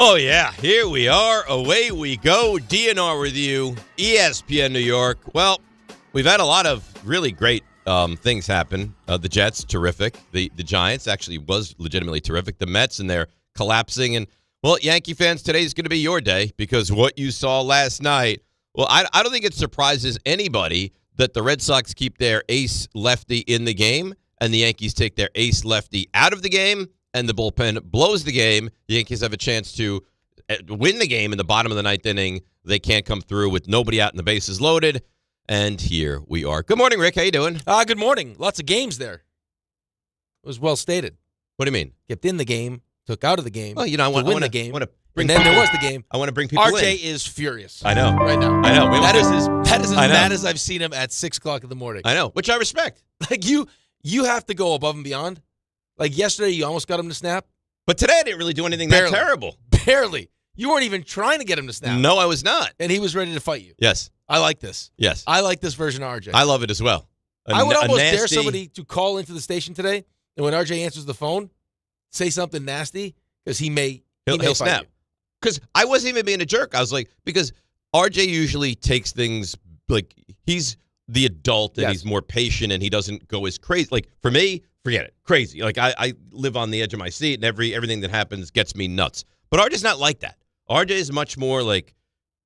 Oh, yeah. Here we are. Away we go. DNR with you. ESPN New York. Well, we've had a lot of really great things happen. The Jets, terrific. The Giants actually was legitimately terrific. The Mets, and they're collapsing. And, well, Yankee fans, today's going to be your day because what you saw last night, well, I don't think it surprises anybody that the Red Sox keep their ace lefty in the game and the Yankees take their ace lefty out of the game. And the bullpen blows the game. The Yankees have a chance to win the game in the bottom of the ninth inning. They can't come through with nobody out and the bases loaded. And here we are. Good morning, Rick. How you doing? Good morning. Lots of games there. It was well stated. What do you mean? Kept in the game, took out of the game. Well, you know, I want to win the game. And then there was the game. I want to bring people RJ in. is furious. I know. Right now. I know. That is as bad as I've seen him at 6 o'clock in the morning. I know, which I respect. Like, you have to go above and beyond. Like, yesterday, you almost got him to snap. But today I didn't really do anything that terrible. Barely. You weren't even trying to get him to snap. No, I was not. And he was ready to fight you. Yes. I like this. Yes. I like this version of RJ. I love it as well. I would almost dare somebody to call into the station today, and when RJ answers the phone, say something nasty, because he'll snap. Because I wasn't even being a jerk. I was like, because RJ usually takes things, like, he's the adult and he's more patient and he doesn't go as crazy. Like, for me, forget it. Crazy. Like, I live on the edge of my seat and everything that happens gets me nuts. But RJ's not like that. RJ is much more, like,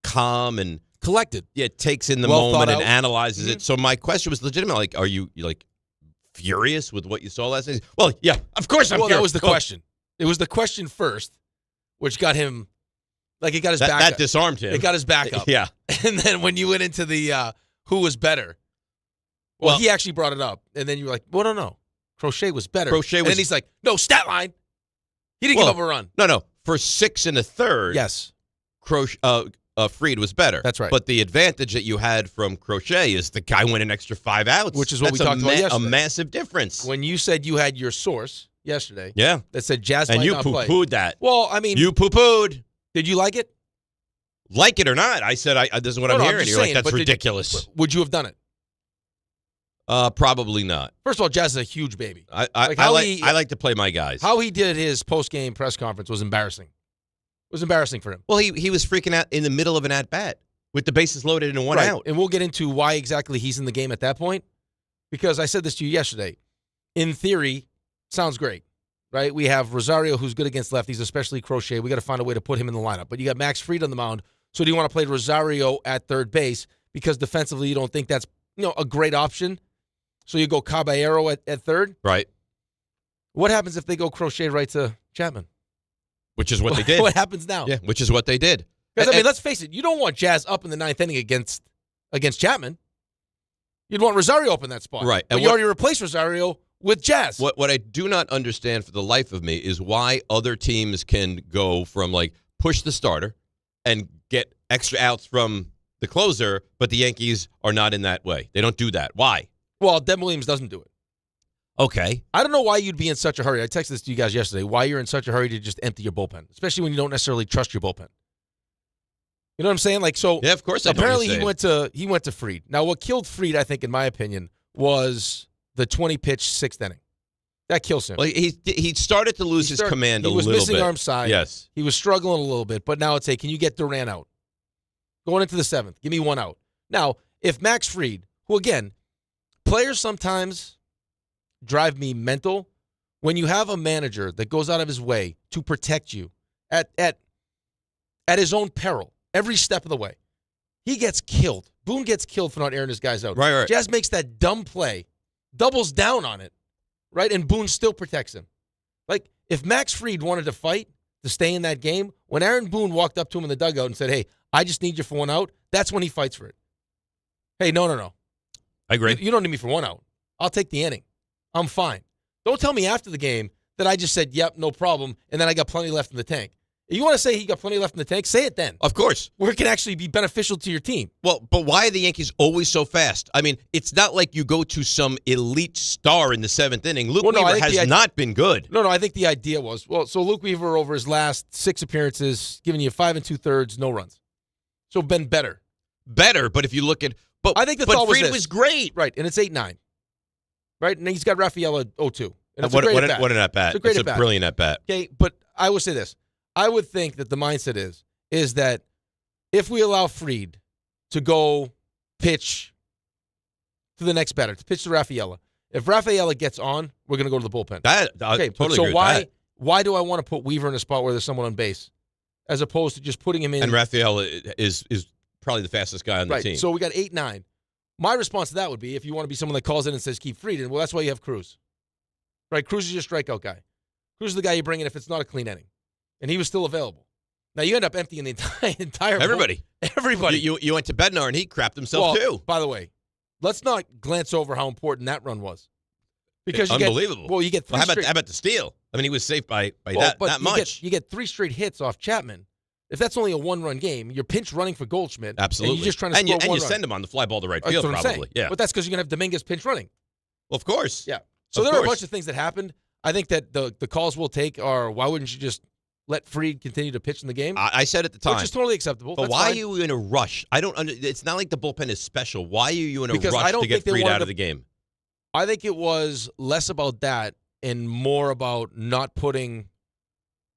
calm and collected. Yeah, takes in the moment and analyzes it. So my question was legitimate. Like, are you, like, furious with what you saw last night? Well, yeah, of course I'm furious. That was the question. It was the question first, which got him, like, it got his back up. That disarmed him. It got his back up. Yeah. And then when you went into the who was better, well, he actually brought it up. And then you were like, well, no. Crochet was better. And then he's like, no, stat line. He didn't give up a run. No. For 6 1/3. Yes. Fried was better. That's right. But the advantage that you had from Crochet is the guy went an extra 5 outs. Which is what we talked about yesterday. A massive difference. When you said you had your source yesterday. Yeah. That said Jazz might not play. And you poo-pooed that. Well, I mean. You poo-pooed. Did you like it? Like it or not. I said, this is what I'm hearing. You're saying, like, that's ridiculous. Would you have done it? Probably not. First of all, Jazz is a huge baby. I like to play my guys. How he did his post-game press conference was embarrassing. It was embarrassing for him. Well, he was freaking out in the middle of an at-bat with the bases loaded and one out. And we'll get into why exactly he's in the game at that point. Because I said this to you yesterday. In theory, sounds great, right? We have Rosario, who's good against lefties, especially Crochet. We got to find a way to put him in the lineup. But you got Max Fried on the mound. So do you want to play Rosario at third base because defensively you don't think that's a great option? So you go Caballero at third? Right. What happens if they go Crochet right to Chapman? Which is what they did. What happens now? Yeah, which is what they did. Because, let's face it. You don't want Jazz up in the ninth inning against Chapman. You'd want Rosario up in that spot. Right. But you already replaced Rosario with Jazz. What I do not understand for the life of me is why other teams can go from, like, push the starter and get extra outs from the closer, but the Yankees are not in that way. They don't do that. Why? Well, Devin Williams doesn't do it. Okay. I don't know why you'd be in such a hurry. I texted this to you guys yesterday. Why you're in such a hurry to just empty your bullpen, especially when you don't necessarily trust your bullpen. You know what I'm saying? Like, so. Yeah, of course. Apparently, he went to Fried. Now, what killed Fried, I think, in my opinion, was the 20-pitch 6th inning. That kills him. Well, he started to lose his command a little bit. He was missing arm side. Yes. He was struggling a little bit. But now it's, hey, can you get Duran out? Going into the 7th, give me one out. Now, if Max Fried, who again, players sometimes drive me mental when you have a manager that goes out of his way to protect you at his own peril every step of the way. He gets killed. Boone gets killed for not airing his guys out. Right. Jazz makes that dumb play, doubles down on it, right? And Boone still protects him. Like, if Max Fried wanted to fight to stay in that game, when Aaron Boone walked up to him in the dugout and said, hey, I just need you for one out, that's when he fights for it. Hey, no. I agree. You don't need me for one out. I'll take the inning. I'm fine. Don't tell me after the game that I just said, yep, no problem, and then I got plenty left in the tank. If you want to say he got plenty left in the tank, say it then. Of course. Where it can actually be beneficial to your team. Well, but why are the Yankees always so fast? I mean, it's not like you go to some elite star in the 7th inning. Luke Weaver has not been good. No, I think the idea was, so Luke Weaver over his last 6 appearances, giving you 5 2/3, no runs. So been better. Better, but if you look at, I think the thought was Fried was great. Right, and it's 8-9. Right, and he's got Rafael at 0-2. And What an at-bat. It's a brilliant at-bat. Okay, but I will say this. I would think that the mindset is that if we allow Fried to go pitch to the next batter, to pitch to Rafaela, if Rafaela gets on, we're going to go to the bullpen. I totally agree with that. Why do I want to put Weaver in a spot where there's someone on base, as opposed to just putting him in? And Rafaela is probably the fastest guy on the team. So we got 8-9. My response to that would be, if you want to be someone that calls in and says keep Fried in, well, that's why you have Cruz. Right? Cruz is your strikeout guy. Cruz is the guy you bring in if it's not a clean inning. And he was still available. Now, you end up emptying the entire Everybody. Everybody. You went to Bednar, and he crapped himself, too. By the way, let's not glance over how important that run was. Because unbelievable. You get three how about the steal? I mean, he was safe by that much. You get 3 straight hits off Chapman. If that's only a 1-run game, you're pinch running for Goldschmidt. Absolutely. And you're just trying to score one run. And you send him on the fly ball to right field, probably. Yeah. But that's because you're going to have Dominguez pinch running. Well, of course. Yeah. So there are a bunch of things that happened. I think that the calls we'll take are, why wouldn't you just let Fried continue to pitch in the game? I said at the time. Which is totally acceptable. But why are you in a rush? It's not like the bullpen is special. Why are you in a rush to get Fried out of the game? I think it was less about that and more about not putting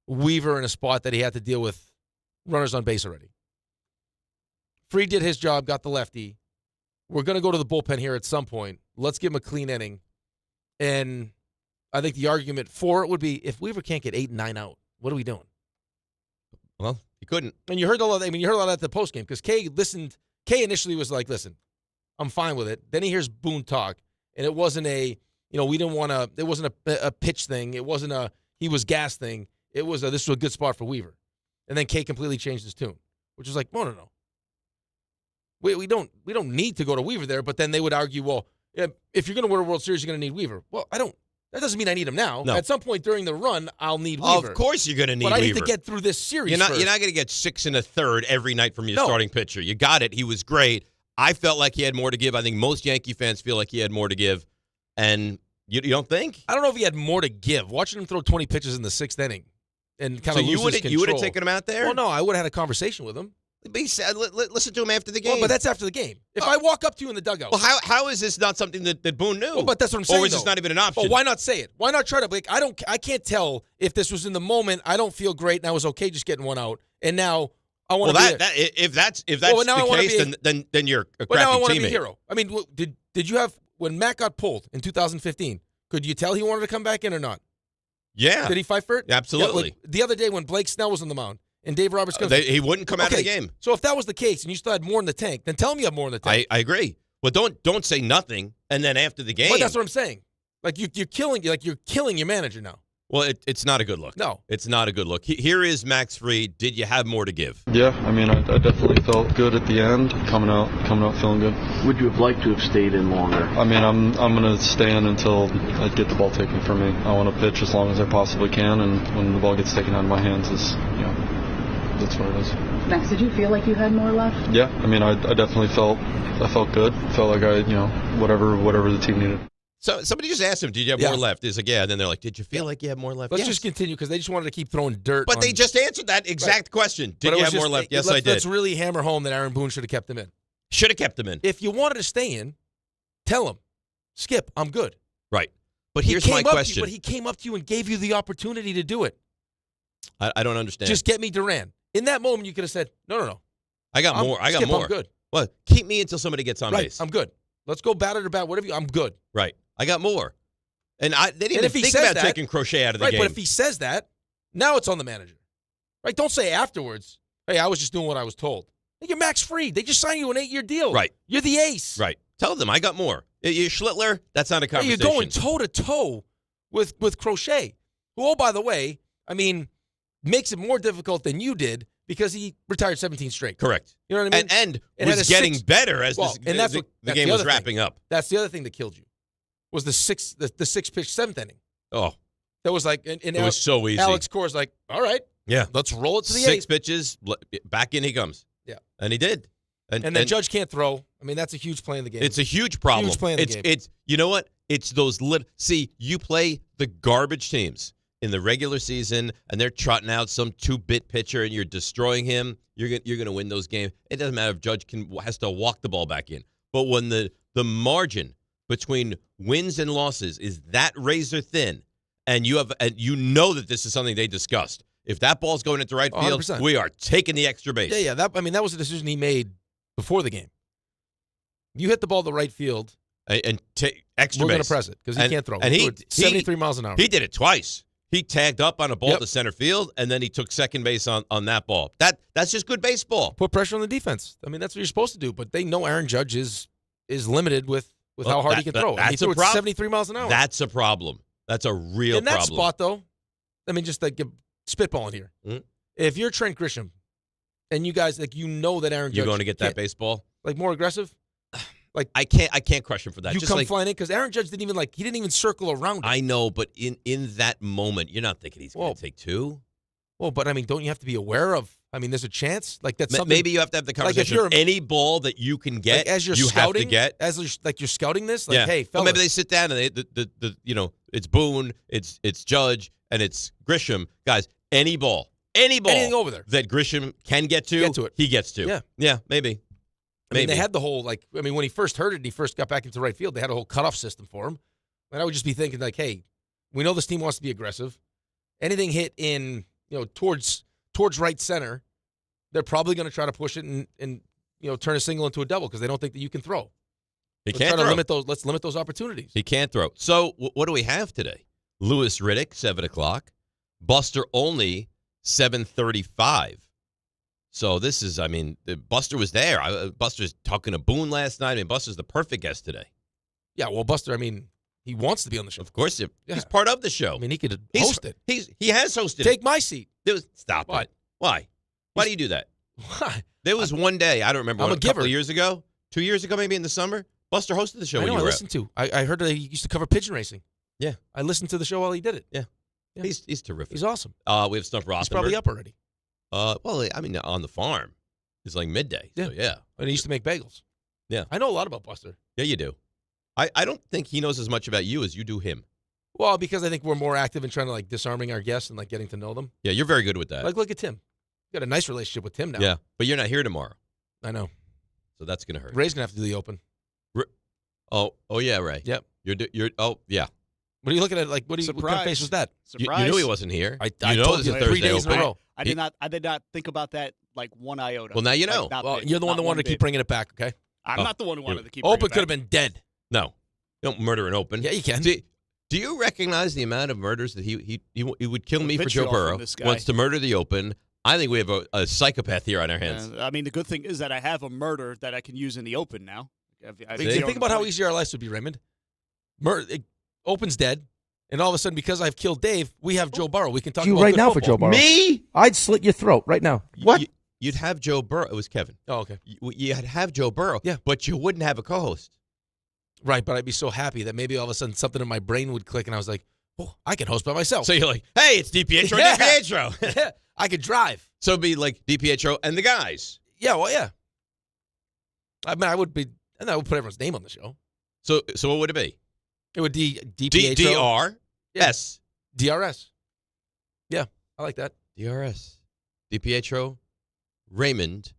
Weaver in a spot that he had to deal with runners on base already. Fried did his job, got the lefty. We're going to go to the bullpen here at some point. Let's give him a clean inning. And I think the argument for it would be, if Weaver can't get 8 and 9 out, what are we doing? Well, he couldn't. And you heard a lot of that at the postgame, because Kay initially was like, listen, I'm fine with it. Then he hears Boone talk, and it wasn't it wasn't a pitch thing. It wasn't he was gas thing. It was this was a good spot for Weaver. And then Kay completely changed his tune, which was like, no. We don't need to go to Weaver there. But then they would argue, well, if you're going to win a World Series, you're going to need Weaver. Well, that doesn't mean I need him now. No. At some point during the run, I'll need Weaver. Of course you're going to need Weaver. But I need to get through this series You're not first. going to get 6 1/3 every night from your starting pitcher. You got it. He was great. I felt like he had more to give. I think most Yankee fans feel like he had more to give. And you don't think? I don't know if he had more to give. Watching him throw 20 pitches in the 6th inning and kind of lose his control. You would have taken him out there? Well, no, I would have had a conversation with him. Listen to him after the game. Well, but that's after the game. If I walk up to you in the dugout. Well, how is this not something that Boone knew? Well, but that's what I'm saying. Or is this not even an option? Well, why not say it? Why not try to? I can't tell if this was in the moment. I don't feel great, and I was okay just getting one out. And now I want to be. If that's the case, then you're a crappy teammate. But now I want to be a hero. I mean, did you have when Matt got pulled in 2015? Could you tell he wanted to come back in or not? Yeah. Did he fight for it? Absolutely. Yeah, the other day when Blake Snell was on the mound. And Dave Roberts comes. He wouldn't come out of the game. So if that was the case, and you still had more in the tank, then tell me you have more in the tank. I agree. Well, don't say nothing, and then after the game. But that's what I'm saying. Like you're killing your manager now. Well, it's not a good look. No, it's not a good look. Here is Max Fried. Did you have more to give? Yeah, I mean, I definitely felt good at the end. Coming out feeling good. Would you have liked to have stayed in longer? I mean, I'm gonna stay in until I get the ball taken from me. I want to pitch as long as I possibly can, and when the ball gets taken out of my hands, that's what it is. Max, did you feel like you had more left? Yeah, I mean, I definitely felt good. Felt like whatever the team needed. So somebody just asked him, "Did you have more left?" He's like, "Yeah." And then they're like, "Did you feel like you had more left?" Let's just continue because they just wanted to keep throwing dirt. But they just answered that exact question. Did you have more left? Yes, I did. Let's really hammer home that Aaron Boone should have kept him in. Should have kept him in. If you wanted to stay in, tell him, Skip, I'm good. Right. But here's my question. But he came up to you and gave you the opportunity to do it. I don't understand. Just get me Duran. In that moment, you could have said, no. I got more. Skip, I'm good. Well, keep me until somebody gets on base. I'm good. Let's go batter to bat, whatever I'm good. Right. I got more. And they didn't even think about taking Crochet out of the game. But if he says that, now it's on the manager. Right? Don't say afterwards, hey, I was just doing what I was told. You're Max Fried. They just signed you an 8-year deal. Right. You're the ace. Right. Tell them I got more. You're Schlittler. That's not a conversation. You're going toe-to-toe with Crochet, who, oh, by the way, I mean, makes it more difficult than you did because he retired 17 straight. Correct. You know what I mean? And was getting better as the game was wrapping up. That's the other thing that killed you, was the six-pitch 7th inning. Oh. That was like, it was so easy. Alex Core's like, all right. Yeah. Let's roll it to the 6 pitches, back in he comes. Yeah. And he did. And then Judge can't throw. I mean, that's a huge play in the game. It's a huge problem. Huge play in the game. It's you know what? It's those see, you play the garbage teams in the regular season, and they're trotting out some 2-bit pitcher, and you're destroying him. You're gonna win those games. It doesn't matter if Judge has to walk the ball back in. But when the margin between wins and losses is that razor thin, and you know that this is something they discussed. if that ball's going into right field, 100%. we are taking the extra base. Yeah. That was a decision he made before the game. You hit the ball to right field, And take extra we're base. going to press it because he can't throw. And he 73 miles an hour. He did it twice. He tagged up on a ball Yep. to center field, and then he took second base on that ball. That's just good baseball. Put pressure on the defense. I mean, that's what you're supposed to do. But they know Aaron Judge is limited with how hard he can throw. And he threw it 73 miles an hour. That's a problem. That's a real In that problem. spot, though, I mean, just like spitballing here. Mhm. If you're Trent Grisham and you guys, like, you know that Aaron Judge You're going to get that can't- baseball? like, more aggressive, I can't crush him for that. you Just come like, flying in because Aaron Judge didn't even circle around it. I know, but in that moment, you're not thinking he's going Well, to take two. Well, but I mean, don't you have to be aware of? I mean, there's a chance. Like that's something. Maybe you have to have the Like, if conversation. you're- Any ball that you can get, like, as you're you scouting, have to get. as you're scouting this. Like, Yeah. hey, Well, fellas, maybe they sit down and it's Boone, it's Judge, and it's Grisham. Guys, any ball anything over there. that Grisham can get to it. he gets to. Yeah. Maybe. I mean, they had the whole, like, I mean, when he first heard it and he first got back into right field, they had a whole cutoff system for him. And I would just be thinking, like, hey, we know this team wants to be aggressive. Anything hit in, towards right center, they're probably going to try to push it and turn a single into a double because they don't think that you can throw. He Let's can't try to throw. let's limit those opportunities. He can't throw. So what do we have today? Lewis Riddick, 7 o'clock. Buster Olney, 7:35. So this is, I mean, Buster was there. Buster's talking to Boone last night. I mean, Buster's the perfect guest today. Yeah, well, Buster, I mean, he wants to be on the show. Of course, he's Yeah. part of the show. I mean, he could He's- host it. He has hosted Take it. my seat. Stop What? it. Why? Why do you do that? Why? There was one day, I don't remember, I'm a a couple giver. of years ago, 2 years ago maybe in the summer, Buster hosted the show I when know, you I were listened to. I heard that he used to cover pigeon racing. Yeah. I listened to the show while he did it. Yeah. Yeah. He's terrific. He's awesome. We have Stump Rothenberg. He's probably up already. Well, I mean, on the farm. It's like midday. Yeah. So, yeah. And he used to make bagels. Yeah. I know a lot about Buster. Yeah, you do. I don't think he knows as much about you as you do him. Well, because I think we're more active in trying to, like, disarming our guests and, like, getting to know them. Yeah, you're very good with that. Like, look at Tim. Got a nice relationship with Tim now. Yeah, but you're not here tomorrow, I know. so that's going to hurt. Ray's going to have to do the open. Oh, yeah, Ray. Yep. You're. Oh, yeah. What are you looking at? Like, what kind of face was that? You Surprise. knew he wasn't here. I you know told this you is 3 Thursday days in a open. row. I did not think about that like one iota. Well, now you know. Like, not Well, bit, you're the one not that wanted to keep bit. bringing it back, okay? I'm not the one who wanted to keep. Open bringing it could have back. been dead. No, you don't murder an open. Yeah, you can. Do you recognize the amount of murders that he would kill me for Joe Vitriol from Burrow? this guy. Wants to murder the open. I think we have a psychopath here on our hands. I mean, the good thing is that I have a murder that I can use in the open now. Think about how easy our lives would be, Raymond. Open's dead, and all of a sudden, because I've killed Dave, we have Joe Burrow. We can talk You about right good now for football. Joe Burrow. Me? I'd slit your throat right now. What? You'd have Joe Burrow. It was Kevin. Oh, okay. You'd have Joe Burrow. Yeah. But you wouldn't have a co-host. Right, but I'd be so happy that maybe all of a sudden something in my brain would click, and I was like, oh, I can host by myself. So you're like, hey, it's DiPietro. Yeah. DiPietro. Yeah, I could drive. So it'd be like DiPietro and the guys. Yeah, well, yeah. I mean, I would put everyone's name on the show. So what would it be? It would be DiPietro. DRS. DRS. Yeah, I like that. DRS. DiPietro, Raymond,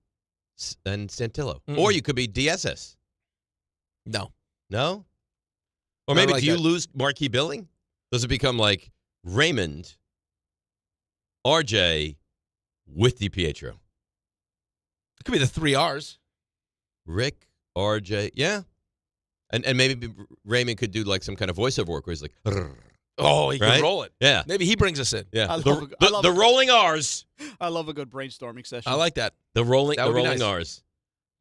and Santillo. Mm-mm. Or you could be DSS. No. No? Or I maybe like do you that. lose marquee billing? Does it become like Raymond, RJ, with DiPietro? It could be the 3 R's. Rick, RJ, yeah. And maybe Raymond could do like some kind of voiceover work where he's like, "Rrr." Oh, he Right? can roll it. Yeah. Maybe he brings us in. Yeah. I The, love I love the it. rolling R's. I love a good brainstorming session. I like that. The rolling That would be rolling nice. R's.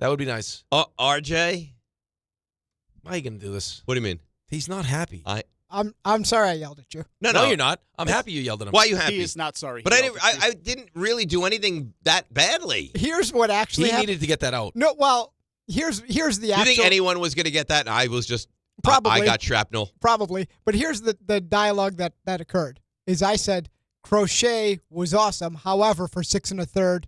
That would be nice. RJ? Why are you going to do this? What do you mean? He's not happy. I'm sorry I yelled at you. No. You're not. I'm happy you yelled at him. Why are you happy? He is not sorry. But He I yelled didn't. at you. I didn't really do anything that badly. Here's what actually He happened. needed to get that out. No, well, here's the Do you actual. think anyone was going to get that? And I was just Probably. I got shrapnel. Probably, but here's the dialogue that occurred. Is I said Crochet was awesome. However, for 6 1/3,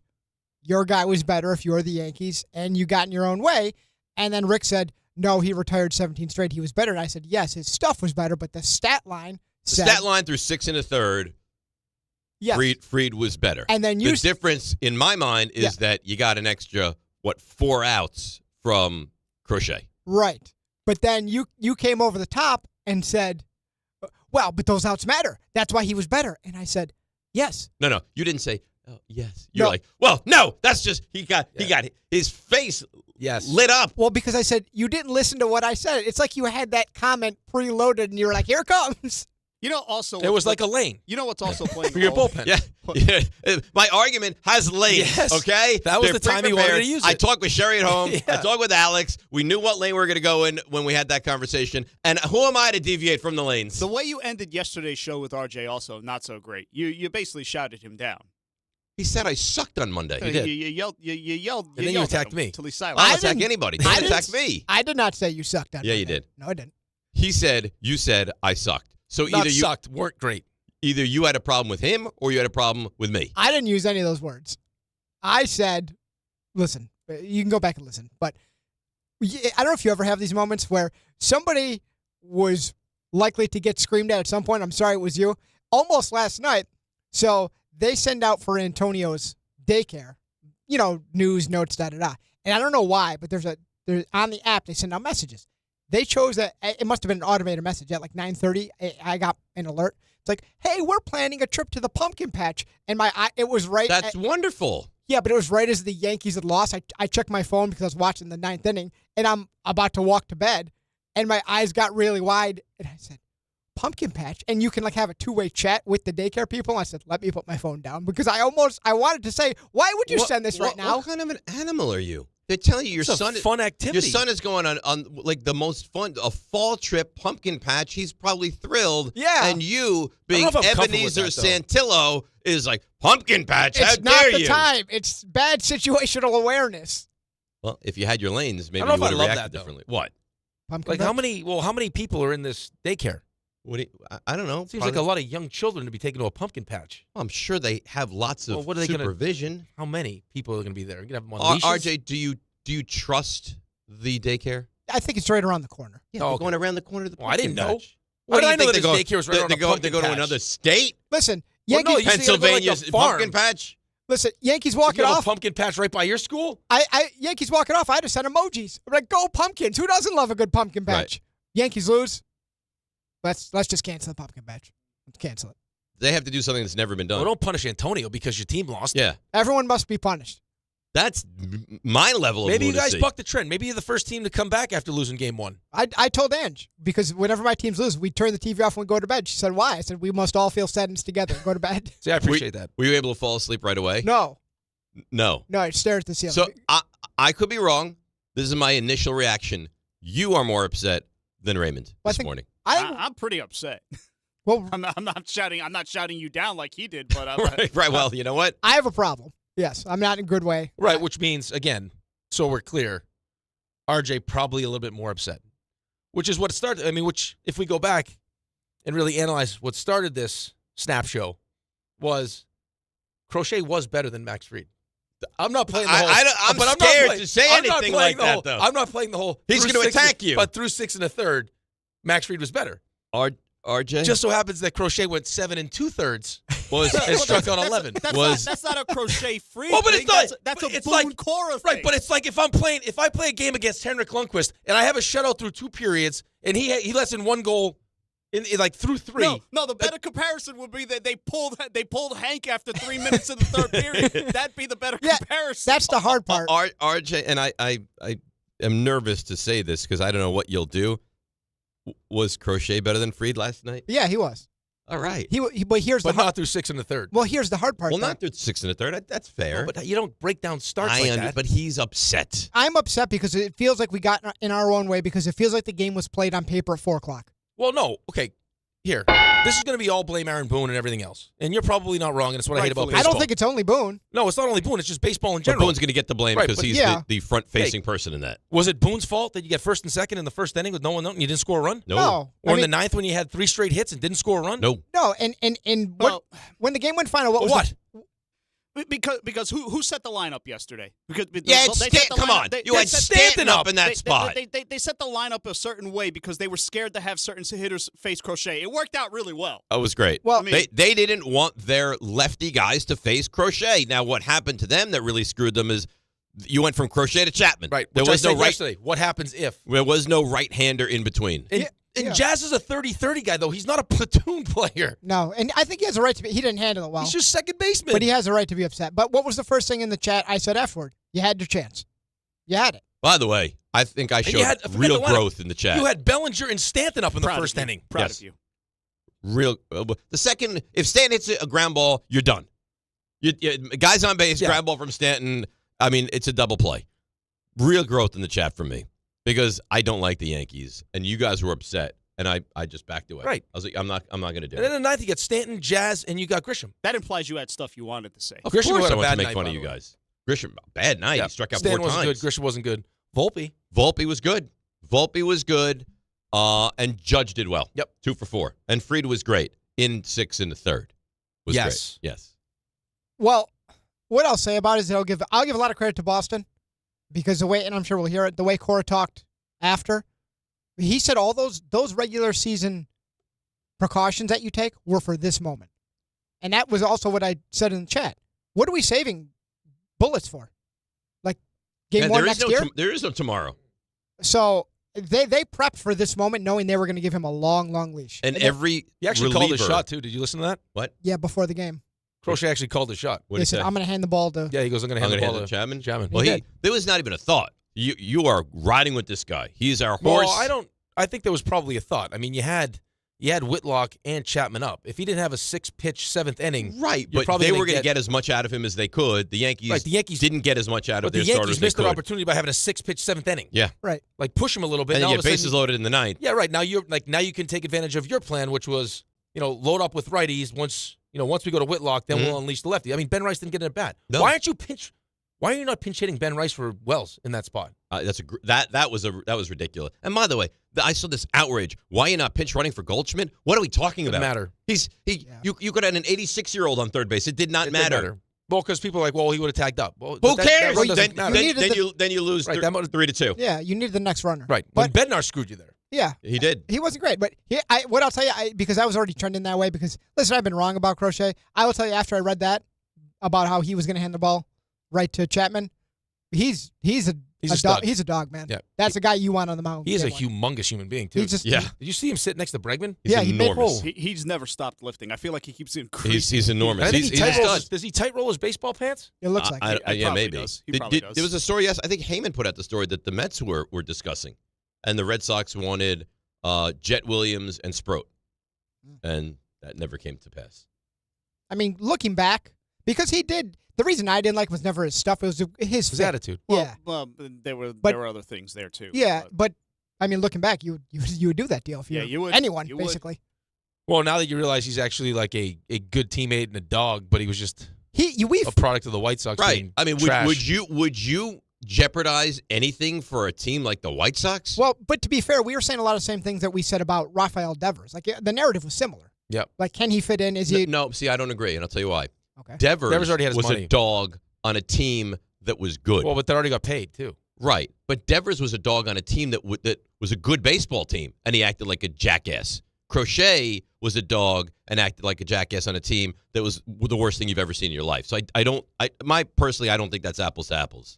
your guy was better if you were the Yankees, and you got in your own way. And then Rick said, no, he retired 17 straight. He was better. And I said, yes, his stuff was better, but the stat line The said, stat line through 6 1/3. yes. Fried was better. And then you the difference in my mind is that you got an extra 4 outs from Crochet. Right. But then you came over the top and said, well, but those outs matter. That's why he was better. And I said, Yes. No. You didn't say, oh, yes. You're No. like, well, no, that's just, he got his face lit up. Well, because I said, you didn't listen to what I said. It's like you had that comment preloaded and you were like, here it comes. You know, also It was like a lane You know what's also playing for your a role? bullpen. Yeah. My argument has lanes, Yes. okay? That was They're the time you wanted to pre-prepared. use I it. talked with Sherry at home. Yeah. I talked with Alex. We knew what lane we were going to go in when we had that conversation. And who am I to deviate from the lanes? The way you ended yesterday's show with RJ also not so great. You basically shouted him down. He said I sucked on Monday. He did. You yelled. And then you attacked me. until he silent. I I didn't attack didn't- anybody. I He didn't- attacked me. I did not say you sucked on Yeah, you Monday. did. No, I didn't. You said I sucked. So Not either sucked, weren't great. either you had a problem with him or you had a problem with me. I didn't use any of those words. I said, listen, you can go back and listen, but I don't know if you ever have these moments where somebody was likely to get screamed at some point. I'm sorry it was you. Almost last night. So they send out for Antonio's daycare, news, notes, da-da-da. And I don't know why, but there's on the app, they send out messages. They chose it must have been an automated message at like 9:30. I got an alert. It's like, hey, we're planning a trip to the pumpkin patch. And it was right. That's wonderful. Yeah, but it was right as the Yankees had lost. I checked my phone because I was watching the ninth inning, and I'm about to walk to bed, and my eyes got really wide, and I said, pumpkin patch? And you can have a two-way chat with the daycare people. I said, let me put my phone down because I wanted to say, why would you send this right now? What kind of an animal are you? They're telling you your It's son a fun activity. Your son is going on like the most fun, a fall trip, pumpkin patch. He's probably thrilled. Yeah. And you, I being don't know if I'm comfortable with Ebenezer that, Santillo, is like, pumpkin patch, how It's not dare the you? time. It's bad situational awareness. Well, if you had your lanes, maybe I don't you know would if have I love reacted that, though. differently. What? Pumpkin Like patch? how many people are in this daycare? What do I don't know. Seems like a lot of young children to be taken to a pumpkin patch. I'm sure they have lots of Well, what are they gonna- supervision. How many people are going to be there? You're going to have them on leashes? RJ, do you trust the daycare? I think it's right around the corner. Yeah, Oh, they're okay. going around the corner of the Well, I pumpkin didn't know. patch. How What did do I you know think that they go? this daycare was right around a They go pumpkin to patch? another state. Listen, Well, Yankees. no, you see, gotta go to, like, Pennsylvania's a farm. pumpkin patch. Listen, Yankees walk You it have a off. pumpkin patch right by your school? Yankees walk it off. I just sent emojis. I'm like, go pumpkins. Who doesn't love a good pumpkin patch? Right. Yankees lose. Let's just cancel the pumpkin patch. Let's cancel it. They have to do something that's never been done. Well, don't punish Antonio because your team lost. Yeah, Everyone must be punished. that's my level of Maybe you guys lunacy. bucked the trend. Maybe you're the first team to come back after losing game one. I told Ange, because whenever my teams lose, we turn the TV off and we go to bed. She said, why? I said, we must all feel sadness together and go to bed. See, I appreciate that. Were you able to fall asleep right away? No. No. I stare at the ceiling. So I could be wrong. This is my initial reaction. You are more upset than Raymond Well, I this think- morning. I'm pretty upset. well, I'm not shouting. I'm not shouting you down like he did. But Right. Well, you know what? I have a problem. Yes, I'm not in a good way. Right, which means, again, so we're clear, RJ probably a little bit more upset, which is what started. I mean, which, if we go back and really analyze what started this snap show, was Crochet was better than Max Fried. I'm not playing the whole. I'm but scared not to say I'm not anything playing like the that, whole- though. I'm not playing the whole. He's through gonna six attack and- you. But through 6 1/3, Max Fried was better. RJ Just so happens that Crochet went 7 2/3 was and struck out 11. That's not a crochet free. Well, but it's not. That's a it's Boone like, Cora thing. right, but it's like if I play a game against Henrik Lundqvist and I have a shutout through 2 periods and he lets in 1 goal in like through 3. No, the better comparison would be that they pulled Hank after 3 minutes in the third period. That'd be the better comparison. That's the hard part. RJ, and I am nervous to say this because I don't know what you'll do. Was Crochet better than Fried last night? Yeah, he was. All right. But here's But the not through 6 1/3. well, here's the hard part. Well, though. not through 6 1/3. That's fair. But you don't break down starts like that. But he's upset. I'm upset because it feels like we got in our own way because it feels like the game was played on paper at 4:00. Well, no. Okay, here. This is going to be all blame Aaron Boone and everything else. And you're probably not wrong, and it's what I hate about Rightfully baseball. I don't think it's only Boone. No, it's not only Boone. It's just baseball in But general. Boone's going to get the blame Right, because but he's yeah. the front-facing person in that. Was it Boone's fault that you get first and second in the first inning with no one out and you didn't score a run? No. No. Or in the ninth when you had 3 straight hits and didn't score a run? No. No, and Well- when the game went final, what was What? Because who set the lineup yesterday? Because Yeah, they it's set the Come lineup- on. they- You they had set- Stanton up in that they- spot. They set the lineup a certain way because they were scared to have certain hitters face Crochet. It worked out really well. That was great. Well, I mean- they didn't want their lefty guys to face Crochet. Now, what happened to them that really screwed them is you went from Crochet to Chapman. Right. There Which was I no said right. yesterday. What happens if? There was no right-hander in between. And And Jazz is a 30-30 guy, though. He's not a platoon player. No, and I think he has a right to be. He didn't handle it well. He's just second baseman. But he has a right to be upset. But what was the first thing in the chat? I said F word. You had your chance. You had it. By the way, I think I showed real growth in the chat. You had Bellinger and Stanton up in the first inning. Proud of you. Real. The second, if Stanton hits a ground ball, you're done. Guys on base, ground ball from Stanton. I mean, it's a double play. Real growth in the chat from me because I don't like the Yankees, and you guys were upset, and I just backed away. Right. I was like, I'm not going to do And it. then in the ninth, you got Stanton, Jazz, and you got Grisham. That implies you had stuff you wanted to say. Of Grisham course, had I a want bad to make night, fun by of you the way. guys. Grisham, bad night. Yeah. He struck out Stanton 4 times. wasn't good. Grisham wasn't good. Volpe was good. Volpe was good. And Judge did well. Yep. 2 for 4. And Fried was great in 6 in the third. Was Yes. great. Yes. Well, what I'll say about it is that I'll give a lot of credit to Boston because the way, and I'm sure we'll hear it, the way Cora talked after, he said all those regular season precautions that you take were for this moment. And that was also what I said in the chat. What are we saving bullets for? Like game one next year? There is no tomorrow. So they prepped for this moment knowing they were going to give him a long, long leash. And every He actually reliever, called the shot, too. Did you listen to that? What? Yeah, before the game. Crochet actually called the shot. What They did he said, say? I'm going to hand the ball to... Yeah, he goes, I'm going to I'm hand going the to ball hand it to to Chapman? Chapman. Well, there was not even a thought. You are riding with this guy. He's our Well, horse. I think there was probably a thought. I mean, you had Whitlock and Chapman up. If he didn't have a 6-pitch 7th inning, Right, you're but probably they gonna were going to get as much out of him as they could. The Yankees, didn't get as much out of but their the starters Yankees as they missed their could. opportunity by having a 6-pitch 7th inning. Yeah. Right. Like push him a little bit. And all you of get a sudden bases loaded in the ninth. Yeah, right. Now now you can take advantage of your plan, which was load up with righties. Once we go to Whitlock, then we'll unleash the lefty. I mean, Ben Rice didn't get in at bat. No. Why are you not pinch hitting Ben Rice for Wells in that spot? That was ridiculous. And by the way, I saw this outrage. Why are you not pinch running for Goldschmidt? What are we talking about? Matter. You could have an 86-year-old on third base. It did not matter. Well, because people are like, well, he would have tagged up. Well, Who cares? That doesn't matter. Then you lose 3-2. Yeah, you needed the next runner. Right. But When Bednar screwed you there. yeah, He did. he wasn't great. But what I'll tell you, because I was already trending that way, because listen, I've been wrong about Crochet. I will tell you after I read that about how he was going to hand the ball right to Chapman, he's a dog. He's a dog, man. Yeah. That's a guy you want on the mound. He is a day one. humongous human being, too. He's just Yeah. Did you see him sit next to Bregman? He's he made enormous. He's never stopped lifting. I feel like he keeps increasing. He's enormous. I think He's he a stud. does he tight roll his baseball pants? It looks like it. Yeah, probably maybe. does. He probably does. There was a story, yes, I think Heyman put out the story that the Mets were discussing, and the Red Sox wanted Jet Williams and Sproat, and that never came to pass. I mean, looking back, because he did. The reason I didn't like was never his stuff. It was his fit. attitude. Yeah. Well, there were other things there too. Yeah, but I mean, looking back, you would do that deal if you would. anyone You would. basically. Well, now that you realize he's actually like a good teammate and a dog, but he was just a product of the White Sox. Right. being I mean, trash. would you jeopardize anything for a team like the White Sox? Well, but to be fair, we were saying a lot of the same things that we said about Rafael Devers. Like the narrative was similar. Yep. Like, can he fit in? Is he? No, see, I don't agree, and I'll tell you why. Okay. Devers already had his was money. a dog on a team that was good. Well, but that already got paid too. Right. But Devers was a dog on a team that was a good baseball team, and he acted like a jackass. Crochet was a dog and acted like a jackass on a team that was the worst thing you've ever seen in your life. So I don't think that's apples to apples.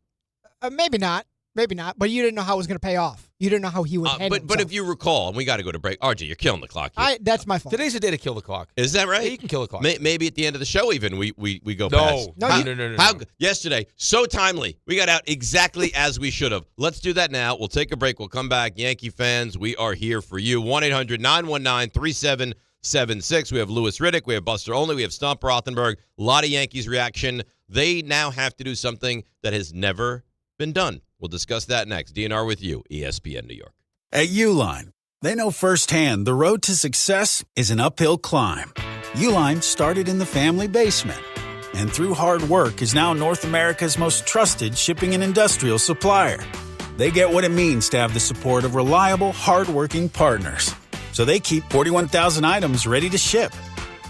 Maybe not. Maybe not. But you didn't know how it was going to pay off. You didn't know how he would handle But himself. if you recall, and we got to go to break. RJ, you're killing the clock here. That's my fault. Today's the day to kill the clock. Is that right? Yeah, you can kill the clock. Maybe at the end of the show, even we go No. past. No. Yesterday, so timely. We got out exactly as we should have. Let's do that now. We'll take a break. We'll come back. Yankee fans, we are here for you. 1-800-919-3776. We have Louis Riddick. We have Buster Olney. We have Stump Rothenberg. A lot of Yankees reaction. They now have to do something that has never been done. We'll discuss that next. DNR with you, ESPN New York. At Uline, they know firsthand the road to success is an uphill climb. Uline started in the family basement and through hard work is now North America's most trusted shipping and industrial supplier. They get what it means to have the support of reliable, hardworking partners. So they keep 41,000 items ready to ship.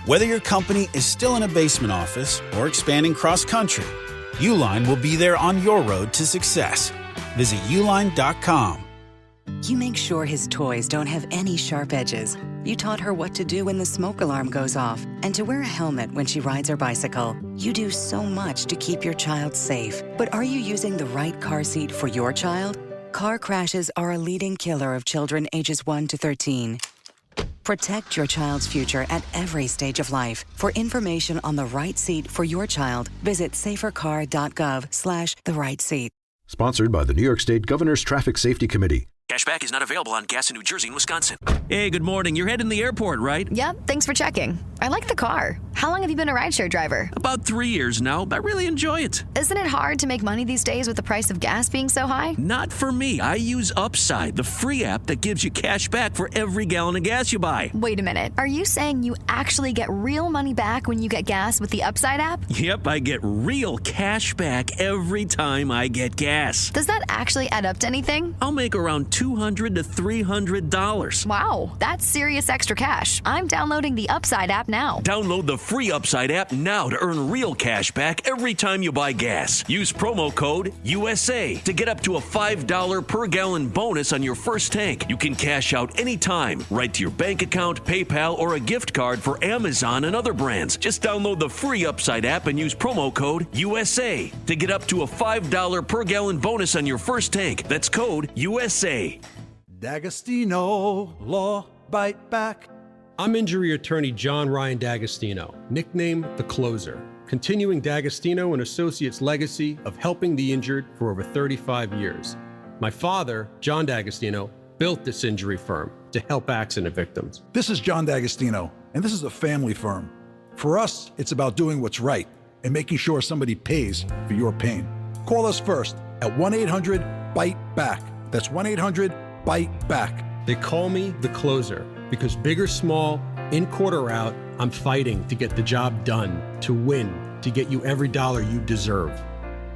Whether your company is still in a basement office or expanding cross-country, Uline will be there on your road to success. Visit uline.com. You make sure his toys don't have any sharp edges. You taught her what to do when the smoke alarm goes off and to wear a helmet when she rides her bicycle. You do so much to keep your child safe. But are you using the right car seat for your child? Car crashes are a leading killer of children ages 1 to 13. Protect your child's future at every stage of life. For information on the right seat for your child, visit safercar.gov/the-right-seat. Sponsored by the New York State Governor's Traffic Safety Committee. Cashback is not available on gas in New Jersey and Wisconsin. Hey, good morning. You're heading to the airport, right? Yep, thanks for checking. I like the car. How long have you been a rideshare driver? About 3 years now. I really enjoy it. Isn't it hard to make money these days with the price of gas being so high? Not for me. I use Upside, the free app that gives you cash back for every gallon of gas you buy. Wait a minute. Are you saying you actually get real money back when you get gas with the Upside app? Yep, I get real cash back every time I get gas. Does that actually add up to anything? I'll make around $200 to $300. Wow, that's serious extra cash. I'm downloading the Upside app now. Download the free Upside app now to earn real cash back every time you buy gas. Use promo code USA to get up to a $5 per gallon bonus on your first tank. You can cash out anytime, right to your bank account, PayPal, or a gift card for Amazon and other brands. Just download the free Upside app and use promo code USA to get up to a $5 per gallon bonus on your first tank. That's code USA. D'Agostino, Law, Bite Back. I'm injury attorney John Ryan D'Agostino, nicknamed The Closer, continuing D'Agostino and Associates' legacy of helping the injured for over 35 years. My father, John D'Agostino, built this injury firm to help accident victims. This is John D'Agostino, and this is a family firm. For us, it's about doing what's right and making sure somebody pays for your pain. Call us first at 1-800-BITE-BACK. That's 1-800-BITE-BACK. They call me The Closer because big or small, in court or out, I'm fighting to get the job done, to win, to get you every dollar you deserve.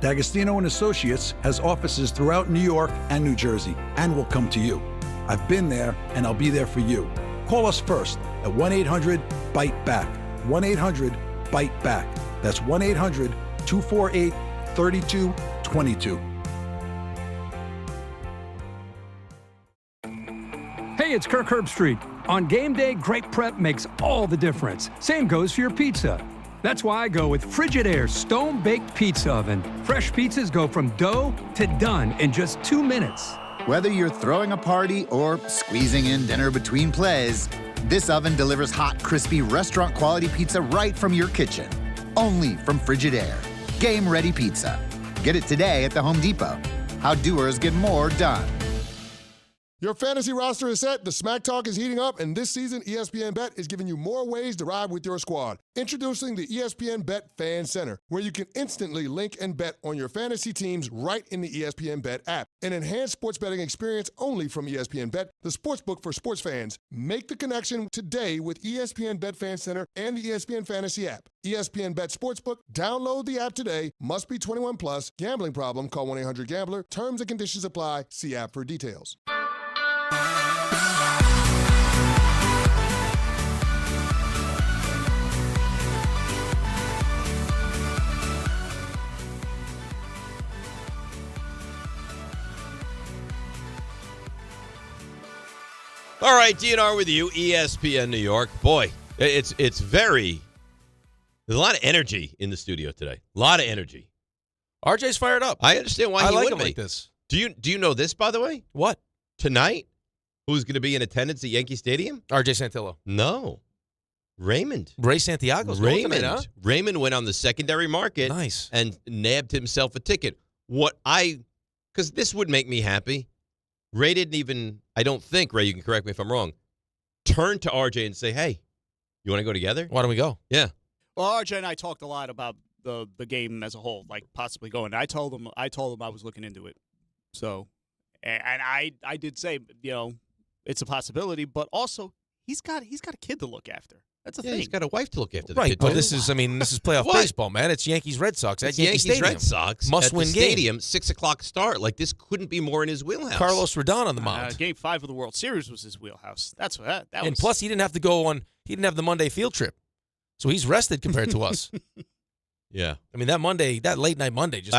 D'Agostino and Associates has offices throughout New York and New Jersey and will come to you. I've been there and I'll be there for you. Call us first at 1-800-BITE-BACK. 1-800-BITE-BACK. That's 1-800-248-3222. Hey, it's Kirk Herbstreit. On game day, great prep makes all the difference. Same goes for your pizza. That's why I go with Frigidaire Stone-Baked Pizza Oven. Fresh pizzas go from dough to done in just 2 minutes. Whether you're throwing a party or squeezing in dinner between plays, this oven delivers hot, crispy, restaurant-quality pizza right from your kitchen. Only from Frigidaire. Game-ready pizza. Get it today at the Home Depot. How doers get more done. Your fantasy roster is set, the Smack Talk is heating up, and this season, ESPN Bet is giving you more ways to ride with your squad. Introducing the ESPN Bet Fan Center, where you can instantly link and bet on your fantasy teams right in the ESPN Bet app. An enhanced sports betting experience only from ESPN Bet, the sportsbook for sports fans. Make the connection today with ESPN Bet Fan Center and the ESPN Fantasy app. ESPN Bet Sportsbook, download the app today. Must be 21 plus. Gambling problem, call 1-800-GAMBLER. Terms and conditions apply. See app for details. All right, DNR with you, ESPN New York. Boy, it's very. There's a lot of energy in the studio today. A lot of energy. RJ's fired up. I understand why he like would him be. like this. Do you know this, by the way? What? Tonight, who's going to be in attendance at Yankee Stadium? RJ Santillo. No. Raymond. Ray Santiago's Raymond. tonight, huh? Raymond went on the secondary market. Nice. And nabbed himself a ticket. Because this would make me happy. Ray didn't even, I don't think, Ray, you can correct me if I'm wrong, turn to RJ and say, hey, you want to go together? Why don't we go? Yeah. Well, RJ and I talked a lot about the game as a whole, like possibly going. I told him I was looking into it. So, and I did say, it's a possibility, but also he's got a kid to look after. That's a thing. He's got a wife to look after. The Right, kid but too. this is playoff baseball, man. It's Yankees Red Sox at It's Yankee Yankees Stadium. Red Sox Must-win at the game. stadium, 6:00 start. Like this couldn't be more in his wheelhouse. Carlos Rodon on the mound. Game 5 of the World Series was his wheelhouse. That's what that And was. plus, he didn't have to go on. He didn't have the Monday field trip, so he's rested compared to us. Yeah, I mean that late night Monday just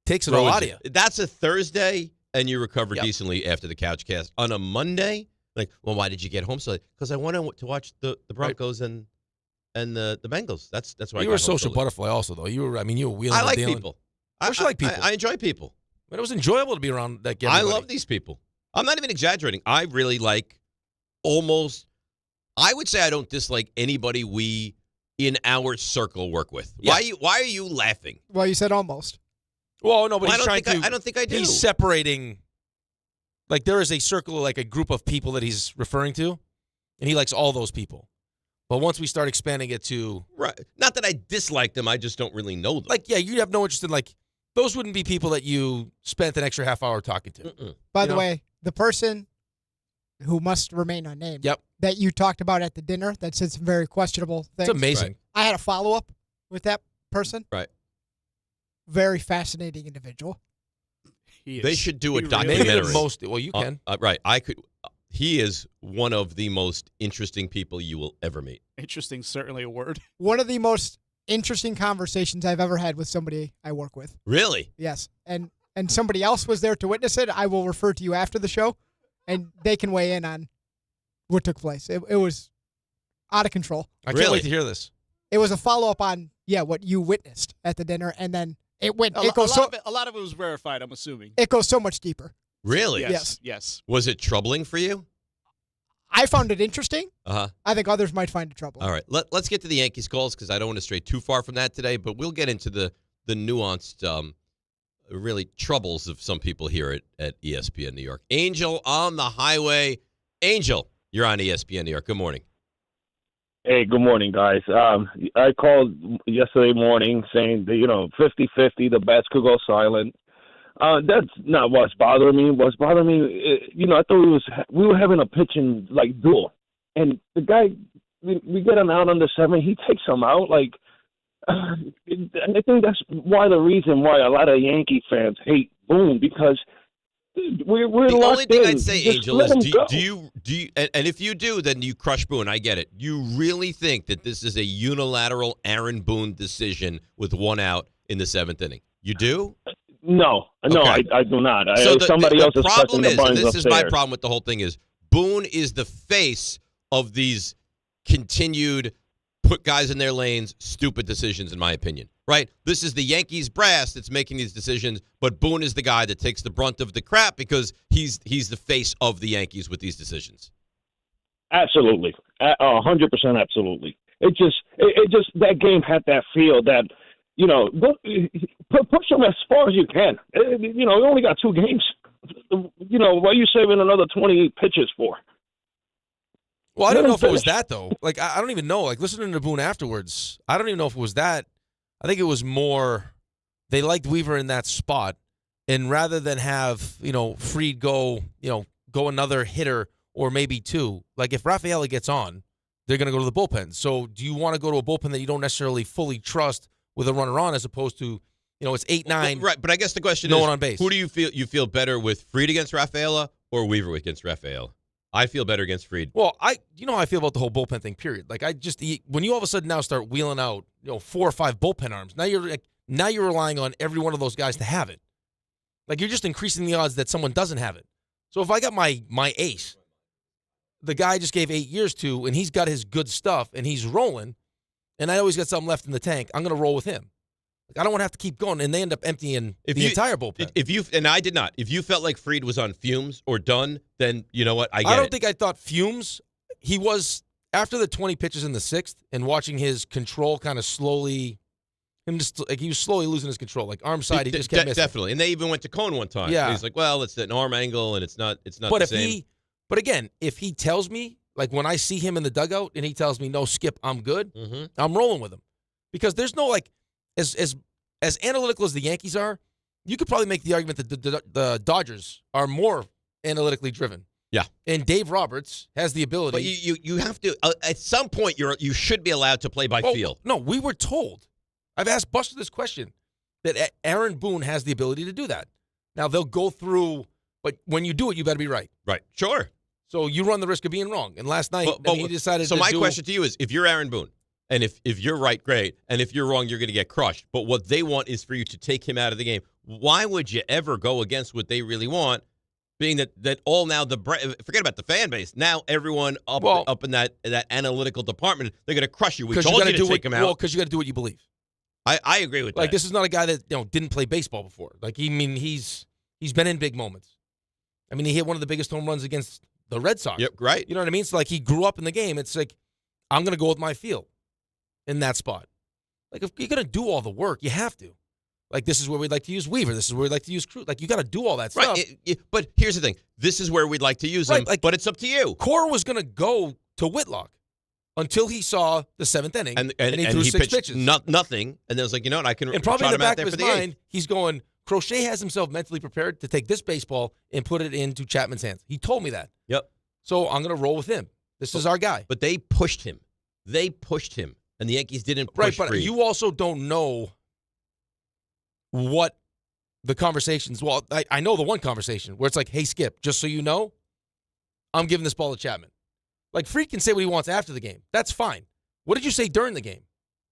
takes it all out of you. That's a Thursday, and you recover decently after the couch cast. On a Monday, like, well, why did you get home so late? Because I wanted to watch the Broncos and the Bengals. That's why You were a social butterfly, also though. You were wheeling. I like and dealing. people. I like people. I enjoy people. But it was enjoyable to be around that game. I love these people. I'm not even exaggerating. I really like I would say I don't dislike anybody we in our circle work with. Yeah. Why are you laughing? Well, you said almost. Well, no, but Well, he's trying to. I don't think I do. He's separating. Like, there is a circle, like a group of people that he's referring to, and he likes all those people. But once we start expanding it to... Right. Not that I dislike them, I just don't really know them. Like, yeah, you have no interest in, like, those wouldn't be people that you spent an extra half hour talking to. By the way, the person who must remain unnamed that you talked about at the dinner that said some very questionable things. It's amazing. Right. I had a follow-up with that person. Right. Very fascinating individual. They should do a Maybe documentary. the most... Well, you can. Right. I could... He is one of the most interesting people you will ever meet. Interesting, certainly a word. One of the most interesting conversations I've ever had with somebody I work with. Really? Yes. And somebody else was there to witness it. I will refer to you after the show, and they can weigh in on what took place. It was out of control. I can't wait to hear this. It was a follow-up on, what you witnessed at the dinner, and then it went. A lot of it was verified, I'm assuming. It goes so much deeper. Really? Yes. Was it troubling for you? I found it interesting. Uh-huh. I think others might find it troubling. All right. Let's get to the Yankees calls because I don't want to stray too far from that today, but we'll get into the nuanced, really troubles of some people here at ESPN New York. Angel on the highway. Angel, you're on ESPN New York. Good morning. Hey, good morning, guys. I called yesterday morning saying that, 50-50, the bats could go silent. That's not what's bothering me. What's bothering me, I thought we were having a pitching duel, and the guy we get him out on the 7, he takes him out. I think that's the reason why a lot of Yankee fans hate Boone because we're the locked only thing in. I'd say, Just Angel, let is him do go. you and if you do, then you crush Boone. I get it. You really think that this is a unilateral Aaron Boone decision with one out in the 7th inning? You do? No, Okay. I do not. So Somebody else is problem pressing the is, and buttons this is my upstairs. problem with the whole thing, is Boone is the face of these continued put guys in their lanes, stupid decisions, in my opinion. Right? This is the Yankees brass that's making these decisions, but Boone is the guy that takes the brunt of the crap because he's the face of the Yankees with these decisions. Absolutely, 100%, absolutely. It just that game had that feel that push them as far as you can. We only got 2 games. What are you saving another 28 pitches for? Well, I don't know if it was that, though. I don't even know. Listening to Boone afterwards, I don't even know if it was that. I think it was more they liked Weaver in that spot, and rather than have, Fried go another hitter or maybe 2, if Rafaela gets on, they're going to go to the bullpen. So do you want to go to a bullpen that you don't necessarily fully trust with a runner on as opposed to, it's 8-9. Right, but I guess the question no is, one on base. Who do you feel better with, Fried against Rafaela or Weaver against Rafaela? I feel better against Fried. Well, how I feel about the whole bullpen thing, period. When you all of a sudden now start wheeling out, 4 or 5 bullpen arms, now you're relying on every one of those guys to have it. You're just increasing the odds that someone doesn't have it. So if I got my ace, the guy I just gave 8 years to, and he's got his good stuff, and he's rolling, and I always got something left in the tank, I'm going to roll with him. I don't want to have to keep going, and they end up emptying the entire bullpen. And I did not. If you felt like Fried was on fumes or done, then you know what? I don't think I thought fumes. He was, after the 20 pitches in the 6th and watching his control kind of slowly, he was slowly losing his control. Arm side, he just kept missing. Definitely. And they even went to Cone one time. Yeah. He's like, well, it's an arm angle, and it's not but the same. But again, if he tells me, when I see him in the dugout and he tells me, no, Skip, I'm good, I'm rolling with him. Because there's no, as analytical as the Yankees are, you could probably make the argument that the Dodgers are more analytically driven. Yeah. And Dave Roberts has the ability. But you have to, at some point, you should be allowed to play by feel. No, we were told. I've asked Buster this question, that Aaron Boone has the ability to do that. Now, they'll go through, but when you do it, you better be right. Right. Sure. So you run the risk of being wrong. And last night, he decided So my question to you is, if you're Aaron Boone, and if you're right, great. And if you're wrong, you're going to get crushed. But what they want is for you to take him out of the game. Why would you ever go against what they really want, being that all now forget about the fan base. Now everyone up in that analytical department, they're going to crush you. We told you to take him out. Well, because you got to do what you believe. I agree with that. This is not a guy that didn't play baseball before. He's He's been in big moments. I mean, he hit one of the biggest home runs against the Red Sox. Yep, right. You know what I mean? It's like he grew up in the game. It's like, I'm going to go with my feel in that spot. Like, if you're going to do all the work, you have to. Like, this is where we'd like to use Weaver. This is where we'd like to use Cruz. Like, you got to do all that stuff. Right. But here's the thing. This is where we'd like to use him, but it's up to you. Cora was going to go to Whitlock until he saw the 7th inning, and he threw 6 pitched pitches. Nothing, and then it was like, you know what, I can And probably trot in the him out back there of for his the mind, he's going, Crochet has himself mentally prepared to take this baseball and put it into Chapman's hands. He told me that. Yep. So I'm going to roll with him. This is our guy. But they pushed him. And the Yankees didn't push Right, but Fried. you also don't know what the conversations. Well, I know the one conversation where it's like, hey, Skip, just so you know, I'm giving this ball to Chapman. Like, Fried can say what he wants after the game. That's fine. What did you say during the game?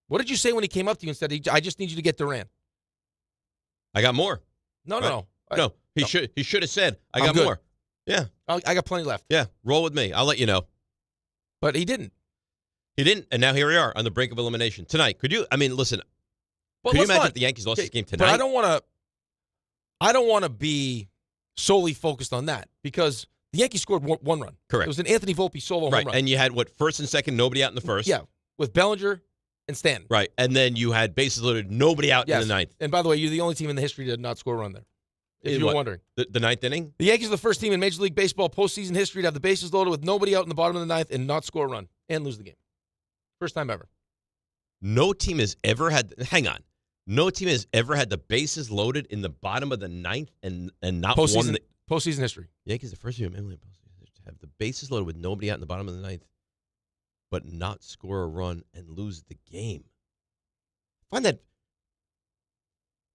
What did you say when he came up to you and said, I just need you to get Duran? I got more. No. He should have said, I I'm got good. more. Yeah. I got plenty left. Yeah, roll with me. I'll let you know. But he didn't. He didn't, and now here we are on the brink of elimination. Tonight, could you listen, But could you let's imagine not- if the Yankees lost this game But tonight? I don't want to be solely focused on that because the Yankees scored one run. Correct. It was an Anthony Volpe solo Right, home run. and you had, first and second, nobody out in the first? Yeah, with Bellinger and Stanton. Right, and then you had bases loaded, nobody out Yes. in the ninth. And by the way, you're the only team in the history to not score a run there. If you were wondering. The ninth inning? The Yankees are the first team in Major League Baseball postseason history to have the bases loaded with nobody out in the bottom of the ninth and not score a run and lose the game. First time ever. No team has ever had, no team has ever had the bases loaded in the bottom of the ninth and not won the postseason history. Yankees the first team in Major League Baseball to have the bases loaded with nobody out in the bottom of the ninth, but not score a run and lose the game. I find that.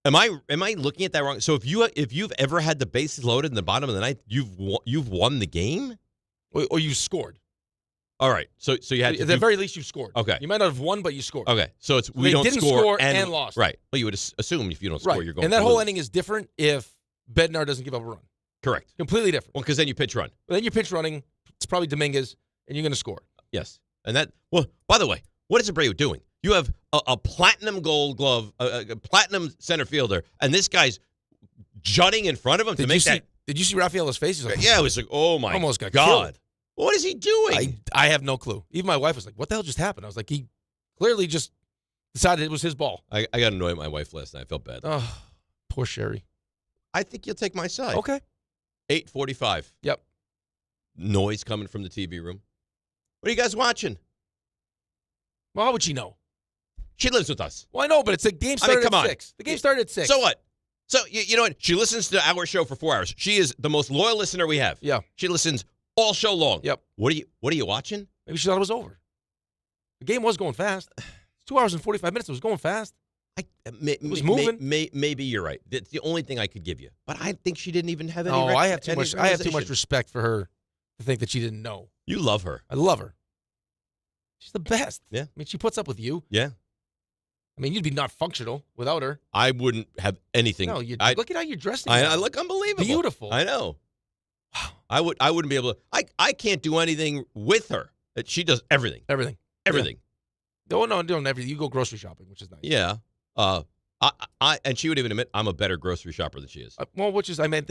Am I looking at that wrong? So if you've ever had the bases loaded in the bottom of the ninth, you've won the game, or you scored. All right, so you had to at the very least you scored. Okay, you might not have won, but you scored. Okay, so it's we they don't didn't score and lost. Right. Well, you would assume if you don't score, Right. you're going. And that to whole lose. inning is different if Bednar doesn't give up a run. Correct. Completely different. Well, because then you pitch run. But then you pitch running. It's probably Dominguez, and you're going to score. Yes, and that. Well, by the way, what is Abreu doing? You have a platinum Gold Glove, a platinum center fielder, and this guy's jutting in front of him to make that. Did you see Rafaela's face? He's like, yeah, it was like, oh my almost got God. killed. What is he doing? I have no clue. Even my wife was like, what the hell just happened? I was like, he clearly just decided it was his ball. I got annoyed at my wife last night. I felt bad. Oh, poor Sherry. I think you'll take my side. Okay. 8:45. Yep. Noise coming from the TV room. What are you guys watching? Well, how would she know? She lives with us. Well, I know, but it's a game started come at on. 6. The game started at 6. So what? So, you know what? She listens to our show for 4 hours. She is the most loyal listener we have. Yeah. She listens all show long. Yep. What are you watching? Maybe she thought it was over. The game was going fast. It's 2 hours and 45 minutes. It was going fast. It was moving. Maybe you're right. That's the only thing I could give you. But I think she didn't even have any. No, I have too much. I have too much realization. respect for her to think that she didn't know. You love her. I love her. She's the best. Yeah. I mean, she puts up with you. Yeah. I mean, you'd be not functional without her. I wouldn't have anything. No, look at how you're dressing. I look unbelievable. Beautiful. I know. I wouldn't be able to. I can't do anything with her. She does everything. Everything. Yeah. No, doing everything. You go grocery shopping, which is nice. Yeah. And she would even admit I'm a better grocery shopper than she is. Well, which is, I mean,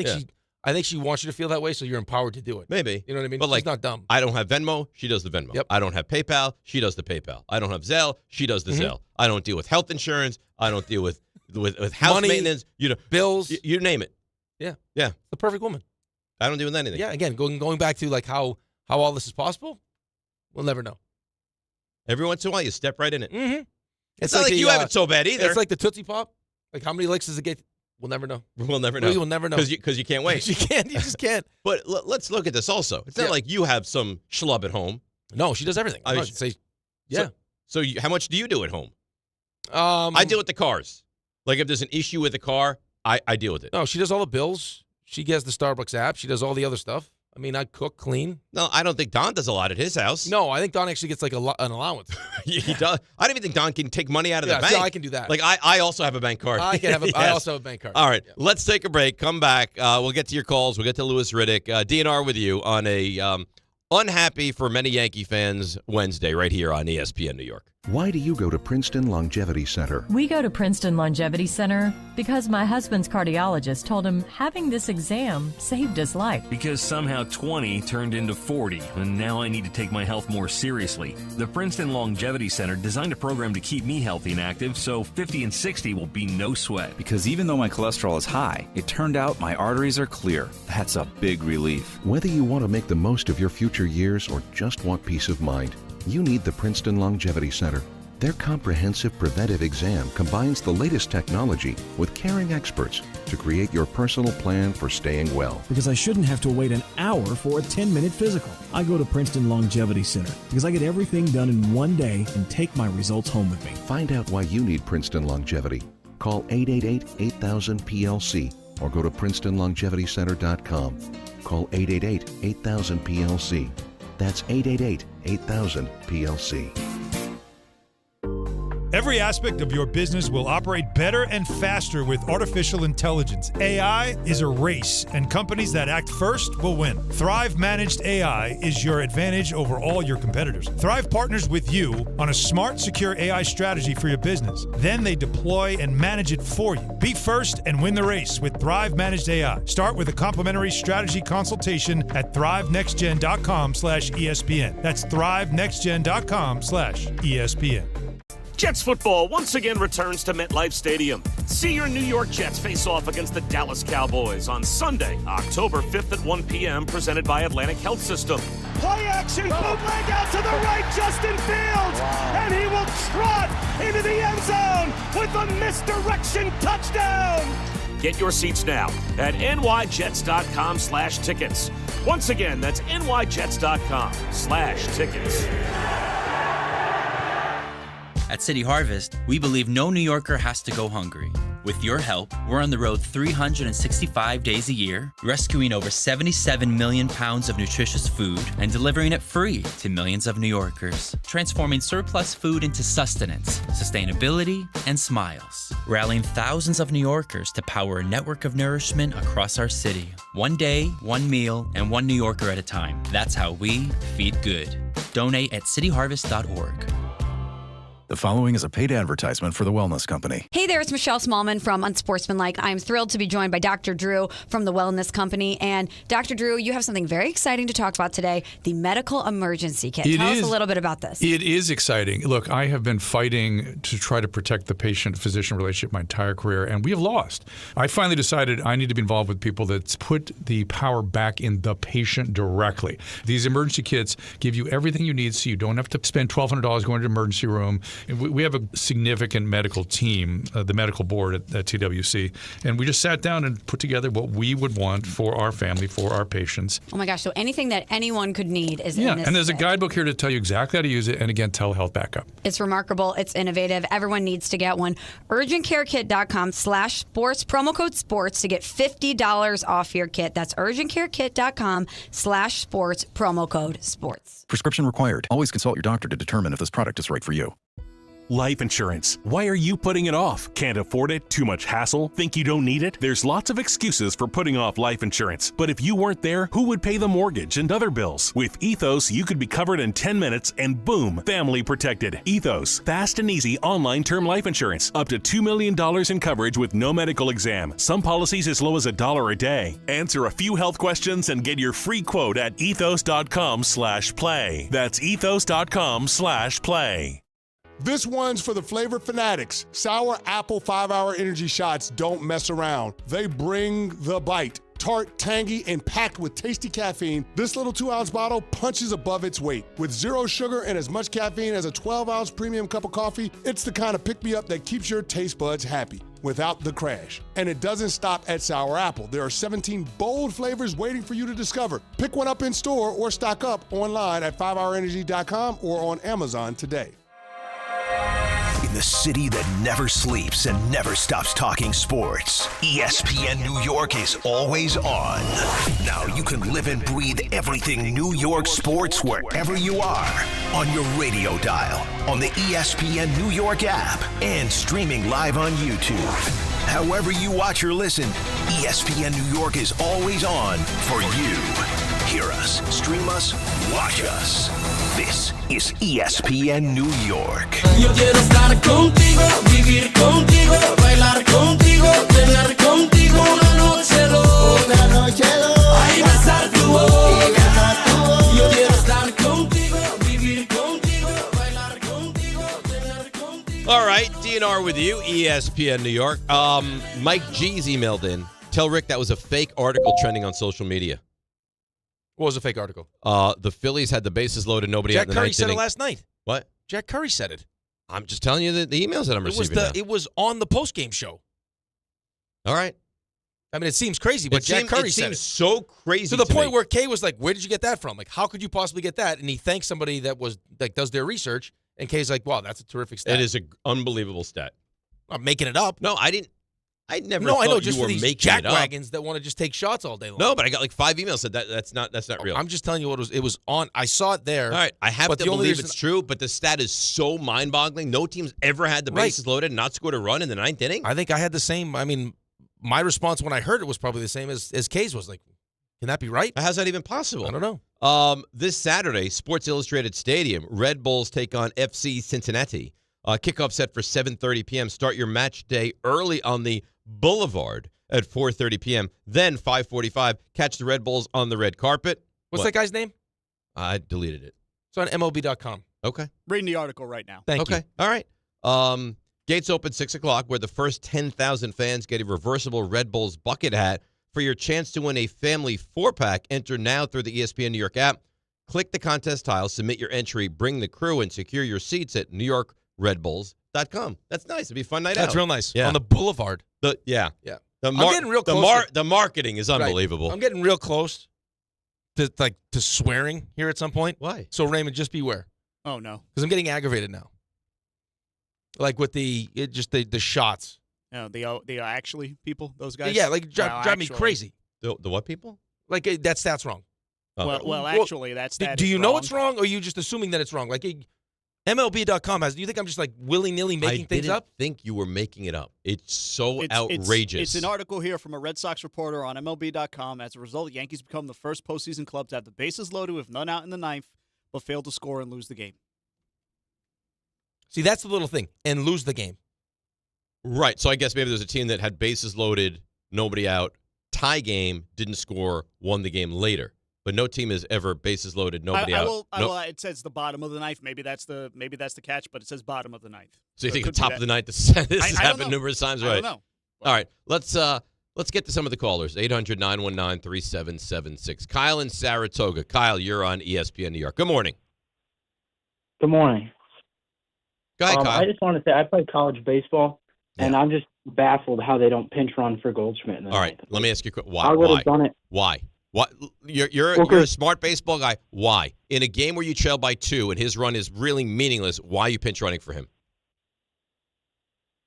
I think she wants you to feel that way, so you're empowered to do it. Maybe. You know what I mean? But She's like, not dumb. I don't have Venmo. She does the Venmo. Yep. I don't have PayPal. She does the PayPal. I don't have Zelle. She does the Mm-hmm. Zelle. I don't deal with health insurance. I don't deal with house Money, maintenance. bills. You name it. Yeah. Yeah. The perfect woman. I don't deal with anything. Yeah. Again, going back to like how all this is possible, we'll never know. Every once in a while, you step right in it. Mm-hmm. It's not like you have it so bad either. It's like the Tootsie Pop. Like how many licks does it get? We'll never know. We'll never know. We will never know. Because you can't wait. You can't. You just can't. But let's look at this also. It's not like you have some schlub at home. No, she does everything. I should say, yeah. So how much do you do at home? I I deal with the cars. Like if there's an issue with the car, I deal with it. No, she does all the bills. She gets the Starbucks app. She does all the other stuff. I mean, I cook, clean. No, I don't think Don does a lot at his house. No, I think Don actually gets like an allowance. He does. I don't even think Don can take money out of the bank. See, I can do that. Like I also have a bank card. I can have. Yes. I also have a bank card. All right, let's take a break. Come back. We'll get to your calls. We'll get to Louis Riddick. DNR with you on a unhappy for many Yankee fans Wednesday right here on ESPN New York. Why do you go to Princeton Longevity Center? We go to Princeton Longevity Center because my husband's cardiologist told him having this exam saved his life. Because somehow 20 turned into 40, and now I need to take my health more seriously. The Princeton Longevity Center designed a program to keep me healthy and active, so 50 and 60 will be no sweat. Because even though my cholesterol is high, it turned out my arteries are clear. That's a big relief. Whether you want to make the most of your future years or just want peace of mind, you need the Princeton Longevity Center. Their comprehensive preventive exam combines the latest technology with caring experts to create your personal plan for staying well. Because I shouldn't have to wait an hour for a 10-minute physical. I go to Princeton Longevity Center because I get everything done in one day and take my results home with me. Find out why you need Princeton Longevity. Call 888-8000-PLC or go to PrincetonLongevityCenter.com. Call 888-8000-PLC. That's 888-8000-PLC. Every aspect of your business will operate better and faster with artificial intelligence. AI is a race, and companies that act first will win. Thrive Managed AI is your advantage over all your competitors. Thrive partners with you on a smart, secure AI strategy for your business. Then they deploy and manage it for you. Be first and win the race with Thrive Managed AI. Start with a complimentary strategy consultation at thrivenextgen.com/ESPN. That's thrivenextgen.com/ESPN. Jets football once again returns to MetLife Stadium. See your New York Jets face off against the Dallas Cowboys on Sunday, October 5th at 1 p.m., presented by Atlantic Health System. Play action, bootleg out to the right, Justin Fields, and he will trot into the end zone with a misdirection touchdown. Get your seats now at nyjets.com/tickets. Once again, that's nyjets.com/tickets. At City Harvest, we believe no New Yorker has to go hungry. With your help, we're on the road 365 days a year, rescuing over 77 million pounds of nutritious food and delivering it free to millions of New Yorkers, transforming surplus food into sustenance, sustainability, and smiles, rallying thousands of New Yorkers to power a network of nourishment across our city. One day, one meal, and one New Yorker at a time. That's how we feed good. Donate at cityharvest.org. The following is a paid advertisement for the Wellness Company. Hey there, it's Michelle Smallman from Unsportsmanlike. I'm thrilled to be joined by Dr. Drew from the Wellness Company. And Dr. Drew, you have something very exciting to talk about today, the medical emergency kit. Tell us a little bit about this. It is exciting. Look, I have been fighting to try to protect the patient-physician relationship my entire career, and we have lost. I finally decided I need to be involved with people that put the power back in the patient directly. These emergency kits give you everything you need so you don't have to spend $1,200 going to an emergency room. We have a significant medical team, the medical board at TWC, and we just sat down and put together what we would want for our family, for our patients. Oh my gosh, so anything that anyone could need is in this and there's kit. a guidebook here to tell you exactly how to use it, and again, telehealth backup. It's remarkable. It's innovative. Everyone needs to get one. UrgentCareKit.com/sports, promo code sports to get $50 off your kit. That's UrgentCareKit.com/sports, promo code sports. Prescription required. Always consult your doctor to determine if this product is right for you. Life insurance. Why are you putting it off? Can't afford it? Too much hassle? Think you don't need it? There's lots of excuses for putting off life insurance. But if you weren't there, who would pay the mortgage and other bills? With Ethos, you could be covered in 10 minutes and boom, family protected. Ethos, fast and easy online term life insurance. Up to $2 million in coverage with no medical exam. Some policies as low as $1 a day. Answer a few health questions and get your free quote at ethos.com/play. That's ethos.com/play. This one's for the flavor fanatics. Sour Apple 5-Hour Energy Shots don't mess around. They bring the bite. Tart, tangy, and packed with tasty caffeine, this little 2-ounce bottle punches above its weight. With 0 sugar and as much caffeine as a 12-ounce premium cup of coffee, it's the kind of pick-me-up that keeps your taste buds happy without the crash. And it doesn't stop at Sour Apple. There are 17 bold flavors waiting for you to discover. Pick one up in store or stock up online at 5hourenergy.com or on Amazon today. In the city that never sleeps and never stops talking sports, ESPN New York is always on. Now you can live and breathe everything New York sports wherever you are. On your radio dial, on the ESPN New York app, and streaming live on YouTube. However you watch or listen, ESPN New York is always on for you. Hear us, stream us, watch us. This is ESPN New York. Yo quiero estar contigo, vivir contigo, bailar contigo, tener contigo una noche loca. Ay, besar tu boca. Yo quiero estar contigo, vivir contigo, bailar contigo, tener contigo. All right, DNR with you, ESPN New York. Mike G's emailed in. Tell Rick that was a fake article trending on social media. What was a fake article? The Phillies had the bases loaded, nobody out Jack in the Curry ninth said inning. it last night. What? Jack Curry said it. I'm just telling you the emails that I'm receiving now. It was on the postgame show. All right. I mean, it seems crazy, but Jack Curry said it. It seems so crazy to the point me. where Kay was like, "Where did you get that from? Like, how could you possibly get that?" And he thanked somebody that does their research. And Kay's like, "Wow, that's a terrific stat." It is an unbelievable stat. I'm making it up. No, I didn't. I never. No, thought I know. you Just were for these making it up. jackwagons that want to just take shots all day long. No, but I got like 5 emails that that's not real. I'm just telling you what it was on. I saw it there. All right, I have but to believe it's true, but the stat is so mind-boggling. No team's ever had the bases loaded and not scored a run in the ninth inning. I think I had the same. I mean, my response when I heard it was probably the same as Kay's was like, "Can that be right? How's that even possible?" I don't know. This Saturday, Sports Illustrated Stadium, Red Bulls take on FC Cincinnati. Kickoff set for 7:30 p.m. Start your match day early on the Boulevard at 4:30 p.m. Then 5:45, catch the Red Bulls on the red carpet. What's that guy's name? I deleted it. It's on MLB.com. Okay. Reading the article right now. Thank you. All right. Gates open 6 o'clock, where the first 10,000 fans get a reversible Red Bulls bucket hat for your chance to win a family 4-pack. Enter now through the ESPN New York app. Click the contest tile, submit your entry, bring the crew, and secure your seats at NewYorkRedBulls.com. That's nice. It'd be a fun night out. That's real nice. Yeah. On the Boulevard. Yeah. I'm getting real close. The marketing is unbelievable. Right. I'm getting real close to swearing here at some point. Why? So Raymond, just beware. Oh no. Because I'm getting aggravated now. Like with the shots. No, they are actually people. Those guys. Yeah, like drive me crazy. The what people? Like that stat's wrong. Oh. Well, actually, that's that. Do you know it's wrong, or are you just assuming that it's wrong? Like MLB.com has. Do you think I'm just like willy-nilly making things up? I think you were making it up. It's so outrageous. It's an article here from a Red Sox reporter on MLB.com. As a result, Yankees become the first postseason club to have the bases loaded with none out in the ninth, but fail to score and lose the game. See, that's the little thing, and lose the game. Right. So I guess maybe there's a team that had bases loaded, nobody out, tie game, didn't score, won the game later. But no team has ever bases loaded, nobody out. It says the bottom of the ninth. Maybe that's the catch, but it says bottom of the ninth. So you think the it could top be of the that. ninth? This has happened numerous times, right? I don't know. All right, let's get to some of the callers. 800-919-3776. Kyle in Saratoga. Kyle, you're on ESPN New York. Good morning. Good morning. Go ahead, Kyle. I just want to say I played college baseball, and I'm just baffled how they don't pinch run for Goldschmidt. All right, let me ask you a quick. Why? I would have done it. Why? What? You're a smart baseball guy. Why? In a game where you trail by 2 and his run is really meaningless, why are you pinch running for him?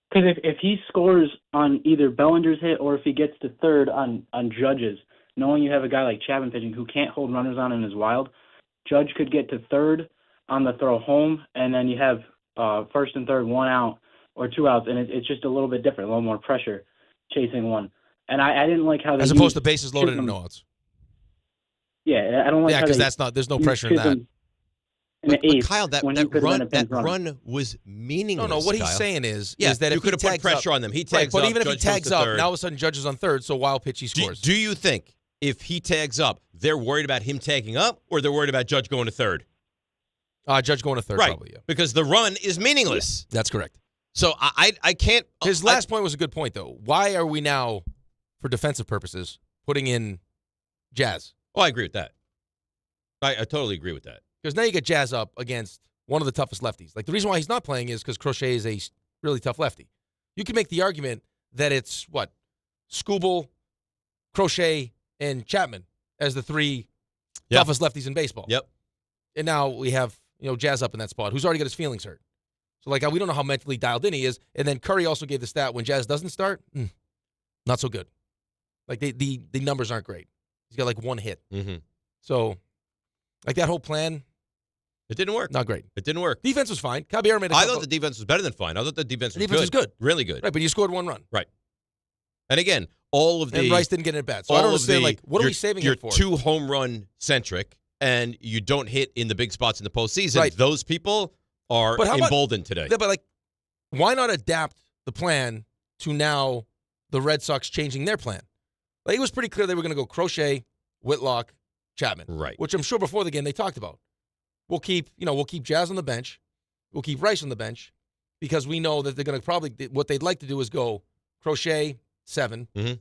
Because if he scores on either Bellinger's hit or if he gets to third on Judge's, knowing you have a guy like Chapman pitching who can't hold runners on and is wild, Judge could get to third on the throw home, and then you have first and third, 1 out or 2 outs, and it's just a little bit different, a little more pressure chasing one. And I didn't like how they as opposed to bases loaded and no outs. Yeah, I don't like. Yeah, because there's no pressure in that. But Kyle, that run was meaningless. No, what he's Kyle. saying is that you could have put pressure on them. He tags but up, even if he Judge tags goes to up, third. now all of a sudden Judge is on third, so wild pitch he scores. Do you think if he tags up, they're worried about him tagging up, or they're worried about Judge going to third? Judge going to third, right? Probably, yeah. Because the run is meaningless. Yeah, that's correct. So I can't. His last point was a good point, though. Why are we now, for defensive purposes, putting in Jazz? Oh, I agree with that. I totally agree with that. Because now you get Jazz up against one of the toughest lefties. Like, the reason why he's not playing is because Crochet is a really tough lefty. You can make the argument that it's, Skubal, Crochet, and Chapman as the 3 toughest lefties in baseball. Yep. And now we have, Jazz up in that spot, who's already got his feelings hurt. So, we don't know how mentally dialed in he is. And then Curry also gave the stat when Jazz doesn't start, not so good. The numbers aren't great. He's got, 1 hit. Mm-hmm. So, that whole plan, it didn't work. Not great. It didn't work. Defense was fine. Caballero made I thought the defense was better than fine. I thought the defense was good. Really good. Right, but you scored 1 run. Right. And again, all of the... And Rice didn't get it at bat. So I don't understand, what are we saving him for? You're 2 home run centric, and you don't hit in the big spots in the postseason, those people are emboldened today. Yeah, but why not adapt the plan to now the Red Sox changing their plan? It was pretty clear they were going to go Crochet, Whitlock, Chapman. Right. Which I'm sure before the game they talked about. We'll keep Jazz on the bench. We'll keep Rice on the bench because we know that they're going to probably what they'd like to do is go Crochet 7. Mm-hmm.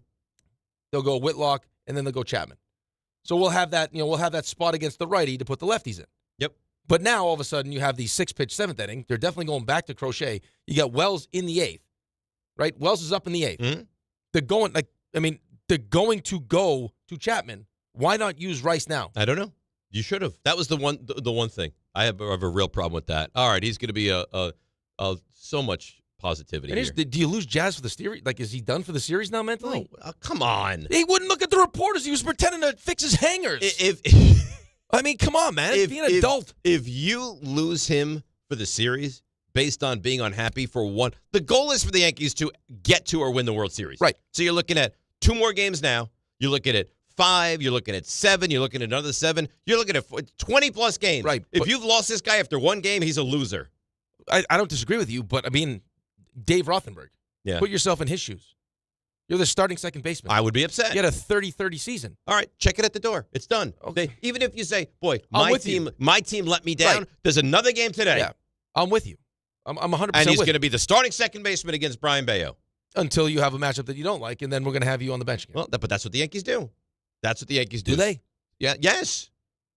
They'll go Whitlock and then they'll go Chapman. So we'll have that, we'll have that spot against the righty to put the lefties in. Yep. But now all of a sudden you have the 6-pitch 7th inning. They're definitely going back to Crochet. You got Wells in the 8th. Right? Wells is up in the 8th. Mm-hmm. They're going to go to Chapman. Why not use Rice now? I don't know. You should have. That was the one thing. I have a real problem with that. All right, he's going to be so much positivity here. Do you lose Jazz for the series? Is he done for the series now mentally? No, come on. He wouldn't look at the reporters. He was pretending to fix his hangers. Come on, man. Be an adult. If you lose him for the series based on being unhappy for one, the goal is for the Yankees to get to or win the World Series. Right. So you're looking at 2 more games now. You're looking at 5. You're looking at 7. You're looking at another 7. You're looking at 20-plus games. Right. If you've lost this guy after one game, he's a loser. I don't disagree with you, but, Dave Rothenberg. Yeah. Put yourself in his shoes. You're the starting second baseman. I would be upset. You had a 30-30 season. All right, check it at the door. It's done. Okay. Even if you say, boy, my team let me down, there's another game today. Yeah, I'm with you. I'm 100% And he's with going to be the starting second baseman against Brian Bayo. Until you have a matchup that you don't like, and then we're going to have you on the bench again. Well, but that's what the Yankees do. That's what the Yankees do. Do they? Yeah. Yes.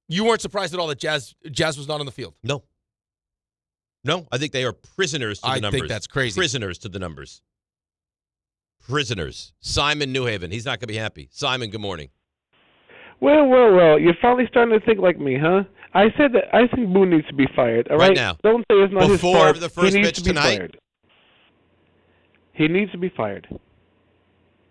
You weren't surprised at all that Jazz was not on the field? No, I think they are prisoners to the numbers. I think that's crazy. Prisoners to the numbers. Prisoners. Simon New Haven. He's not going to be happy. Simon, good morning. Well. You're finally starting to think like me, huh? I said that I think Boone needs to be fired, all right? Right now. Don't say it's not his fault. Before the first he needs pitch to be tonight? Fired. He needs to be fired.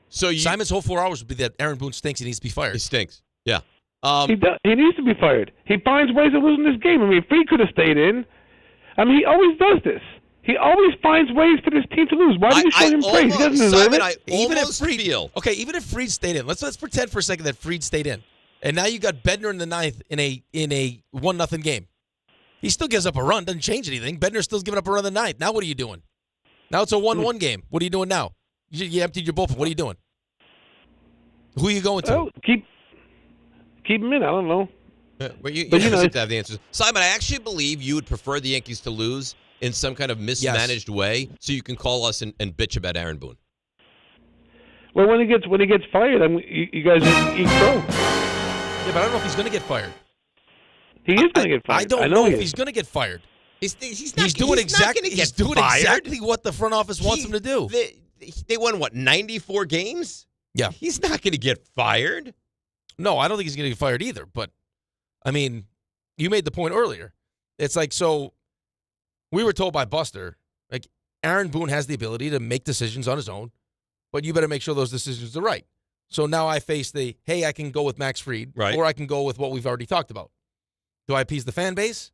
So Simon's whole 4 hours would be that Aaron Boone stinks and needs to be fired. He stinks. Yeah. He needs to be fired. He finds ways of losing this game. Fried could have stayed in. He always does this. He always finds ways for this team to lose. Why do you show him praise? He doesn't deserve it. Even if Fried stayed in, let's pretend for a second that Fried stayed in, and now you got Bednar in the 9th in a 1-0 game. He still gives up a run, doesn't change anything. Bednar's still giving up a run in the 9th. Now what are you doing? Now it's a 1-1 game. What are you doing now? You emptied your bullpen. What are you doing? Who are you going to? Keep him in. I don't know. You have to have the answers. Simon, I actually believe you would prefer the Yankees to lose in some kind of mismanaged way, so you can call us and bitch about Aaron Boone. Well, when he gets fired, you guys eat crow. Yeah, but I don't know if he's going to get fired. He is going to get fired. I don't know if he's going to get fired. He's doing exactly what the front office wants him to do. They won 94 games? Yeah. He's not going to get fired. No, I don't think he's going to get fired either. But you made the point earlier. It's so we were told by Buster, Aaron Boone has the ability to make decisions on his own, but you better make sure those decisions are right. So now I face I can go with Max Fried, right, or I can go with what we've already talked about. Do I appease the fan base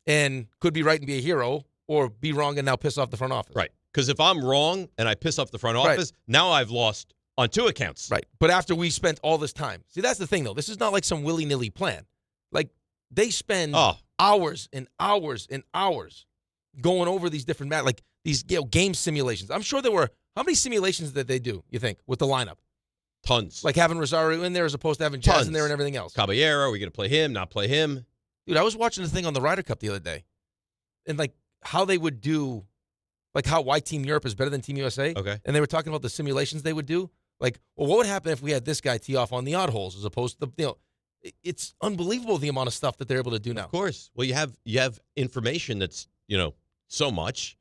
and could be right and be a hero, or be wrong and now piss off the front office? Right. Because if I'm wrong and I piss off the front office, now I've lost on 2 accounts. Right. But after we spent all this time. See, that's the thing, though. This is not like some willy-nilly plan. They spend hours and hours and hours going over these different these game simulations. I'm sure there were – how many simulations did they do, you think, with the lineup? Tons. Like having Rosario in there as opposed to having Jazz in there and everything else. Caballero, are we going to play him, not play him? Dude, I was watching the thing on the Ryder Cup the other day. And, how they would do – why Team Europe is better than Team USA. Okay. And they were talking about the simulations they would do. What would happen if we had this guy tee off on the odd holes as opposed to it's unbelievable the amount of stuff that they're able to do now. Of course. Well, you have information that's, so much,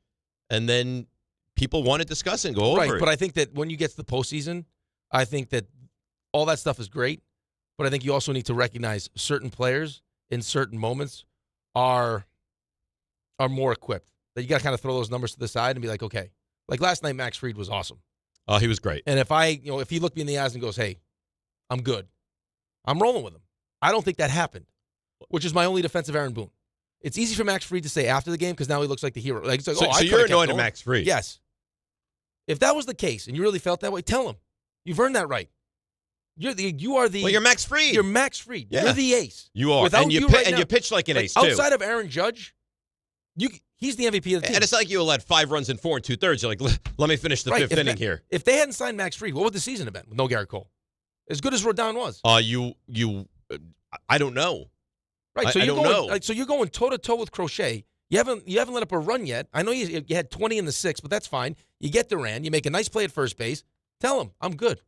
and then people want to discuss and go over it. But I think that when you get to the postseason, I think that all that stuff is great, but I think you also need to recognize certain players in certain moments are more equipped. That you got to kind of throw those numbers to the side and be okay. Last night, Max Fried was awesome. Oh, he was great. And if he looked me in the eyes and goes, "Hey, I'm good," I'm rolling with him. I don't think that happened, which is my only defense of Aaron Boone. It's easy for Max Fried to say after the game because now he looks like the hero. So you're annoyed at Max Fried? Yes. If that was the case and you really felt that way, tell him. You've earned that right. You're Max Fried. You're Max Fried. Yeah. You're the ace. You are. Without And you, you pi- right and now, you pitch like an ace, too. Outside of Aaron Judge, he's the MVP of the team. And it's like you let 5 runs in 4 2/3. You're like, let me finish the fifth inning here. If they hadn't signed Max Fried, what would the season have been with no Garrett Cole? As good as Rodon was. I don't know. Right. So I you're don't going, know. So you're going toe to toe with Crochet. You haven't let up a run yet. I know you had 20 in the 6th, but that's fine. You get Duran. You make a nice play at first base. Tell him I'm good.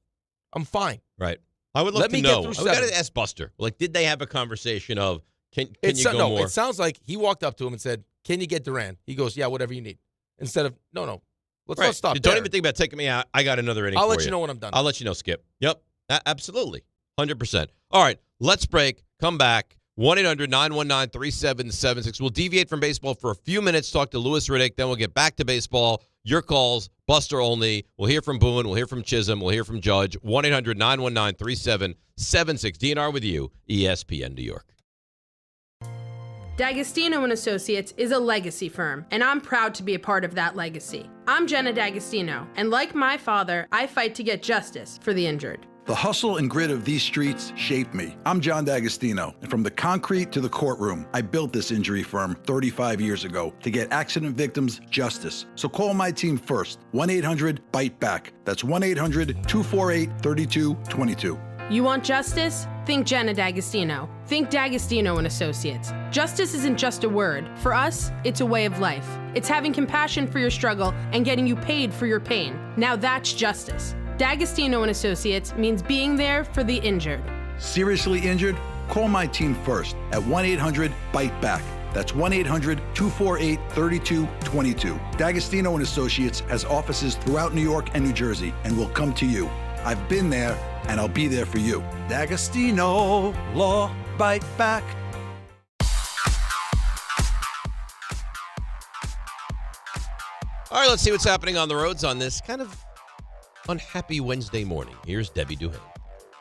I'm fine. Right. I would love Let to me know. get through I got 7. to ask Buster. Like, did they have a conversation of can you go more? It sounds like he walked up to him and said, "Can you get Duran?" He goes, "Yeah, whatever you need." Instead of no. Let's not stop. Don't even think about taking me out. I got another inning. I'll for let you know when I'm done. I'll let you know, Skip. Yep. Absolutely. 100%. All right. Let's break. Come back. 1-800-919-3776. We'll deviate from baseball for a few minutes, talk to Louis Riddick, then we'll get back to baseball. Your calls, Buster only. We'll hear from Boone. We'll hear from Chisholm. We'll hear from Judge. 1-800-919-3776. DNR with you, ESPN New York. D'Agostino & Associates is a legacy firm, and I'm proud to be a part of that legacy. I'm Jenna D'Agostino, and like my father, I fight to get justice for the injured. The hustle and grit of these streets shaped me. I'm John D'Agostino, and from the concrete to the courtroom, I built this injury firm 35 years ago to get accident victims justice. So call my team first, 1-800-BITE-BACK. That's 1-800-248-3222. You want justice? Think Jenna D'Agostino. Think D'Agostino & Associates. Justice isn't just a word. For us, it's a way of life. It's having compassion for your struggle and getting you paid for your pain. Now that's justice. D'Agostino & Associates means being there for the injured. Seriously injured? Call my team first at 1-800-BITE-BACK. That's 1-800-248-3222. D'Agostino & Associates has offices throughout New York and New Jersey and will come to you. I've been there, and I'll be there for you. D'Agostino Law Bite Back. All right, let's see what's happening on the roads on this kind of unhappy Wednesday morning. Here's Debbie Duhay.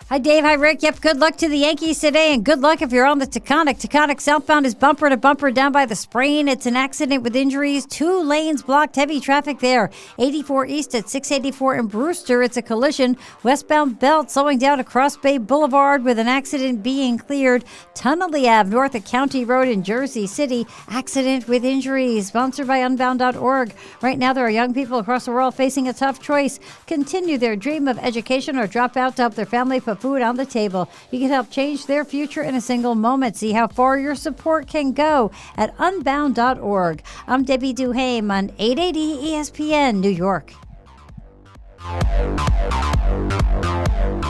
Hi, Dave. Hi, Rick. Yep, good luck to the Yankees today, and good luck if you're on the Taconic. Taconic southbound is bumper to bumper down by the Sprain. It's an accident with injuries. 2 lanes blocked, heavy traffic there. 84 East at 684 in Brewster. It's a collision. Westbound belt slowing down across Bay Boulevard with an accident being cleared. Tunnelly Ave north of County Road in Jersey City. Accident with injuries. Sponsored by Unbound.org. Right now, there are young people across the world facing a tough choice. Continue their dream of education or drop out to help their family put food on the table. You can help change their future in a single moment. See how far your support can go at unbound.org. I'm Debbie Duhaime on 880 ESPN New York.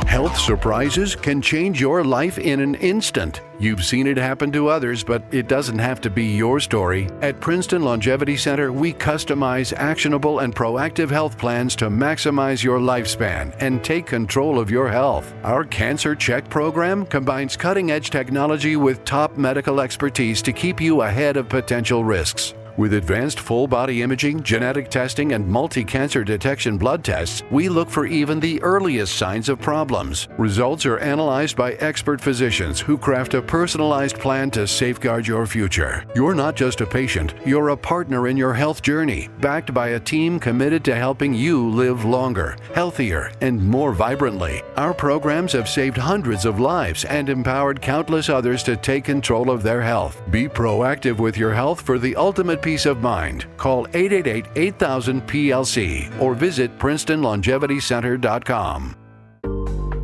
Health surprises can change your life in an instant. You've seen it happen to others, but it doesn't have to be your story. At Princeton Longevity Center, we customize actionable and proactive health plans to maximize your lifespan and take control of your health. Our Cancer Check program combines cutting-edge technology with top medical expertise to keep you ahead of potential risks. With advanced full-body imaging, genetic testing, and multi-cancer detection blood tests, we look for even the earliest signs of problems. Results are analyzed by expert physicians who craft a personalized plan to safeguard your future. You're not just a patient, you're a partner in your health journey, backed by a team committed to helping you live longer, healthier, and more vibrantly. Our programs have saved hundreds of lives and empowered countless others to take control of their health. Be proactive with your health for the ultimate peace of mind. Call 888-8000-PLC or visit PrincetonLongevityCenter.com.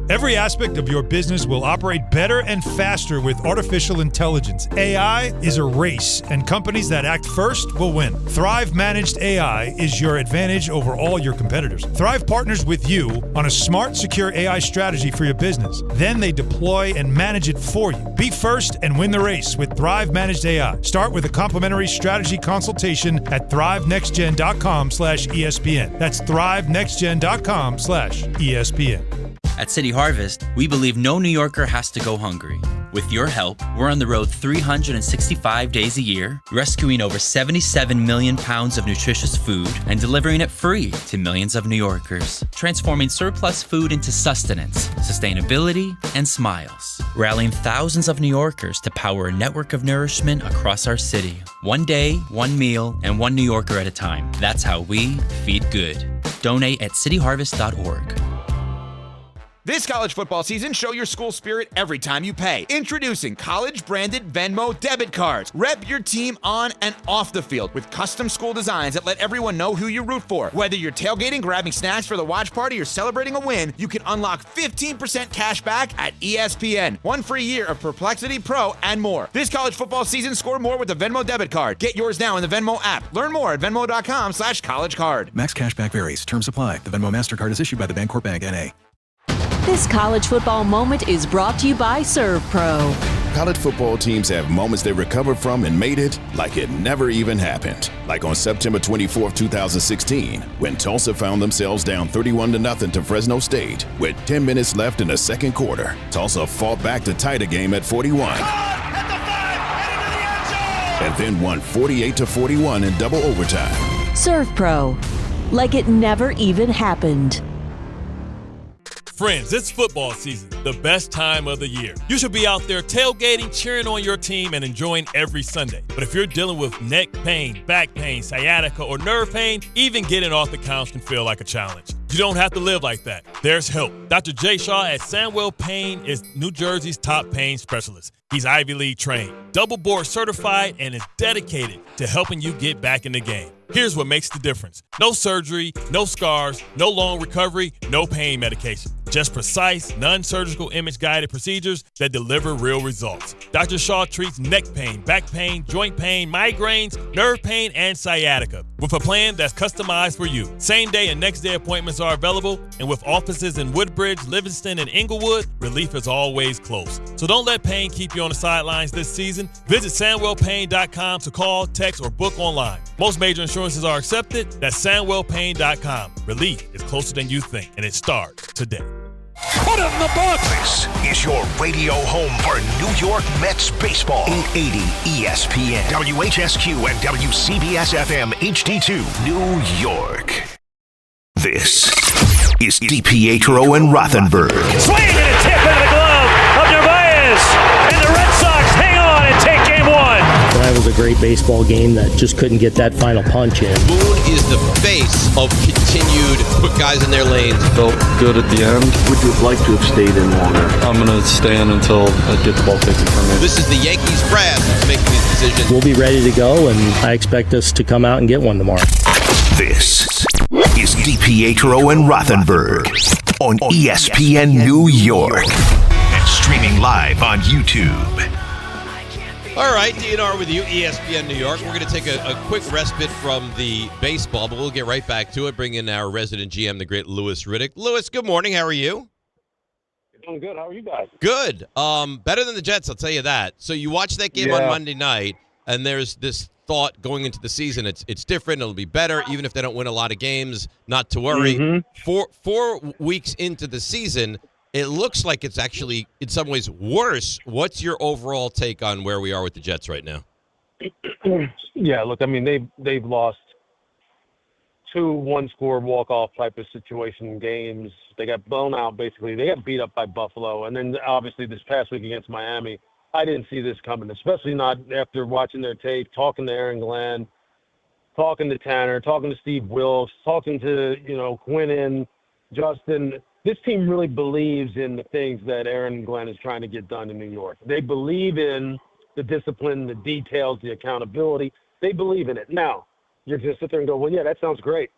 Every aspect of your business will operate better and faster with artificial intelligence. AI is a race, and companies that act first will win. Thrive Managed AI is your advantage over all your competitors. Thrive partners with you on a smart, secure AI strategy for your business. Then they deploy and manage it for you. Be first and win the race with Thrive Managed AI. Start with a complimentary strategy consultation at thrivenextgen.com/ESPN. That's thrivenextgen.com/ESPN. At City Harvest, we believe no New Yorker has to go hungry. With your help, we're on the road 365 days a year, rescuing over 77 million pounds of nutritious food and delivering it free to millions of New Yorkers, transforming surplus food into sustenance, sustainability, and smiles, rallying thousands of New Yorkers to power a network of nourishment across our city. One day, one meal, and one New Yorker at a time. That's how we feed good. Donate at cityharvest.org. This college football season, show your school spirit every time you pay. Introducing college-branded Venmo debit cards. Rep your team on and off the field with custom school designs that let everyone know who you root for. Whether you're tailgating, grabbing snacks for the watch party, or celebrating a win, you can unlock 15% cash back at ESPN. 1 free year of Perplexity Pro and more. This college football season, score more with the Venmo debit card. Get yours now in the Venmo app. Learn more at venmo.com/collegecard. Max cashback varies. Terms apply. The Venmo MasterCard is issued by the Bancorp Bank, N.A. This college football moment is brought to you by ServPro. College football teams have moments they recovered from and made it like it never even happened. Like on September 24, 2016, when Tulsa found themselves down 31-0 to Fresno State. With 10 minutes left in the second quarter, Tulsa fought back to tie the game at 41. And then won 48-41 in double overtime. ServPro. Like it never even happened. Friends, it's football season, the best time of the year. You should be out there tailgating, cheering on your team, and enjoying every Sunday. But if you're dealing with neck pain, back pain, sciatica, or nerve pain, even getting off the couch can feel like a challenge. You don't have to live like that. There's help. Dr. Jay Shaw at Sandwell Pain is New Jersey's top pain specialist. He's Ivy League trained, double board certified, and is dedicated to helping you get back in the game. Here's what makes the difference. No surgery, no scars, no long recovery, no pain medication. Just precise, non-surgical image-guided procedures that deliver real results. Dr. Shaw treats neck pain, back pain, joint pain, migraines, nerve pain, and sciatica with a plan that's customized for you. Same-day and next-day appointments are available, and with offices in Woodbridge, Livingston, and Inglewood, relief is always close. So don't let pain keep you on the sidelines this season. Visit SandwellPain.com to call, text, or book online. Most major insurances are accepted. That's SandwellPain.com. Relief is closer than you think, and it starts today. Put it in the book! This is your radio home for New York Mets baseball. 880 ESPN, WHSQ, and WCBS-FM HD2, New York. This is DiPietro and Rothenberg. Swing and a tip into the glove of Narvaez, and the Red Sox hang on and take game one. That was a great baseball game that just couldn't get that final punch in. Boone is the face of continued put guys in their lanes. Felt good at the end. Would you have liked to have stayed in longer? I'm going to stay in until I get the ball taken from me. This is the Yankees brass that's making these decisions. We'll be ready to go, and I expect us to come out and get one tomorrow. This is DiPietro and Rothenberg on ESPN New York and streaming live on YouTube. All right, DNR with you, ESPN New York. We're going to take a quick respite from the baseball, but we'll get right back to it. Bring in our resident GM, the great Louis Riddick. Louis, good morning. How are you? Doing good. How are you guys? Good. Better than the Jets, I'll tell you that. So you watched that game on Monday night, and there's this thought going into the season. It's different. It'll be better, even if they don't win a lot of games. Not to worry. Mm-hmm. 4 weeks into the season, it looks like it's actually, in some ways, worse. What's your overall take on where we are with the Jets right now? Yeah, look, I mean, they've lost 2 one-score walk-off type of situation games. They got blown out, basically. They got beat up by Buffalo. And then, obviously, this past week against Miami, I didn't see this coming, especially not after watching their tape, talking to Aaron Glenn, talking to Tanner, talking to Steve Wilkes, talking to, Quinnen, Justin. This team really believes in the things that Aaron Glenn is trying to get done in New York. They believe in the discipline, the details, the accountability. They believe in it. Now, you're going to sit there and go, well, yeah, that sounds great.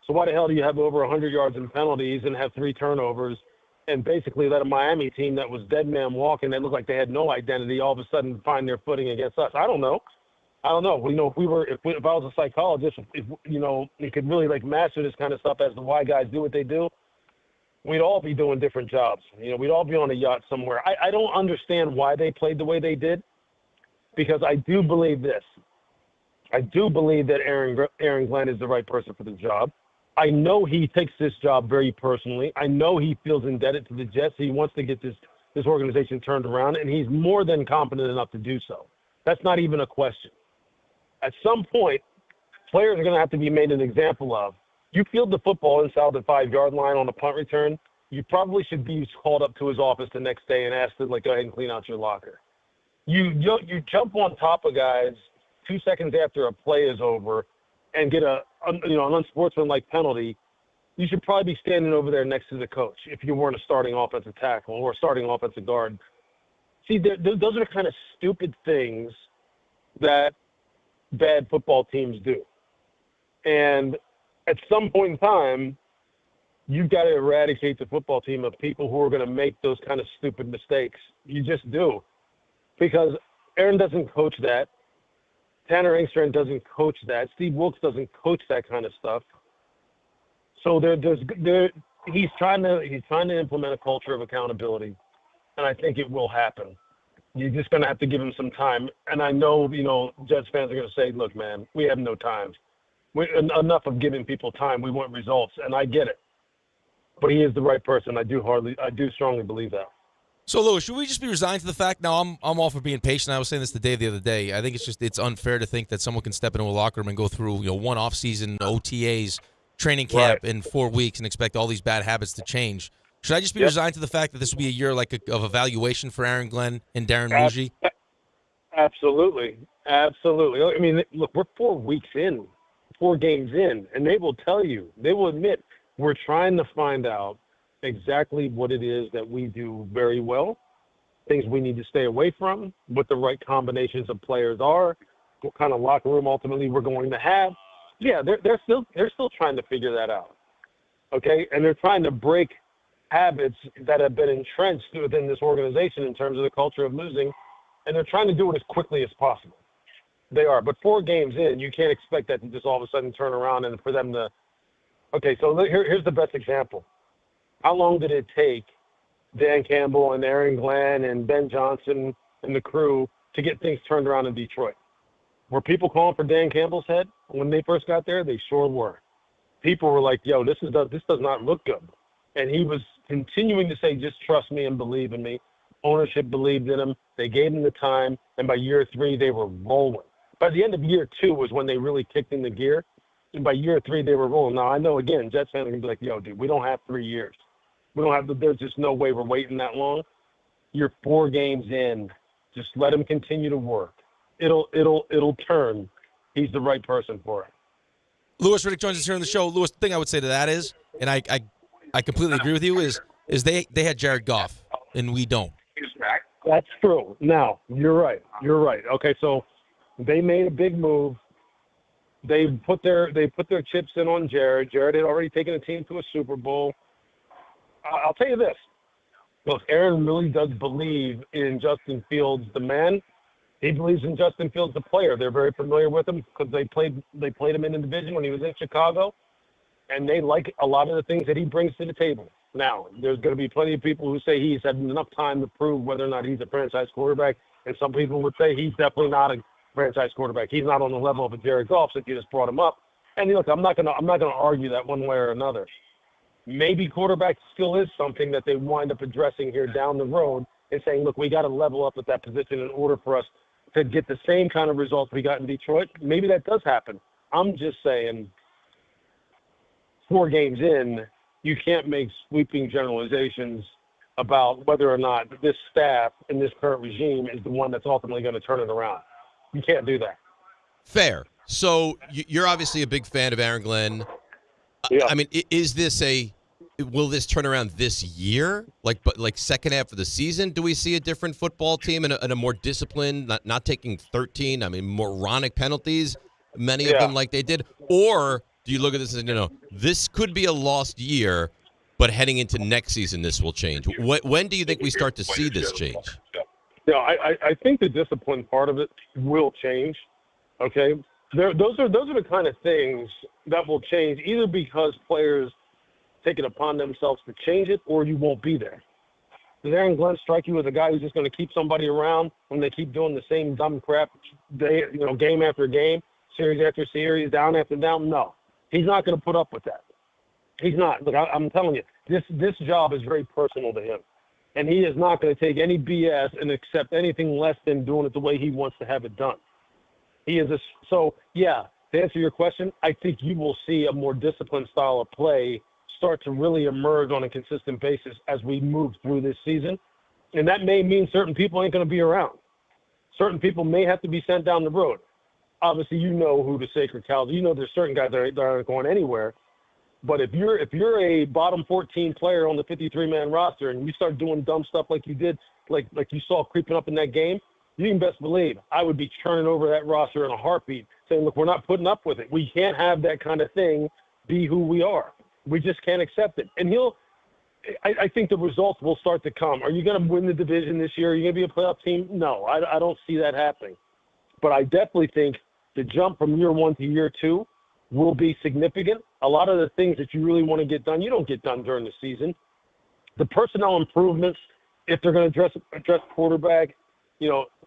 So why the hell do you have over 100 yards in penalties and have 3 turnovers and basically let a Miami team that was dead man walking, that looked like they had no identity, all of a sudden find their footing against us? I don't know. If I was a psychologist, if you could really master this kind of stuff as to why guys do what they do, we'd all be doing different jobs. We'd all be on a yacht somewhere. I don't understand why they played the way they did, because I do believe this. I do believe that Aaron Glenn is the right person for the job. I know he takes this job very personally. I know he feels indebted to the Jets. He wants to get this organization turned around, and he's more than competent enough to do so. That's not even a question. At some point, players are going to have to be made an example of. You field the football inside the 5-yard line on a punt return, you probably should be called up to his office the next day and asked to go ahead and clean out your locker. You jump on top of guys 2 seconds after a play is over and get an unsportsmanlike penalty you should probably be standing over there next to the coach if you weren't a starting offensive tackle or a starting offensive guard. See, those are the kind of stupid things that bad football teams do. And at some point in time, you've got to eradicate the football team of people who are going to make those kind of stupid mistakes. You just do. Because Aaron doesn't coach that. Tanner Engstrand doesn't coach that. Steve Wilkes doesn't coach that kind of stuff. So he's trying to implement a culture of accountability, and I think it will happen. You're just going to have to give him some time. And I know, Jets fans are going to say, look, man, we have no time. Enough of giving people time. We want results, and I get it. But he is the right person. I do strongly believe that. So, Louis, should we just be resigned to the fact? Now, I'm all for being patient. I was saying this the other day. I think it's unfair to think that someone can step into a locker room and go through one off-season OTAs, training camp in 4 weeks and expect all these bad habits to change. Should I just be resigned to the fact that this will be a year of evaluation for Aaron Glenn and Darren Muji? Absolutely. I mean, look, we're 4 weeks in, 4 games in, and they will tell you, they will admit, we're trying to find out exactly what it is that we do very well, things we need to stay away from, what the right combinations of players are, what kind of locker room ultimately we're going to have. Yeah, they're still trying to figure that out. Okay? And they're trying to break habits that have been entrenched within this organization in terms of the culture of losing, and they're trying to do it as quickly as possible. They are. But 4 games in, you can't expect that to just all of a sudden turn around and for them to – okay, so here's the best example. How long did it take Dan Campbell and Aaron Glenn and Ben Johnson and the crew to get things turned around in Detroit? Were people calling for Dan Campbell's head when they first got there? They sure were. People were like, yo, this does not look good. And he was continuing to say, just trust me and believe in me. Ownership believed in him. They gave him the time. And by year 3, they were rolling. By the end of year 2 was when they really kicked in the gear. And by year 3, they were rolling. Now, I know, again, Jets fans are going to be like, yo, dude, we don't have 3 years. There's just no way we're waiting that long. You're 4 games in. Just let him continue to work. It'll turn. He's the right person for it. Louis Riddick joins us here on the show. Louis, the thing I would say to that is, and I completely agree with you, is they had Jared Goff, and we don't. That's true. Now, you're right. Okay, so they made a big move. They put their chips in on Jared. Jared had already taken a team to a Super Bowl. I'll tell you this. Look, Aaron really does believe in Justin Fields, the man. He believes in Justin Fields, the player. They're very familiar with him because they played him in the division when he was in Chicago, and they like a lot of the things that he brings to the table. Now, there's going to be plenty of people who say he's had enough time to prove whether or not he's a franchise quarterback, and some people would say he's definitely not a franchise quarterback. He's not on the level of a Jared Goff since you just brought him up. And look, I'm not going to argue that one way or another. Maybe quarterback skill is something that they wind up addressing here down the road and saying, look, we got to level up at that position in order for us to get the same kind of results we got in Detroit. Maybe that does happen. I'm just saying 4 games in, you can't make sweeping generalizations about whether or not this staff and this current regime is the one that's ultimately going to turn it around. You can't do that. Fair. So you're obviously a big fan of Aaron Glenn. Yeah. I mean, will this turn around this year? Like second half of the season? Do we see a different football team and a more disciplined, not taking 13, moronic penalties, many of them like they did? Or do you look at this and say, this could be a lost year, but heading into next season, this will change? When do you think we start to see this change? Yeah, I think the discipline part of it will change. Okay, those are the kind of things that will change either because players take it upon themselves to change it, or you won't be there. Does Aaron Glenn strike you as a guy who's just going to keep somebody around when they keep doing the same dumb crap, game after game, series after series, down after down? No, he's not going to put up with that. He's not. Look, I'm telling you, this job is very personal to him. And he is not going to take any BS and accept anything less than doing it the way he wants to have it done. To answer your question, I think you will see a more disciplined style of play start to really emerge on a consistent basis as we move through this season. And that may mean certain people ain't going to be around. Certain people may have to be sent down the road. Obviously, you know who the sacred cows, there's certain guys that aren't going anywhere. But if you're a bottom 14 player on the 53-man roster and you start doing dumb stuff like you did, like you saw creeping up in that game, you can best believe I would be churning over that roster in a heartbeat, saying, look, we're not putting up with it. We can't have that kind of thing be who we are. We just can't accept it. And I think the results will start to come. Are you going to win the division this year? Are you going to be a playoff team? No, I don't see that happening. But I definitely think the jump from year 1 to year 2 will be significant. A lot of the things that you really want to get done, you don't get done during the season. The personnel improvements, if they're going to address quarterback,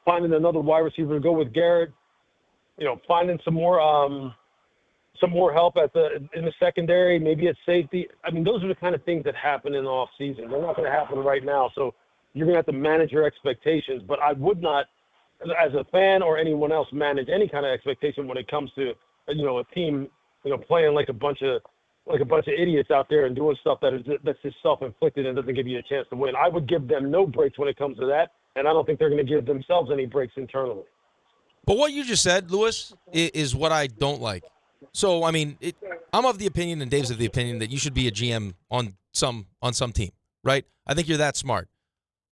finding another wide receiver to go with Garrett, finding some more help in the secondary, maybe at safety. I mean, those are the kind of things that happen in the off season. They're not going to happen right now, so you're going to have to manage your expectations. But I would not, as a fan or anyone else, manage any kind of expectation when it comes to a team playing like a bunch of idiots out there and doing stuff that's just self-inflicted and doesn't give you a chance to win. I would give them no breaks when it comes to that, and I don't think they're going to give themselves any breaks internally. But what you just said, Lewis, is what I don't like. So, I mean, I'm of the opinion, and Dave's of the opinion, that you should be a GM on some team, right? I think you're that smart.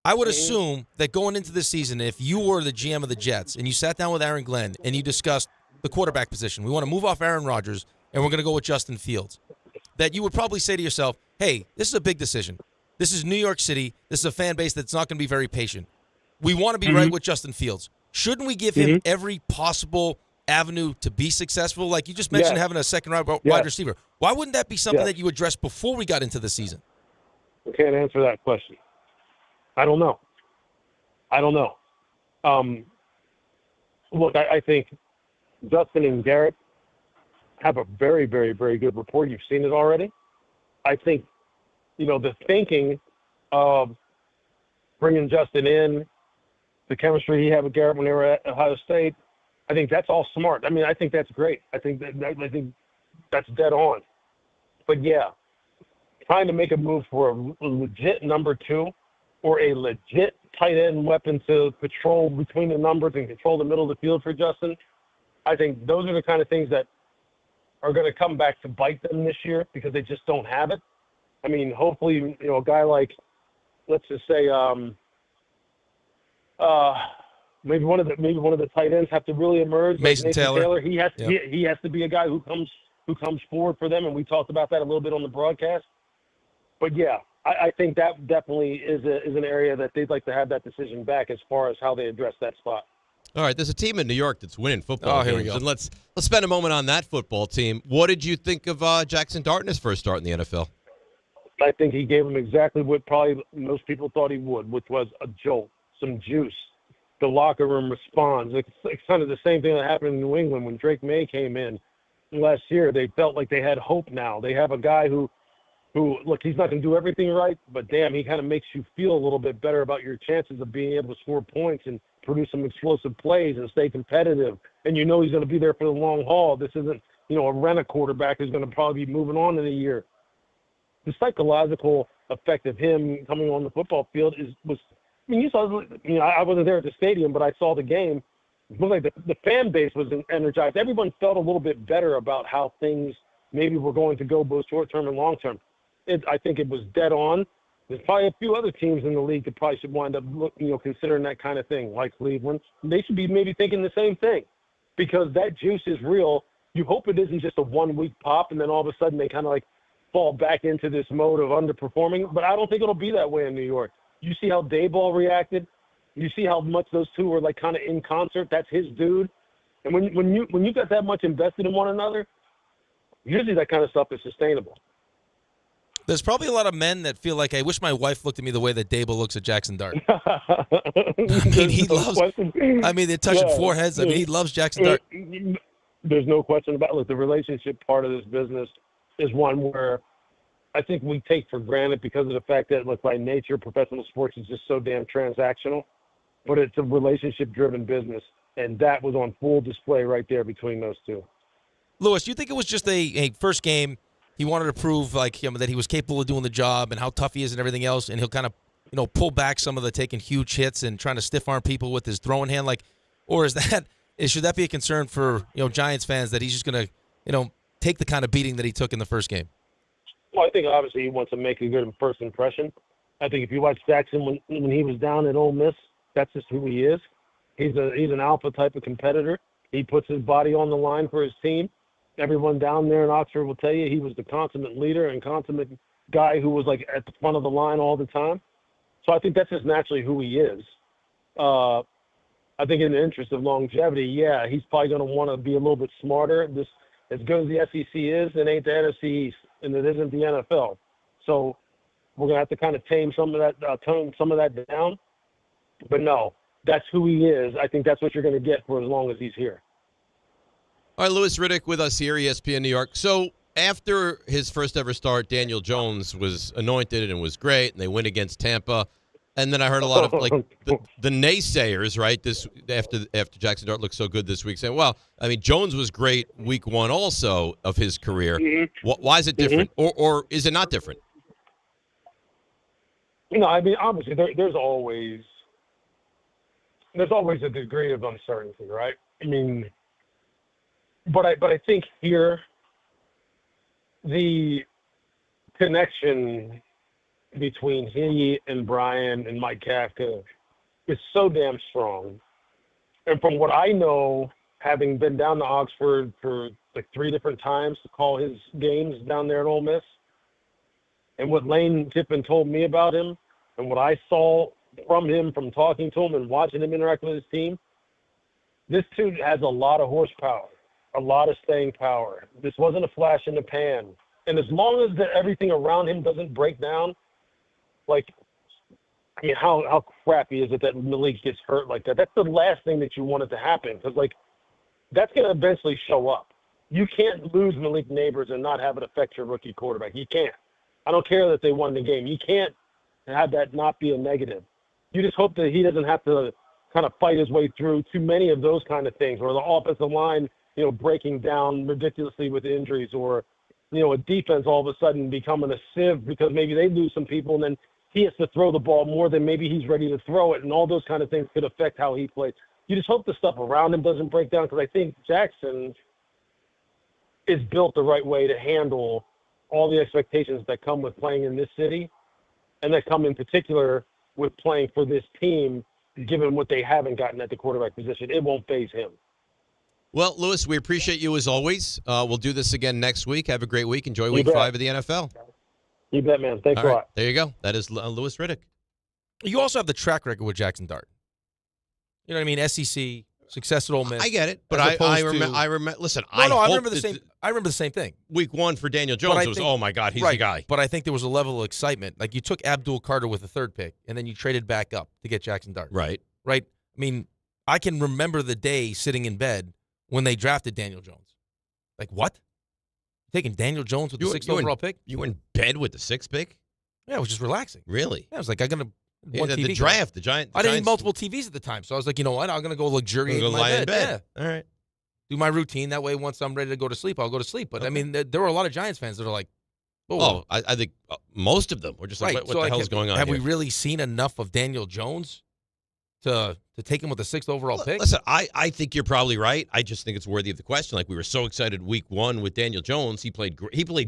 I would assume that going into this season, if you were the GM of the Jets and you sat down with Aaron Glenn and you discussed the quarterback position, we want to move off Aaron Rodgers and we're going to go with Justin Fields, that you would probably say to yourself, hey, this is a big decision. This is New York City. This is a fan base that's not going to be very patient. We want to be right with Justin Fields. Shouldn't we give him every possible avenue to be successful? Like you just mentioned, having a second-round wide receiver. Why wouldn't that be something that you addressed before we got into the season? I can't answer that question. I don't know. Look, I think Justin and Garrett have a very, very, very good rapport. You've seen it already. I think, the thinking of bringing Justin in, the chemistry he had with Garrett when they were at Ohio State, I think that's all smart. I mean, I think that's great. I think that's dead on. But yeah, trying to make a move for a legit number 2 or a legit tight end weapon to patrol between the numbers and control the middle of the field for Justin, I think those are the kind of things that are going to come back to bite them this year because they just don't have it. I mean, hopefully, a guy like, let's just say, maybe one of the tight ends have to really emerge. Mason like Taylor. He has to be a guy who comes forward for them, and we talked about that a little bit on the broadcast. But yeah, I think that definitely is an area that they'd like to have that decision back as far as how they address that spot. All right, there's a team in New York that's winning football here games, we go. and let's spend a moment on that football team. What did you think of Jackson Dart's first start in the NFL? I think he gave him exactly what probably most people thought he would, which was a jolt, some juice. The locker room responds. It's kind of the same thing that happened in New England when Drake May came in last year. They felt like they had hope now. They have a guy who look, he's not going to do everything right, but damn, he kind of makes you feel a little bit better about your chances of being able to score points and produce some explosive plays and stay competitive. And he's going to be there for the long haul. This isn't, a rent-a quarterback who's going to probably be moving on in a year. The psychological effect of him coming on the football field was. I mean, you saw. I wasn't there at the stadium, but I saw the game. It looked like the fan base was energized. Everyone felt a little bit better about how things maybe were going to go, both short term and long term. I think it was dead on. There's probably a few other teams in the league that probably should wind up, considering that kind of thing, like Cleveland. They should be maybe thinking the same thing, because that juice is real. You hope it isn't just a 1 week pop, and then all of a sudden they kind of like fall back into this mode of underperforming. But I don't think it'll be that way in New York. You see how Dayball reacted. You see how much those two were like kind of in concert. That's his dude. And when you got that much invested in one another, usually that kind of stuff is sustainable. There's probably a lot of men that feel like, I wish my wife looked at me the way that Dayball looks at Jackson Dart. He loves. They're touching foreheads. He loves Jackson Dart. There's no question about it. Look, the relationship part of this business is one where I think we take for granted because of the fact that, look, by nature, professional sports is just so damn transactional. But it's a relationship-driven business, and that was on full display right there between those two. Lewis, do you think it was just a first game? He wanted to prove that he was capable of doing the job and how tough he is and everything else, and he'll kind of pull back some of the taking huge hits and trying to stiff arm people with his throwing hand, or should that be a concern for Giants fans that he's just going to take the kind of beating that he took in the first game? Well, I think obviously he wants to make a good first impression. I think if you watch Jackson when he was down at Ole Miss, that's just who he is. He's an alpha type of competitor. He puts his body on the line for his team. Everyone down there in Oxford will tell you he was the consummate leader and consummate guy who was like at the front of the line all the time. So I think that's just naturally who he is. I think in the interest of longevity, yeah, he's probably going to want to be a little bit smarter. This, as good as the SEC is, it ain't the NFC East, and it isn't the NFL. So we're going to have to kind of tone some of that down. But no, that's who he is. I think that's what you're going to get for as long as he's here. All right, Louis Riddick with us here, ESPN New York. So after his first ever start, Daniel Jones was anointed and was great, and they win against Tampa. And then I heard a lot of like the naysayers, right? This after Jackson Dart looked so good this week, saying, "Well, I mean, Jones was great week one, also of his career. Mm-hmm. Why is it different, or is it not different?" You know, I mean, obviously there's always a degree of uncertainty, right? I mean, but I think here the connection between he and Brian and Mike Kafka is so damn strong. And from what I know, having been down to Oxford for like 3 different times to call his games down there at Ole Miss, and what Lane Kiffin told me about him, and what I saw from him, from talking to him and watching him interact with his team, this dude has a lot of horsepower, a lot of staying power. This wasn't a flash in the pan. And as long as everything around him doesn't break down, like, I mean, how crappy is it that Malik gets hurt like that? That's the last thing that you want it to happen, because, like, that's going to eventually show up. You can't lose Malik Neighbors and not have it affect your rookie quarterback. You can't. I don't care that they won the game. You can't have that not be a negative. You just hope that he doesn't have to kind of fight his way through too many of those kind of things, or the offensive line, you know, breaking down ridiculously with injuries, or, you know, a defense all of a sudden becoming a sieve because maybe they lose some people and then he has to throw the ball more than maybe he's ready to throw it, and all those kind of things could affect how he plays. You just hope the stuff around him doesn't break down, because I think Jackson is built the right way to handle all the expectations that come with playing in this city, and that come in particular with playing for this team, given what they haven't gotten at the quarterback position. It won't faze him. Well, Louis, we appreciate you as always. We'll do this again next week. Have a great week. Enjoy week 5 of the NFL. You bet, man. Thanks a lot. There you go. That is Louis Riddick. You also have the track record with Jackson Dart. You know what I mean? SEC, success at Ole Miss. I get it, but I remember. Listen, I remember the same. I remember the same thing. Week 1 for Daniel Jones was, oh my God, he's the guy. But I think there was a level of excitement. Like, you took Abdul Carter with the 3rd pick, and then you traded back up to get Jackson Dart. Right. I mean, I can remember the day sitting in bed when they drafted Daniel Jones. Like, what? Taking Daniel Jones with the 6th overall pick? You were in bed with the 6th pick? Yeah, I was just relaxing. Really? Yeah, I was like, I'm going to one TV. The draft, the Giants. I didn't need multiple TVs at the time, so I was like, you know what? I'm going to go luxuriate in my bed. Yeah. All right. Do my routine. That way, once I'm ready to go to sleep, I'll go to sleep. But, I mean, there were a lot of Giants fans that are like, oh, I think most of them were just like, what the hell is going on Have here? we really seen enough of Daniel Jones to take him with the 6th overall pick? Listen, I think you're probably right. I just think it's worthy of the question. Like, we were so excited week 1 with Daniel Jones. He played.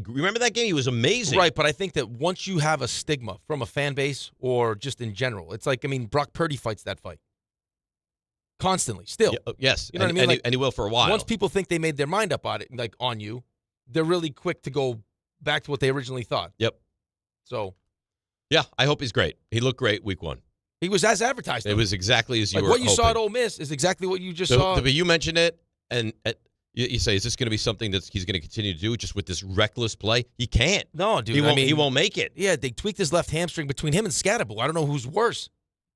Remember that game? He was amazing. Right, but I think that once you have a stigma from a fan base or just in general, it's like, I mean, Brock Purdy fights that fight constantly. Still, yes, you know what I mean. And he will for a while. Once people think they made their mind up on it, like on you, they're really quick to go back to what they originally thought. Yep. So, yeah, I hope he's great. He looked great week 1. He was as advertised. It was exactly as you were what you hoping. saw at Ole Miss is exactly what you just saw. But you mentioned it, and you say, is this going to be something that he's going to continue to do just with this reckless play? He can't. No, dude. He won't make it. Yeah, they tweaked his left hamstring between him and Scatterbull. I don't know who's worse.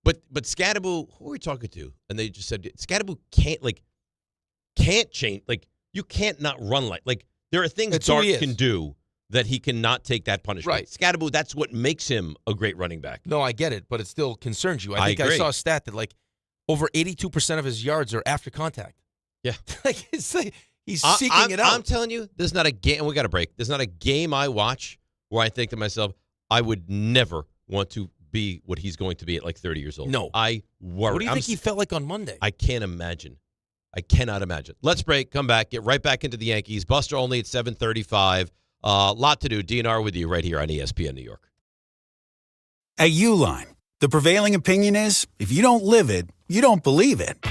But Scatterbull, who are we talking to? And they just said Scatterbull can't change. Like, you can't not run like there are things Dart can do that he cannot take that punishment. Right. Scatterbull, that's what makes him a great running back. No, I get it, but it still concerns you. I think agree. I saw a stat that, like, over 82% of his yards are after contact. Yeah. He's seeking it out. I'm telling you, there's not a game. We got a break. There's not a game I watch where I think to myself, I would never want to be what he's going to be at like 30 years old. No. I worry. What do you think he felt like on Monday? I can't imagine. I cannot imagine. Let's break, come back, get right back into the Yankees. Buster Olney at 7:35. Lot to do. DNR with you right here on ESPN New York. At Uline, the prevailing opinion is, if you don't live it, you don't believe it.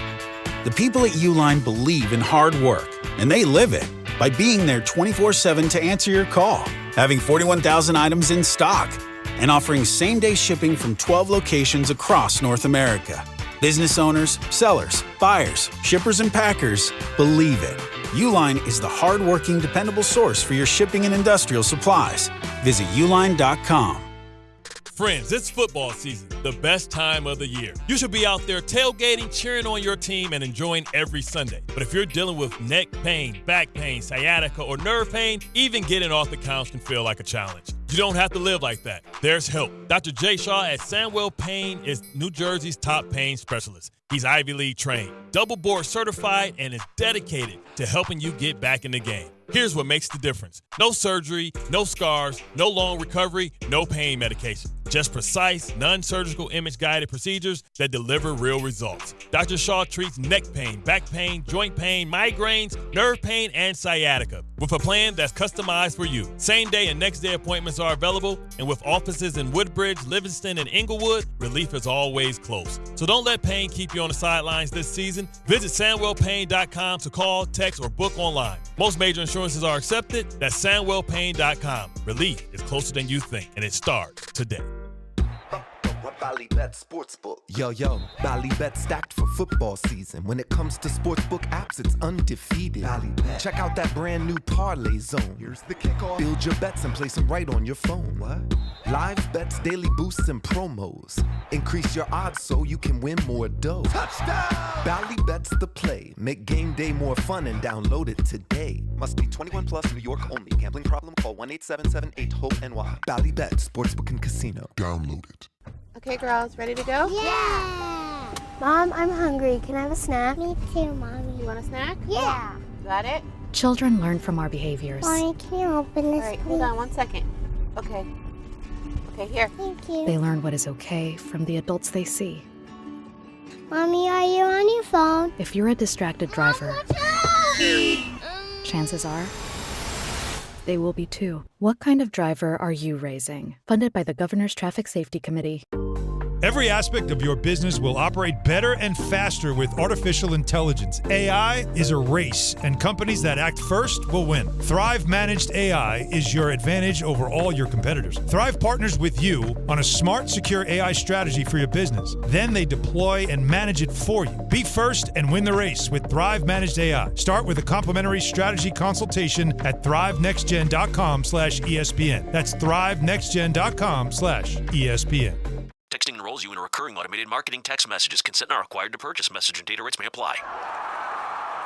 The people at Uline believe in hard work, and they live it by being there 24/7 to answer your call, having 41,000 items in stock, and offering same-day shipping from 12 locations across North America. Business owners, sellers, buyers, shippers, and packers believe it. Uline is the hard-working, dependable source for your shipping and industrial supplies. Visit uline.com. Friends, it's football season, the best time of the year. You should be out there tailgating, cheering on your team, and enjoying every Sunday. But if you're dealing with neck pain, back pain, sciatica, or nerve pain, even getting off the couch can feel like a challenge. You don't have to live like that. There's help. Dr. Jay Shaw at Sandwell Pain is New Jersey's top pain specialist. He's Ivy League trained, double board certified, and is dedicated to helping you get back in the game. Here's what makes the difference. No surgery, no scars, no long recovery, no pain medication. Just precise, non-surgical image-guided procedures that deliver real results. Dr. Shaw treats neck pain, back pain, joint pain, migraines, nerve pain, and sciatica with a plan that's customized for you. Same-day and next-day appointments are available, and with offices in Woodbridge, Livingston, and Inglewood, relief is always close. So don't let pain keep you on the sidelines this season. Visit SandwellPain.com to call, text, or book online. Most major insurances are accepted. That's SandwellPain.com. Relief is closer than you think, and it starts today. Ballybet Sportsbook. Yo, Ballybet stacked for football season. When it comes to sportsbook apps, it's undefeated. Ballybet. Check out that brand new parlay zone. Here's the kickoff. Build your bets and place them right on your phone. What? Live bets, daily boosts, and promos. Increase your odds so you can win more dough. Touchdown! Ballybet's the play. Make game day more fun and download it today. Must be 21 plus, New York only. Gambling problem? Call 1-877-8-HOPE-NY. Ballybet Sportsbook and Casino. Download it. Okay, girls, ready to go? Yeah! Mom, I'm hungry. Can I have a snack? Me too, Mommy. You want a snack? Yeah! Got it? Children learn from our behaviors. Mommy, can you open this, All right, hold on 1 second. Okay. Okay, here. Thank you. They learn what is okay from the adults they see. Mommy, are you on your phone? If you're a distracted driver, chances are they will be too. What kind of driver are you raising? Funded by the Governor's Traffic Safety Committee. Every aspect of your business will operate better and faster with artificial intelligence. AI is a race, and companies that act first will win. Thrive Managed AI is your advantage over all your competitors. Thrive partners with you on a smart, secure AI strategy for your business. Then they deploy and manage it for you. Be first and win the race with Thrive Managed AI. Start with a complimentary strategy consultation at thrivenextgen.com/ESPN. That's thrivenextgen.com/ESPN. Texting enrolls you in a recurring automated marketing text messages. Consent not required to purchase. Message and data rates may apply.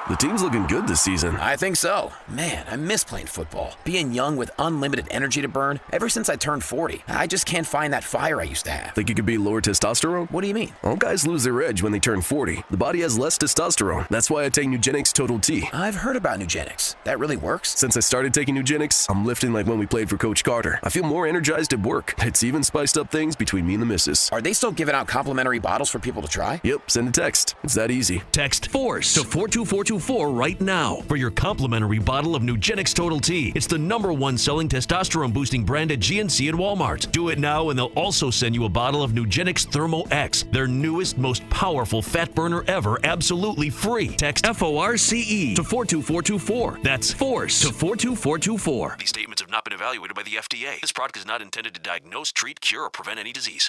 The team's looking good this season. I think so. Man, I miss playing football. Being young with unlimited energy to burn. Ever since I turned 40, I just can't find that fire I used to have. Think it could be lower testosterone? What do you mean? All guys lose their edge when they turn 40. The body has less testosterone. That's why I take Nugenix Total T. I've heard about Nugenix. That really works? Since I started taking Nugenix, I'm lifting like when we played for Coach Carter. I feel more energized at work. It's even spiced up things between me and the missus. Are they still giving out complimentary bottles for people to try? Yep, send a text. It's that easy. Text FORCE to 42424 right now for your complimentary bottle of Nugenix Total T. It's the #1 selling testosterone boosting brand at GNC and Walmart. Do it now and they'll also send you a bottle of Nugenix Thermo X, their newest, most powerful fat burner ever, absolutely free. Text FORCE to 42424. That's FORCE to 42424. These statements have not been evaluated by the FDA. This product is not intended to diagnose, treat, cure, or prevent any disease.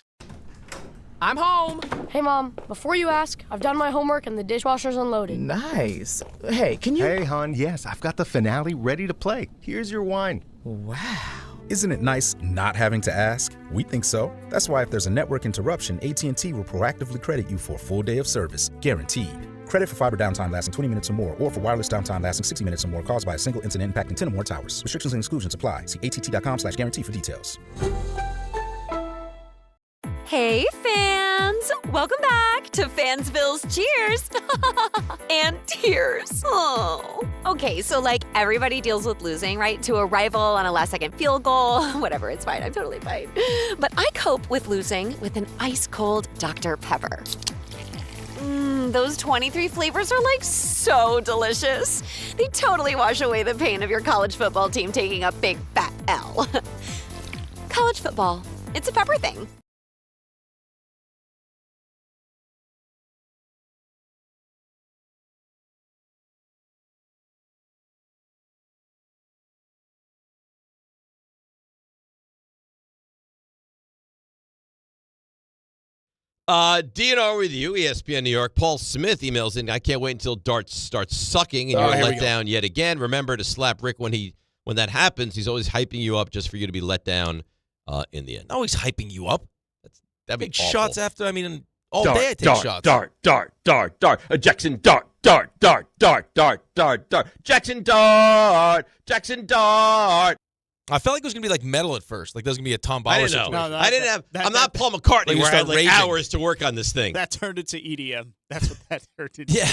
I'm home. Hey, Mom, before you ask, I've done my homework and the dishwasher's unloaded. Nice. Hey, can you... Hey, hon, yes, I've got the finale ready to play. Here's your wine. Wow. Isn't it nice not having to ask? We think so. That's why if there's a network interruption, AT&T will proactively credit you for a full day of service. Guaranteed. Credit for fiber downtime lasting 20 minutes or more, or for wireless downtime lasting 60 minutes or more caused by a single incident impacting 10 or more towers. Restrictions and exclusions apply. See att.com/guarantee for details. Hey, fans! Welcome back to Fansville's Cheers and Tears. Oh. Okay, so like everybody deals with losing, right? To a rival on a last-second field goal. Whatever, it's fine. I'm totally fine. But I cope with losing with an ice-cold Dr. Pepper. Those 23 flavors are like so delicious. They totally wash away the pain of your college football team taking a big fat L. College football. It's a pepper thing. DNR with you, ESPN New York. Paul Smith emails in. I can't wait until Dart starts sucking and you're let down yet again. Remember to slap Rick when that happens. He's always hyping you up just for you to be let down in the end. No, he's hyping you up. That'd be Big awful. shots after. I mean, all day I take shots. Dart. Jackson Dart. Jackson Dart. I felt like it was going to be like metal at first. Like there was going to be a Tom Bauer I didn't know. situation. No, I didn't have. I'm not Paul McCartney Like you where I had start raging. hours to work on this thing. That turned into EDM. That's what that turned into. Yeah,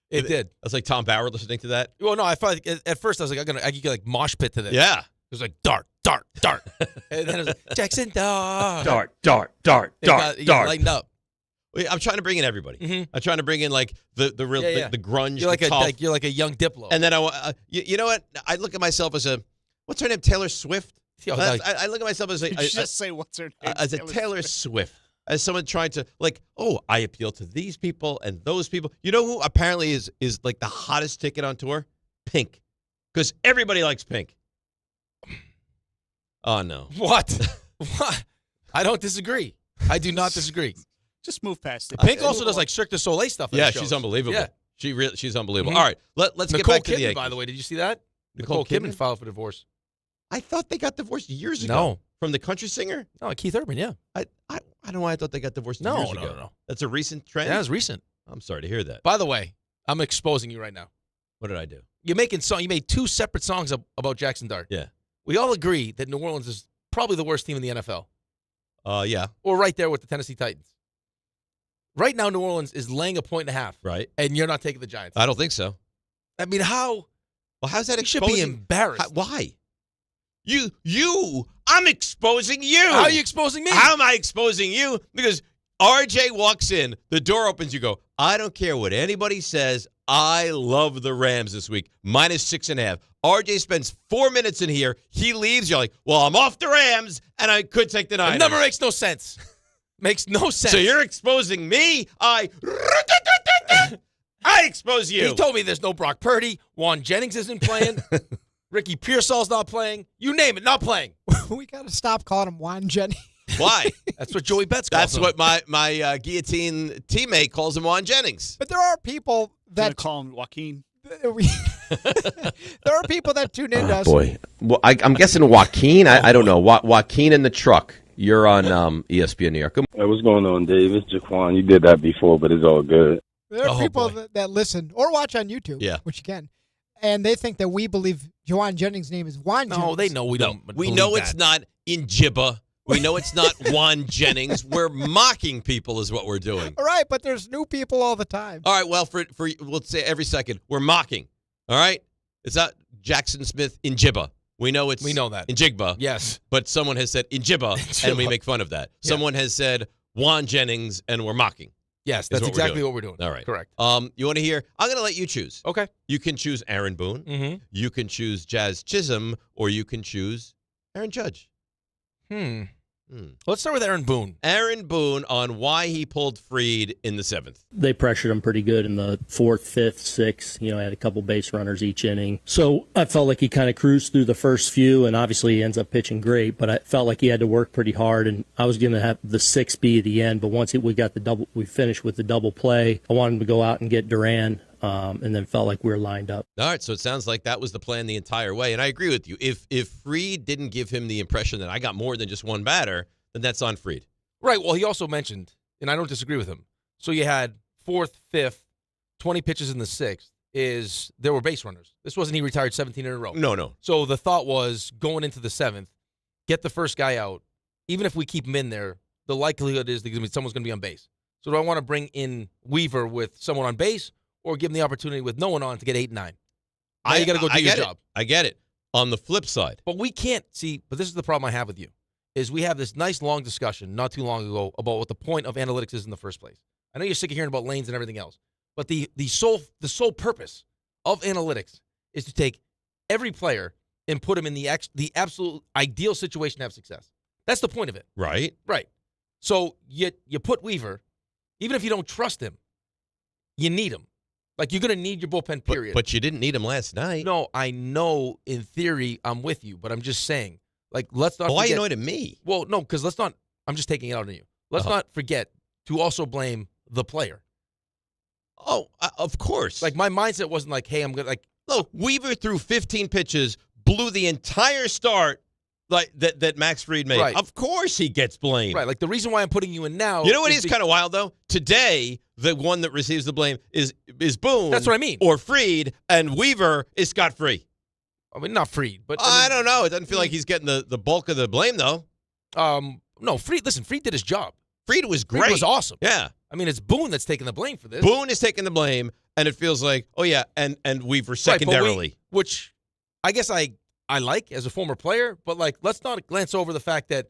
it did. That's like Tom Bauer listening to that. Well, no, I felt like at first I was like, I could get like mosh pit to this. Yeah. It was like dart. And then it was like, Jackson Dart. Dart. You got lightened up. Wait, I'm trying to bring in everybody. Mhm. I'm trying to bring in like the real the grunge. You're like the tough. you're like a young Diplo. And then you know what? I look at myself as what's her name? Taylor Swift. Oh, I look at myself as Just say what's her name? as a Taylor Swift. As someone trying to I appeal to these people and those people. You know who apparently is like the hottest ticket on tour? Pink. Because everybody likes Pink. Oh no. What? What? I don't disagree. I do not disagree. Just move past it. Pink also does like Cirque du Soleil stuff. Yeah, she's unbelievable. Yeah. She's unbelievable. Mhm. All right, let's Nicole get back to the Kidman, Yankees. by the way, did you see that? Nicole Kidman filed for divorce. I thought they got divorced years ago. No. From the country singer? No, Keith Urban, yeah. I don't know why I thought they got divorced years ago. No. That's a recent trend? That was recent. I'm sorry to hear that. By the way, I'm exposing you right now. What did I do? You made two separate songs about Jackson Dart. Yeah. We all agree that New Orleans is probably the worst team in the NFL. Yeah. Or right there with the Tennessee Titans. Right now, New Orleans is laying 1.5. Right. And you're not taking the Giants. I don't think so. I mean, how? Well, how's that You should exposing? be embarrassed. Why? I'm exposing you. How are you exposing me? How am I exposing you? Because RJ walks in, the door opens, you go, I don't care what anybody says. I love the Rams this week. -6.5. RJ spends 4 minutes in here. He leaves. You're like, well, I'm off the Rams, and I could take the Niners. It never makes no sense. Makes no sense. So you're exposing me. I expose you. He told me there's no Brock Purdy. Juan Jennings isn't playing. Ricky Pearsall's not playing. You name it, not playing. We got to stop calling him Juan Jennings. Why? That's what Joey Betts calls him. That's what my guillotine teammate calls him, Juan Jennings. But there are people that call him Joaquin. There are people that tune in to us. Boy, well, I'm guessing Joaquin. I don't know. Joaquin in the truck. You're on ESPN New York. Hey, what's going on, Dave? It's Jaquan. You did that before, but it's all good. There are people that listen or watch on YouTube, which you can, and they think that we believe Juan Jennings' name is Juan Jennings. No, they know we don't. We know it's not in Jibba. We know it's not Juan Jennings. We're mocking people is what we're doing. All right, but there's new people all the time. All right, well, for let's say every second, we're mocking. All right? It's not Jackson Smith in Jibba. We know that. In Jigba. Yes. But someone has said in Jibba, and we make fun of that. Yeah. Someone has said Juan Jennings, and we're mocking. Yes, is that's what we're exactly doing. what we're doing. All right. Correct. You want to hear? I'm going to let you choose. Okay. You can choose Aaron Boone. Mm-hmm. You can choose Jazz Chisholm, or you can choose Aaron Judge. Let's start with Aaron Boone. Aaron Boone on why he pulled Freed in the 7th. They pressured him pretty good in the 4th, 5th, 6th. Had a couple base runners each inning. So I felt like he kind of cruised through the first few, and obviously he ends up pitching great. But I felt like he had to work pretty hard, and I was going to have the 6 be at the end. But once we finished with the double play, I wanted him to go out and get Duran. And then felt like we were lined up. All right, so it sounds like that was the plan the entire way, and I agree with you. If Freed didn't give him the impression that I got more than just one batter, then that's on Freed. Right. Well, he also mentioned, and I don't disagree with him. So you had 4th, 5th, 20 pitches in the 6th. There were base runners. This wasn't he retired 17 in a row. No. So the thought was going into the 7th, get the first guy out. Even if we keep him in there, the likelihood is that someone's going to be on base. So do I want to bring in Weaver with someone on base? Or give him the opportunity with no one on to get 8 and 9. Now you got to go do your job. I get it. On the flip side. But we can't see, but this is the problem I have with you, is we have this nice long discussion not too long ago about what the point of analytics is in the first place. I know you're sick of hearing about lanes and everything else, but the sole purpose of analytics is to take every player and put him in the absolute ideal situation to have success. That's the point of it. Right. Right. So you put Weaver, even if you don't trust him, you need him. Like, you're going to need your bullpen, period. But you didn't need him last night. No, I know in theory I'm with you, but I'm just saying, like, let's not Why are you forget. annoyed at me? Well, no, because let's not, I'm just taking it out on you. Let's not forget to also blame the player. Oh, of course. Like, my mindset wasn't like, hey, I'm going to, like. Look, Weaver threw 15 pitches, blew the entire start like that Max Fried made. Right. Of course he gets blamed. Right, like the reason why I'm putting you in now. You know what is kind of wild, though? Today, the one that receives the blame is Boone. That's what I mean. Or Fried, and Weaver is scot-free. I mean, not Fried, but. I don't know. It doesn't feel like he's getting the bulk of the blame, though. No, Fried did his job. Fried was great. Fried was awesome. Yeah. I mean, it's Boone that's taking the blame for this. Boone is taking the blame, and it feels like, oh, yeah, and Weaver secondarily. Which I guess I like as a former player, but, like, let's not glance over the fact that,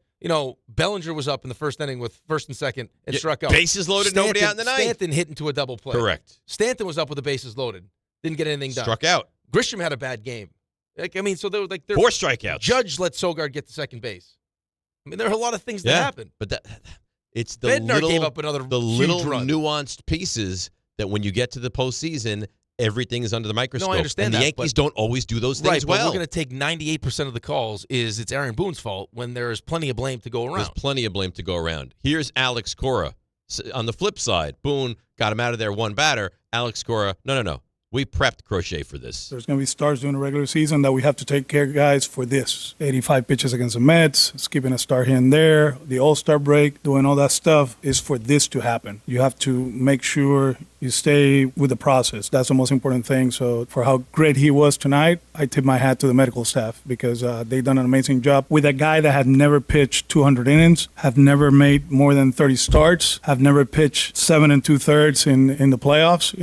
Bellinger was up in the first inning with first and second and struck out. Bases loaded, nobody out in the ninth. Stanton hit into a double play. Correct. Stanton was up with the bases loaded. Didn't get anything done. Struck out. Grisham had a bad game. Like, I mean, so there was like 4 strikeouts. Judge let Sogard get to second base. I mean, there are a lot of things that happen. But it's the Bednar little, gave up another huge run. nuanced pieces that when you get to the postseason, everything is under the microscope. No, I understand and that. The Yankees don't always do those things well. well. We're going to take 98% of the calls it's Aaron Boone's fault when there is plenty of blame to go around. There's plenty of blame to go around. Here's Alex Cora. On the flip side, Boone got him out of there one batter. Alex Cora, no. We prepped Crochet for this. There's going to be stars during the regular season that we have to take care of, guys, for this. 85 pitches against the Mets, skipping a start here and there, the All-Star break, doing all that stuff is for this to happen. You have to make sure you stay with the process. That's the most important thing. So for how great he was tonight, I tip my hat to the medical staff because they've done an amazing job with a guy that had never pitched 200 innings, have never made more than 30 starts, have never pitched 7 2/3 in the playoffs.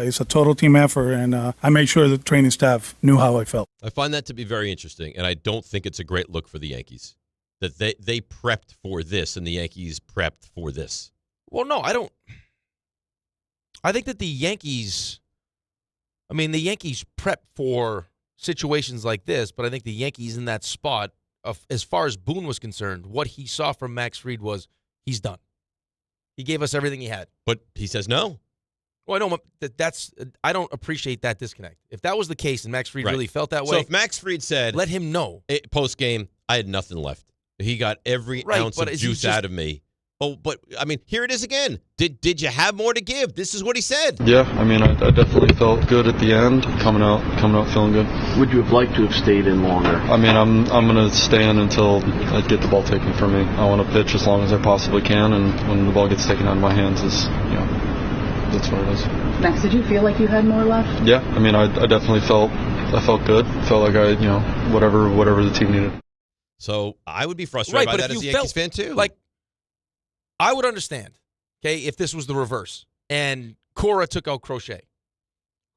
It's a total team effort, and I made sure the training staff knew how I felt. I find that to be very interesting, and I don't think it's a great look for the Yankees that they prepped for this and the Yankees prepped for this. Well, no, I don't. I think that the Yankees prep for situations like this, but I think the Yankees in that spot, as far as Boone was concerned, what he saw from Max Fried was he's done. He gave us everything he had. But he says no. Well, I know I don't appreciate that disconnect. If that was the case and Max Fried really felt that way. So if Max Fried said, let him know. Post-game, I had nothing left. He got every ounce of juice out of me. Oh, but, I mean, here it is again. Did you have more to give? This is what he said. Yeah, I mean, I definitely felt good at the end, coming out feeling good. Would you have liked to have stayed in longer? I mean, I'm going to stay in until I get the ball taken from me. I want to pitch as long as I possibly can, and when the ball gets taken out of my hands that's what it is. Max, did you feel like you had more left? Yeah, I mean, I definitely felt good. Felt like I, whatever the team needed. So I would be frustrated by that as a Yankees fan too. Like, I would understand, okay, if this was the reverse and Cora took out Crochet.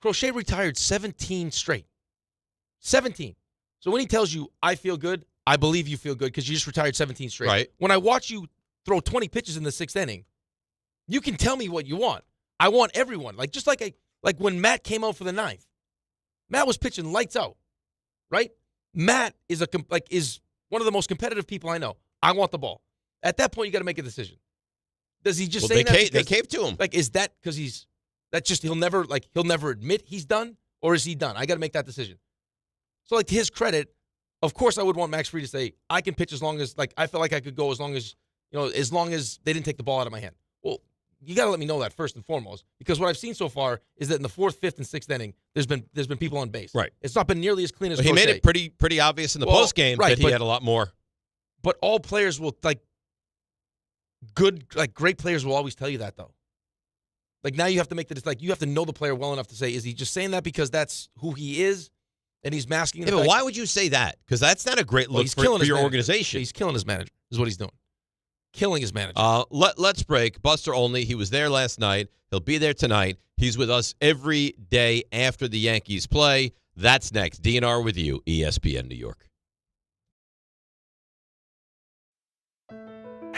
Crochet retired 17 straight. 17. So when he tells you, I feel good, I believe you feel good because you just retired 17 straight. Right. When I watch you throw 20 pitches in the 6th inning, you can tell me what you want. I want everyone. Like, just like when Matt came out for the 9th. Matt was pitching lights out, right? Matt is one of the most competitive people I know. I want the ball. At that point, you got to make a decision. Does he just say that? They caved to him. Like, is that because he'll never admit he's done, or is he done? I got to make that decision. So, like, to his credit, of course, I would want Max Fried to say, I can pitch as long as, I felt like I could go as long as they didn't take the ball out of my hand. Well, you got to let me know that first and foremost, because what I've seen so far is that in the 4th, 5th, and 6th inning, there's been people on base. Right. It's not been nearly as clean as he made it pretty obvious in the post game that he had a lot more. But all players will great players will always tell you that, though. Like, now you have to make you have to know the player well enough to say, is he just saying that because that's who he is and he's masking the fact? But why would you say that? Because that's not a great look for your organization. He's killing his manager, is what he's doing. Killing his manager. Let's break. Buster Olney, he was there last night. He'll be there tonight. He's with us every day after the Yankees play. That's next. DNR with you, ESPN New York.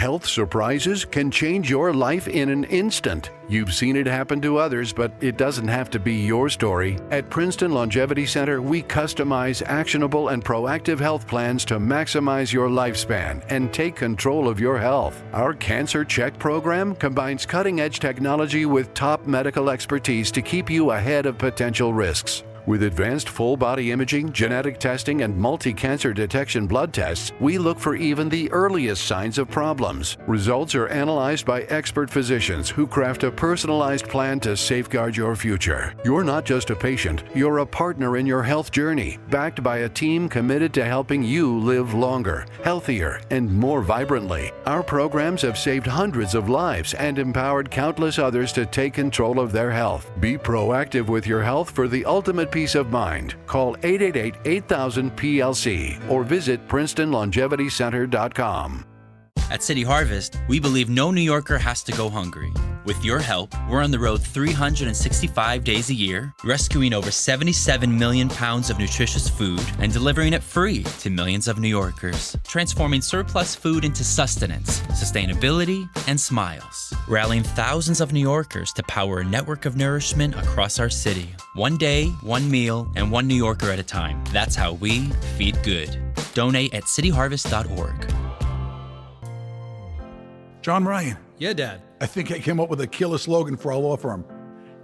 Health surprises can change your life in an instant. You've seen it happen to others, but it doesn't have to be your story. At Princeton Longevity Center, we customize actionable and proactive health plans to maximize your lifespan and take control of your health. Our Cancer Check program combines cutting-edge technology with top medical expertise to keep you ahead of potential risks. With advanced full-body imaging, genetic testing, and multi-cancer detection blood tests, we look for even the earliest signs of problems. Results are analyzed by expert physicians who craft a personalized plan to safeguard your future. You're not just a patient, you're a partner in your health journey, backed by a team committed to helping you live longer, healthier, and more vibrantly. Our programs have saved hundreds of lives and empowered countless others to take control of their health. Be proactive with your health for the ultimate peace of mind. Call 888-8000-PLC or visit PrincetonLongevityCenter.com. At City Harvest, we believe no New Yorker has to go hungry. With your help, we're on the road 365 days a year, rescuing over 77 million pounds of nutritious food and delivering it free to millions of New Yorkers, transforming surplus food into sustenance, sustainability, and smiles, rallying thousands of New Yorkers to power a network of nourishment across our city. One day, one meal, and one New Yorker at a time. That's how we feed good. Donate at cityharvest.org. John Ryan. Yeah, Dad. I think I came up with a killer slogan for our law firm.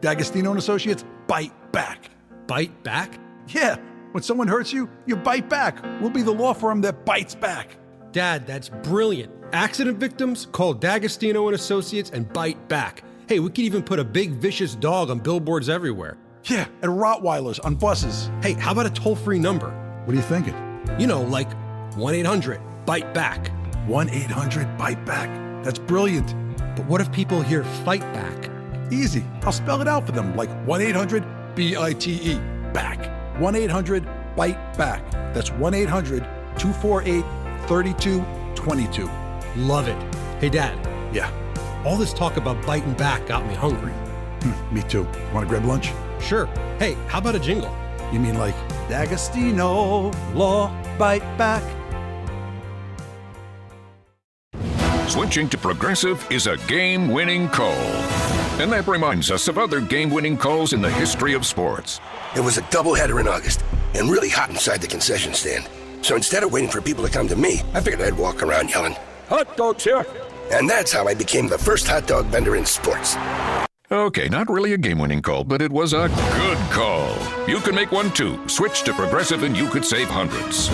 D'Agostino and Associates, bite back. Bite back? Yeah. When someone hurts you, you bite back. We'll be the law firm that bites back. Dad, that's brilliant. Accident victims, call D'Agostino and Associates and bite back. Hey, we could even put a big vicious dog on billboards everywhere. Yeah, and Rottweilers on buses. Hey, how about a toll-free number? What are you thinking? You know, like 1-800-BITE-BACK. 1-800-BITE-BACK. That's brilliant. But what if people hear fight back? Easy. I'll spell it out for them, like 1-800-BITE, back. 1-800-BITE-BACK. That's 1-800-248-3222. Love it. Hey, Dad. Yeah? All this talk about biting back got me hungry. Me too. Want to grab lunch? Sure. Hey, how about a jingle? You mean like, D'Agostino, law, bite back? Switching to Progressive is a game-winning call. And that reminds us of other game-winning calls in the history of sports. It was a doubleheader in August and really hot inside the concession stand. So instead of waiting for people to come to me, I figured I'd walk around yelling, "Hot dogs here!" And that's how I became the first hot dog vendor in sports. Okay, not really a game-winning call, but it was a good call. You can make one too. Switch to Progressive and you could save hundreds.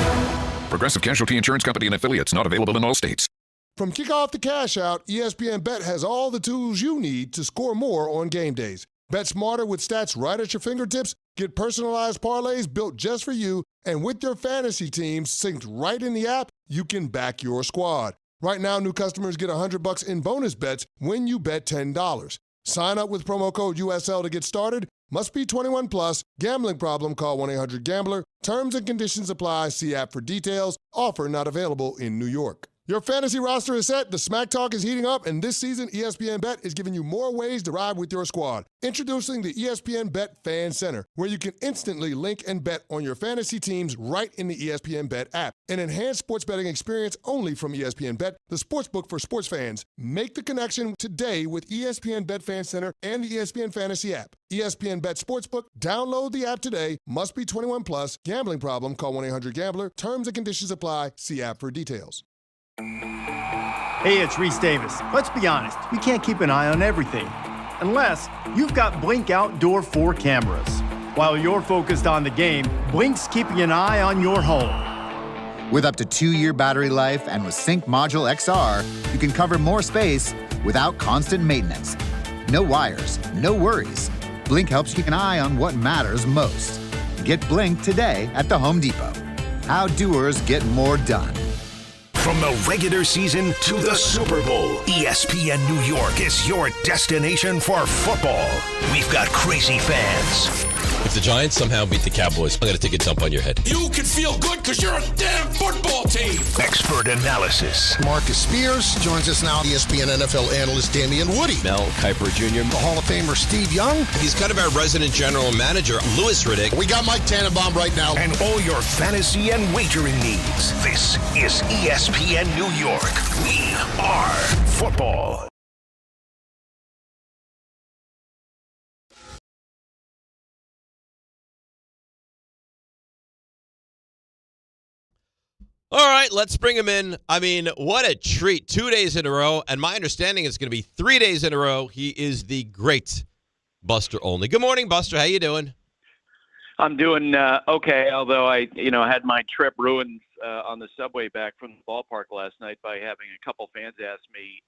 Progressive Casualty Insurance Company and Affiliates, not available in all states. From kickoff to cash out, ESPN Bet has all the tools you need to score more on game days. Bet smarter with stats right at your fingertips. Get personalized parlays built just for you. And with your fantasy teams synced right in the app, you can back your squad. Right now, new customers get $100 in bonus bets when you bet $10. Sign up with promo code USL to get started. Must be 21 plus. Gambling problem? Call 1-800-GAMBLER. Terms and conditions apply. See app for details. Offer not available in New York. Your fantasy roster is set, the smack talk is heating up, and this season ESPN Bet is giving you more ways to ride with your squad. Introducing the ESPN Bet Fan Center, where you can instantly link and bet on your fantasy teams right in the ESPN Bet app. An enhanced sports betting experience only from ESPN Bet, the sportsbook for sports fans. Make the connection today with ESPN Bet Fan Center and the ESPN Fantasy app. ESPN Bet Sportsbook, download the app today. Must be 21 plus. Gambling problem? Call 1-800-GAMBLER. Terms and conditions apply. See app for details. Hey, it's Reese Davis. Let's be honest, we can't keep an eye on everything. Unless you've got Blink Outdoor 4 cameras. While you're focused on the game, Blink's keeping an eye on your home. With up to 2-year battery life and with Sync Module XR, you can cover more space without constant maintenance. No wires, no worries. Blink helps keep an eye on what matters most. Get Blink today at the Home Depot. How doers get more done. From the regular season to the Super Bowl, ESPN New York is your destination for football. We've got crazy fans, If the Giants somehow beat the Cowboys, I'm going to take a dump on your head. You can feel good because you're a damn football team. Expert analysis. Marcus Spears joins us now. ESPN NFL analyst Damian Woody. Mel Kiper Jr. The Hall of Famer Steve Young. He's kind of our resident general manager, Louis Riddick. We got Mike Tannenbaum right now. And all your fantasy and wagering needs. This is ESPN New York. We are football. All right, let's bring him in. I mean, what a treat. 2 days in a row, and my understanding is going to be 3 days in a row. He is the great Buster Olney. Good morning, Buster. How you doing? I'm doing okay, although I had my trip ruined on the subway back from the ballpark last night by having a couple fans ask me,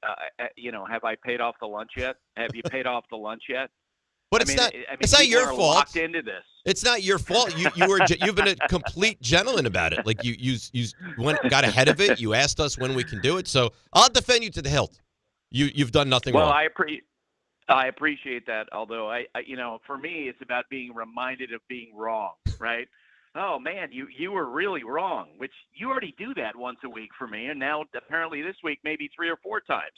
have I paid off the lunch yet? Have you paid off the lunch yet? But it's not your fault. Locked into this. It's not your fault. You've been a complete gentleman about it. Like you got ahead of it. You asked us when we can do it. So I'll defend you to the hilt. You've done nothing wrong. Well, I appreciate that. Although I for me, it's about being reminded of being wrong, right? Oh man, you were really wrong. Which you already do that once a week for me, and now apparently this week maybe 3 or 4 times.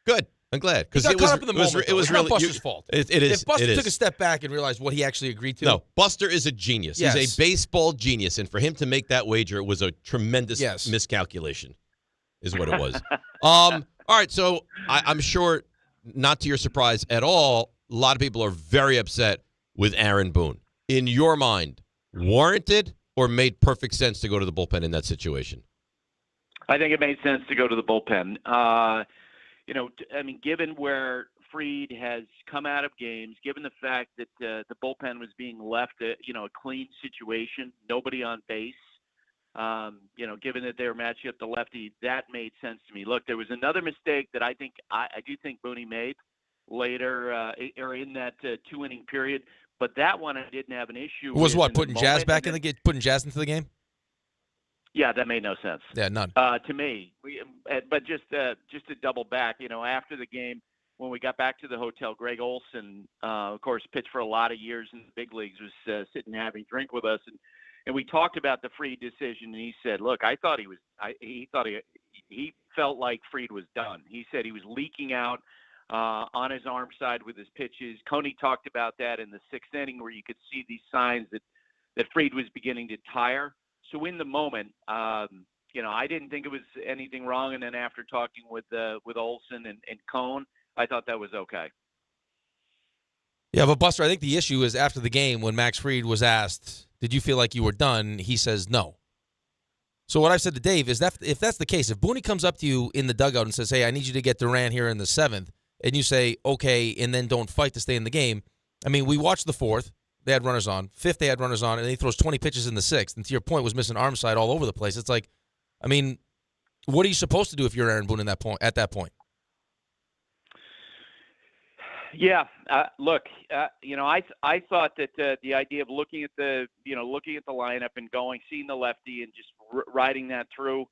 Good. I'm glad because it was caught up in the moment. It was really Buster's fault. It is. If Buster it is. took a step back and realized what he actually agreed to. No, Buster is a genius. Yes. He's a baseball genius, and for him to make that wager was a tremendous miscalculation, is what it was. All right, so I'm sure, not to your surprise at all, a lot of people are very upset with Aaron Boone. In your mind, warranted or made perfect sense to go to the bullpen in that situation? I think it made sense to go to the bullpen. Given where Fried has come out of games, given the fact that the bullpen was being left a clean situation, nobody on base, given that they were matching up the lefty, that made sense to me. Look, there was another mistake that I do think Booney made later or in that 2-inning period, but that one I didn't have an issue with. Was what, putting Jazz back in the game, putting Jazz into the game? Yeah, that made no sense. Yeah, none. To me. But just to double back, after the game, when we got back to the hotel, Greg Olson, of course, pitched for a lot of years in the big leagues, was sitting having a drink with us, and we talked about the Fried decision, and he said, "Look, I thought he felt like Fried was done." He said he was leaking out on his arm side with his pitches. Coney talked about that in the 6th inning, where you could see these signs that Fried was beginning to tire. So in the moment, I didn't think it was anything wrong. And then after talking with Olson and Cone, I thought that was okay. Yeah, but Buster, I think the issue is after the game when Max Fried was asked, did you feel like you were done? He says no. So what I've said to Dave is that if that's the case, if Booney comes up to you in the dugout and says, hey, I need you to get Durant here in the 7th, and you say, okay, and then don't fight to stay in the game. I mean, we watched the 4th. They had runners on. 5th, they had runners on, and he throws 20 pitches in the 6th. And to your point, was missing arm side all over the place. It's like, I mean, what are you supposed to do if you're Aaron Boone at that point? Yeah, look, I thought that the idea of looking at the lineup and seeing the lefty and just riding that through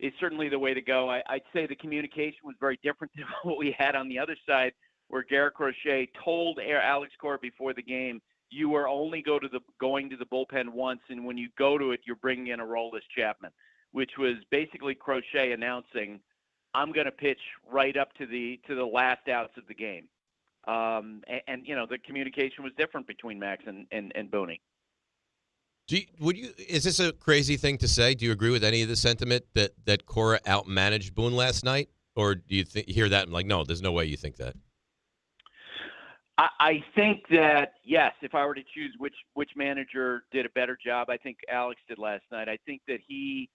is certainly the way to go. I'd say the communication was very different than what we had on the other side, where Garrett Crochet told Alex Cora before the game, you are only going to the bullpen once, and when you go to it, you're bringing in Aroldis Chapman, which was basically Crochet announcing, I'm going to pitch right up to the last outs of the game. The communication was different between Max and Booney. Is this a crazy thing to say? Do you agree with any of the sentiment that Cora outmanaged Boone last night? Or do you hear that and like, no, there's no way you think that? I think that, yes, if I were to choose which manager did a better job, I think Alex did last night. I think that he,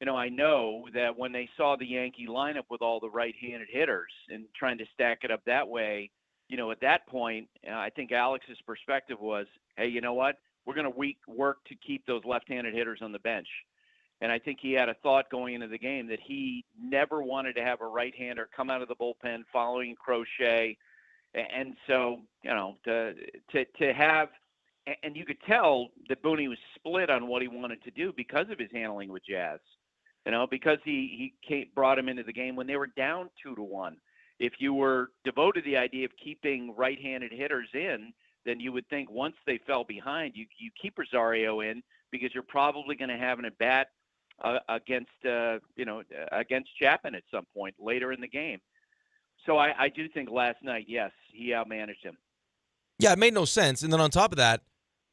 I know that when they saw the Yankee lineup with all the right-handed hitters and trying to stack it up that way, at that point, I think Alex's perspective was, hey, you know what? We're going to work to keep those left-handed hitters on the bench. And I think he had a thought going into the game that he never wanted to have a right-hander come out of the bullpen following Crochet. And so, to have, and you could tell that Booney was split on what he wanted to do because of his handling with Jazz, because he brought him into the game when they were down 2-1. If you were devoted to the idea of keeping right-handed hitters in, then you would think once they fell behind, you keep Rosario in because you're probably going to have an at-bat against Chapman at some point later in the game. So I do think last night, yes, he outmanaged him. Yeah, it made no sense. And then on top of that,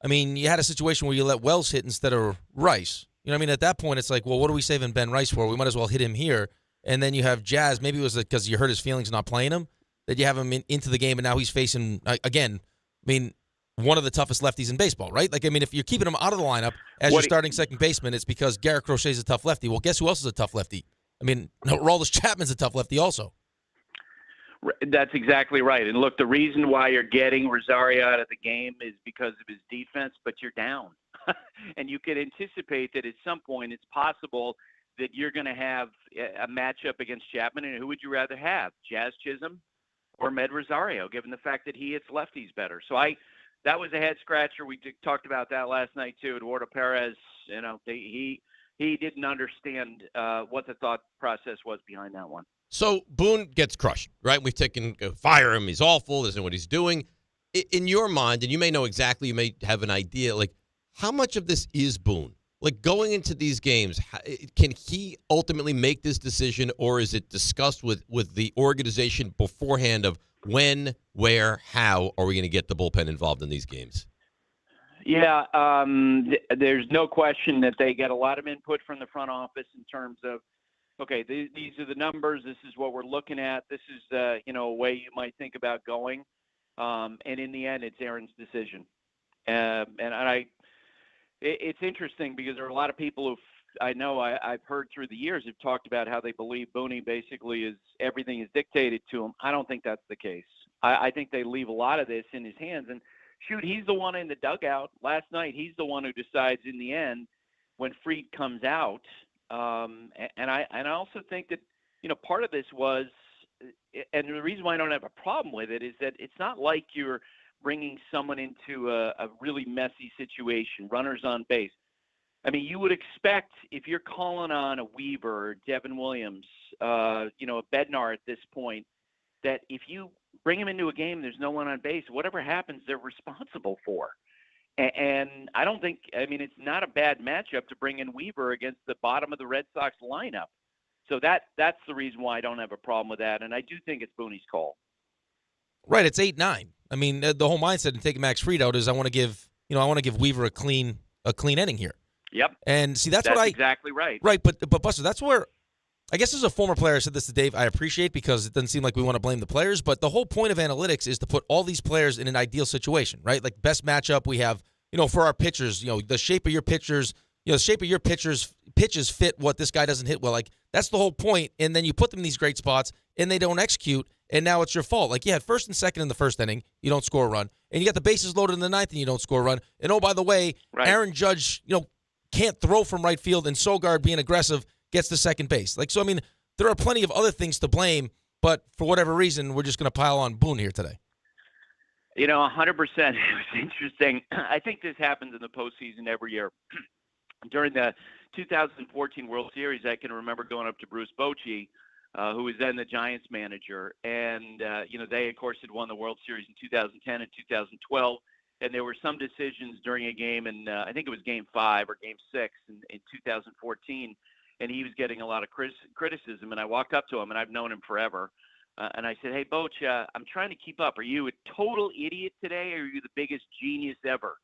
I mean, you had a situation where you let Wells hit instead of Rice. You know what I mean? At that point, it's like, well, what are we saving Ben Rice for? We might as well hit him here. And then you have Jazz. Maybe it was because you hurt his feelings not playing him, that you have him into the game, and now he's facing, again, I mean, one of the toughest lefties in baseball, right? Like, I mean, if you're keeping him out of the lineup as your starting second baseman, it's because Garrett Crochet's a tough lefty. Well, guess who else is a tough lefty? I mean, Aroldis Chapman's a tough lefty also. That's exactly right. And look, the reason why you're getting Rosario out of the game is because of his defense, but you're down. And you could anticipate that at some point it's possible that you're going to have a matchup against Chapman. And who would you rather have, Jazz Chisholm or Med Rosario, given the fact that he hits lefties better? So that was a head scratcher. We talked about that last night too. Eduardo Perez, he didn't understand what the thought process was behind that one. So Boone gets crushed, right? We've taken fire him. He's awful. Doesn't know what he's doing. In your mind, and you may know exactly, you may have an idea, like how much of this is Boone? Like going into these games, can he ultimately make this decision, or is it discussed with the organization beforehand of when, where, how are we going to get the bullpen involved in these games? Yeah, there's no question that they get a lot of input from the front office in terms of, okay, these are the numbers. This is what we're looking at. This is, a way you might think about going. And in the end, it's Aaron's decision. It's interesting because there are a lot of people who I've heard through the years have talked about how they believe Booney basically is everything is dictated to him. I don't think that's the case. I think they leave a lot of this in his hands. And shoot, he's the one in the dugout last night. He's the one who decides in the end when Fried comes out. And I also think that, part of this was, and the reason why I don't have a problem with it is that it's not like you're bringing someone into a really messy situation, runners on base. I mean, you would expect if you're calling on a Weaver, Devin Williams, a Bednar at this point, that if you bring him into a game, there's no one on base, whatever happens, they're responsible for. And I don't think, it's not a bad matchup to bring in Weaver against the bottom of the Red Sox lineup. So that's the reason why I don't have a problem with that. And I do think it's Booney's call. Right. It's 8-9. I mean, the whole mindset in taking Max Fried out is I want to give Weaver a clean inning here. Yep. And see, that's exactly right. Right. But Buster, that's where, I guess as a former player, I said this to Dave, I appreciate because it doesn't seem like we want to blame the players, but the whole point of analytics is to put all these players in an ideal situation, right? Like best matchup we have, for our pitchers, the shape of your pitchers, pitches fit what this guy doesn't hit well. Like that's the whole point. And then you put them in these great spots and they don't execute. And now it's your fault. Like you had first and second in the first inning, you don't score a run. And you got the bases loaded in the ninth and you don't score a run. And oh, by the way, right. Aaron Judge, can't throw from right field and Sogard being aggressive gets to second base. Like, so, there are plenty of other things to blame, but for whatever reason, we're just going to pile on Boone here today. 100%. It was interesting. I think this happens in the postseason every year. During the 2014 World Series, I can remember going up to Bruce Bochy, who was then the Giants manager. And, they, of course, had won the World Series in 2010 and 2012. And there were some decisions during a game, and I think it was Game 5 or Game 6 in 2014, and he was getting a lot of criticism. And I walked up to him, and I've known him forever. And I said, hey, Boch, I'm trying to keep up. Are you a total idiot today, or are you the biggest genius ever?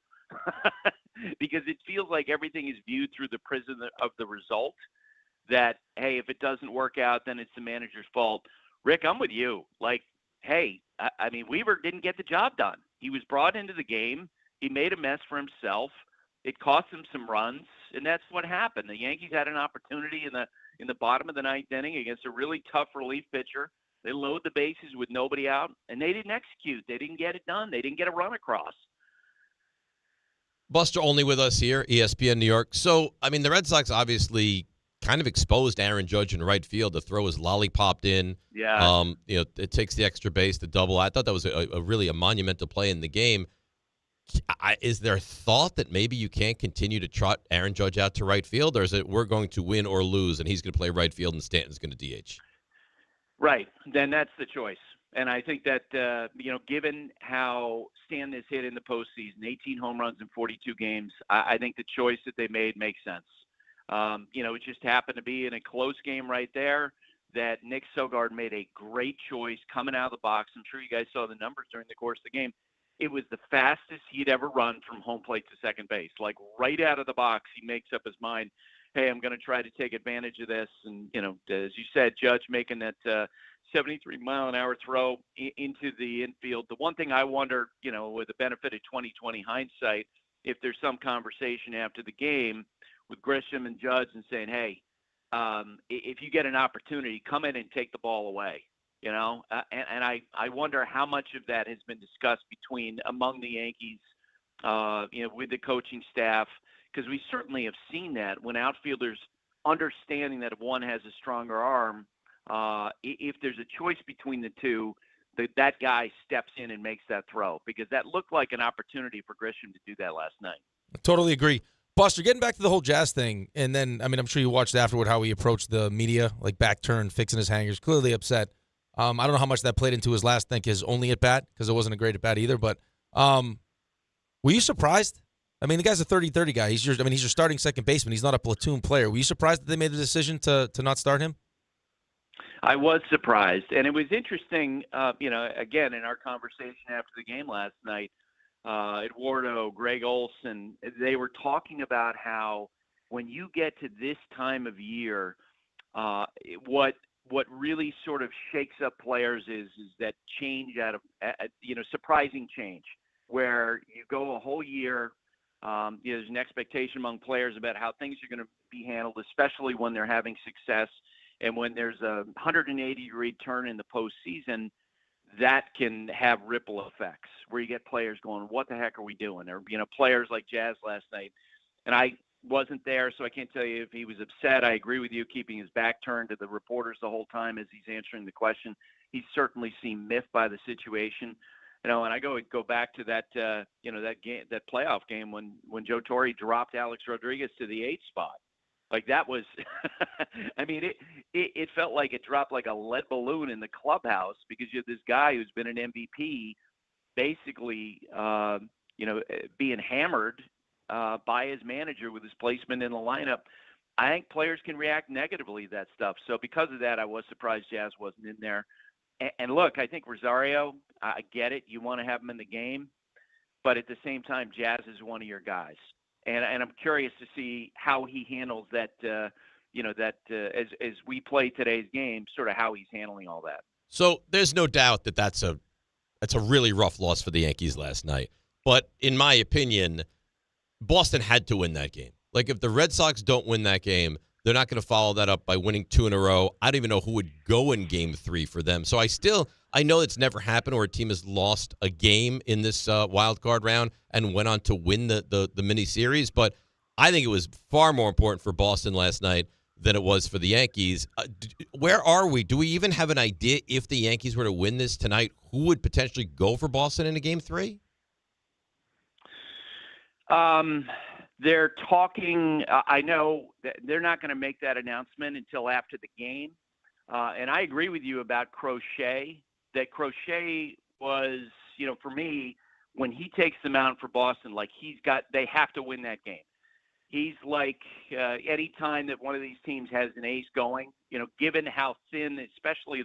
Because it feels like everything is viewed through the prism of the result, that, hey, if it doesn't work out, then it's the manager's fault. Rick, I'm with you. Like, hey, Weaver didn't get the job done. He was brought into the game. He made a mess for himself. It cost him some runs, and that's what happened. The Yankees had an opportunity in the bottom of the ninth inning against a really tough relief pitcher. They load the bases with nobody out, and they didn't execute. They didn't get it done. They didn't get a run across. Buster only with us here, ESPN New York. So, the Red Sox obviously kind of exposed Aaron Judge in right field to throw his lollipopped in. Yeah. It takes the extra base, the double. I thought that was a really monumental play in the game. Is there thought that maybe you can't continue to trot Aaron Judge out to right field, or is it we're going to win or lose and he's going to play right field and Stanton's going to DH? Right. Then that's the choice. And I think that, given how Stan has hit in the postseason, 18 home runs in 42 games, I think the choice that they made makes sense. It just happened to be in a close game right there that Nick Sogard made a great choice coming out of the box. I'm sure you guys saw the numbers during the course of the game. It was the fastest he'd ever run from home plate to second base. Like right out of the box, he makes up his mind, hey, I'm going to try to take advantage of this. And, as you said, Judge making that 73-mile-an-hour throw into the infield. The one thing I wonder, with the benefit of 20/20 hindsight, if there's some conversation after the game with Grisham and Judge and saying, hey, if you get an opportunity, come in and take the ball away, and I wonder how much of that has been discussed among the Yankees, with the coaching staff, because we certainly have seen that when outfielders understanding that if one has a stronger arm, if there's a choice between the two, that guy steps in and makes that throw, because that looked like an opportunity for Grisham to do that last night. Totally agree. Buster, getting back to the whole Jazz thing, and then, I'm sure you watched afterward how he approached the media, like back turn, fixing his hangers, clearly upset. I don't know how much that played into his last, his only at bat, because it wasn't a great at bat either, but were you surprised? The guy's a 30-30 guy. He's your starting second baseman. He's not a platoon player. Were you surprised that they made the decision to not start him? I was surprised, and it was interesting, again, in our conversation after the game last night, Eduardo, Greg Olson, they were talking about how when you get to this time of year, what really sort of shakes up players is that change out of, surprising change, where you go a whole year, there's an expectation among players about how things are going to be handled, especially when they're having success. And when there's a 180-degree turn in the postseason, that can have ripple effects where you get players going, what the heck are we doing? Or, players like Jazz last night. And I wasn't there, so I can't tell you if he was upset. I agree with you, keeping his back turned to the reporters the whole time as he's answering the question. He certainly seemed miffed by the situation. And I go back to that, that game, that playoff game when Joe Torre dropped Alex Rodriguez to the 8th spot. Like that was, it felt like it dropped like a lead balloon in the clubhouse, because you have this guy who's been an MVP, basically, being hammered by his manager with his placement in the lineup. I think players can react negatively to that stuff. So because of that, I was surprised Jazz wasn't in there. And look, I think Rosario, I get it. You want to have him in the game, but at the same time, Jazz is one of your guys. And I'm curious to see how he handles that, as we play today's game, sort of how he's handling all that. So there's no doubt that that's a really rough loss for the Yankees last night. But in my opinion, Boston had to win that game. Like if the Red Sox don't win that game, they're not going to follow that up by winning 2 in a row. I don't even know who would go in Game 3 for them. So I know it's never happened where a team has lost a game in this wild card round and went on to win the mini series. But I think it was far more important for Boston last night than it was for the Yankees. Where are we? Do we even have an idea if the Yankees were to win this tonight, who would potentially go for Boston in a Game 3? They're talking. I know that they're not going to make that announcement until after the game. And I agree with you about Crochet. That Crochet was, for me, when he takes the mound for Boston, they have to win that game. He's like any time that one of these teams has an ace going, given how thin, especially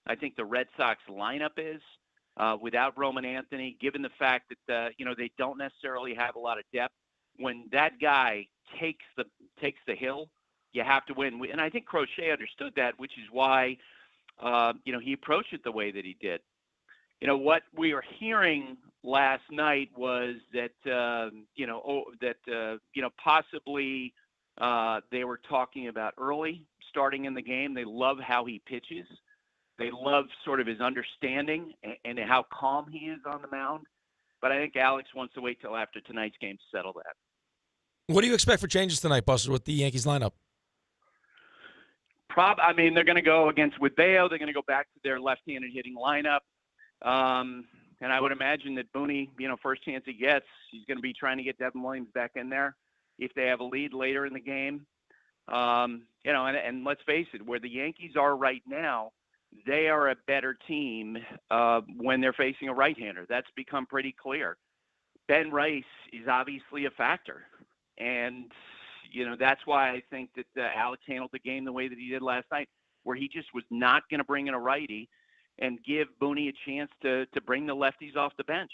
I think the Red Sox lineup is without Roman Anthony, given the fact that they don't necessarily have a lot of depth. When that guy takes the hill, you have to win. And I think Crochet understood that, which is why he approached it the way that he did. What we were hearing last night was that possibly they were talking about early starting in the game. They love how he pitches. They love sort of his understanding and how calm he is on the mound. But I think Alex wants to wait till after tonight's game to settle that. What do you expect for changes tonight, Buster, with the Yankees lineup? They're going to go with Bayo. They're going to go back to their left-handed hitting lineup. And I would imagine that Booney, first chance he gets, he's going to be trying to get Devin Williams back in there if they have a lead later in the game. And let's face it, where the Yankees are right now, they are a better team when they're facing a right-hander. That's become pretty clear. Ben Rice is obviously a factor. And, that's why I think that Alex handled the game the way that he did last night, where he just was not going to bring in a righty and give Booney a chance to bring the lefties off the bench.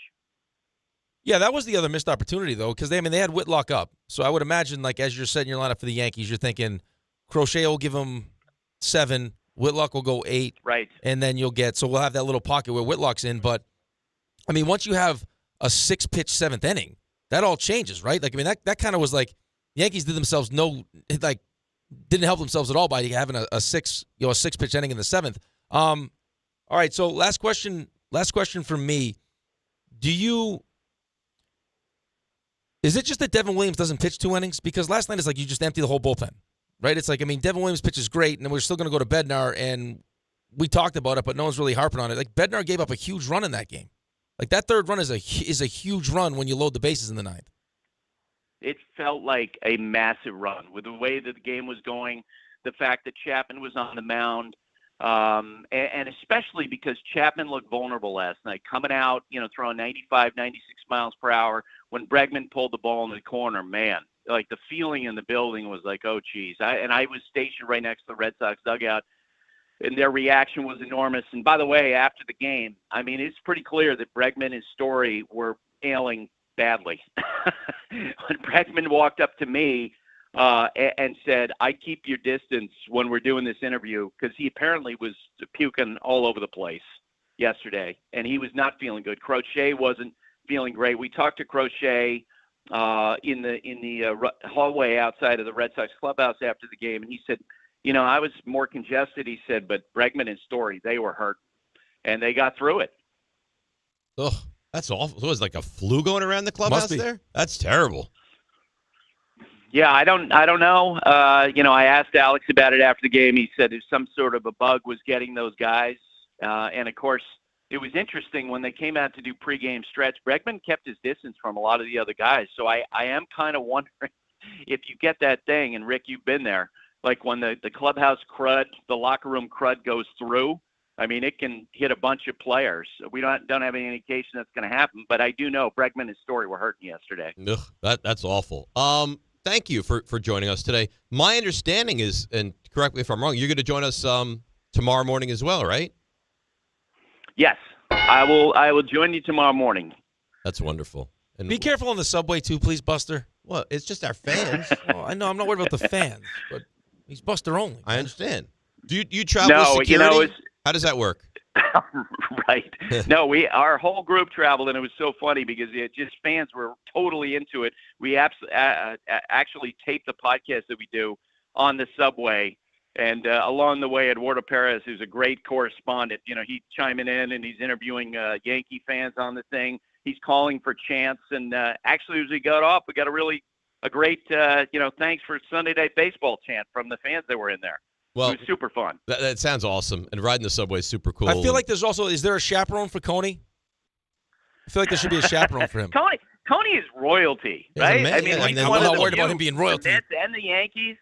Yeah, that was the other missed opportunity, though, because they had Whitlock up. So I would imagine, like, as you're setting your lineup for the Yankees, you're thinking Crochet will give him 7, Whitlock will go 8. Right. And then so we'll have that little pocket where Whitlock's in. But, once you have a 6-pitch 7th inning, that all changes, right? Like, that kind of was like the Yankees didn't help themselves at all by having a 6-pitch inning in the 7th. All right, so last question from me. Is it just that Devin Williams doesn't pitch 2 innings? Because last night it's like you just empty the whole bullpen, right? It's like, Devin Williams pitches great, and we're still going to go to Bednar, and we talked about it, but no one's really harping on it. Like, Bednar gave up a huge run in that game. Like, that third run is a huge run when you load the bases in the 9th. It felt like a massive run with the way that the game was going, the fact that Chapman was on the mound, and especially because Chapman looked vulnerable last night, coming out, throwing 95, 96 miles per hour. When Bregman pulled the ball in the corner, man, like the feeling in the building was like, oh, geez. I was stationed right next to the Red Sox dugout, and their reaction was enormous. And by the way, after the game, it's pretty clear that Bregman and his Story were ailing badly. When Bregman walked up to me and said, I keep your distance when we're doing this interview, because he apparently was puking all over the place yesterday, and he was not feeling good. Crochet wasn't feeling great. We talked to Crochet in the hallway outside of the Red Sox clubhouse after the game, and he said, I was more congested, he said, but Bregman and Story, they were hurt, and they got through it. Ugh, that's awful. So it was like a flu going around the clubhouse there? That's terrible. Yeah, I don't know. I asked Alex about it after the game. He said there's some sort of a bug was getting those guys. And, of course, it was interesting when they came out to do pregame stretch. Bregman kept his distance from a lot of the other guys. So I am kind of wondering if you get that thing, and, Rick, you've been there, like when the clubhouse crud, the locker room crud goes through, it can hit a bunch of players. We don't have any indication that's going to happen, but I do know Bregman and Story were hurting yesterday. Ugh, that's awful. Thank you for joining us today. My understanding is, and correct me if I'm wrong, you're going to join us tomorrow morning as well, right? Yes, I will join you tomorrow morning. That's wonderful. And be careful on the subway too, please, Buster. Well, it's just our fans. Well, I know I'm not worried about the fans, but he's Buster only. I understand. Do you travel with security? How does that work? Right. No, our whole group traveled, and it was so funny because fans were totally into it. We actually taped the podcast that we do on the subway, and along the way, Eduardo Perez, who's a great correspondent, he's chiming in and he's interviewing Yankee fans on the thing. He's calling for chants, and actually, as we got off, we got a great thanks for Sunday Night Baseball chant from the fans that were in there. Well, it was super fun. That sounds awesome. And riding the subway is super cool. I feel like is there a chaperone for Coney? I feel like there should be a chaperone for him. Coney is royalty, right? I'm not worried about him being royalty. The Mets and the Yankees.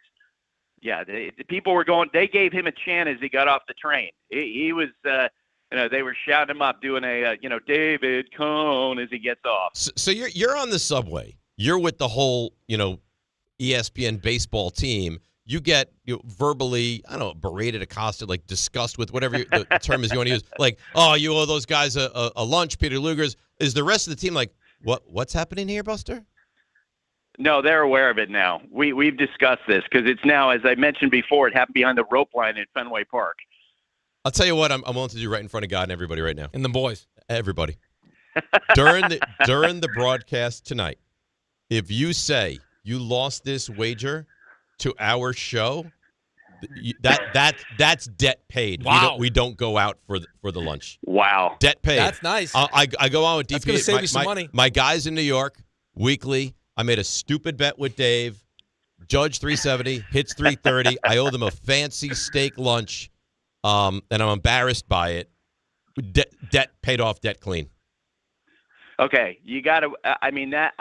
Yeah, the people were going. They gave him a chant as he got off the train. He was, they were shouting him up, doing a, David Cone as he gets off. So you're on the subway. You're with the whole, ESPN baseball team. You get verbally, berated, accosted, like discussed with, whatever the term is you want to use. Like, oh, you owe those guys a lunch, Peter Luger's. Is the rest of the team like, what's happening here, Buster? No, they're aware of it now. We've discussed this because it's now, as I mentioned before, it happened behind the rope line at Fenway Park. I'll tell you what I'm willing to do right in front of God and everybody right now. And the boys. Everybody. During the broadcast tonight, if you say you lost this wager to our show, that's debt paid. Wow. We don't go out for the lunch. Wow. Debt paid. That's nice. I go on with DP. That's going to save you some money. My guys in New York, weekly, I made a stupid bet with Dave. Judge 370, hits 330. I owe them a fancy steak lunch, and I'm embarrassed by it. Debt paid off, debt clean. Okay, you got to. I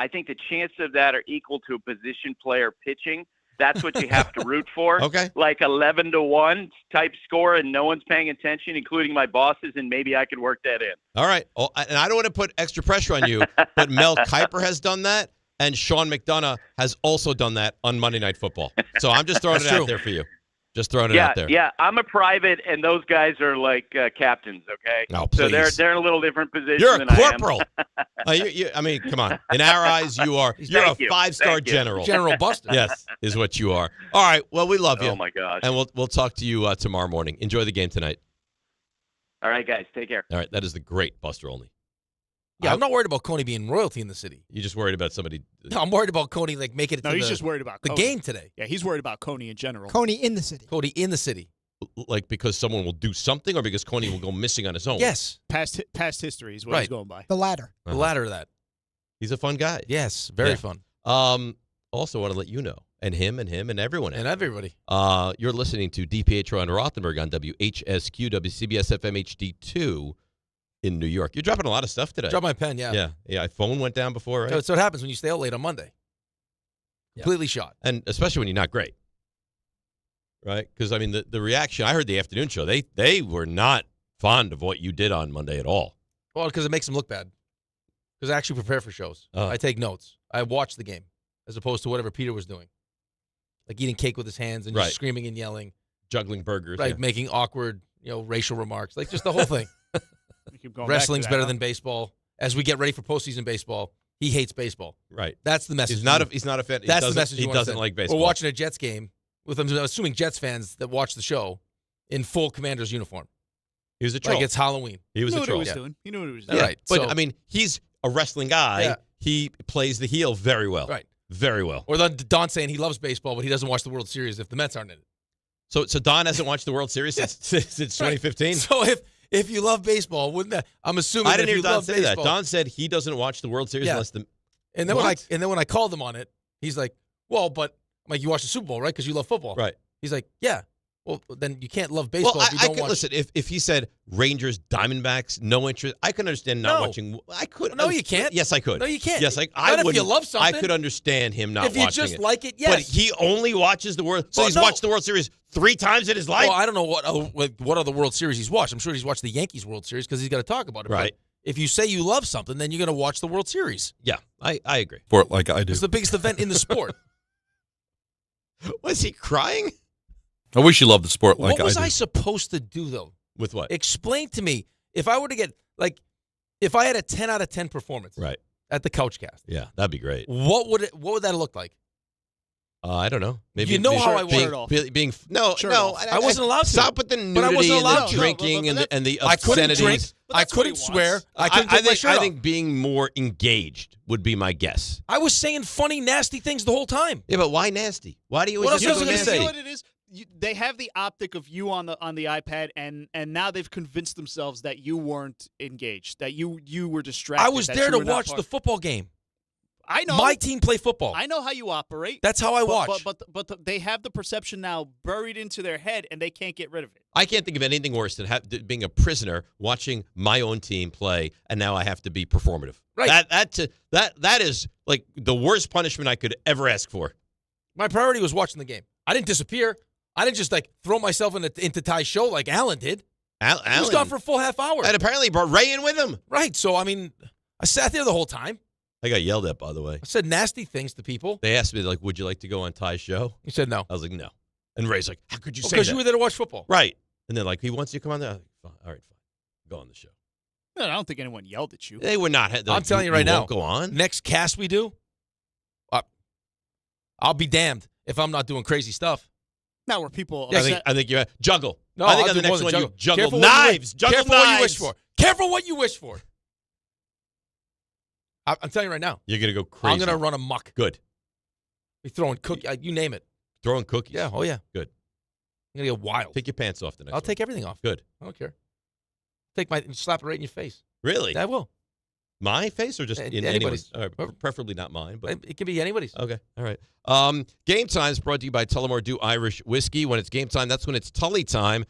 think the chances of that are equal to a position player pitching. that's what you have to root for. Okay. Like 11-1 type score, and no one's paying attention, including my bosses, and maybe I could work that in. All right. Oh, and I don't want to put extra pressure on you, but Mel Kiper has done that, and Sean McDonough has also done that on Monday Night Football. So I'm just throwing it out there for you. Just throwing it out there. Yeah, I'm a private, and those guys are like captains, okay? Oh, please. So they're in a little different position You're a than corporal. I mean, come on. In our eyes, you're a five-star general. General Buster. Yes, is what you are. All right. Well, we love you. Oh, my gosh. And we'll talk to you tomorrow morning. Enjoy the game tonight. All right, guys. Take care. All right. That is the great Buster Olney. Yeah, I'm not worried about Coney being royalty in the city. You're just worried about somebody. No, I'm worried about Coney making it to he's just worried about the Coney. game today. Yeah, he's worried about Coney in general. Coney in the city. Coney in the city. Like because someone will do something or because Coney will go missing on his own? Yes. Past history is what he's going by. The latter. The latter of that. He's a fun guy. Yes, very fun. Also want to let you know, and him and everyone else. And everybody. You're listening to DiPietro and Rothenberg on WHSQ, WCBS FM HD2 in New York. You're dropping a lot of stuff today. Drop my pen, yeah. Yeah. Phone went down before, right? So what happens when you stay out late on Monday. Completely shot. And especially when you're not great. Right? Because, I mean, the reaction, I heard the afternoon show, they were not fond of what you did on Monday at all. Well, because it makes them look bad. Because I actually prepare for shows. I take notes. I watch the game as opposed to whatever Peter was doing. Like eating cake with his hands and just screaming and yelling. Juggling burgers. Right, making awkward, racial remarks. Like just the whole thing. Wrestling's better than baseball. As we get ready for postseason baseball, he hates baseball. Right. That's the message. He's not a fan. That's the message. He doesn't like baseball. We're watching a Jets game with, I'm assuming, Jets fans that watch the show in full Commander's uniform. He was a troll. Like it's Halloween. He was a troll. He knew what he was doing. Yeah, right. But, I mean, he's a wrestling guy. Yeah. He plays the heel very well. Right. Very well. Or Don saying he loves baseball, but he doesn't watch the World Series if the Mets aren't in it. So Don hasn't watched the World Series since 2015? So if you love baseball, wouldn't that? I'm assuming I didn't hear Don say baseball, that. Don said he doesn't watch the World Series unless the. And then when I called him on it, he's like, "Well, but I'm like, you watch the Super Bowl, right? Because you love football, right?" He's like, "Yeah." Well, then you can't love baseball if you don't watch. Listen, if he said Rangers, Diamondbacks, no interest, I can understand not watching. I could. No, you can't. Yes, I could. No, you can't. Yes, I Not would. If you love something. I could understand him not watching it. If you just like it, yes. But he only watches the World. So he's watched the World Series 3 times in his life. Well, I don't know what other World Series he's watched. I'm sure he's watched the Yankees World Series because he's got to talk about it. Right. But if you say you love something, then you're going to watch the World Series. Yeah, I agree. Sport like I do. It's the biggest event in the sport. Was he crying? I wish you loved the sport like I do. What was I supposed to do, though? With what? Explain to me. If I were to get, if I had a 10 out of 10 performance at the Couchcast. Yeah, that'd be great. What would that look like? I don't know. Maybe how I want being no. I wasn't allowed to. Stop with the nudity and the drinking and the obscenities. I couldn't drink. I couldn't swear. I couldn't take my shirt off. I think being more engaged would be my guess. I was saying funny, nasty things the whole time. Yeah, but why nasty? Why do you? What else was I going to say? You know what it is? They have the optic of you on the iPad, and now they've convinced themselves that you weren't engaged, that you were distracted. I was there to watch the football game. I know. My team play football. I know how you operate. That's how I watch. But they have the perception now buried into their head, and they can't get rid of it. I can't think of anything worse than being a prisoner watching my own team play, and now I have to be performative. Right. That is like the worst punishment I could ever ask for. My priority was watching the game. I didn't disappear. I didn't just throw myself into Ty's show like Alan did. He was gone for a full half hour. And apparently brought Ray in with him. Right. So, I mean, I sat there the whole time. I got yelled at, by the way. I said nasty things to people. They asked me, would you like to go on Ty's show? He said no. I was like, no. And Ray's like, how could you say that? Because you were there to watch football. Right. And they're like, he wants you to come on there. Like, fine. All right, fine. Go on the show. No, I don't think anyone yelled at you. They were not. I'm telling you right now. Go on. Next cast we do, I'll be damned if I'm not doing crazy stuff. Now, where people... I think you juggle. No, I think on the next one you juggle Careful knives. Careful knives. what you wish for. Careful what you wish for. I'm telling you right now. You're going to go crazy. I'm going to run amok. Good. Be throwing cookies. You name it. Throwing cookies? Yeah. Oh, yeah. Good. I'm going to get wild. Take your pants off the next I'll take everything off. Good. I don't care. Slap it right in your face. Really? I will. My face or just in anybody's? Preferably not mine. But it can be anybody's. Okay. All right. Game Time is brought to you by Tullamore Dew Irish Whiskey. When it's game time, that's when it's Tully time.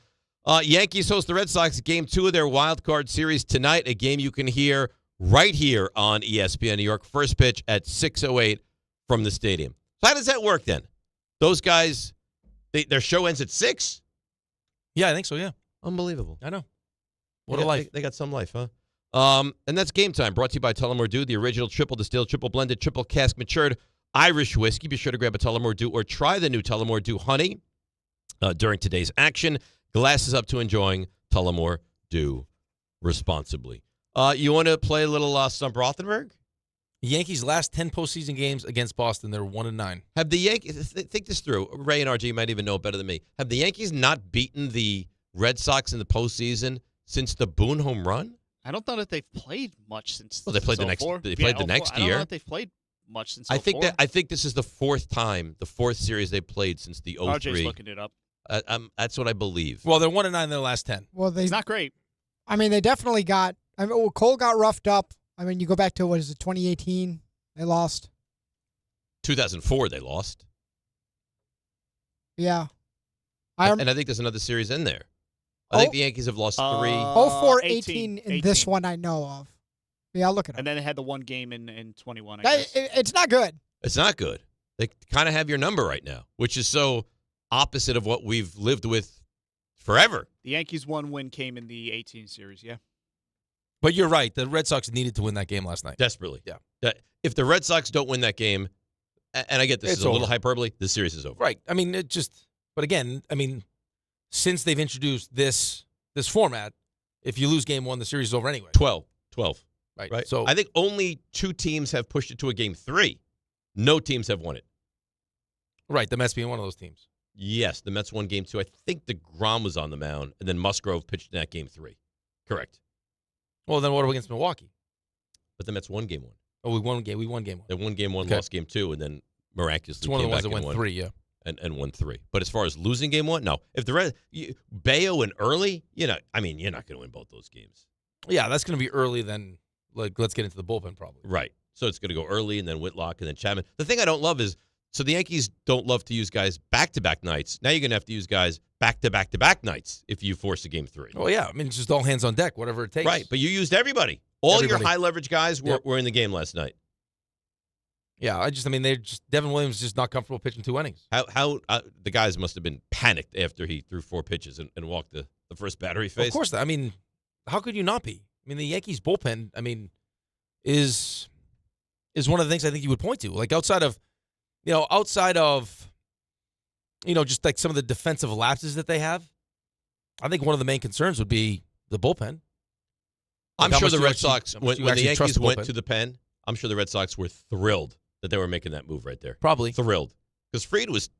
Yankees host the Red Sox at Game 2 of their wild card series tonight, a game you can hear right here on ESPN New York. First pitch at 6:08 from the stadium. So how does that work then? Those guys, their show ends at 6? Yeah, I think so, yeah. Unbelievable. I know. What a life. They got some life, huh? And that's Game Time, brought to you by Tullamore Dew, the original triple distilled, triple blended, triple cask matured Irish whiskey. Be sure to grab a Tullamore Dew or try the new Tullamore Dew Honey during today's action. Glasses up to enjoying Tullamore Dew responsibly. You want to play a little Stump Rothenberg? Yankees' last 10 postseason games against Boston, they're 1-9. Have the Yankees, think this through. Ray and RG might even know it better than me. Have the Yankees not beaten the Red Sox in the postseason since the Boone home run? I don't know that they've played much since. Well, they played the next. They played the next year. I don't know that they've played much since. I think this is the fourth series they played since the 03. RJ's looking it up. That's what I believe. Well, they're 1-9 in their last 10. Well, It's not great. I mean, they definitely got. I mean, Cole got roughed up. I mean, you go back to 2018. They lost. 2004, they lost. Yeah. And I think there's another series in there. I think the Yankees have lost 3. 04-18 in this one I know of. Yeah, I'll look it up. And then they had the one game in 21, I guess. It's not good. It's not good. They kind of have your number right now, which is so opposite of what we've lived with forever. The Yankees' one win came in the 18 series, yeah. But you're right. The Red Sox needed to win that game last night. Desperately. Yeah. If the Red Sox don't win that game, and I get this is a little hyperbole, the series is over. Right. I mean, but again, I mean, since they've introduced this format, if you lose game 1, the series is over anyway. 12. Right. So I think only 2 teams have pushed it to a game 3. No teams have won it. Right. The Mets being one of those teams. Yes, the Mets won game 2. I think DeGrom was on the mound, and then Musgrove pitched in that game 3. Correct. Well, then what are we against Milwaukee? But the Mets won game 1. Oh, we won game 1. They won game 1, lost game 2, and then miraculously it's one of the came ones back that went 3, yeah. And won 3. But as far as losing game 1, no. If the Bayo and early, you're not going to win both those games. Yeah, that's going to be early. Then let's get into the bullpen probably. Right. So it's going to go early, and then Whitlock, and then Chapman. The thing I don't love is, so the Yankees don't love to use guys back-to-back nights. Now you're going to have to use guys back-to-back-to-back nights if you force a game 3. Oh, yeah. I mean, it's just all hands on deck, whatever it takes. Right, but you used everybody. All your high-leverage guys were in the game last night. Yeah, Devin Williams is just not comfortable pitching 2 innings. How the guys must have been panicked after he threw 4 pitches and walked the first batter he faced. Of course. I mean, how could you not be? I mean, the Yankees bullpen, I mean, is one of the things I think you would point to. Like outside of just like some of the defensive lapses that they have, I think one of the main concerns would be the bullpen. I'm sure the Red Sox, when the Yankees went to the pen, I'm sure the Red Sox were thrilled that they were making that move right there. Probably. Thrilled. Because Fried was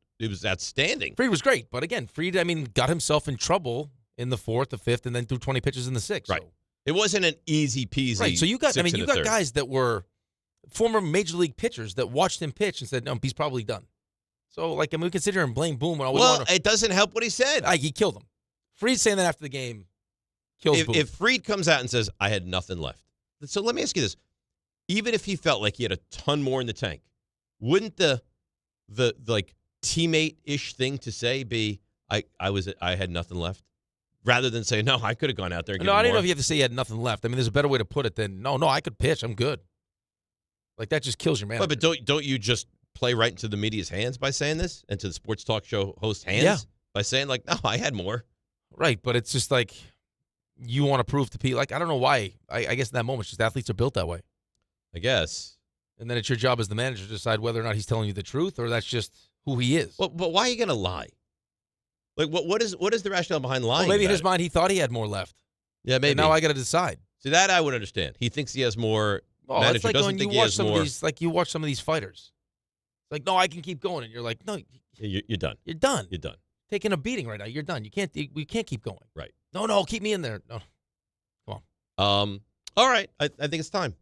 outstanding. Fried was great. But again, Fried, got himself in trouble in the 4th, the 5th, and then threw 20 pitches in the 6th. Right. So. It wasn't an easy peasy. Right. So you got guys that were former major league pitchers that watched him pitch and said, no, he's probably done. So, we can sit here and blame Boom. It doesn't help what he said. He killed him. Fried saying that after the game kills Boom. If Fried comes out and says, I had nothing left. So let me ask you this. Even if he felt like he had a ton more in the tank, wouldn't the teammate-ish thing to say be, I had nothing left? Rather than say, no, I could have gone out there and given I didn't more. know if you have to say you had nothing left. I mean, there's a better way to put it than, no, I could pitch. I'm good. That just kills your man. But don't you just play right into the media's hands by saying this? And to the sports talk show host hands? Yeah. By saying, no, I had more. Right, but it's just you want to prove to people. I don't know why. I guess in that moment, it's just athletes are built that way. I guess. And then it's your job as the manager to decide whether or not he's telling you the truth or that's just who he is. Well, but why are you going to lie? What is the rationale behind lying? Well, maybe in his mind he thought he had more left. Yeah, maybe. And now I got to decide. See, that I would understand. He thinks he has more. Oh, Manager it's like doesn't when think you he watch has some more. of these, you watch some of these fighters. It's no, I can keep going, and you're like, no, you're done. You're done. You're done. Taking a beating right now. You're done. We can't keep going. Right. No, keep me in there. No, come on. All right. I think it's time.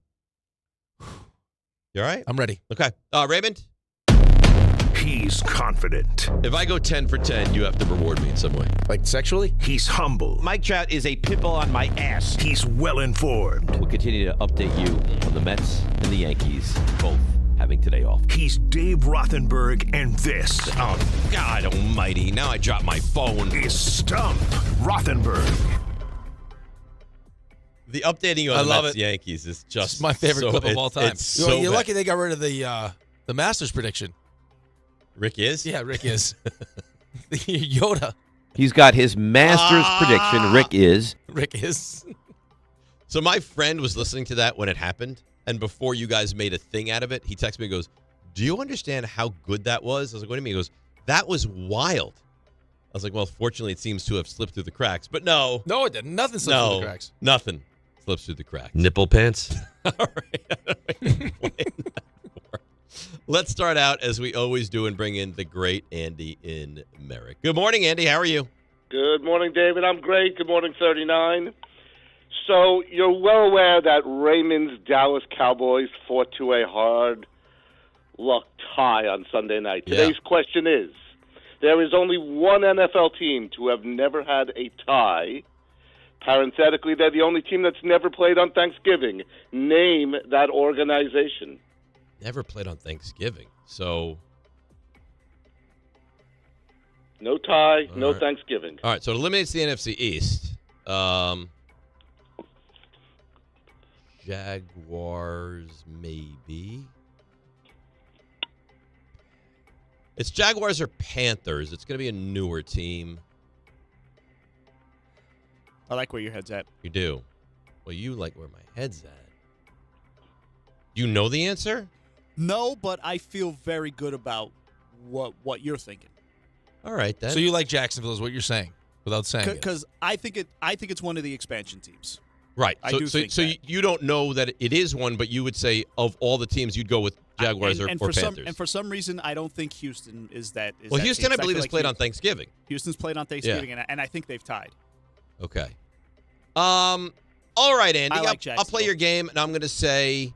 You all right? I'm ready. Okay. Raymond? He's confident. If I go 10 for 10, you have to reward me in some way. Like sexually? He's humble. Mike Trout is a pit bull on my ass. He's well informed. We'll continue to update you on the Mets and the Yankees, both having today off. He's Dave Rothenberg, and this. Oh, God almighty. Now I dropped my phone. Is Stump Rothenberg. The updating you on the Mets Yankees is just it's my favorite clip of all time. It's so you're lucky they got rid of the Masters prediction. Rick is? Yeah, Rick is. Yoda. He's got his master's prediction. Rick is. Rick is. So my friend was listening to that when it happened, and before you guys made a thing out of it, he texted me and goes, do you understand how good that was? I was like, what do you mean? He goes, that was wild. I was like, well, fortunately, it seems to have slipped through the cracks. But no. No, it didn't. Nothing slipped through the cracks. Nothing slips through the cracks. Nipple pants. All right. Let's start out, as we always do, and bring in the great Andy in Merrick. Good morning, Andy. How are you? Good morning, David. I'm great. Good morning, 39. So you're well aware that Raymond's Dallas Cowboys fought to a hard-luck tie on Sunday night. Today's question is, there is only one NFL team to have never had a tie. Parenthetically, they're the only team that's never played on Thanksgiving. Name that organization. Never played on Thanksgiving, so... No tie, no right. Thanksgiving. All right, so it eliminates the NFC East. Jaguars, maybe. It's Jaguars or Panthers. It's going to be a newer team. I like where your head's at. You do. Well, you like where my head's at. You know the answer? No, but I feel very good about what you're thinking. All right, then. So you like Jacksonville is what you're saying, without saying it. Because I think it's one of the expansion teams. Right. I so, do think so that. you don't know that it is one, but you would say of all the teams, you'd go with Jaguars or Panthers. And for some reason, I don't think Houston is that. Well, that Houston, team. I believe, has like played on Thanksgiving. Houston's played on Thanksgiving, and I think they've tied. Okay. All right, Andy. I like I'll play your game, and I'm going to say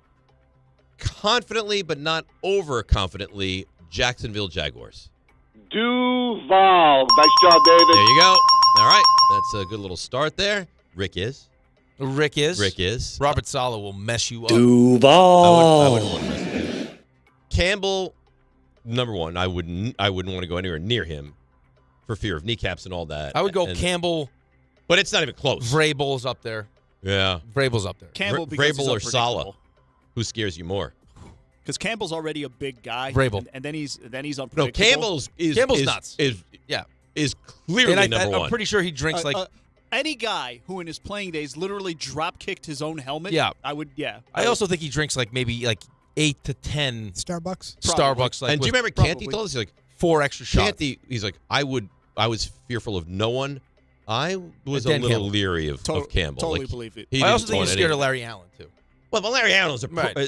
confidently, but not overconfidently, Jacksonville Jaguars. Duval. Nice job, David. There you go. All right. That's a good little start there. Rick is. Robert Saleh will mess you up. Duval. I wouldn't want to mess with him. Campbell, number one, I wouldn't want to go anywhere near him for fear of kneecaps and all that. I would go Campbell. But it's not even close. Vrabel's up there. Yeah. Vrabel's up there. Campbell because Vrabel or Saleh. Who scares you more? Because Campbell's already a big guy. Vrabel. And then he's unpredictable. No, Campbell's nuts. Is clearly number one. I'm pretty sure he drinks any guy who in his playing days literally drop kicked his own helmet. Yeah. I also think he drinks maybe 8 to 10 Starbucks. Starbucks. And do you remember Canty told us? He's like 4 extra shots. Canty, he's like, I was fearful of no one. I was a little Campbell. leery of Campbell. Totally believe it. I also think he's scared of Larry Allen too. Well, but Larry Allen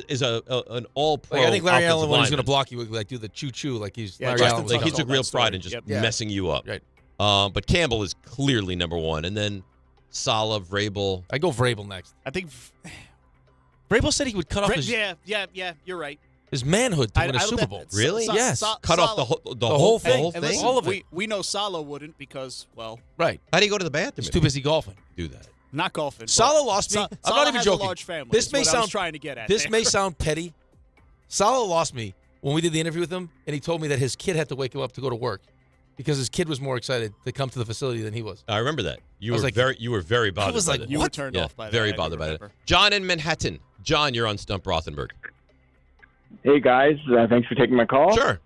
is an all-pro. I think Larry Allen, when he's going going to block you, would do the choo-choo he's Larry right. Allen. He took real pride in just messing you up. Right. But Campbell is clearly number one, and then Saleh, Vrabel. I go Vrabel next. I think Vrabel said he would cut off his you're right. His manhood to win a Super Bowl. Really? Yes. Cut off the whole thing. Listen, all of it. We know Saleh wouldn't because, right. How do you go to the bathroom? He's too busy golfing. Do that. Not golfing. Saleh lost me. I'm not even has joking. A large family. This may I sound was trying to get at. This may sound petty. Saleh lost me when we did the interview with him, and he told me that his kid had to wake him up to go to work because his kid was more excited to come to the facility than he was. I remember that. You were very bothered. I was by like, that. You were turned off by that. Very bothered by that. John in Manhattan. John, you're on Stump Rothenberg. Hey, guys. Thanks for taking my call. Sure.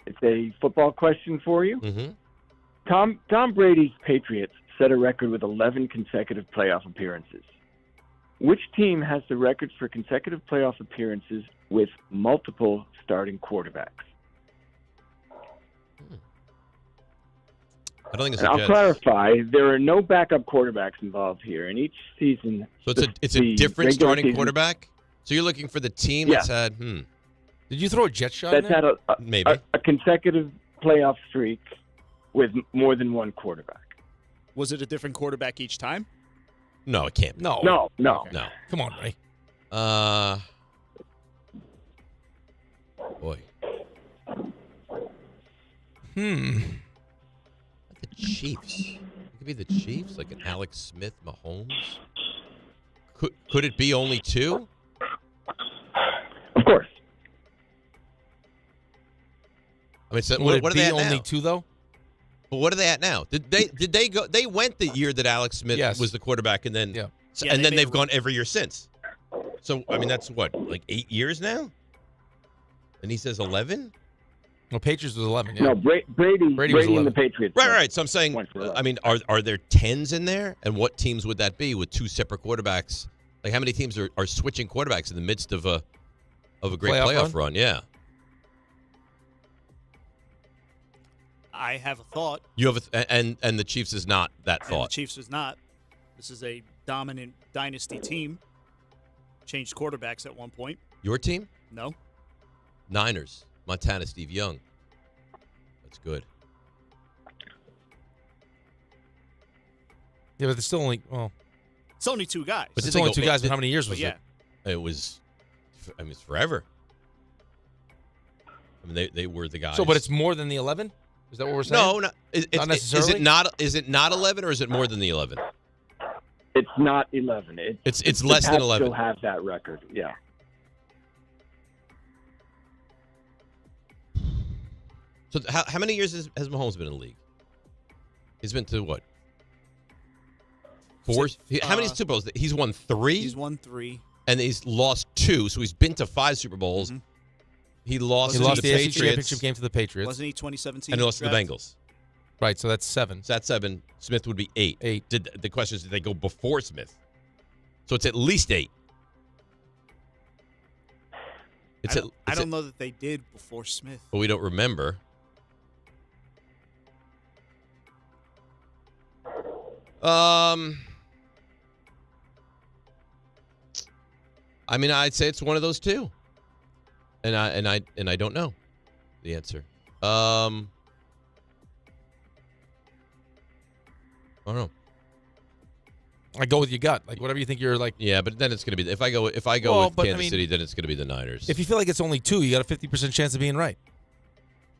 It's a football question for you. Mm-hmm. Tom Brady's Patriots set a record with 11 consecutive playoff appearances. Which team has the record for consecutive playoff appearances with multiple starting quarterbacks? I don't think it's and a I'll Jets. clarify, there are no backup quarterbacks involved here. In each season... So it's a different starting quarterback? So you're looking for the team that's had... Did you throw a jet shot That's in there? had Maybe. a consecutive playoff streak with more than one quarterback. Was it a different quarterback each time? No, it can't be. No. No. Come on, Ray. Boy. The Chiefs. It could be the Chiefs, like an Alex Smith, Mahomes. Could it be only two? Of course. I mean, so Would what it are they be at only now? two though? But what are they at now? Did they go? They went the year that Alex Smith was the quarterback, and then and then they've gone every year since. So I mean, that's what, like 8 years now. And he says 11. Well, Patriots was 11. Yeah. No, Brady was 11. and the Patriots. Right. So I'm saying, I mean, are there 10s in there? And what teams would that be with two separate quarterbacks? Like, how many teams are switching quarterbacks in the midst of a great playoff run? Yeah. I have a thought. You have and the Chiefs is not that thought. And the Chiefs is not. This is a dominant dynasty team. Changed quarterbacks at one point. Your team? No. Niners. Montana, Steve Young. That's good. Yeah, but it's still only It's only two guys. But it's only two guys. But how many years was it? It was. I mean, it's forever. I mean, they were the guys. So, but it's more than the 11. Is that what we're saying? No, not necessarily. Is it not 11 or is it more than the 11? It's not 11. It's less than 11. Still have that record. Yeah. So how many years has Mahomes been in the league? He's been to what? 4? How many Super Bowls? He's won 3? He's won 3. And he's lost 2, so he's been to 5 Super Bowls. Mm-hmm. He lost the AFC Championship game to the Patriots. Wasn't he 2017? And he lost to the Bengals. Right, so that's 7. So that's 7. Smith would be 8. 8. The question is, did they go before Smith? So it's at least 8. I don't know that they did before Smith. But we don't remember. I mean, I'd say it's one of those two, and I don't know the answer. I don't know. I go with your gut, like whatever you think you're like. Yeah, but then it's gonna be if I go with Kansas City, then it's gonna be the Niners. If you feel like it's only 2, you got a 50% chance of being right.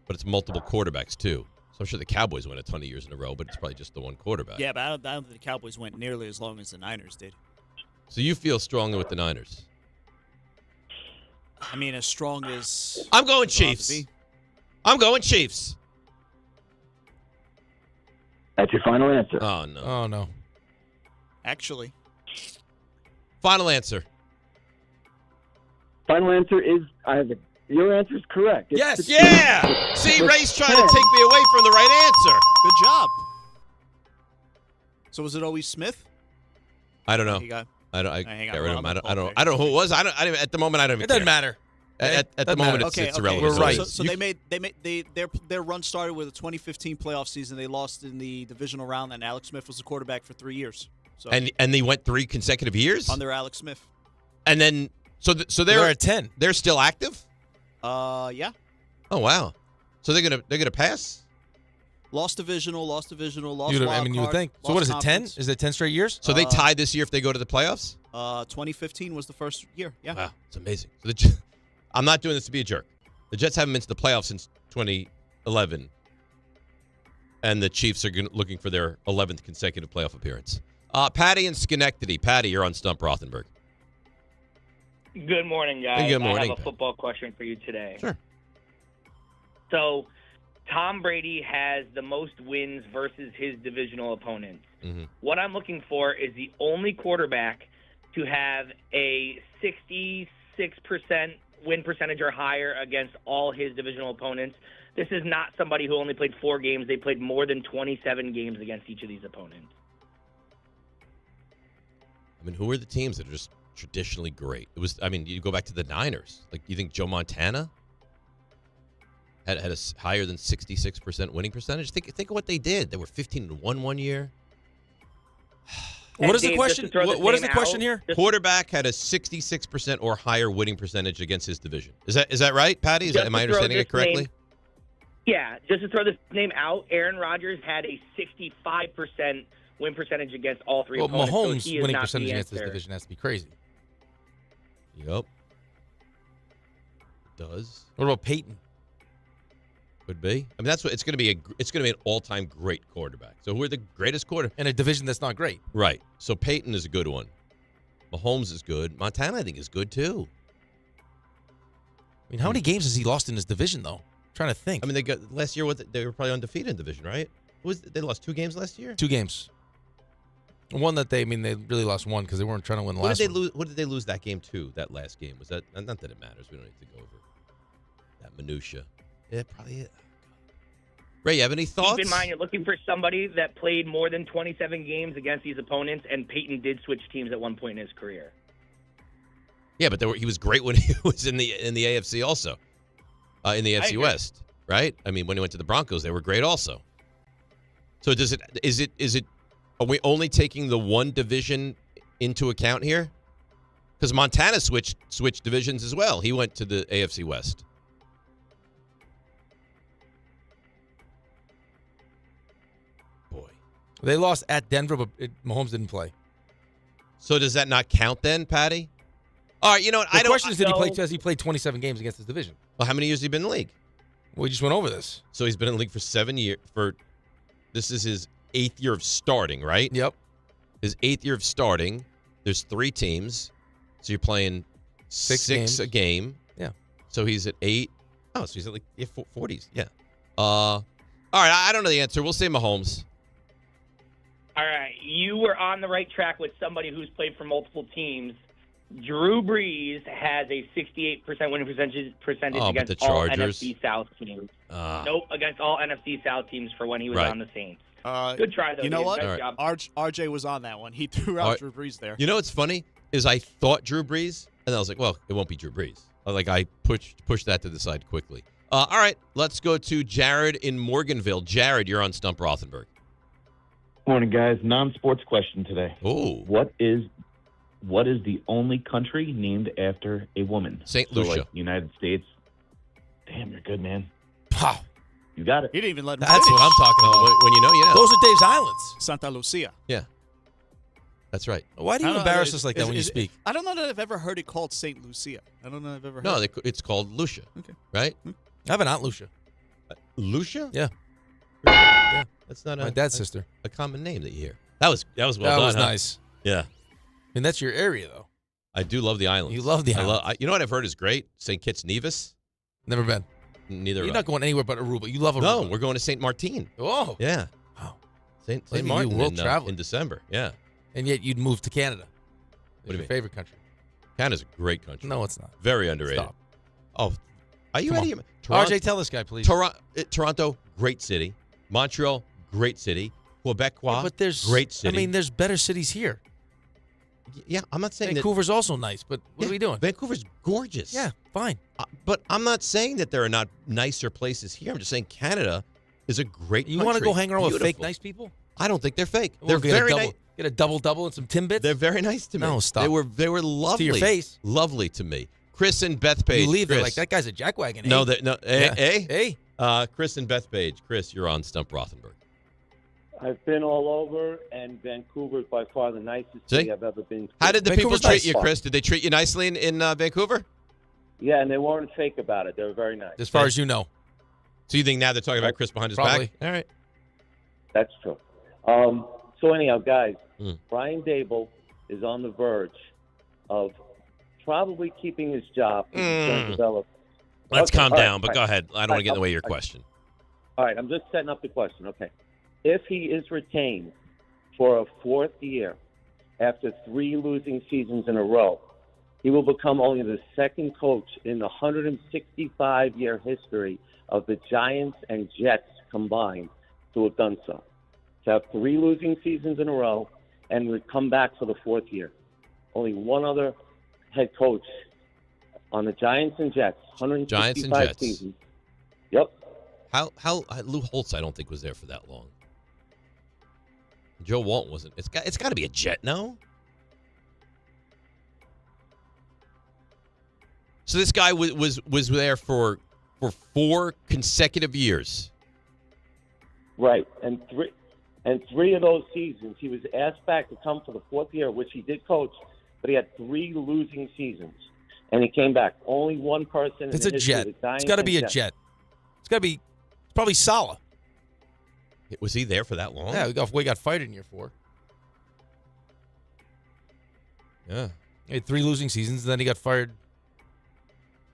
But it's multiple quarterbacks too. So I'm sure the Cowboys win a ton of years in a row, but it's probably just the one quarterback. Yeah, but I don't think the Cowboys went nearly as long as the Niners did. So you feel strongly with the Niners? I mean, as strong as... I'm going Chiefs. I'm going Chiefs. That's your final answer. Oh, no. Oh, no. Actually. Final answer. Final answer is your answer is correct. Yes. Yeah. See, Ray's trying to take me away from the right answer. Good job. So was it always Smith? I don't know. I don't know who it was. I don't at the moment. I don't even. It doesn't matter. At the moment, it's irrelevant. We're right. So their run started with a 2015 playoff season. They lost in the divisional round, and Alex Smith was the quarterback for 3 years. So and they went 3 consecutive years under Alex Smith. And then so they're at 10. They're still active. Yeah. Oh wow. So they're gonna pass. Lost divisional. Lost you would think. So what is it? 10? Is it 10 straight years? So they tied this year if they go to the playoffs. 2015 was the first year. Yeah. Wow, it's amazing. So I'm not doing this to be a jerk. The Jets haven't been to the playoffs since 2011, and the Chiefs are looking for their 11th consecutive playoff appearance. Patty in Schenectady. Patty, you're on Stump Rothenberg. Good morning, guys. Good morning. I have a football question for you today. Sure. So, Tom Brady has the most wins versus his divisional opponents. Mm-hmm. What I'm looking for is the only quarterback to have a 66% win percentage or higher against all his divisional opponents. This is not somebody who only played 4 games. They played more than 27 games against each of these opponents. I mean, who are the teams that are just traditionally great? It was. I mean, you go back to the Niners. Like, you think Joe Montana had a higher than 66% winning percentage? Think of what they did. They were 15-1 one year. What is the question? What is the question here? Quarterback had a 66% or higher winning percentage against his division. Is that right, Patty? Am I understanding it correctly? Yeah, just to throw this name out, Aaron Rodgers had a 65% win percentage against all 3 opponents. Well, Mahomes' so winning percentage against this division has to be crazy. Yep. It does. What about Peyton? Could be. I mean, that's what it's going to be. It's going to be an all-time great quarterback. So who are the greatest quarterback in a division that's not great? Right. So Peyton is a good one. Mahomes is good. Montana, I think, is good too. I mean, how many games has he lost in his division, though? I'm trying to think. I mean, they got last year. They were probably undefeated in division, right? They lost 2 games last year. 2 games. One that they really lost one because they weren't trying to win the last one. What did they lose that game to? That last game was that? Not that it matters. We don't need to go over that minutia. Yeah, probably it. Ray, you have any thoughts? Keep in mind, you're looking for somebody that played more than 27 games against these opponents, and Peyton did switch teams at one point in his career. Yeah, but he was great when he was in the AFC also, in the AFC West, right? I mean, when he went to the Broncos, they were great also. So is it? Are we only taking the one division into account here? Because Montana switched divisions as well. He went to the AFC West. They lost at Denver, but Mahomes didn't play. So does that not count then, Patty? All right, you know what? The question is, has he played 27 games against his division? Well, how many years has he been in the league? We just went over this. So he's been in the league for 7 years. This is his 8th year of starting, right? Yep. His 8th year of starting. There's 3 teams, so you're playing six a game. Yeah. So he's at 8. Oh, so he's at like 40s. Yeah. All right, I don't know the answer. We'll say Mahomes. All right, you were on the right track with somebody who's played for multiple teams. Drew Brees has a 68% winning percentage against all NFC South teams. Nope, against all NFC South teams for when he was on the Saints. Good try, though. You know what? Nice job. RJ was on that one. He threw out Drew Brees there. You know what's funny is I thought Drew Brees, and I was like, well, it won't be Drew Brees. I pushed that to the side quickly. All right, let's go to Jared in Morganville. Jared, you're on Stump Rothenberg. Morning, guys. Non-sports question today. Oh. What is the only country named after a woman? St. Lucia. Like United States. Damn, you're good, man. Wow. You got it. He didn't even let him That's finish. what I'm talking about. When you know, you know. Those are Dave's Islands. Santa Lucia. Yeah. That's right. Why do you embarrass us like that when you speak? I don't know that I've ever heard it called St. Lucia. I don't know if I've ever heard No, it. it's called Lucia. Okay. Right? I have an Aunt Lucia. Lucia? Yeah. Yeah. That's not my dad's sister. A common name that you hear. That was well done. That was huh? nice. Yeah. I mean, that's your area, though. I do love the islands. You love the islands. You know what I've heard is great? St. Kitts Nevis. Never been. Neither. You're not going anywhere but Aruba. You love Aruba. No, we're going to St. Martin. Oh. Yeah. Wow. St. Maybe Martin you will travel in December. Yeah. And yet you'd move to Canada. What do you mean? Favorite country? Canada's a great country. No, it's not. Very underrated. Stop. Oh, are you Come out on. of your Toronto, RJ, tell this guy, please. Toronto, great city. Montreal, great city. Quebecois, but there's great city. I mean, there's better cities here. Yeah, I'm not saying Vancouver's also nice, but what are we doing? Vancouver's gorgeous. Yeah, fine. But I'm not saying that there are not nicer places here. I'm just saying Canada is a great country. You want to go hang around with Beautiful. fake nice people? I don't think they're fake. They're very nice. Get a double and some Timbits? They're very nice to me. No, stop. They were lovely. To your face. Lovely to me. Chris and Beth Page. You leave, Chris. they're like, that guy's a jackwagon. No, Yeah. Hey. Chris and Beth Page. Chris, you're on Stump Rothenberg. I've been all over, and Vancouver is by far the nicest city I've ever been to. How did the people treat you, Chris? Did they treat you nicely in Vancouver? Yeah, and they weren't fake about it. They were very nice. As far as you know. So you think now they're talking about Chris behind his Probably. back? All right. That's true. So anyhow, guys, Brian Dable is on the verge of probably keeping his job. Let's calm down, but go ahead. I don't want to get in the way of your question. All right, I'm just setting up the question. Okay. If he is retained for a 4th year after 3 losing seasons in a row, he will become only the second coach in the 165-year history of the Giants and Jets combined to have done so. To have 3 losing seasons in a row and would come back for the 4th year. Only one other head coach on the Giants and Jets, 165 seasons. Yep. How Lou Holtz, I don't think, was there for that long. Joe Walton wasn't. It's got to be a Jet, no? So this guy was there for 4 consecutive years. Right, and three of those seasons, he was asked back to come for the 4th year, which he did coach, but he had 3 losing seasons, and he came back. Only one person. It's a Jet. It's got to be a Jet. It's got to be probably Saleh. Was he there for that long? Yeah, we got fired in year 4. Yeah. He had 3 losing seasons, and then he got fired.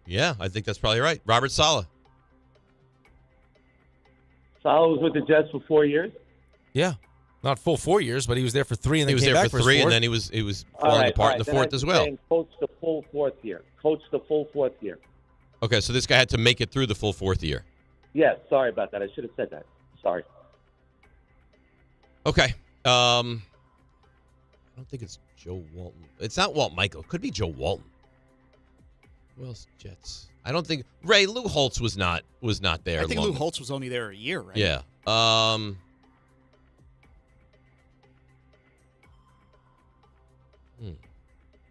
Yeah, I think that's probably right. Robert Saleh. Saleh was with the Jets for 4 years? Yeah. Not full 4 years, but he was there for 3 and then he was came there back for 3, his 4th. and then he was falling apart in the 4th as well. Coach the full 4th year. Okay, so this guy had to make it through the full 4th year. Yeah, sorry about that. I should have said that. Sorry. Okay. I don't think it's Joe Walton. It's not Walt Michael. It could be Joe Walton. Who else? Jets. I don't think Lou Holtz was not there. I think Lou Holtz was only there a year, right? Yeah.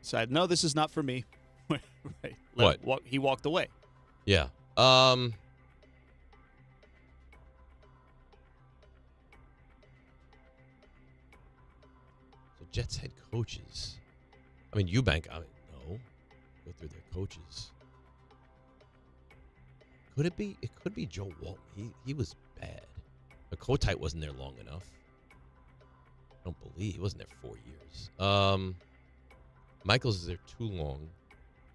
Said, no, this is not for me. Right. What? He walked away. Yeah. So Jets head coaches. I mean, Eubank. No. Go through their coaches. Could it be? It could be Joe Walton. He was bad. But Kotite wasn't there long enough. I don't believe he wasn't there 4 years. Michaels is there too long.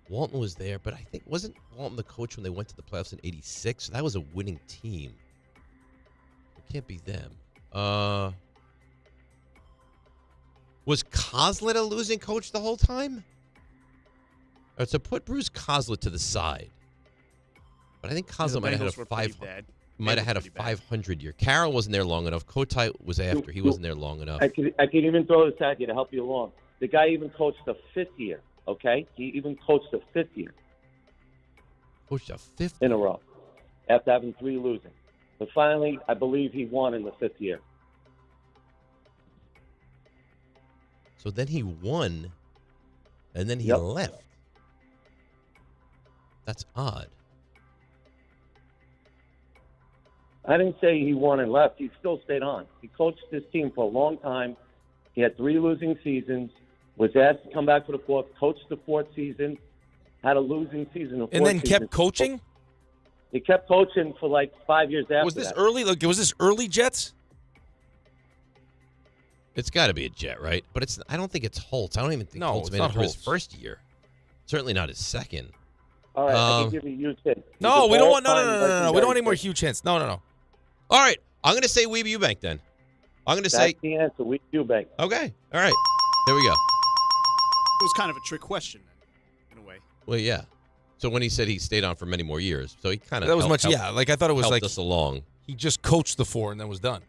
Walton was there, but I think wasn't Walton the coach when they went to the playoffs in '86? So that was a winning team. It can't be them. Was Coslet a losing coach the whole time? All right, so put Bruce Coslet to the side. But I think Coslet might have had a 500 year. Carroll wasn't there long enough. Kotite was after. He wasn't there long enough. I can even throw this at you to help you along. The guy even coached the 5th year, okay? He even coached the 5th year. Coached a 5th? In a row, after having 3 losing. But finally, I believe he won in the 5th year. So then he won, and then he left. That's odd. I didn't say he won and left. He still stayed on. He coached this team for a long time. He had 3 losing seasons, was asked to come back for the 4th, coached the 4th season, had a losing season. And then kept coaching? He kept coaching for like 5 years after Was this that. early? Like, was this early Jets? It's got to be a Jet, right? But it's. I don't think it's Holtz. I don't even think Holtz it's made not it through his Holtz. first year. Certainly not his second. All right, I can give you a huge hint. No, we don't want. No. We legendary don't want any more huge hints. No. All right, I'm going to say Weeb Eubank then. I'm going to say That's the answer. Weeb Eubank. Okay. All right. There we go. It was kind of a trick question, in a way. Well, yeah. So when he said he stayed on for many more years, so he kind of That was much. Yeah, like I thought it was helped like us along. He just coached the 4 and then was done.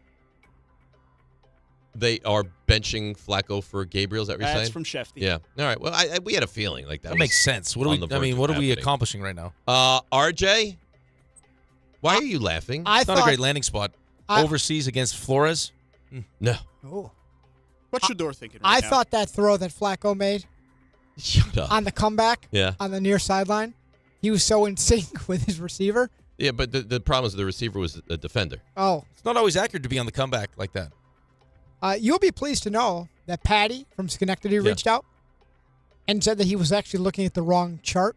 They are benching Flacco for Gabriel. Is that what you're saying? That's from Schefty. Yeah. All right. Well, we had a feeling like that. That makes sense. What are we? I mean, what are we accomplishing right now? RJ, why are you laughing? It's not a great landing spot. Overseas against Flores. No. Oh. What's Shador thinking right I now? thought that throw that Flacco made Shut up. on the comeback Yeah. on the near sideline, he was so in sync with his receiver. Yeah, but the problem is the receiver was a defender. Oh. It's not always accurate to be on the comeback like that. You'll be pleased to know that Patty from Schenectady reached out and said that he was actually looking at the wrong chart,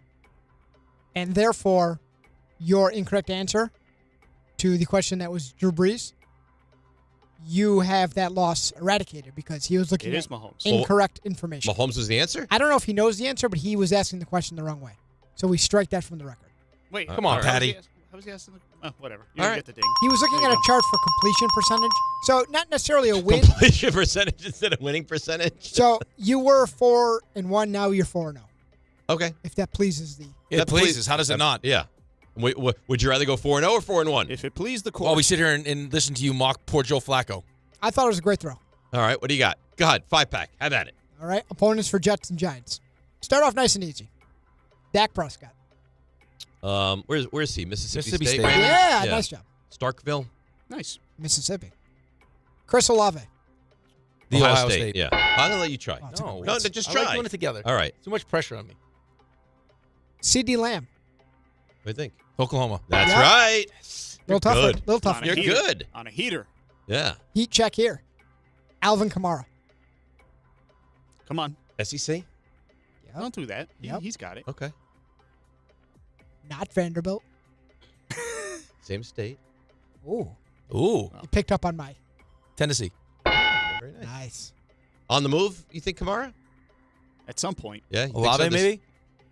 and therefore your incorrect answer to the question that was Drew Brees, you have that loss eradicated because he was looking It at is Mahomes. incorrect information. Mahomes was the answer? I don't know if he knows the answer, but he was asking the question the wrong way. So we strike that from the record. Wait, Come on, Patty. How was he asking? Whatever. You All didn't right. get the ding. He was looking at a chart for completion percentage. So not necessarily a win. Completion percentage instead of winning percentage. So you were 4-1, now you're 4-0. Okay. If that pleases the. It pleases. How does it not? Yeah. Would you rather go 4-0 or 4-1? If it pleased the court. While we sit here and listen to you mock poor Joe Flacco. I thought it was a great throw. All right. What do you got? Go ahead. 5-pack. Have at it. All right. Opponents for Jets and Giants. Start off nice and easy. Dak Prescott. Where's he? Mississippi State. State. Yeah, nice job. Starkville. Nice. Mississippi. Chris Olave. The Ohio State. Yeah. I'm gonna let you try. No, just I try. like doing it together. All right. Too much pressure on me. C.D. Lamb. What do you think? Oklahoma. That's Yeah. right. Little tougher. Little tougher. You're good. On a heater. Yeah. Heat check here. Alvin Kamara. Come on. SEC. Don't do that. Yep. He's got it. Okay. Not Vanderbilt. Same state. Ooh. Ooh. You picked up on my. Tennessee. Very nice. Nice. On the move, you think Kamara? At some point. Yeah. you think Olave, so? maybe?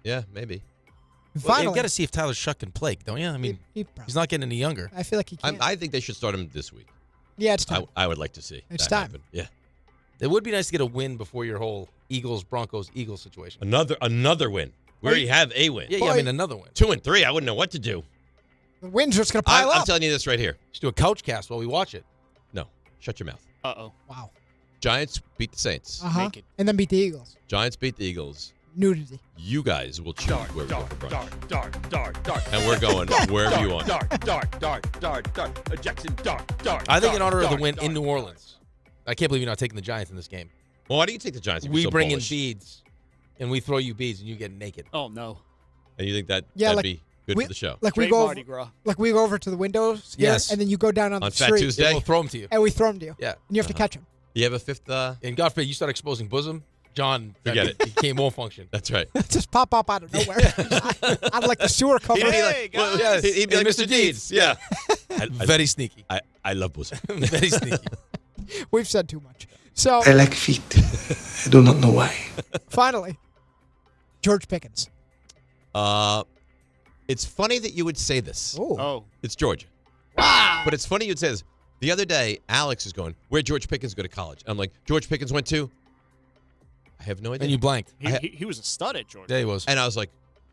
Yeah, maybe. Well, Finally. you got to see if Tyler Shuck can play, don't you? I mean, he's not getting any younger. I feel like he can. I think they should start him this week. Yeah, it's time. I would like to see. It's that time. happen. Yeah. It would be nice to get a win before your whole Eagles-Broncos-Eagles situation. Another win. We already have a win. Yeah, I mean, another win. 2 and 3. I wouldn't know what to do. The wind's just going to pile up. I'm telling you this right here. Just do a couch cast while we watch it. No. Shut your mouth. Uh-oh. Wow. Giants beat the Saints. Naked. And then beat the Eagles. Giants beat the Eagles. Nudity. You guys will choose where we go for brunch. Dark. And we're going wherever you want. Dark. Jackson, dark. I think in honor of the win in New Orleans, I can't believe you're not taking the Giants in this game. Well, why do you take the Giants? If We you're so bring bullish? in beads, and we throw you beads, and you get naked. Oh, no. And you think that'd like, be good for the show? Like Great we go Mardi Gras. Like we go over to the windows here, Yes. and then you go down on the Fat street. Tuesday? Yeah, we'll throw them to you. And we throw them to you. Yeah. And you have to catch them. You have a fifth? And God forbid you start exposing bosom, John, Forget it. He can't won't function. That's right. Just pop up out of nowhere. I'd like the sewer cover. He'd be like, guys. he'd be like Mr. Deeds. Yeah. Very sneaky. I love bosom. Very sneaky. We've said too much. So I like feet. I do not know why. finally, George Pickens. It's funny that you would say this. Oh. It's Georgia. Wow. But it's funny you'd say this. The other day, Alex is going, where'd George Pickens go to college? I'm like, George Pickens went to? I have no idea. And you blanked. He was a stud at Georgia. Yeah, he was. And I was like,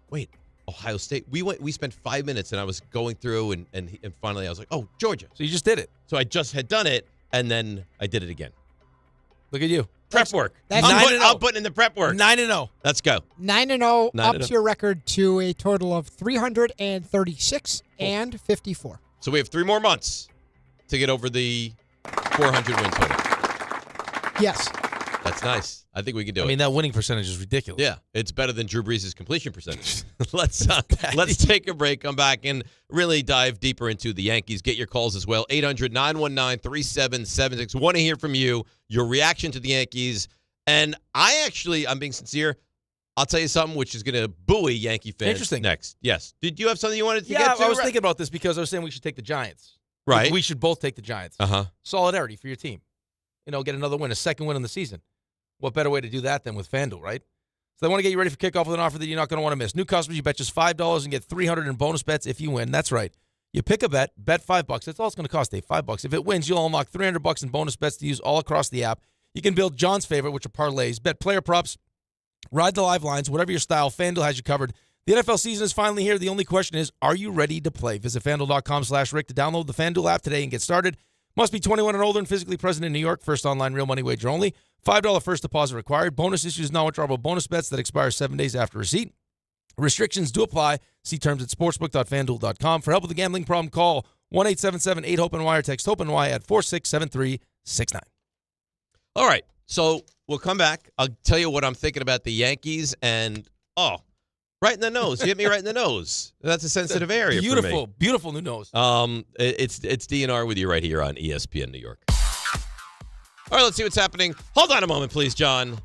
wait, Ohio State? We spent 5 minutes, and I was going through, and finally I was like, oh, Georgia. So you just did it. So I just had done it, and then I did it again. Look at you. Prep work. That's I'm putting in the prep work. 9-0. Let's go. 9-0 9-0. ups your record to a total of 336 and 54. So we have 3 more months to get over the 400 win total. Yes. That's nice. I think we can do it. I mean, that winning percentage is ridiculous. Yeah, it's better than Drew Brees' completion percentage. Let's take a break, come back, and really dive deeper into the Yankees. Get your calls as well. 800-919-3776. Want to hear from you, your reaction to the Yankees. And I'm being sincere, I'll tell you something which is going to buoy Yankee fans Interesting. next. Yes. Did you have something you wanted to get to? I was thinking about this because I was saying we should take the Giants. Right. We should both take the Giants. Uh-huh. Solidarity for your team. Get another win, a second win in the season. What better way to do that than with FanDuel, right? So they want to get you ready for kickoff with an offer that you're not going to want to miss. New customers, you bet just $5 and get $300 in bonus bets if you win. That's right. You pick a bet $5. That's all it's going to cost, Dave, $5. If it wins, you'll unlock $300 in bonus bets to use all across the app. You can build John's favorite, which are parlays, bet player props, ride the live lines, whatever your style, FanDuel has you covered. The NFL season is finally here. The only question is, are you ready to play? Visit FanDuel.com/Rick to download the FanDuel app today and get started. Must be 21 and older and physically present in New York. First online real money wager only. $5 first deposit required. Bonus issues non-withdrawable bonus bets that expire 7 days after receipt. Restrictions do apply. See terms at sportsbook.fanduel.com. For help with a gambling problem, call 1-877-8-HOPE-NY or text HOPE-NY at 467-369. All right. So we'll come back. I'll tell you what I'm thinking about the Yankees. And, right in the nose. You hit me right in the nose. That's a sensitive area for me. Beautiful new nose. It's DNR with you right here on ESPN New York. All right, let's see what's happening. Hold on a moment, please, John.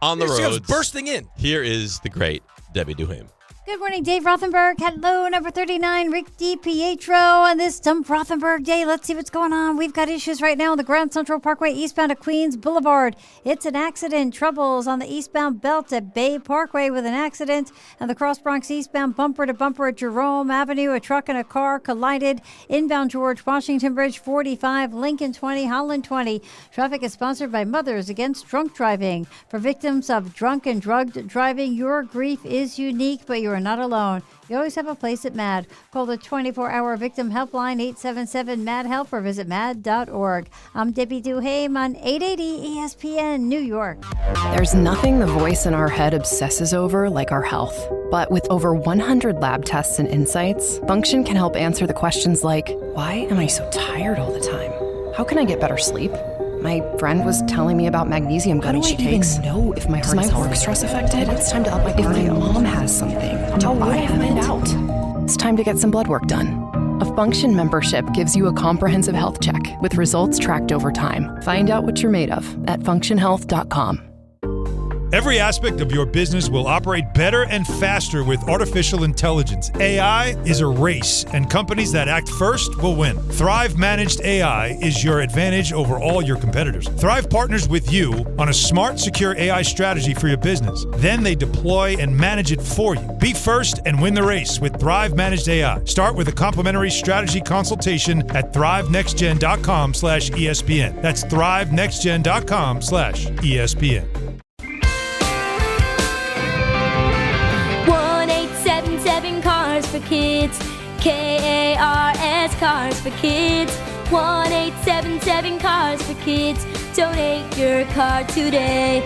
On the She road. goes bursting in. Here is the great Debbie Duham. Good morning, Dave Rothenberg. Hello, number 39, Rick DiPietro. On this Dump Rothenberg day, let's see what's going on. We've got issues right now on the Grand Central Parkway eastbound to Queens Boulevard. It's an accident. Troubles on the eastbound belt at Bay Parkway with an accident. And the Cross Bronx eastbound bumper to bumper at Jerome Avenue. A truck and a car collided. Inbound George Washington Bridge 45, Lincoln 20, Holland 20. Traffic is sponsored by Mothers Against Drunk Driving. For victims of drunk and drugged driving, your grief is unique, but you are not alone. You always have a place at MAD. Call the 24-hour victim helpline 877-MAD-HELP or visit mad.org. I'm Debbie Duhame on 880 ESPN New York. There's nothing the voice in our head obsesses over like our health. But with over 100 lab tests and insights, Function can help answer the questions like, why am I so tired all the time? How can I get better sleep? My friend was telling me about magnesium gummies she takes. How do I even know if my heart is work stress affected? It's time to up my cardio. If my mom has something, how would I find out? It's time to get some blood work done. A Function membership gives you a comprehensive health check with results tracked over time. Find out what you're made of at functionhealth.com. Every aspect of your business will operate better and faster with artificial intelligence. AI is a race, and companies that act first will win. Thrive Managed AI is your advantage over all your competitors. Thrive partners with you on a smart, secure AI strategy for your business. Then they deploy and manage it for you. Be first and win the race with Thrive Managed AI. Start with a complimentary strategy consultation at thrivenextgen.com/ESPN. That's thrivenextgen.com/ESPN. 1-877 Cars for Kids. K-A-R-S, Cars for Kids. 1-877 for Kids. Donate your car today.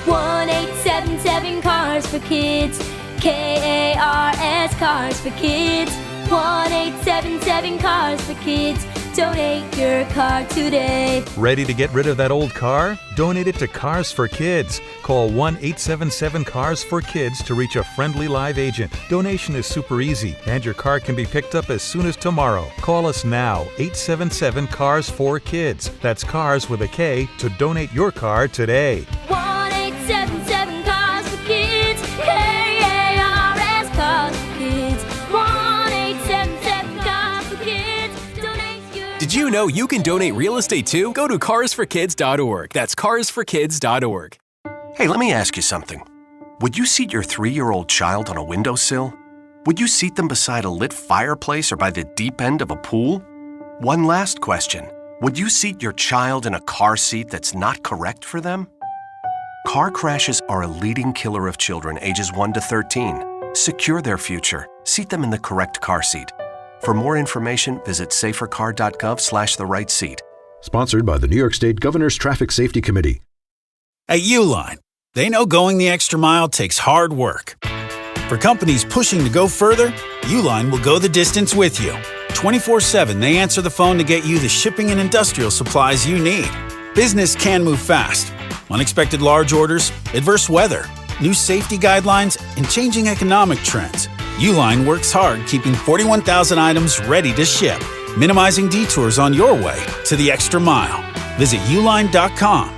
1-877 for Kids. K-A-R-S, Cars for Kids. 1-877 for Kids. Donate your car today. Ready to get rid of that old car? Donate it to Cars for Kids. Call 1-877-CARS-FOR-KIDS to reach a friendly live agent. Donation is super easy, and your car can be picked up as soon as tomorrow. Call us now, 877-CARS-FOR-KIDS. That's cars with a K to donate your car today. 1-877 Cars for Kids. K-A-R-S, Cars for Kids. 1-877 Cars for Kids. Donate your. Did you know you can donate real estate too? Go to carsforkids.org. That's carsforkids.org. Hey, let me ask you something. Would you seat your 3-year-old child on a windowsill? Would you seat them beside a lit fireplace or by the deep end of a pool? One last question. Would you seat your child in a car seat that's not correct for them? Car crashes are a leading killer of children ages 1 to 13. Secure their future. Seat them in the correct car seat. For more information, visit safercar.gov/the right seat. Sponsored by the New York State Governor's Traffic Safety Committee. At Uline, they know going the extra mile takes hard work. For companies pushing to go further, Uline will go the distance with you. 24/7, they answer the phone to get you the shipping and industrial supplies you need. Business can move fast. Unexpected large orders, adverse weather, new safety guidelines, and changing economic trends. Uline works hard keeping 41,000 items ready to ship, minimizing detours on your way to the extra mile. Visit uline.com.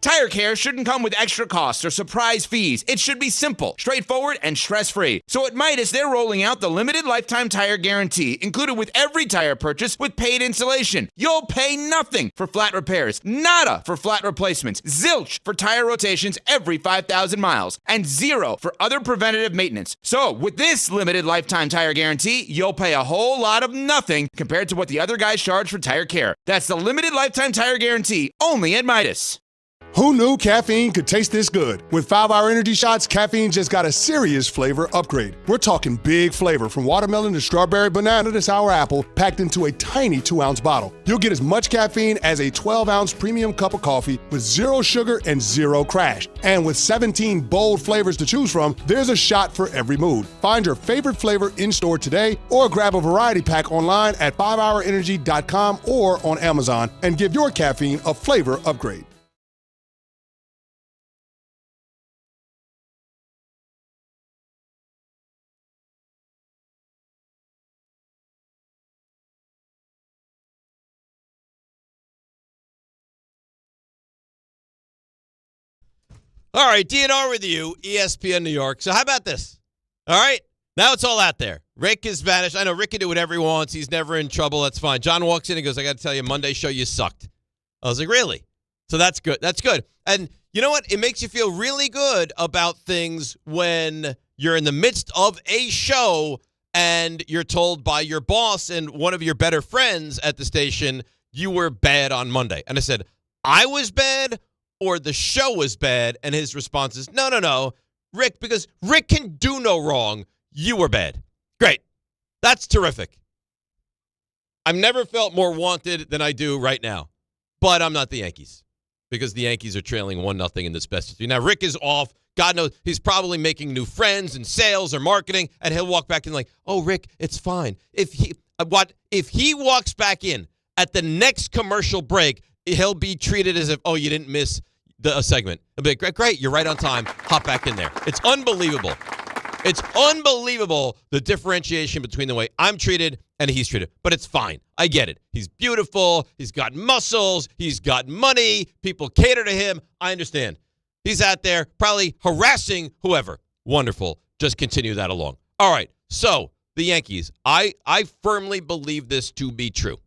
Tire care shouldn't come with extra costs or surprise fees. It should be simple, straightforward, and stress-free. So at Midas, they're rolling out the limited lifetime tire guarantee, included with every tire purchase with paid installation. You'll pay nothing for flat repairs, nada for flat replacements, zilch for tire rotations every 5,000 miles, and zero for other preventative maintenance. So with this limited lifetime tire guarantee, you'll pay a whole lot of nothing compared to what the other guys charge for tire care. That's the limited lifetime tire guarantee, only at Midas. Who knew caffeine could taste this good? With 5-Hour Energy Shots, caffeine just got a serious flavor upgrade. We're talking big flavor, from watermelon to strawberry, banana to sour apple, packed into a tiny 2-ounce bottle. You'll get as much caffeine as a 12-ounce premium cup of coffee with 0 sugar and 0 crash. And with 17 bold flavors to choose from, there's a shot for every mood. Find your favorite flavor in-store today or grab a variety pack online at 5hourenergy.com or on Amazon and give your caffeine a flavor upgrade. All right, DNR with you, ESPN New York. So how about this? All right, now it's all out there. Rick has vanished. I know Rick can do whatever he wants. He's never in trouble. That's fine. John walks in and goes, I got to tell you, Monday show you sucked. I was like, really? So that's good. That's good. And you know what? It makes you feel really good about things when you're in the midst of a show and you're told by your boss and one of your better friends at the station, you were bad on Monday. And I said, I was bad or the show was bad? And his response is, no, Rick, because Rick can do no wrong. You were bad. Great. That's terrific. I've never felt more wanted than I do right now. But I'm not the Yankees because the Yankees are trailing 1-0 in this best of 3. Now, Rick is off. God knows he's probably making new friends and sales or marketing, and he'll walk back in like, oh, Rick, it's fine. If he walks back in at the next commercial break, he'll be treated as if, oh, you didn't miss a segment. He'll be like, great, you're right on time. Hop back in there. It's unbelievable. It's unbelievable, the differentiation between the way I'm treated and he's treated. But it's fine. I get it. He's beautiful. He's got muscles. He's got money. People cater to him. I understand. He's out there probably harassing whoever. Wonderful. Just continue that along. All right. So the Yankees, I firmly believe this to be true.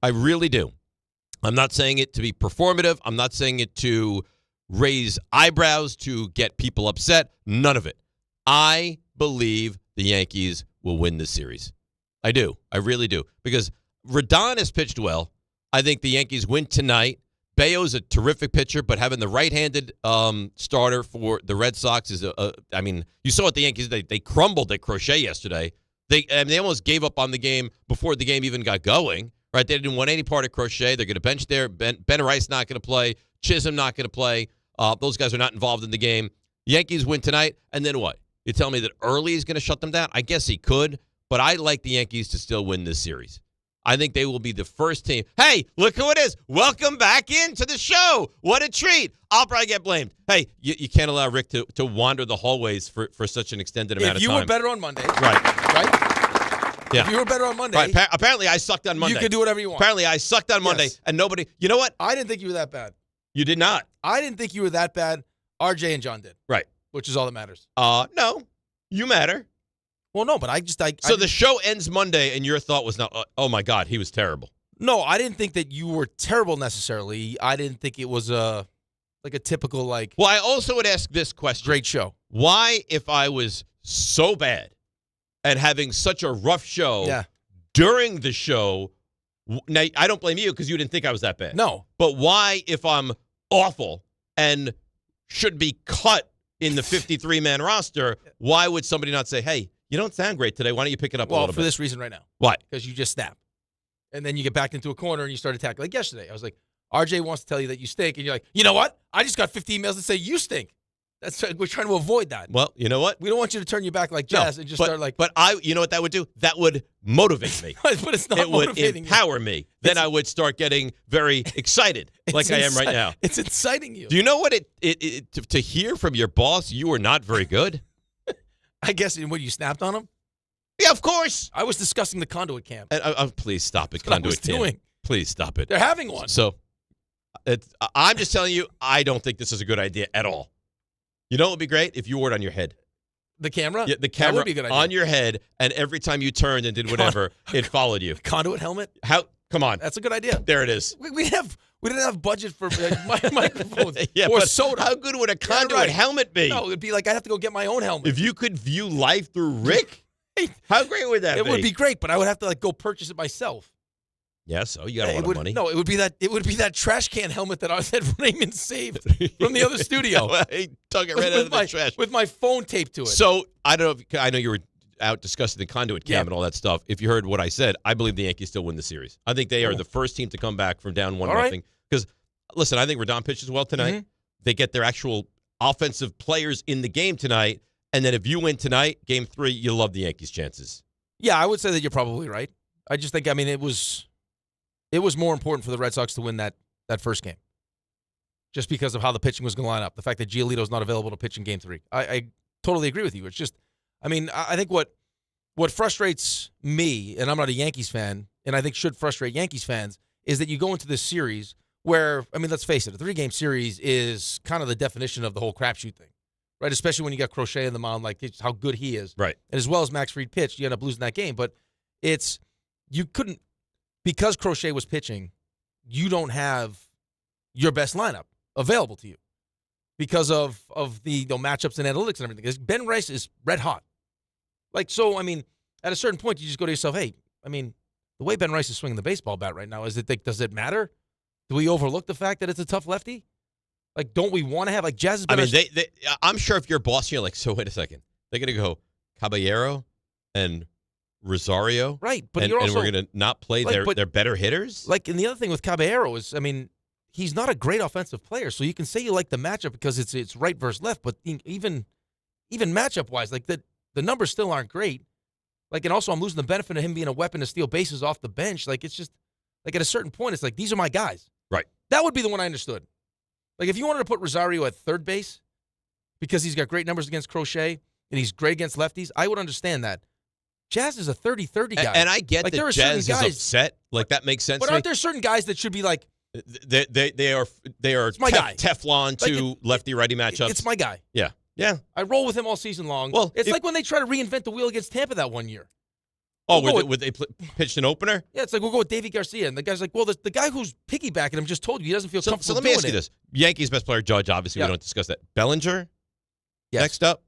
I really do. I'm not saying it to be performative. I'm not saying it to raise eyebrows, to get people upset. None of it. I believe the Yankees will win this series. I do. I really do. Because Rodon has pitched well. I think the Yankees win tonight. Bayo's a terrific pitcher, but having the right-handed starter for the Red Sox is, you saw what the Yankees, they crumbled at Crochet yesterday. They almost gave up on the game before the game even got going. Right? They didn't want any part of Crochet. They're going to bench there. Ben Rice not going to play. Chisholm not going to play. Those guys are not involved in the game. Yankees win tonight, and then what? You tell me that Early is going to shut them down? I guess he could, but I like the Yankees to still win this series. I think they will be the first team. Hey, look who it is. Welcome back into the show. What a treat. I'll probably get blamed. Hey, you can't allow Rick to wander the hallways for such an extended amount of time. If you were better on Monday. Right? Yeah. If you were better on Monday. Right. Apparently, I sucked on Monday. You could do whatever you want. Apparently, I sucked on Monday, and nobody. You know what? I didn't think you were that bad. You did not. I didn't think you were that bad. RJ and John did. Right. Which is all that matters. No. You matter. Well, no, but So the show ends Monday, and your thought was not, oh, my God, he was terrible. No, I didn't think that you were terrible necessarily. I didn't think it was a typical, like. Well, I also would ask this question. Great show. Why, if I was so bad and having such a rough show during the show, now I don't blame you because you didn't think I was that bad. No. But why, if I'm awful and should be cut in the 53-man roster, why would somebody not say, hey, you don't sound great today. Why don't you pick it up a little bit? Well, for this reason right now. Why? Because you just snap. And then you get backed into a corner and you start attacking. Like yesterday, I was like, RJ wants to tell you that you stink. And you're like, you know what? I just got 50 emails that say you stink. We're trying to avoid that. Well, you know what? We don't want you to turn your back like Jazz and just start like. But you know what that would do? That would motivate me. But it's not it motivating would empower me. Then I would start getting very excited like I am right now. It's inciting you. Do you know what to hear from your boss, you are not very good? I guess when you snapped on him? Yeah, of course. I was discussing the conduit camp. Please stop it, That's conduit what I was camp. doing. Please stop it. They're having one. So I'm just telling you, I don't think this is a good idea at all. You know what would be great? If you wore it on your head. The camera? Yeah, the camera that would be a good idea. on your head, and every time you turned and did whatever, it followed you. Conduit helmet? Come on. That's a good idea. There it is. We didn't have budget for microphones yeah, or but soda. How good would a conduit helmet be? No, it'd be like I have to go get my own helmet. If you could view life through Rick, how great would that be? It would be great, but I would have to go purchase it myself. Yeah, so you got a lot of money. No, it would be that trash can helmet that Raymond saved from the other studio. He took it right out of the trash with my phone taped to it. So I don't know. I know you were out discussing the conduit cam and all that stuff. If you heard what I said, I believe the Yankees still win the series. I think they are the first team to come back from down 1-0. Because listen, I think Rodon pitches well tonight. Mm-hmm. They get their actual offensive players in the game tonight, and then if you win tonight, Game 3, you'll love the Yankees' chances. Yeah, I would say that you're probably right. I just think it was more important for the Red Sox to win that first game, just because of how the pitching was going to line up. The fact that Giolito's not available to pitch in Game 3. I totally agree with you. It's just, I think what frustrates me, and I'm not a Yankees fan, and I think should frustrate Yankees fans, is that you go into this series where, let's face it, a 3-game series is kind of the definition of the whole crapshoot thing, right? Especially when you got Crochet in the mound, like it's how good he is. Right. And as well as Max Fried pitched, you end up losing that game. But you couldn't, because Crochet was pitching, you don't have your best lineup available to you because of the matchups and analytics and everything. Because Ben Rice is red hot. At a certain point, you just go to yourself, hey, the way Ben Rice is swinging the baseball bat right now, does it matter? Do we overlook the fact that it's a tough lefty? Don't we want to have, Jazz has been I'm sure if you're boss, you're like, so wait a second. They're going to go Caballero and Rosario, right? But and we're going to not play their better hitters. And the other thing with Caballero is, he's not a great offensive player, so you can say you like the matchup because it's right versus left. But even matchup wise, the numbers still aren't great. And also I'm losing the benefit of him being a weapon to steal bases off the bench. It's just at a certain point, it's these are my guys. Right. That would be the one I understood. If you wanted to put Rosario at third base because he's got great numbers against Crochet and he's great against lefties, I would understand that. Jazz is a 30-30 guy. And I get that Jazz is upset. That makes sense. But aren't there certain guys that should be They are it's my guy. Teflon to lefty-righty matchups. It's my guy. Yeah. Yeah. I roll with him all season long. Well, it's like when they try to reinvent the wheel against Tampa that one year. Oh, would they pitched an opener? Yeah, it's we'll go with Davey Garcia. And the guy's like, well, the guy who's piggybacking him just told you he doesn't feel comfortable So let me ask you this. Yankees best player, Judge, obviously we don't discuss that. Bellinger? Yes. Next up?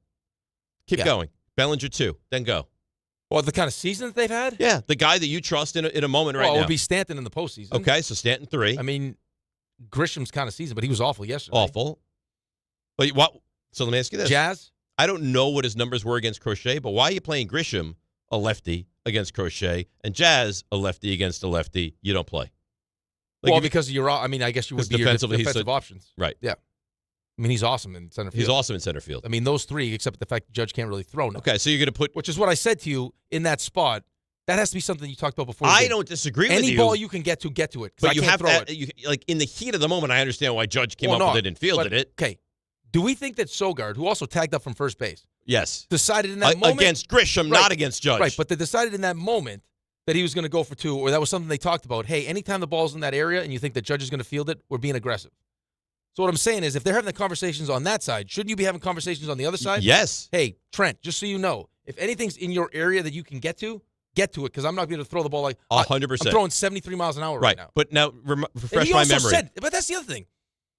Keep going. Bellinger 2, then go. Well, the kind of season that they've had? Yeah, the guy that you trust in a moment right now. It would be Stanton in the postseason. Okay, so Stanton 3. Grisham's kind of season, but he was awful yesterday. Awful. But what? So let me ask you this. Jazz? I don't know what his numbers were against Crochet, but why are you playing Grisham a lefty against Crochet, and Jazz, a lefty against a lefty, you don't play. Because of I guess you would be defensively, your defensive options. Right. Yeah. I mean, he's awesome in center field. He's awesome in center field. I mean, those three, except the fact the Judge can't really throw now. Okay, so you're going to put... Which is what I said to you in that spot. That has to be something you talked about before. I don't disagree with you. Any ball you can get to it. But you have to... Like, in the heat of the moment, I understand why Judge came up with it and fielded it. Okay. Do we think that Sogard, who also tagged up from first base... Yes. Decided in that moment... Against Grisham, not against Judge. Right, but they decided in that moment that he was going to go for two, or that was something they talked about. Hey, anytime the ball's in that area and you think the Judge is going to field it, we're being aggressive. So what I'm saying is, if they're having the conversations on that side, shouldn't you be having conversations on the other side? Yes. Hey, Trent, just so you know, if anything's in your area that you can get to it, because I'm not going to throw the ball like 100%. I'm throwing 73 miles an hour right now. But now, refresh my memory. But that's the other thing.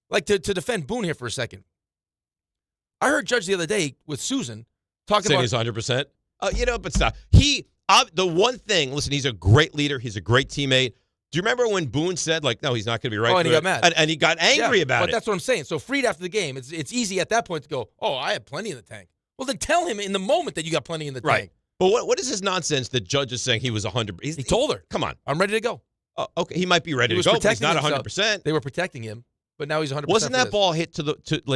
Like, to defend Boone here for a second. I heard Judge the other day with Susan talking about... Saying he's 100%? But stop. The one thing, listen, he's a great leader. He's a great teammate. Do you remember when Boone said, like, no, he's not going to be right? Oh, and he got mad. And he got angry about it. But that's what I'm saying. So Fried after the game, it's easy at that point to go, oh, I have plenty in the tank. Well, then tell him in the moment that you got plenty in the tank. But what is this nonsense that Judge is saying he was 100%? He told her. Come on. I'm ready to go. Okay, he might be ready to go, but he's not 100%. They were protecting him, but now he's 100%. Wasn't that ball hit to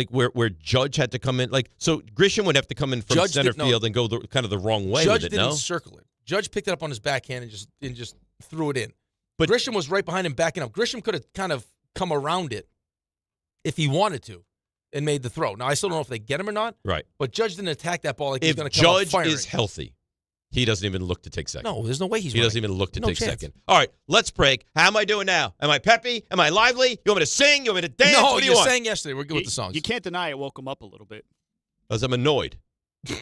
where Judge had to come in? Like, so Grisham would have to come in from center field and go kind of the wrong way Judge with it, didn't circle it. Judge picked it up on his backhand and just threw it in. But Grisham was right behind him backing up. Grisham could have kind of come around it if he wanted to and made the throw. Now, I still don't know if they get him or not. Right. But Judge didn't attack that ball like he was going to come If up firing. Judge is healthy, he doesn't even look to take second. No, there's no way He doesn't even look to take second. All right, let's break. How am I doing now? Am I peppy? Am I lively? You want me to sing? You want me to dance? No, what do you want? sang yesterday. We're good with the songs. You can't deny it woke him up a little bit. Because I'm annoyed. All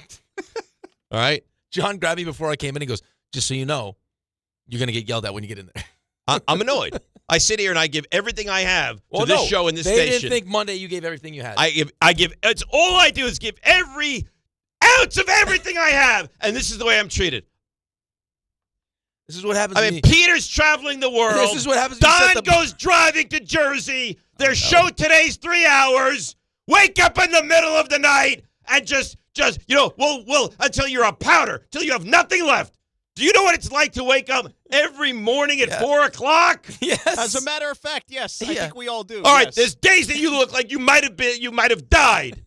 right? John grabbed me before I came in and goes, just so you know, you're going to get yelled at when you get in there. I'm annoyed. I sit here and I give everything I have to this show and this station. They didn't think Monday you gave everything you had. I give. It's all I do is give every ounce of everything I have, and this is the way I'm treated. This is what happens. I mean, Peter's traveling the world. This is what happens. Don goes driving to Jersey. Their show today's 3 hours. Wake up in the middle of the night and just we'll until you're a powder, till you have nothing left. Do you know what it's like to wake up every morning at 4 o'clock? Yes. As a matter of fact, yes. I think we all do. All right, there's days that you look like you might have died.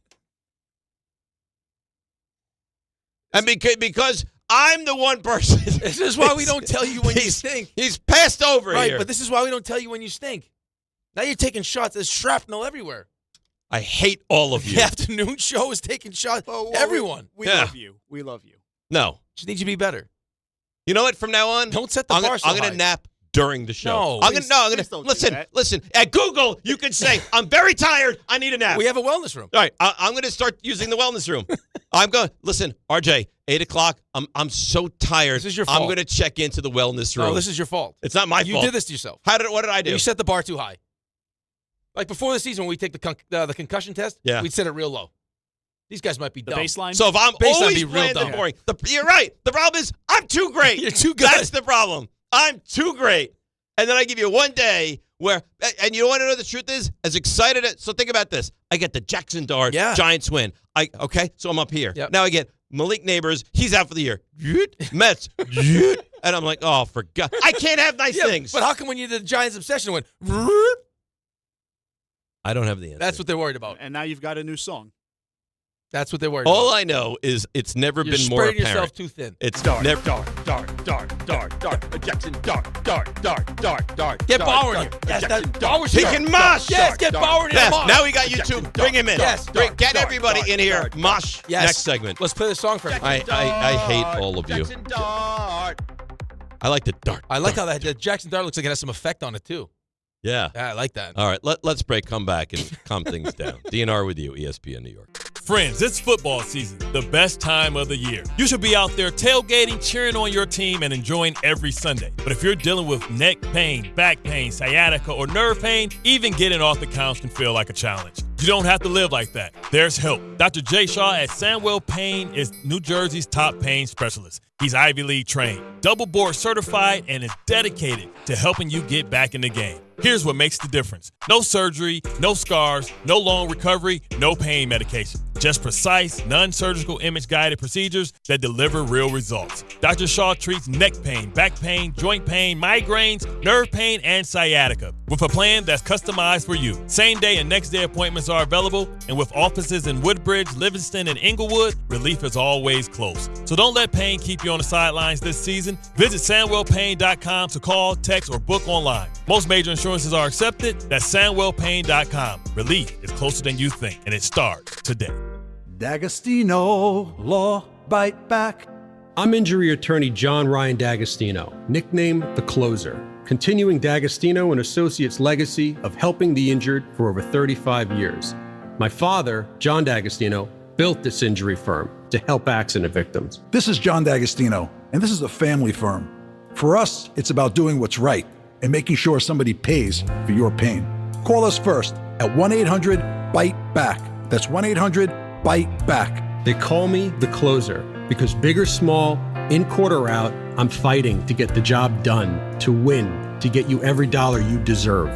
And because I'm the one person. This is why we don't tell you when you stink. He's passed over right, here. But this is why we don't tell you when you stink. Now you're taking shots. There's shrapnel everywhere. I hate all of you. The afternoon show is taking shots. Everyone. We love you. We love you. No. Just need you to be better. You know what? From now on, don't set the bar so I'm going to nap during the show. I'm going to listen. At Google, you can say, "I'm very tired. I need a nap." We have a wellness room. All right, I'm going to start using the wellness room. I'm going. Listen, RJ, 8 o'clock. I'm so tired. This is your fault. I'm going to check into the wellness room. No, this is your fault. It's not my fault. You did this to yourself. What did I do? You set the bar too high. Like before the season, when we take the concussion test, we'd set it real low. These guys might be dumb. Baseline? So if I'm always playing the boring, you're right. The problem is I'm too great. You're too good. That's the problem. I'm too great. And then I give you one day where, and you want to know the truth is, as excited as, so think about this. I get the Jackson Dart Giants win. So I'm up here. Yep. Now I get Malik Neighbors. He's out for the year. Mets. And I'm like, oh, for God. I can't have nice things. But how come when you did the Giants obsession went, I don't have the answer. That's what they're worried about. And now you've got a new song. That's what they're worried about. All I know is it's never been more apparent. You're spreading yourself too thin. It's Dart. Jackson Dart. Get Bauer in here. Yes, he can mosh. Yes, get Bauer in here. Now we got YouTube. Bring him in. Yes. Get everybody in here. Mosh. Yes. Next segment. Let's play the song for everybody. I hate all of you. I like the dart. I like how that Jackson Dart looks like it has some effect on it, too. Yeah. I like that. All right, let's break, come back, and calm things down. DNR with you, ESPN New York. Friends, it's football season, the best time of the year. You should be out there tailgating, cheering on your team, and enjoying every Sunday. But if you're dealing with neck pain, back pain, sciatica, or nerve pain, even getting off the couch can feel like a challenge. You don't have to live like that. There's help. Dr. Jay Shaw at Sandwell Pain is New Jersey's top pain specialist. He's Ivy League trained, double board certified, and is dedicated to helping you get back in the game. Here's what makes the difference. No surgery, no scars, no long recovery, no pain medication. Just precise, non-surgical image-guided procedures that deliver real results. Dr. Shaw treats neck pain, back pain, joint pain, migraines, nerve pain, and sciatica with a plan that's customized for you. Same-day and next-day appointments are available, and with offices in Woodbridge, Livingston, and Inglewood, relief is always close. So don't let pain keep you on the sidelines this season. Visit SandwellPain.com to call, text, or book online. Most major insurances are accepted. That's SandwellPain.com. Relief is closer than you think, and it starts today. D'Agostino, Law, Bite Back. I'm injury attorney John Ryan D'Agostino, nicknamed The Closer, continuing D'Agostino and Associates' legacy of helping the injured for over 35 years. My father, John D'Agostino, built this injury firm to help accident victims. This is John D'Agostino, and this is a family firm. For us, it's about doing what's right and making sure somebody pays for your pain. Call us first at 1-800-BITE-BACK. That's 1-800-BITE-BACK. They call me The Closer because big or small, in court or out, I'm fighting to get the job done, to win, to get you every dollar you deserve.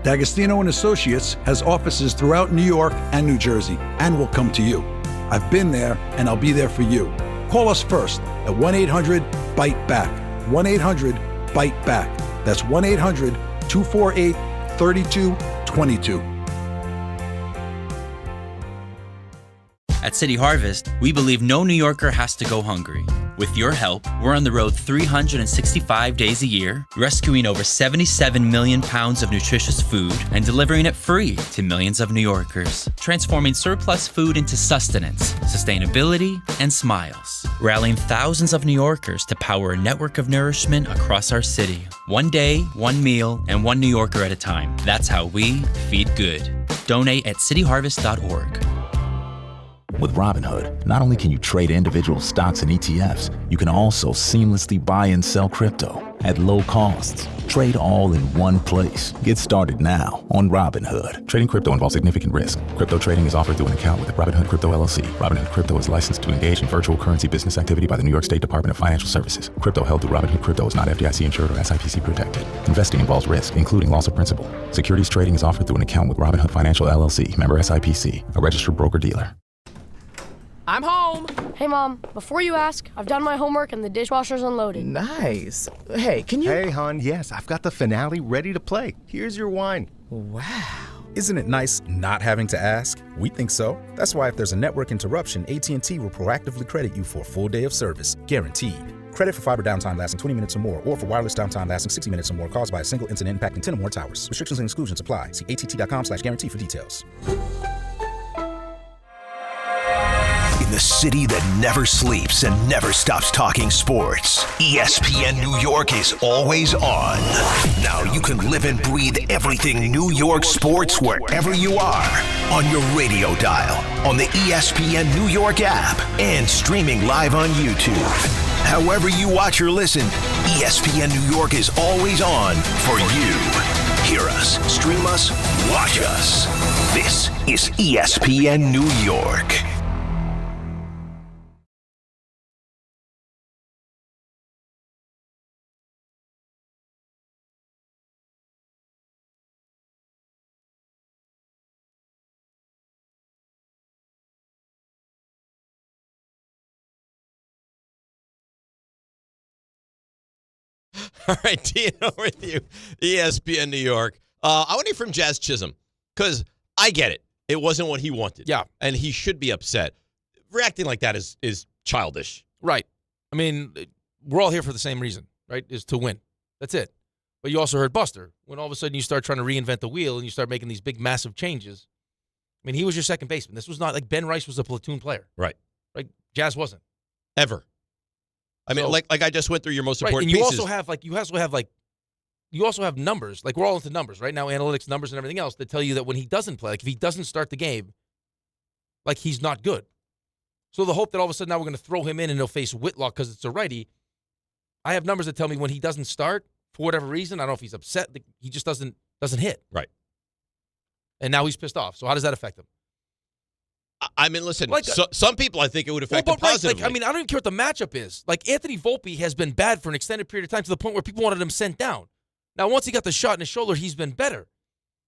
D'Agostino and Associates has offices throughout New York and New Jersey and will come to you. I've been there and I'll be there for you. Call us first at 1-800-BITE-BACK. 1-800-BITE-BACK. That's 1-800-248-3222. At City Harvest, we believe no New Yorker has to go hungry. With your help, we're on the road 365 days a year, rescuing over 77 million pounds of nutritious food and delivering it free to millions of New Yorkers, transforming surplus food into sustenance, sustainability, and smiles, rallying thousands of New Yorkers to power a network of nourishment across our city. One day, one meal, and one New Yorker at a time. That's how we feed good. Donate at cityharvest.org. With Robinhood, not only can you trade individual stocks and ETFs, you can also seamlessly buy and sell crypto at low costs. Trade all in one place. Get started now on Robinhood. Trading crypto involves significant risk. Crypto trading is offered through an account with Robinhood Crypto LLC. Robinhood Crypto is licensed to engage in virtual currency business activity by the New York State Department of Financial Services. Crypto held through Robinhood Crypto is not FDIC insured or SIPC protected. Investing involves risk, including loss of principal. Securities trading is offered through an account with Robinhood Financial LLC, member SIPC, a registered broker-dealer. I'm home. Hey, Mom, before you ask, I've done my homework and the dishwasher's unloaded. Nice. Hey, can you... Hey, hon, yes, I've got the finale ready to play. Here's your wine. Wow. Isn't it nice not having to ask? We think so. That's why if there's a network interruption, AT&T will proactively credit you for a full day of service. Guaranteed. Credit for fiber downtime lasting 20 minutes or more, or for wireless downtime lasting 60 minutes or more caused by a single incident impacting 10 or more towers. Restrictions and exclusions apply. See att.com/guarantee for details. In the city that never sleeps and never stops talking sports, ESPN New York is always on. Now you can live and breathe everything New York sports wherever you are. On your radio dial, on the ESPN New York app, and streaming live on YouTube. However you watch or listen, ESPN New York is always on for you. Hear us, stream us, watch us. This is ESPN New York. All right, DNO with you, ESPN New York. I want to hear from Jazz Chisholm because I get it. It wasn't what he wanted. Yeah. And he should be upset. Reacting like that is childish. Right. I mean, we're all here for the same reason, right, is to win. That's it. But you also heard Buster. When all of a sudden you start trying to reinvent the wheel and you start making these big, massive changes. I mean, he was your second baseman. This was not like Ben Rice was a platoon player. Right. Right? Jazz wasn't. Ever. I mean, like I just went through your most important and you pieces. You also have numbers. Like, we're all into numbers, right? Now, analytics, numbers, and everything else that tell you that when he doesn't play, like if he doesn't start the game, like he's not good. So the hope that all of a sudden now we're going to throw him in and he'll face Whitlock because it's a righty. I have numbers that tell me when he doesn't start, for whatever reason, I don't know if he's upset, he just doesn't hit. Right. And now he's pissed off. So how does that affect him? I mean, listen, some people I think it would affect him positively. I don't even care what the matchup is. Like, Anthony Volpe has been bad for an extended period of time to the point where people wanted him sent down. Now, once he got the shot in his shoulder, he's been better.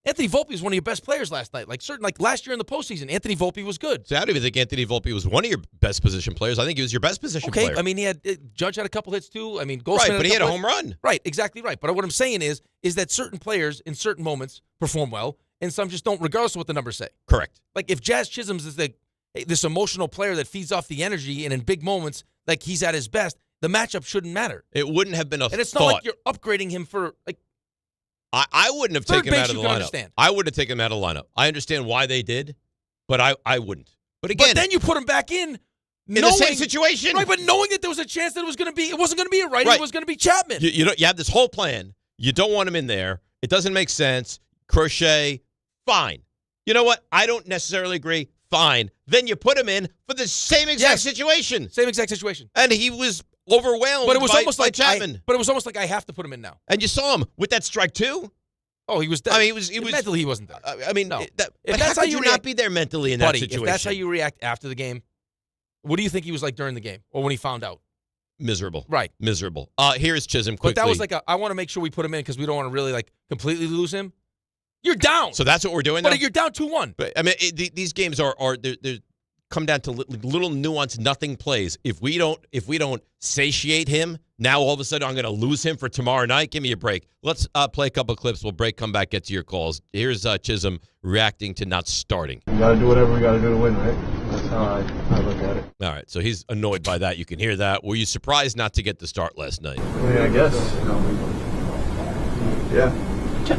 Anthony Volpe was one of your best players last night. Like last year in the postseason, Anthony Volpe was good. So I don't even think Anthony Volpe was one of your best position players. I think he was your best position player. Okay, I mean, Judge had a couple hits too. I mean, right, but he had a home run. Right, exactly right. But what I'm saying is that certain players in certain moments perform well, and some just don't, regardless of what the numbers say. Correct. Like if Jazz Chisholm's is this emotional player that feeds off the energy, and in big moments, like he's at his best, the matchup shouldn't matter. It wouldn't have been a And it's thought. not like you're upgrading him for like. I wouldn't have taken him out of the lineup. Understand. I wouldn't have taken him out of the lineup. I understand why they did, but I wouldn't. But again, then you put him back in the same situation, right? But knowing that there was a chance that it wasn't going to be a righty, it was going to be Chapman. You have this whole plan. You don't want him in there. It doesn't make sense. Crochet, fine. You know what? I don't necessarily agree. Fine. Then you put him in for the same exact situation. Same exact situation. And he was overwhelmed but it was by, almost by like Chapman. But it was almost like I have to put him in now. And you saw him with that strike too. Oh, he was dead. I mean, he was mentally he wasn't there. I mean, no. If that's how you not be there mentally in that situation. If that's how you react after the game, what do you think he was like during the game or when he found out? Miserable. Right. Miserable. Here's Chisholm quickly. But that was like I want to make sure we put him in because we don't want to really like completely lose him. You're down. So that's what we're doing. But you're down 2-1. But I mean, these games are they're come down to little nuanced nothing plays. If we don't satiate him, now all of a sudden I'm going to lose him for tomorrow night. Give me a break. Let's play a couple of clips. We'll break, come back, get to your calls. Here's Chisholm reacting to not starting. We got to do whatever we got to do to win, right? That's how I look at it. All right, so he's annoyed by that. You can hear that. Were you surprised not to get the start last night? I mean, I guess. Yeah.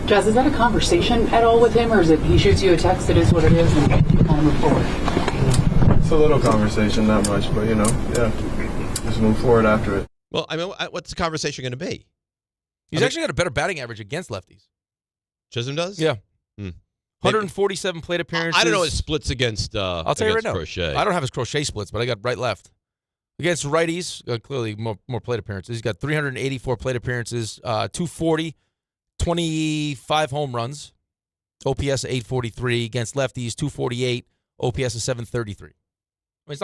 Jazz, is that a conversation at all with him, or is it he shoots you a text, it is what it is, and you kind of move forward? It's a little conversation, not much, but, just move forward after it. Well, I mean, what's the conversation going to be? He's actually got a better batting average against lefties. Chisholm does? Yeah. 147 plate appearances. I don't know his splits against I'll tell you right now. Crochet. I don't have his Crochet splits, but I got right-left. Against righties, clearly more plate appearances. He's got 384 plate appearances, 240, 25 home runs, OPS 843. Against lefties, 248, OPS is 733. I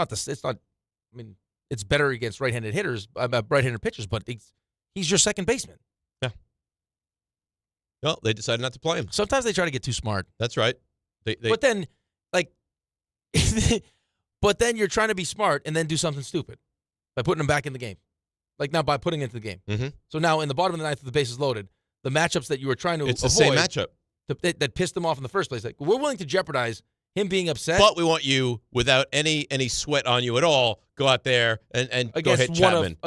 mean, it's better against right-handed hitters, right-handed pitchers, but he's your second baseman. Yeah. Well, they decided not to play him. Sometimes they try to get too smart. That's right. But then, but then you're trying to be smart and then do something stupid by putting him back in the game. Like now by putting him into the game. Mm-hmm. So now in the bottom of the ninth with the bases loaded, the matchups that you were trying to avoid. It's the same matchup. That pissed him off in the first place. Like, we're willing to jeopardize him being upset. But we want you, without any sweat on you at all, go out there and go hit Chapman.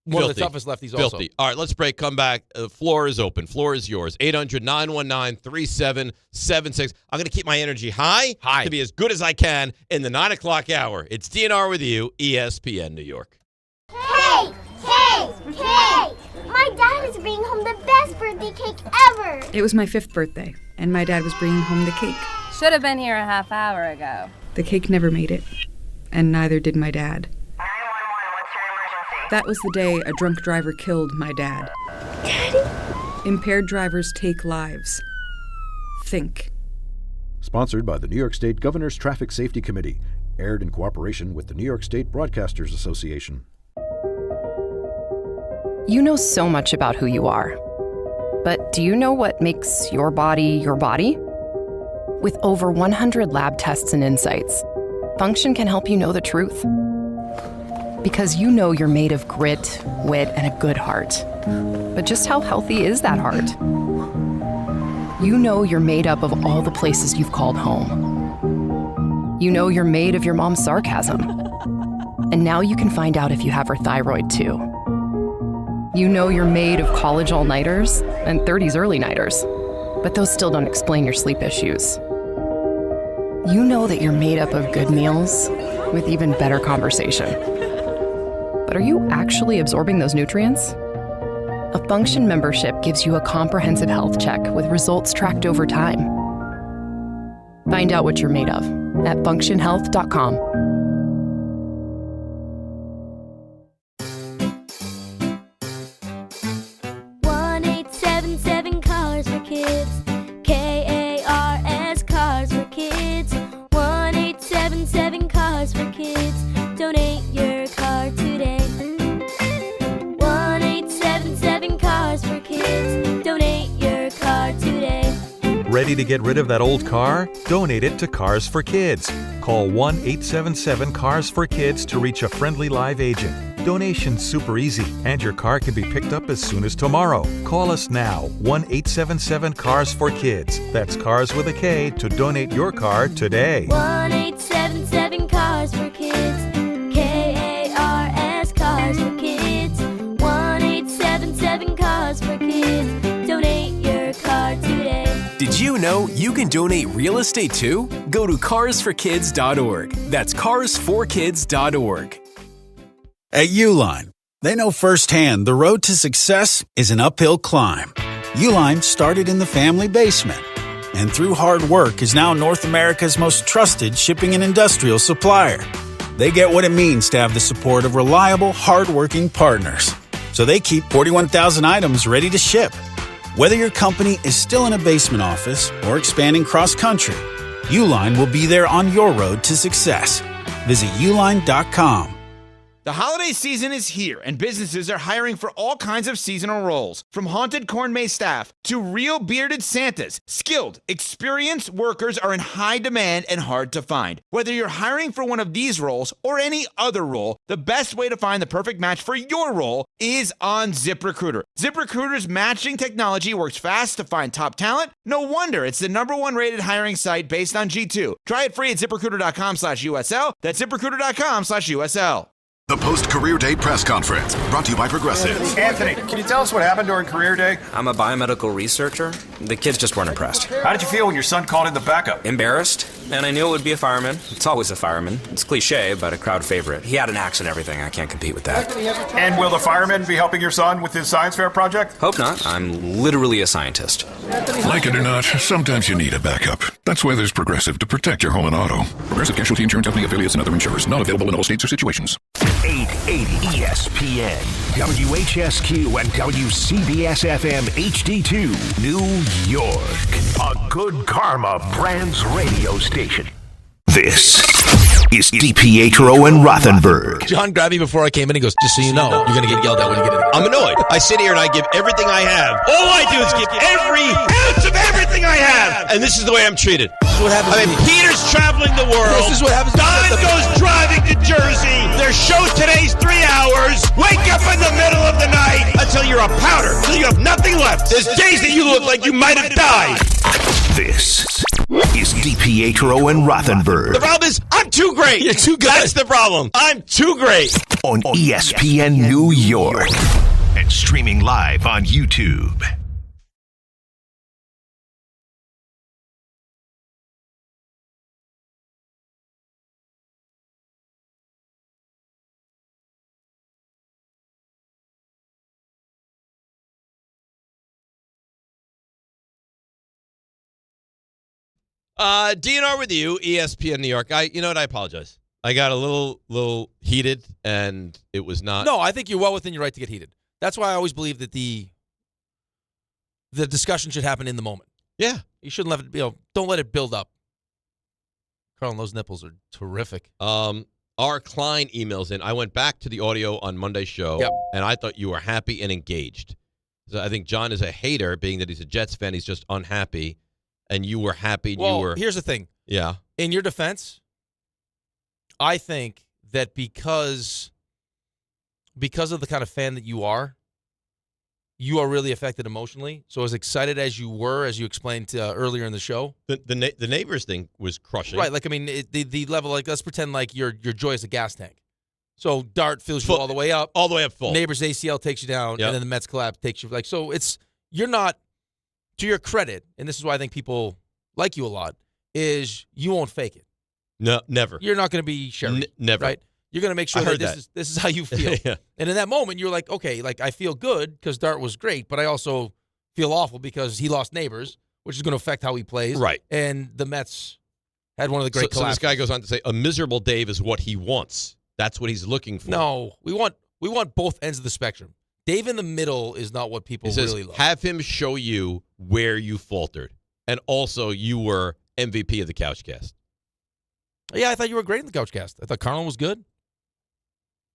One of the toughest lefties also. Filthy. All right, let's break. Come back. The floor is open. Floor is yours. 800-919-3776. I'm going to keep my energy high to be as good as I can in the 9 o'clock hour. It's DNR with you, ESPN New York. Hey! My dad is bringing home the best birthday cake ever! It was my 5th birthday, and my dad was bringing home the cake. Should have been here a half hour ago. The cake never made it, and neither did my dad. 911, what's your emergency? That was the day a drunk driver killed my dad. Daddy? Impaired drivers take lives. Think. Sponsored by the New York State Governor's Traffic Safety Committee. Aired in cooperation with the New York State Broadcasters Association. You know so much about who you are. But do you know what makes your body your body? With over 100 lab tests and insights, Function can help you know the truth. Because you know you're made of grit, wit, and a good heart. But just how healthy is that heart? You know you're made up of all the places you've called home. You know you're made of your mom's sarcasm. And now you can find out if you have her thyroid too. You know you're made of college all-nighters and 30s early-nighters, but those still don't explain your sleep issues. You know that you're made up of good meals with even better conversation. But are you actually absorbing those nutrients? A Function membership gives you a comprehensive health check with results tracked over time. Find out what you're made of at functionhealth.com. Donate your car today. 1-877-CARS for kids. Donate your car today. Ready to get rid of that old car? Donate it to Cars for Kids. Call 1-877-CARS-FOR-KIDS to reach a friendly live agent. Donation's super easy, and your car can be picked up as soon as tomorrow. Call us now, 1-877-CARS-FOR-KIDS. That's Cars with a K to donate your car today. 1-877-CARS-FOR-KIDS. K-A-R-S, Cars for Kids. 1-877-CARS-FOR-KIDS. Donate your car today. Did you know you can donate real estate too? Go to carsforkids.org. That's carsforkids.org. At Uline, they know firsthand the road to success is an uphill climb. Uline started in the family basement, and through hard work is now North America's most trusted shipping and industrial supplier. They get what it means to have the support of reliable, hardworking partners. So they keep 41,000 items ready to ship. Whether your company is still in a basement office or expanding cross-country, Uline will be there on your road to success. Visit uline.com. The holiday season is here, and businesses are hiring for all kinds of seasonal roles. From haunted corn maze staff to real bearded Santas, skilled, experienced workers are in high demand and hard to find. Whether you're hiring for one of these roles or any other role, the best way to find the perfect match for your role is on ZipRecruiter. ZipRecruiter's matching technology works fast to find top talent. No wonder it's the #1 rated hiring site based on G2. Try it free at ZipRecruiter.com/USL. That's ZipRecruiter.com/USL. The post-career day press conference, brought to you by Progressive. Anthony, can you tell us what happened during career day? I'm a biomedical researcher. The kids just weren't impressed. How did you feel when your son called in the backup? Embarrassed, and I knew it would be a fireman. It's always a fireman. It's cliche, but a crowd favorite. He had an axe and everything. I can't compete with that. And will the fireman be helping your son with his science fair project? Hope not. I'm literally a scientist. Like it or not, sometimes you need a backup. That's why there's Progressive to protect your home and auto. Progressive Casualty Insurance Company affiliates and other insurers. Not available in all states or situations. 880 ESPN, WHSQ, and WCBS-FM HD2, New York. A Good Karma Brands radio station. This is DiPietro and Rothenberg. John grabbed me before I came in and goes, just so you know, you're going to get yelled at when you get in. I'm annoyed. I sit here and I give everything I have. All I do is give every ounce of everything I have. And this is the way I'm treated. This is what happens. I mean, Peter's traveling the world. This is what happens. Don goes driving to Jersey. Their show today's 3 hours. Wake up in the middle of the night until you're a powder, until you have nothing left. There's days that you look like you might have died. This is DiPietro and Rothenberg. The problem is, I'm too great. You're too good. That's the problem. I'm too great. On ESPN New York. And streaming live on YouTube. DNR with you, ESPN New York. I apologize. I got a little heated, and it was not. No, I think you're well within your right to get heated. That's why I always believe that the discussion should happen in the moment. Yeah, you shouldn't let it. Don't let it build up. Carl, those nipples are terrific. Our Klein emails in. I went back to the audio on Monday's show, and I thought you were happy and engaged. So I think John is a hater, being that he's a Jets fan. He's just unhappy. And you were happy. Well, here's the thing. Yeah. In your defense, I think that because of the kind of fan that you are really affected emotionally. So as excited as you were, as you explained earlier in the show, the neighbors thing was crushing. Right. Like, I mean, the level. Like, let's pretend like your joy is a gas tank. So Dart fills you all the way up full. Neighbors ACL takes you down, and then the Mets collapse takes you. Like, so you're not. To your credit, and this is why I think people like you a lot, is you won't fake it. No, never. You're not going to be Sherry. Never. Right? You're going to make sure that this is how you feel. Yeah. And in that moment, you're like, okay, like I feel good because Dart was great, but I also feel awful because he lost neighbors, which is going to affect how he plays. Right. And the Mets had one of the great collapses. So this guy goes on to say, a miserable Dave is what he wants. That's what he's looking for. No, we want both ends of the spectrum. Dave in the middle is not what people really love. Have him show you where you faltered. And also, you were MVP of the Couchcast. Yeah, I thought you were great in the Couchcast. I thought Carlin was good.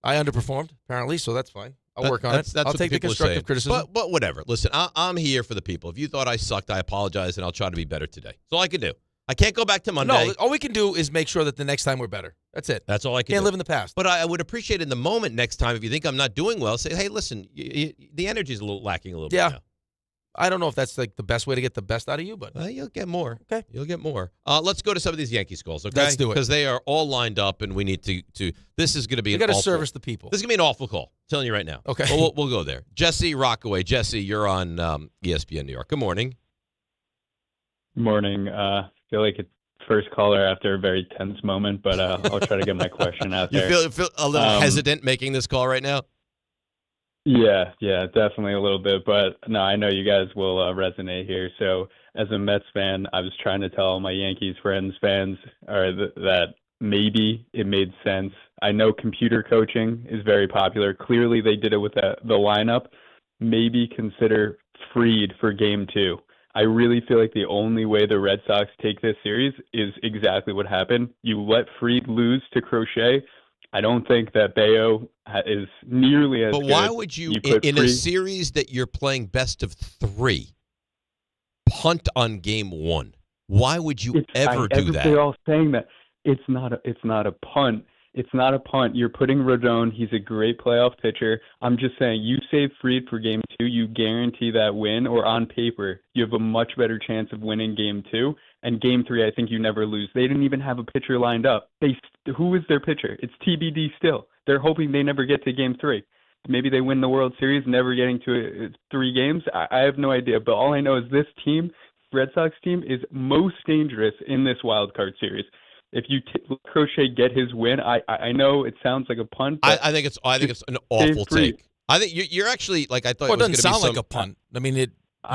I underperformed, apparently, so that's fine. I'll work on it. That's I'll what take the people are constructive saying. criticism. But whatever. Listen, I'm here for the people. If you thought I sucked, I apologize, and I'll try to be better today. That's all I can do. I can't go back to Monday. No, all we can do is make sure that the next time we're better. That's it. That's all I can Can't do. live in the past. But I would appreciate in the moment next time, if you think I'm not doing well, say, hey, listen, the energy's a little lacking a little bit now. I don't know if that's like the best way to get the best out of you, but you'll get more. Okay. You'll get more. Let's go to some of these Yankees calls, okay? Let's do it. Because they are all lined up, and we need to this is going to be You an got to awful. service the people. This is going to be an awful call. I'm telling you right now. Okay. Well, we'll go there. Jesse Rockaway. Jesse, you're on ESPN New York. Good morning. Morning. Feel like it's first caller after a very tense moment, but I'll try to get my question out there. You feel a little hesitant making this call right now? Yeah, definitely a little bit. But no, I know you guys will resonate here. So as a Mets fan, I was trying to tell my Yankees fans that maybe it made sense. I know computer coaching is very popular. Clearly they did it with the lineup. Maybe consider Fried for game 2. I really feel like the only way the Red Sox take this series is exactly what happened. You let Fried lose to Crochet. I don't think that Bayo is nearly as good. But why would you in a series that you're playing best of 3, punt on game 1? Why would you ever do that? They're all saying that it's not a punt. It's not a punt. You're putting Rodon. He's a great playoff pitcher. I'm just saying, you save Fried for game 2, you guarantee that win, or on paper, you have a much better chance of winning game 2. And game 3, I think you never lose. They didn't even have a pitcher lined up. Who is their pitcher? It's TBD still. They're hoping they never get to game 3. Maybe they win the World Series, never getting to 3 games. I have no idea. But all I know is this team, Red Sox team, is most dangerous in this wild card series. If you let Crochet get his win, I know it sounds like a punt. I think it's an awful take. I think you're actually like I thought. Well, it doesn't sound like a punt. I mean, you're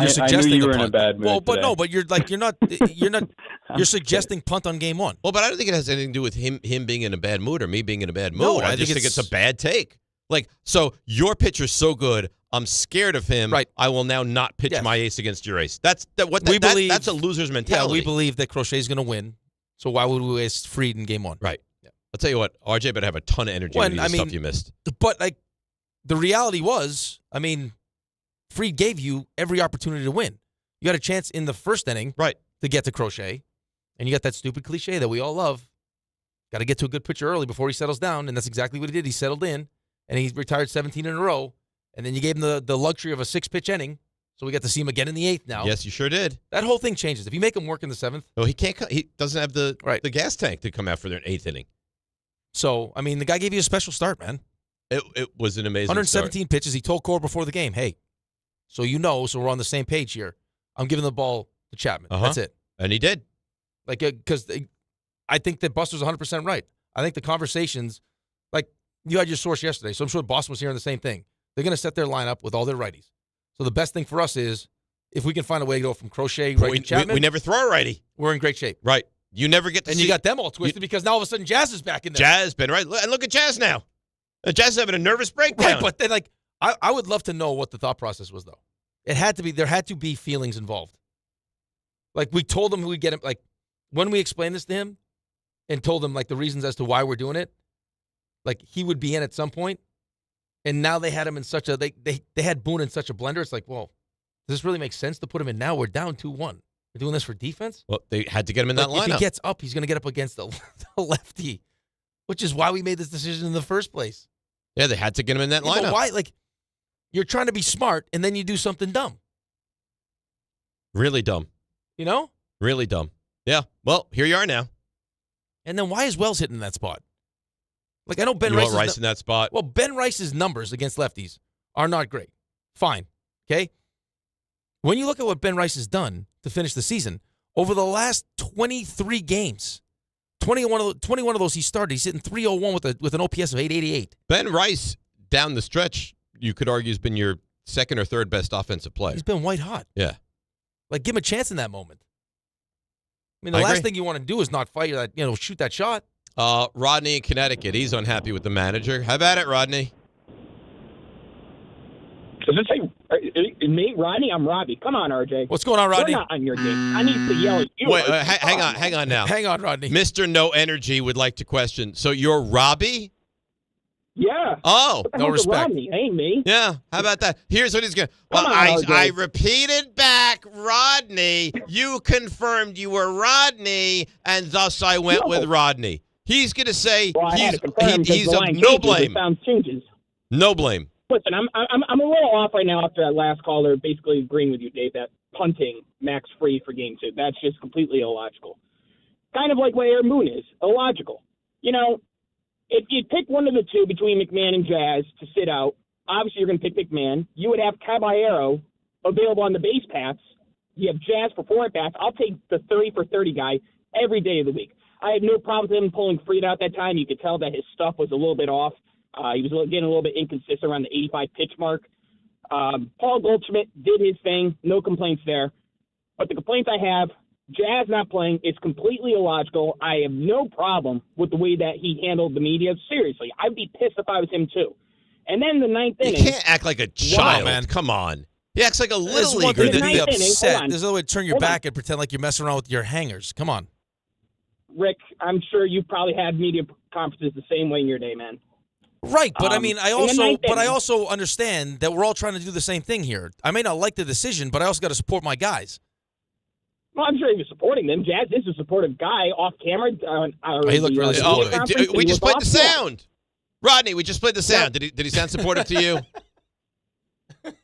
suggesting I knew you were a punt. in a bad mood today. No, but you're not. You're suggesting punt on game 1. Well, but I don't think it has anything to do with him being in a bad mood or me being in a bad mood. No, I just think it's a bad take. Like, so your pitcher's so good, I'm scared of him. Right. I will now not pitch my ace against your ace. That's a loser's mentality. Yeah, we believe that Crochet's going to win. So why would we waste Fried in game 1? Right. Yeah. I'll tell you what, RJ better have a ton of energy when the stuff you missed. But like, the reality was, I mean, Fried gave you every opportunity to win. You had a chance in the first inning, right, to get to Crochet, and you got that stupid cliche that we all love. Got to get to a good pitcher early before he settles down, and that's exactly what he did. He settled in, and he retired 17 in a row, and then you gave him the luxury of a 6-pitch inning. So we got to see him again in the 8th now. Yes, you sure did. That whole thing changes. If you make him work in the 7th. No, he can't. He doesn't have the gas tank to come out for their 8th inning. So, I mean, the guy gave you a special start, man. It was an amazing 117 start. pitches. He told Cora before the game, hey, so we're on the same page here. I'm giving the ball to Chapman. That's it. And he did. Like, because I think that Buster's 100% right. I think the conversations, like, you had your source yesterday, so I'm sure Boston was hearing the same thing. They're going to set their lineup with all their righties. So the best thing for us is if we can find a way to go from Crochet right to Chapman. We never throw a righty. We're in great shape. Right. You never get to see. And you got them all twisted because now all of a sudden Jazz is back in there. Jazz been right. And look at Jazz now. Jazz is having a nervous breakdown. Right, but then, like, I would love to know what the thought process was, though. There had to be feelings involved. Like, we told him we'd get him, like, when we explained this to him and told him, like, the reasons as to why we're doing it, like, he would be in at some point. And now they had him in such a, they had Boone in such a blender. It's like, well, does this really make sense to put him in now? We're down 2-1. We're doing this for defense? Well, they had to get him in that lineup. If he gets up, he's going to get up against the lefty, which is why we made this decision in the first place. Yeah, they had to get him in that lineup. But why? Like, you're trying to be smart, and then you do something dumb. Really dumb. You know? Really dumb. Yeah. Well, here you are now. And then why is Wells hitting in that spot? Like, I know Ben you Rice. Want Rice in that spot? Well, Ben Rice's numbers against lefties are not great. Fine. Okay? When you look at what Ben Rice has done to finish the season, over the last 23 games, 21 of those he started, he's hitting .301 with an OPS of 888. Ben Rice, down the stretch, you could argue, has been your second or third best offensive player. He's been white hot. Yeah. Like, give him a chance in that moment. I mean, the last thing you want to do is not fight that, shoot that shot. Rodney in Connecticut, he's unhappy with the manager. How about it, Rodney? Does it say me, Rodney? I'm Robbie. Come on, RJ. What's going on, Rodney? We're not on your game. I need to yell at you. Wait, hang on now. Hang on, Rodney. Mr. No Energy would like to question. So you're Robbie? Yeah. Oh, What the no hell's respect. Rodney? Ain't me. yeah. How about that? Here's what he's going to. Well, Come on, I RJ. repeated back, Rodney. You confirmed you were Rodney, and thus I went with Rodney. He's going to say Well, I had he's to confirm because he's the of line no changes, blame. It sounds changes. No blame. Listen, I'm a little off right now after that last caller basically agreeing with you, Dave, that punting Max Fried for game 2. That's just completely illogical. Kind of like what Aaron Boone is. Illogical. You know, if you pick one of the two between McMahon and Jazz to sit out, obviously you're going to pick McMahon. You would have Caballero available on the base paths. You have Jazz for 4 at-bats. I'll take the 30 for 30 guy every day of the week. I had no problem with him pulling Fried out that time. You could tell that his stuff was a little bit off. He was getting a little bit inconsistent around the 85 pitch mark. Paul Goldschmidt did his thing. No complaints there. But the complaints I have, Jazz not playing is completely illogical. I have no problem with the way that he handled the media. Seriously, I'd be pissed if I was him too. And then the ninth You inning. can't act like a child, man. Come on. He acts like a There's little one thing leaguer. to be Ninth inning, hold upset. on. There's another way to turn your Hold on. back and pretend like you're messing around with your hangers. Come on. Rick, I'm sure you probably had media conferences the same way in your day, man. Right, but I mean, in the ninth I inning- also understand that we're all trying to do the same thing here. I may not like the decision, but I also got to support my guys. Well, I'm sure he was supporting them. Jazz is a supportive guy off camera. He looked really supportive. We just played the sound. Rodney, we just played the sound. Did he sound supportive to you?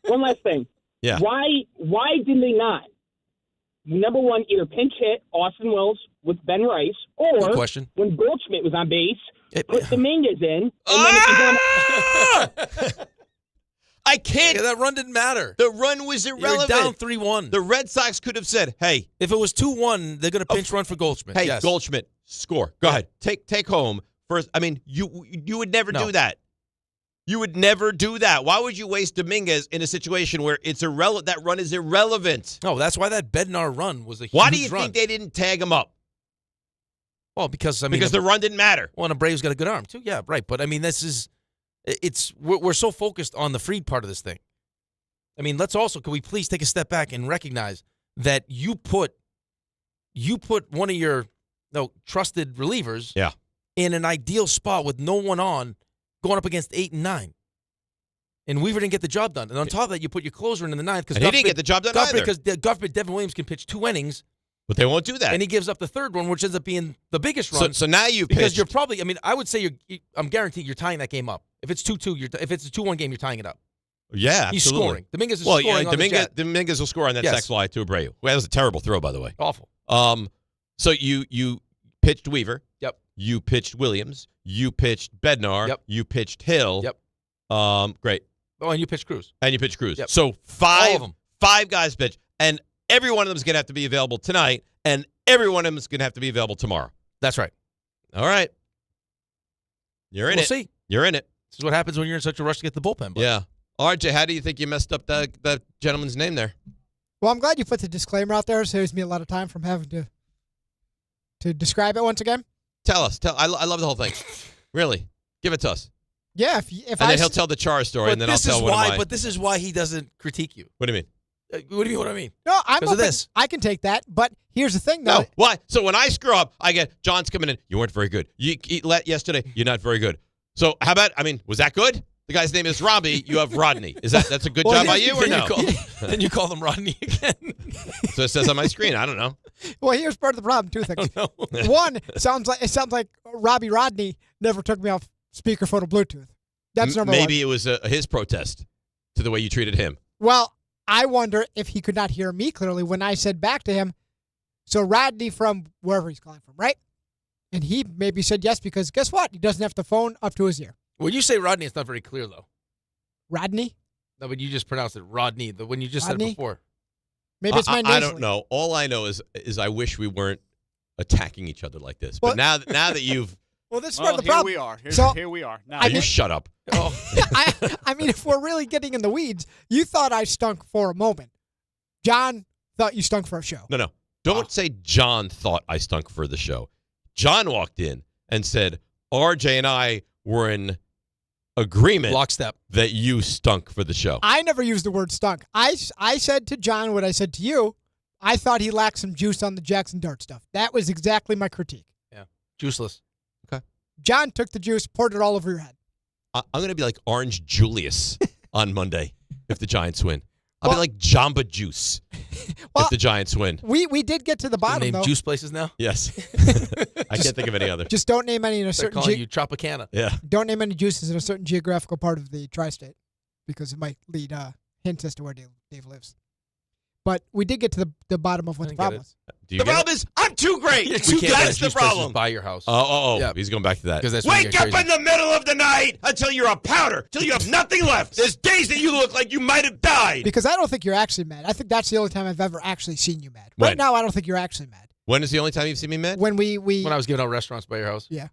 One last thing. Yeah. Why did they not? Number one, either pinch hit Austin Wells with Ben Rice, or Good question. when Goldschmidt was on base, put Dominguez in. And then if I can't. Yeah, that run didn't matter. The run was irrelevant. You're down 3-1. The Red Sox could have said, "Hey, if it was 2-1, they're going to pinch run for Goldschmidt." Hey, yes. Goldschmidt, score. Go ahead. Take home first." I mean, you would never do that. You would never do that. Why would you waste Dominguez in a situation where it's irrelevant? That run is irrelevant. No, that's why that Bednar run was a huge Why do you run. think they didn't tag him up? Well, because because the run didn't matter. Well, and Abreu's got a good arm too. Yeah, right. But I mean, we're so focused on the Fried part of this thing. I mean, can we please take a step back and recognize that you put one of your trusted relievers in an ideal spot with no one on, going up against 8 and 9. And Weaver didn't get the job done. And on top of that, you put your closer in the ninth. And he didn't get the job done either. Because God forbid Devin Williams can pitch 2 innings. But they won't do that. And he gives up the third one, which ends up being the biggest run. So now you've Because pitched. you're probably, I would say I'm guaranteed you're tying that game up. If it's 2-2, if it's a 2-1 game, you're tying it up. Yeah, absolutely. He's scoring. Dominguez is scoring on the Jet. Dominguez will score on that sac fly to Abreu. Well, that was a terrible throw, by the way. Awful. So you pitched Weaver. Yep. You pitched Williams. You pitched Bednar. Yep. You pitched Hill. Yep. Great. Oh, and you pitched Cruz. Yep. So All of them. five guys pitch, and every one of them is going to have to be available tonight, and every one of them is going to have to be available tomorrow. That's right. All right. You're in We'll it. see. You're in it. This is what happens when you're in such a rush to get the bullpen. Bud. Yeah. RJ, how do you think you messed up the gentleman's name there? Well, I'm glad you put the disclaimer out there. It saves me a lot of time from having to describe it once again. Tell us. I love the whole thing. Really. Give it to us. Yeah. And then he'll tell the Char story, and then I'll tell one of my. But this is why he doesn't critique you. What do you mean? What do you mean what I mean? No, I'm because of open. this. I can take that. But here's the thing, though. No. Why? So when I screw up, I get John's coming in. You weren't very good. You let yesterday. You're not very good. So how about? I mean, was that good? The guy's name is Robbie. You have Rodney. That's a good job by you or no? Then you call them Rodney again. So it says on my screen. I don't know. Well, here's part of the problem. 2 things. One, it sounds like Robbie Rodney never took me off speakerphone or Bluetooth. That's number one. Maybe it was his protest to the way you treated him. Well, I wonder if he could not hear me clearly when I said back to him, so Rodney from wherever he's calling from, right? And he maybe said yes because guess what? He doesn't have the phone up to his ear. When you say Rodney, it's not very clear, though. Rodney? No, but you just pronounced it Rodney. When you just said it before. Maybe it's my name. I don't know. All I know is I wish we weren't attacking each other like this. But now that you've. Well, this is part of the here problem. we are. Here we are. Now, You shut up. Oh. I mean, if we're really getting in the weeds, you thought I stunk for a moment. John thought you stunk for a show. No. Don't say John thought I stunk for the show. John walked in and said, RJ and I were in agreement lockstep that you stunk for the show. I never used the word stunk. I said to John what I said to you. I thought he lacked some juice on the Jackson Dart stuff. That was exactly my critique. Yeah. Juiceless. Okay. John took the juice, poured it all over your head. I'm going to be like Orange Julius on Monday if the Giants win. I'll be like Jamba Juice if the Giants win. We did get to the bottom, name though. juice places now? Yes. I can't think of any other. Just don't name any in a They're certain... calling you Tropicana. Yeah. Don't name any juices in a certain geographical part of the tri-state because it might lead hints as to where Dave lives. But we did get to the bottom of what the problem was. The problem is I'm too great. That's the problem. By your house. Oh. Yeah. He's going back to that. Wake up in the middle of the night until you're a powder, till you have nothing left. There's days that you look like you might have died. Because I don't think you're actually mad. I think that's the only time I've ever actually seen you mad. When? Right now, I don't think you're actually mad. When is the only time you've seen me mad? When When I was giving out restaurants by your house. Yeah.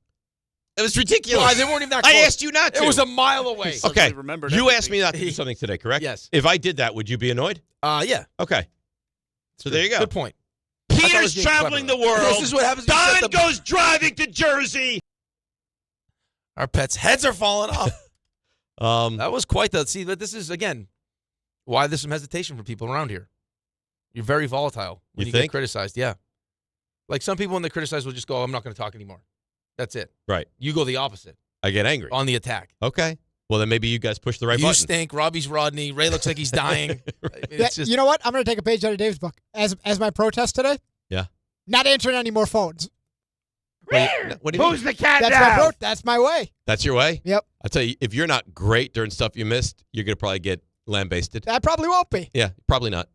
It was ridiculous. Why, they weren't even that close. I asked you not to. It was a mile away. Okay. You asked me not to do something today, correct? Yes. If I did that, would you be annoyed? Yeah. Okay. So there you go. Good point. Peter's traveling the world. This is what happens. Don goes driving to Jersey. Our pets' heads are falling off. That was quite the... See, but this is, again, why there's some hesitation for people around here. You're very volatile when you get criticized. Yeah. Like some people, when they criticize, will just go, I'm not going to talk anymore. That's it. Right. You go the opposite. I get angry. On the attack. Okay. Well, then maybe you guys push the right You button. stink. Robbie's Rodney. Ray looks like he's dying. It's just, you know what? I'm going to take a page out of Dave's book. As my protest today, yeah, not answering any more phones. Wait, what do you Who's mean? the cat That's now? that's my way. That's your way? Yep. I'll tell you, if you're not great during stuff you missed, you're going to probably get lambasted. I probably won't be. Yeah, probably not.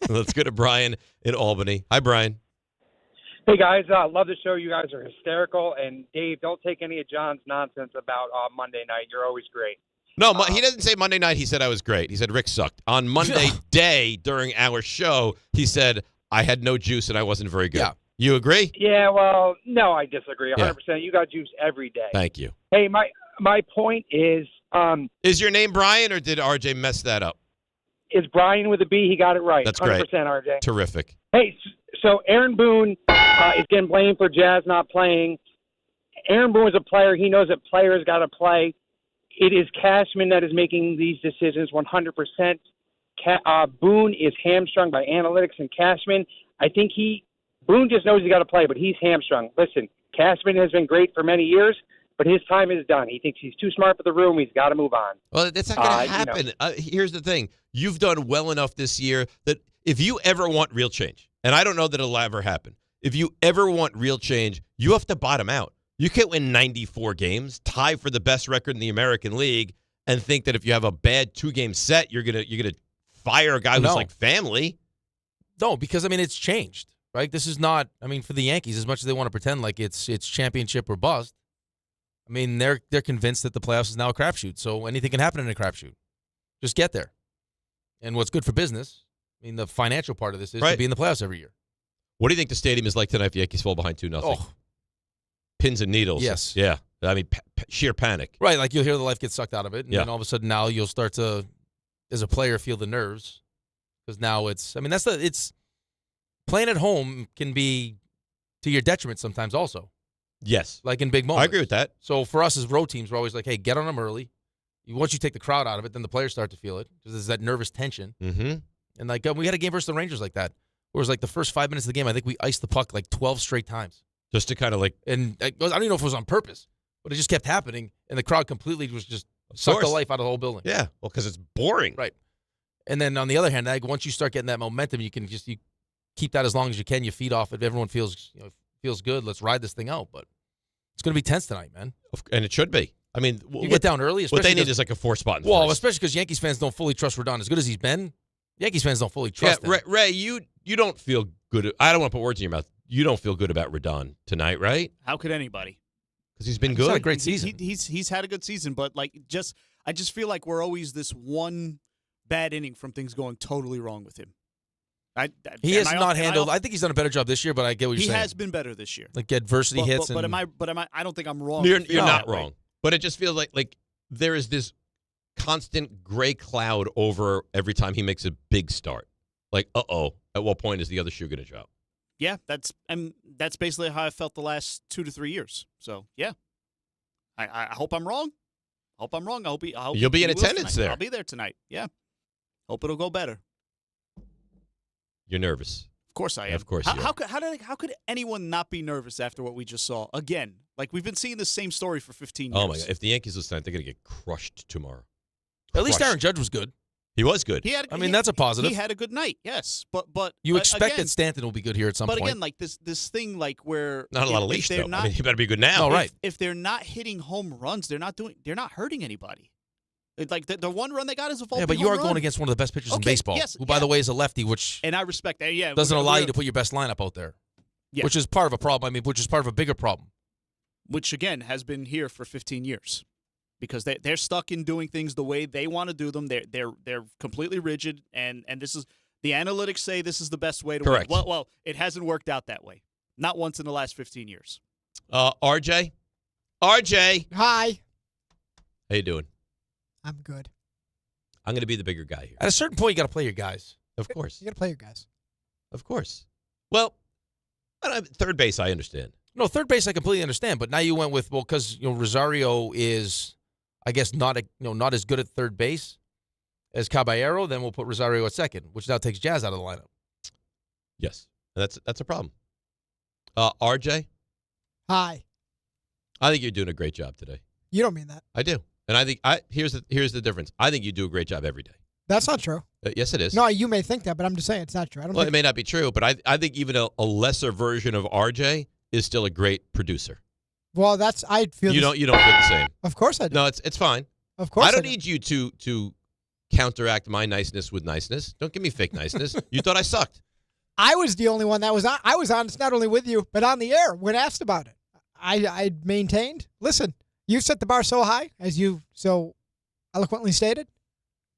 Let's go to Brian in Albany. Hi, Brian. Hey, guys. Love the show. You guys are hysterical. And, Dave, don't take any of John's nonsense about Monday night. You're always great. No, he doesn't say Monday night. He said I was great. He said Rick sucked. On Monday day during our show, he said I had no juice and I wasn't very good. Yeah. You agree? Yeah, well, no, I disagree 100%. Yeah. You got juice every day. Thank you. Hey, my point is... is your name Brian or did RJ mess that up? Is Brian with a B? He got it right. That's 100%, great. RJ. Terrific. Hey, so Aaron Boone is getting blamed for Jazz not playing. Aaron Boone is a player. He knows that players got to play. It is Cashman that is making these decisions 100%. Boone is hamstrung by analytics and Cashman. I think Boone just knows he got to play, but he's hamstrung. Listen, Cashman has been great for many years, but his time is done. He thinks he's too smart for the room. He's got to move on. Well, that's not going to happen. Here's the thing. You've done well enough this year that if you ever want real change, and I don't know that it'll ever happen, if you ever want real change, you have to bottom out. You can't win 94 games, tie for the best record in the American League, and think that if you have a bad 2-game set, you're gonna fire a guy who's like family. No, because, I mean, it's changed, right? This is not, I mean, for the Yankees, as much as they want to pretend like it's championship or bust, I mean, they're convinced that the playoffs is now a crapshoot, so anything can happen in a crapshoot. Just get there. And what's good for business, I mean, the financial part of this is to be in the playoffs every year. What do you think the stadium is like tonight if the Yankees fall behind 2-0? Oh. Pins and needles. Yes. Yeah. I mean, sheer panic. Right, like you'll hear the life get sucked out of it, and Yeah. then all of a sudden now you'll start to, as a player, feel the nerves. Because now it's playing at home can be to your detriment sometimes also. Yes. Like in big moments. I agree with that. So for us as road teams, we're always like, hey, get on them early. Once you take the crowd out of it, then the players start to feel it because there's that nervous tension. Mm-hmm. And like we had a game versus the Rangers like that, where it was like the first 5 minutes of the game, I think we iced the puck like 12 straight times. Just to kind of like... And I don't even know if it was on purpose, but it just kept happening, and the crowd completely was just sucked the life out of the whole building. Yeah, well, because it's boring. Right. And then on the other hand, like, once you start getting that momentum, you can just keep that as long as you can. You feed off it. Everyone feels good. Let's ride this thing out. But it's going to be tense tonight, man. And it should be. I mean, you get down early. What they need is like a 4 spot. Well, especially because Yankees fans don't fully trust Rodon. As good as he's been, Yankees fans don't fully trust him. Ray, you don't feel good. I don't want to put words in your mouth. You don't feel good about Rodon tonight, right? How could anybody? Because he's been good. He's had a great season. He's had a good season, but I just feel like we're always this one bad inning from things going totally wrong with him. He has not handled. I think he's done a better job this year, but I get what you're saying. He has been better this year. Like adversity hits. But am I? I don't think I'm wrong. You're not wrong. But it just feels like there is this constant gray cloud over every time he makes a big start. Like, at what point is the other shoe going to drop? Yeah, that's basically how I felt the last 2 to 3 years. So yeah, I hope I'm wrong. I hope you'll be in attendance there. I'll be there tonight. Yeah, hope it'll go better. You're nervous. Of course I am. Of course you are. How could anyone not be nervous after what we just saw? Again, Like, we've been seeing the same story for 15 years. Oh, my God. If the Yankees lose tonight, they're going to get crushed tomorrow. At least Aaron Judge was good. He was good. That's a positive. He had a good night, yes. But you expect again, that Stanton will be good here at some point. But again, like this thing, like where not a lot of leash though. I mean, he better be good now. Oh, right. If they're not hitting home runs, they're not hurting anybody. Like the one run they got is a Volpe but you home are run. going against one of the best pitchers in baseball, yes, who, by the way, is a lefty, which and I respect that. Yeah, doesn't allow you to put your best lineup out there, which is part of a problem. I mean, which is part of a bigger problem. Which again has been here for 15 years. Because they're stuck in doing things the way they want to do them. They're completely rigid, and this is the analytics say this is the best way to Correct. win. Well, it hasn't worked out that way. Not once in the last 15 years. RJ, Hi. how you doing? I'm good. I'm going to be the bigger guy here. At a certain point, you got to play your guys. Of course. You got to play your guys. Of course. Well, third base, I understand. No, third base, I completely understand. But now you went with because Rosario is, I guess, not as good at third base as Caballero. Then we'll put Rosario at second, which now takes Jazz out of the lineup. Yes, that's a problem. RJ, Hi. I think you're doing a great job today. You don't mean that. I do, and I think here's the difference. I think you do a great job every day. That's not true. Yes, it is. No, you may think that, but I'm just saying it's not true. Well, it may not be true, but I think even a lesser version of RJ is still a great producer. Well, I feel you don't feel the same. Of course I do. No, it's fine. Of course I don't need you to counteract my niceness with niceness. Don't give me fake niceness. You thought I sucked. I was the only one that was on. I was honest not only with you, but on the air when asked about it. I maintained, listen, you set the bar so high, as you so eloquently stated,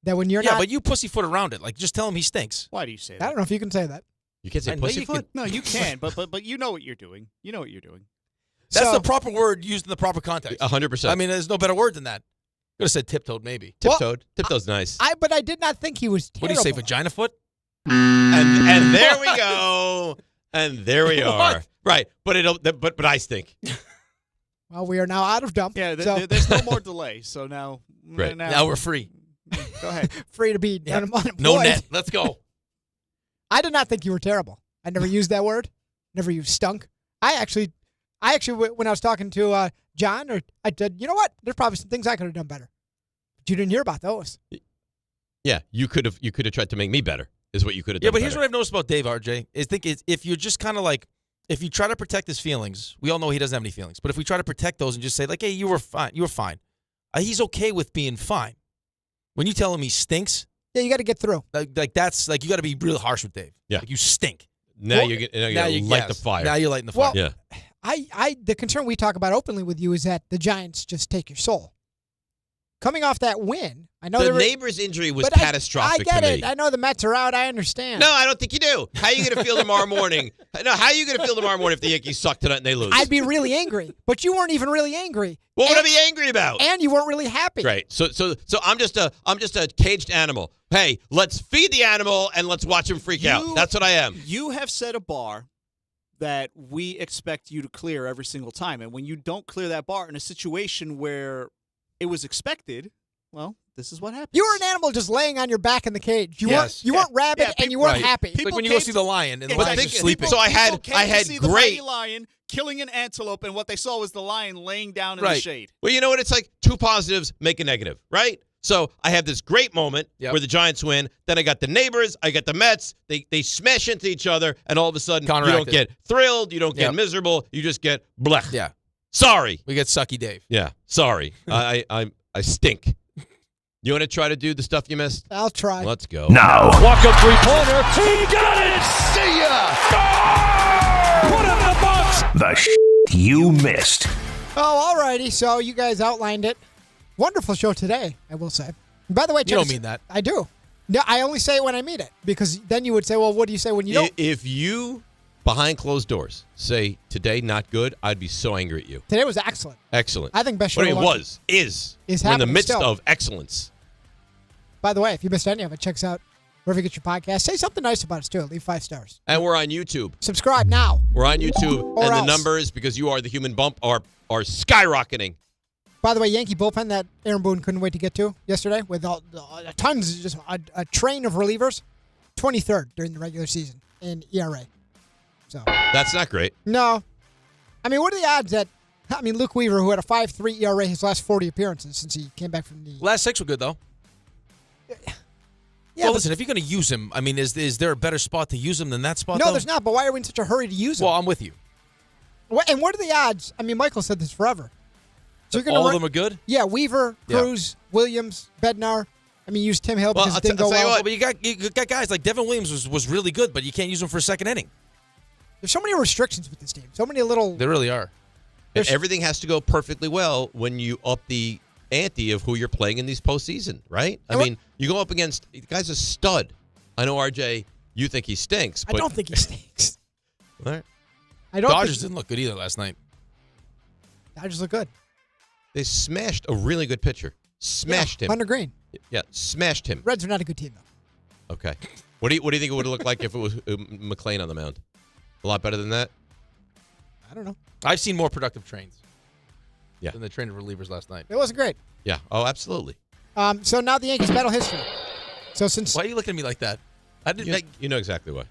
that when you're not. Yeah, but you pussyfoot around it. Like, just tell him he stinks. Why do you say that? I don't know if you can say that. You can't say pussyfoot? No, you can, but you know what you're doing. You know what you're doing. That's the proper word used in the proper context. 100%. I mean, there's no better word than that. Could have said tiptoed, maybe. Tiptoed. Tiptoed's nice. But I did not think he was terrible. What do you say, vagina foot? And there we go. And there we are. What? Right. But I stink. Well, we are now out of dump. Yeah, so there's no more delay. So now, right. Now we're free. Go ahead. Free to be unemployed. No net. Let's go. I did not think you were terrible. I never used that word. Never used stunk. I actually, when I was talking to John, I said, you know what? There's probably some things I could have done better. But you didn't hear about those. Yeah, you could have tried to make me better. Is what you could have done. Yeah, but here's better. what I've noticed about Dave, RJ. If you're just kind of like, if you try to protect his feelings, we all know he doesn't have any feelings. But if we try to protect those and just say like, hey, you were fine, he's okay with being fine. When you tell him he stinks, yeah, you got to get through. Like that's like you got to be real harsh with Dave. Yeah, like you stink. Now you're gonna light the fire. Now you're lighting the fire. Well, yeah. The concern we talk about openly with you is that the Giants just take your soul. Coming off that win, I know the neighbor's injury was but catastrophic. I get to it. me. I know the Mets are out. I understand. No, I don't think you do. How are you going to feel tomorrow morning? No, how are you going to feel tomorrow morning if the Yankees suck tonight and they lose? I'd be really angry, but you weren't even really angry. What would I be angry about? And you weren't really happy. Right. So I'm just a caged animal. Hey, let's feed the animal and let's watch him freak out. That's what I am. You have set a bar that we expect you to clear every single time, and when you don't clear that bar in a situation where it was expected, well, this is what happens. You were an animal just laying on your back in the cage. You weren't rabid and you weren't happy. Like when you go see the lion and the lion's just sleeping. So I had see great the lion killing an antelope, and what they saw was the lion laying down in the shade. Well, you know what? It's like two positives make a negative, right? So I have this great moment where the Giants win. Then I got the neighbors. I got the Mets. They smash into each other, and all of a sudden you don't get thrilled. You don't get miserable. You just get blech. Yeah. Sorry. We get sucky Dave. Yeah. Sorry. I stink. You want to try to do the stuff you missed? I'll try. Let's go. Now. Walk-up three-pointer. He got it. See ya. Put it in the box. The you missed. Oh, alrighty. So you guys outlined it. Wonderful show today, I will say. By the way, you don't mean that. I do. No, I only say it when I mean it, because then you would say, well, what do you say when you don't? If you, behind closed doors, say, today not good, I'd be so angry at you. Today was excellent. Excellent. I think best show What of it the was, is. We're in the happening midst still. of excellence. By the way, if you missed any of it, check us out wherever you get your podcast. Say something nice about us, too. Leave 5 stars. And we're on YouTube. Subscribe now. We're on YouTube, Or and the else. numbers, because you are the human bump, are skyrocketing. By the way, Yankee bullpen that Aaron Boone couldn't wait to get to yesterday with tons, just a train of relievers. 23rd during the regular season in ERA. So That's not great. no. I mean, what are the odds that I mean, Luke Weaver, who had a 5.3 ERA his last 40 appearances since he came back from the... Last 6 were good, though. Yeah, well, listen, if you're going to use him, I mean, is there a better spot to use him than that spot, No, though? there's not, but why are we in such a hurry to use him? Well, I'm with you. And what are the odds? I mean, Michael said this forever. So you're All of them are good? Yeah, Weaver, Yeah. Cruz, Williams, Bednar. I mean, use Tim Hill because it didn't go well. But you got guys like Devin Williams was really good, but you can't use him for a second inning. There's so many restrictions with this team. So many little... There really are. And everything has to go perfectly well when you up the ante of who you're playing in these postseason, right? I mean, you go up against the guy's a stud. I know, RJ, you think he stinks. But I don't think he stinks. All right. Dodgers didn't look good either last night. Dodgers look good. They smashed a really good pitcher. Smashed him. Hunter Green. Yeah, smashed him. Reds are not a good team, though. Okay. What do you think it would have looked like if it was McClain on the mound? A lot better than that? I don't know. I've seen more productive trains Yeah. than the trained relievers last night. It wasn't great. Yeah. Oh, absolutely. So now the Yankees battle history. So since Why are you looking at me like that? I didn't. You know exactly why.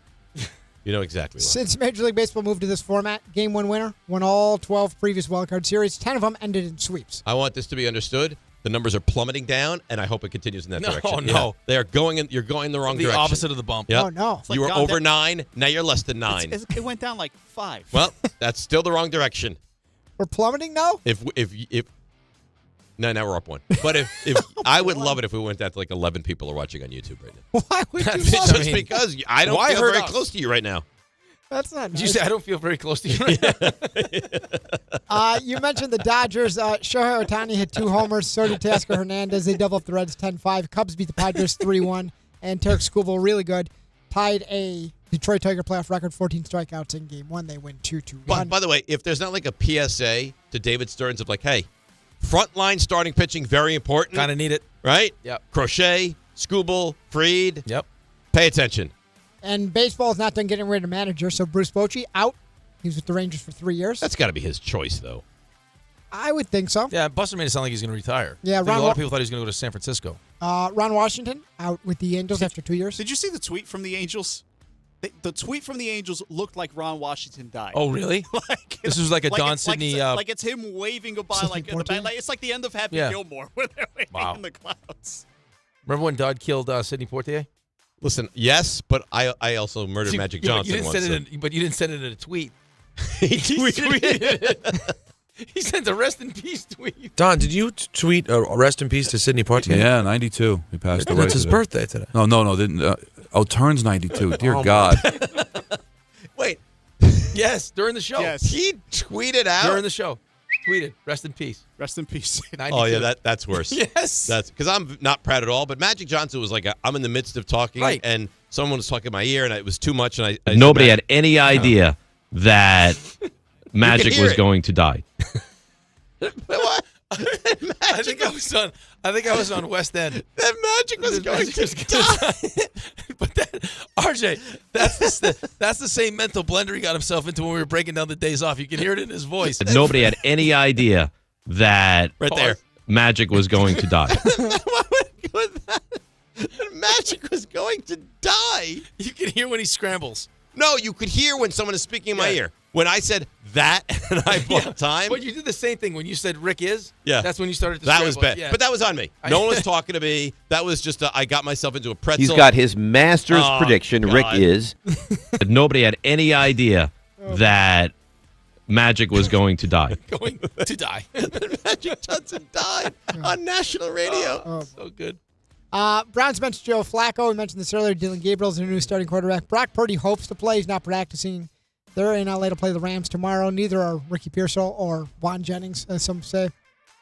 You know exactly why. Since Major League Baseball moved to this format, Game 1 winner won all 12 previous wildcard series. 10 of them ended in sweeps. I want this to be understood. The numbers are plummeting down, and I hope it continues in that direction. Oh, no. Yeah. They are going in. You're going the wrong direction. The opposite of the bump. Yep. Oh, no. You were God, over 9. Now you're less than 9. It went down like 5. Well, that's still the wrong direction. We're plummeting now? If no, now we're up 1. But if I would love it if we went down to like 11 people are watching on YouTube right now. Why would you love Just it? because I don't Why feel hurt very us? close to you right now. That's not Did nice. you say I don't feel very close to you right now? You mentioned the Dodgers. Shohei Ohtani hit 2 homers. So did Teoscar Hernandez. They doubled up the Reds 10-5. Cubs beat the Padres 3-1. And Tarek Skubal, really good, tied a Detroit Tiger playoff record, 14 strikeouts in Game 1. They win 2-1. By the way, if there's not like a PSA to David Stearns of like, hey, frontline starting pitching, very important. Kind of need it. Right? Yep. Crochet, Skubal, Fried. Yep. Pay attention. And baseball is not done getting rid of manager, so Bruce Bochy out. He was with the Rangers for 3 years. That's got to be his choice, though. I would think so. Yeah, Buster made it sound like he's going to retire. Yeah, I think a lot of people thought he was going to go to San Francisco. Ron Washington out with the Angels after 2 years. Did you see the tweet from the Angels? The tweet from the Angels looked like Ron Washington died. Oh, really? This was like a Don Sidney. Like it's him waving goodbye, like in the back. Like it's like the end of Happy Yeah. Gilmore, where they're waving in the clouds. Remember when Dodd killed Sidney Poitier? Listen, yes, but I also murdered Magic Johnson once. But you didn't send it in a tweet. He tweeted it. He sent a rest in peace tweet. Don, did you tweet rest in peace to Sidney Poitier? Yeah, 92. He passed away. That's his today. birthday today. No, didn't. Turns 92. Dear Oh, my God. Wait. Yes, during the show. Yes. He tweeted out. During the show. Tweeted, rest in peace. Rest in peace. 92. Oh, yeah, that's worse. Yes. That's because I'm not proud at all. But Magic Johnson was like, I'm in the midst of talking, Right. and someone was talking in my ear, and it was too much. And I Nobody had any idea that Magic hear was it. going to die. I think I was on West End. That Magic was going to die. But RJ, that's the same mental blender he got himself into when we were breaking down the days off. You can hear it in his voice. Nobody had any idea that Right there. Magic was going to die. Magic was going to die. You can hear when he scrambles. No, you could hear when someone is speaking in my Yeah. ear. When I said that and I bought time. But you did the same thing when you said Rick is. Yeah. That's when you started to That scramble. was bad. Yeah. But that was on me. No one was talking to me. That was just I got myself into a pretzel. He's got his master's prediction. God. Rick is. Nobody had any idea that Magic was going to die. Going to die. Magic Johnson died on national radio. So good. Browns mentioned Joe Flacco. We mentioned this earlier. Dylan Gabriel's their new starting quarterback. Brock Purdy hopes to play. He's not practicing. They're in LA to play the Rams tomorrow. Neither are Ricky Pearsall or Juan Jennings, as some say.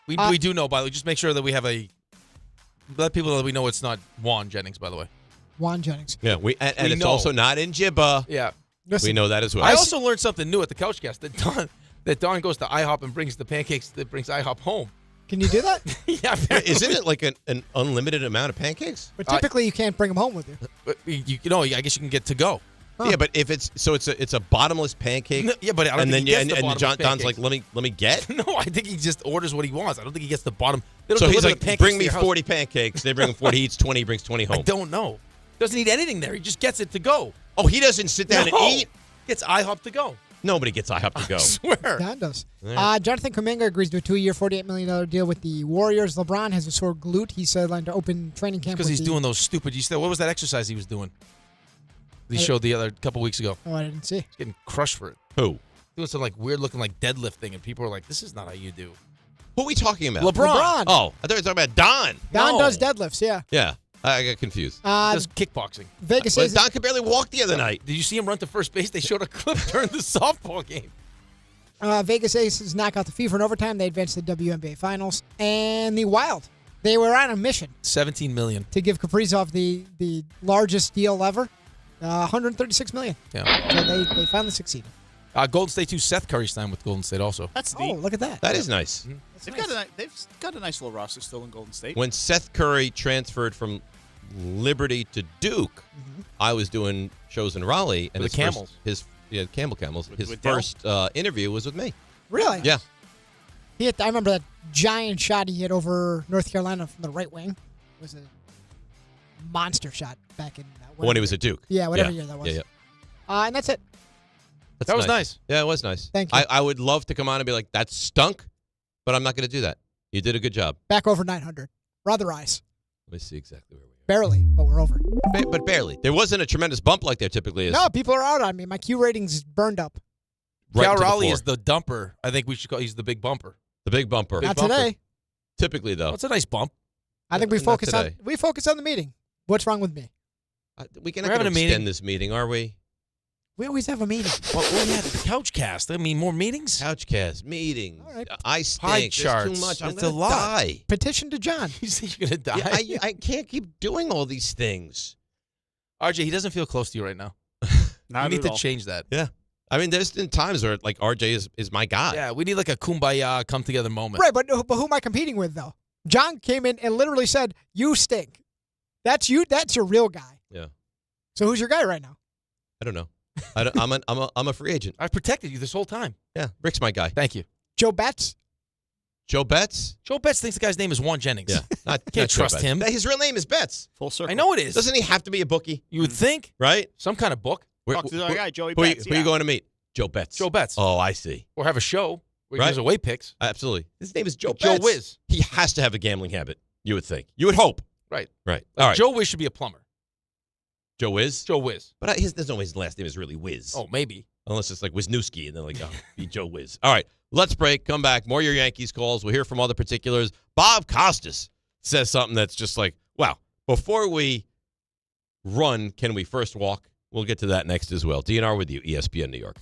We do know, by the way. Just make sure that we have let people know that we know it's not Juan Jennings, by the way. Juan Jennings. Yeah, and We it's know. also not in Jibba. Yeah. Listen, We know that as well. I also learned something new at the Couchcast that Don goes to IHOP and brings the pancakes that brings IHOP home. Can you do that? Yeah, Isn't it like an unlimited amount of pancakes? But typically you can't bring them home with you. But I guess you can get to go. Huh. Yeah, but if it's a bottomless pancake. No, yeah, but I don't think he gets the bottomless Don's pancakes. like, let me get. No, I think he just orders what he wants. I don't think he gets the bottom. They don't So he's deliver like, the pancakes bring to me your house. 40 pancakes. They bring him 40. He eats 20. He brings 20 home. I don't know. Doesn't eat anything there. He just gets it to go. Oh, he doesn't sit down No. and eat. Gets IHOP to go. Nobody gets IHOP to go. I swear. Don does. Yeah. Jonathan Kuminga agrees to a 2-year, $48 million deal with the Warriors. LeBron has a sore glute. He's sidelined to open training camp. Because he's doing those stupid. What was that exercise he was doing? He showed the other couple weeks ago. Oh, I didn't see. He's getting crushed for it. Who? Doing some like weird looking like deadlifting, and people are like, "This is not how you do." Who are we talking about? LeBron. Oh, I thought you were talking about Don. Don does deadlifts, yeah. Yeah, I got confused. Does kickboxing. Vegas Well, is Don could barely walk the other night. Did you see him run to first base? They showed a clip during the softball game. Vegas Aces knock out the Fever in overtime. They advance to the WNBA Finals. And the Wild, they were on a mission $17 million to give Kaprizov the largest deal ever, $136 million. Yeah. So they finally succeeded. Golden State too. Seth Curry signed with Golden State also. That's neat. Oh, look at that. That is nice. They've got a nice little roster still in Golden State. When Seth Curry transferred from Liberty to Duke, I was doing shows in Raleigh, and With the Camels. Camels. His With first interview was with me. Really? Yeah. I remember that giant shot he hit over North Carolina from the right wing. It was a monster shot back in When he was at Duke. Yeah, whatever year that was. Yeah. And that's it. That was nice. Yeah, it was nice. Thank you. I would love to come on and be like, that stunk, but I'm not going to do that. You did a good job. Back over 900. Rather rise. Let me see exactly where we are. Barely, but we're over. But barely. There wasn't a tremendous bump like there typically is. No, people are out on me. My Q rating's burned up. Right Cal to the Raleigh floor. is the dumper. I think we should call. He's the big bumper. The big bumper. Not today. Typically, though. That's a nice bump. I think we Not focus on today. the meeting. What's wrong with me? We can We're have having to a extend meeting. this meeting, are we? We always have a meeting. Well, yeah, the couch cast. I mean, more meetings. Couchcast, meetings. All right. I stink. Pie There's charts. too much. I'm It's going a to lot. die. Petition to John. You think you're gonna die? Yeah, I can't keep doing all these things. RJ, he doesn't feel close to you right now. Not we need at to all. change that. Yeah. I mean, there's been times where, like, RJ is my guy. Yeah, we need like a kumbaya come together moment. Right, but who am I competing with, though? John came in and literally said, "You stink." That's you. That's your real guy. Yeah. So who's your guy right now? I don't know. I'm a free agent. I've protected you this whole time. Yeah. Rick's my guy. Thank you. Joe Betts. Joe Betts? Joe Betts thinks the guy's name is Juan Jennings. Yeah. Can't not Joe trust Betts. him. His real name is Betts. Full circle. I know it is. Doesn't he have to be a bookie? You would think. Right? Some kind of book. Talk to our guy, Joey Who Betts. are you going to meet? Joe Betts. Joe Betts. Oh, I see. Or have a show where he Right. gives away picks. Absolutely. His name is Joe Joe Betts. Wiz. He has to have a gambling habit, you would think. You would hope. Right. Right. All right. Joe Wiz should be a plumber. Joe Wiz? Joe Wiz. But there's no way his last name is really Wiz. Oh, maybe. Unless it's like Wisniewski and then like, be Joe Wiz. All right. Let's break. Come back. More of your Yankees calls. We'll hear from other particulars. Bob Costas says something that's just like, wow. Before we run, can we first walk? We'll get to that next as well. DNR with you, ESPN New York.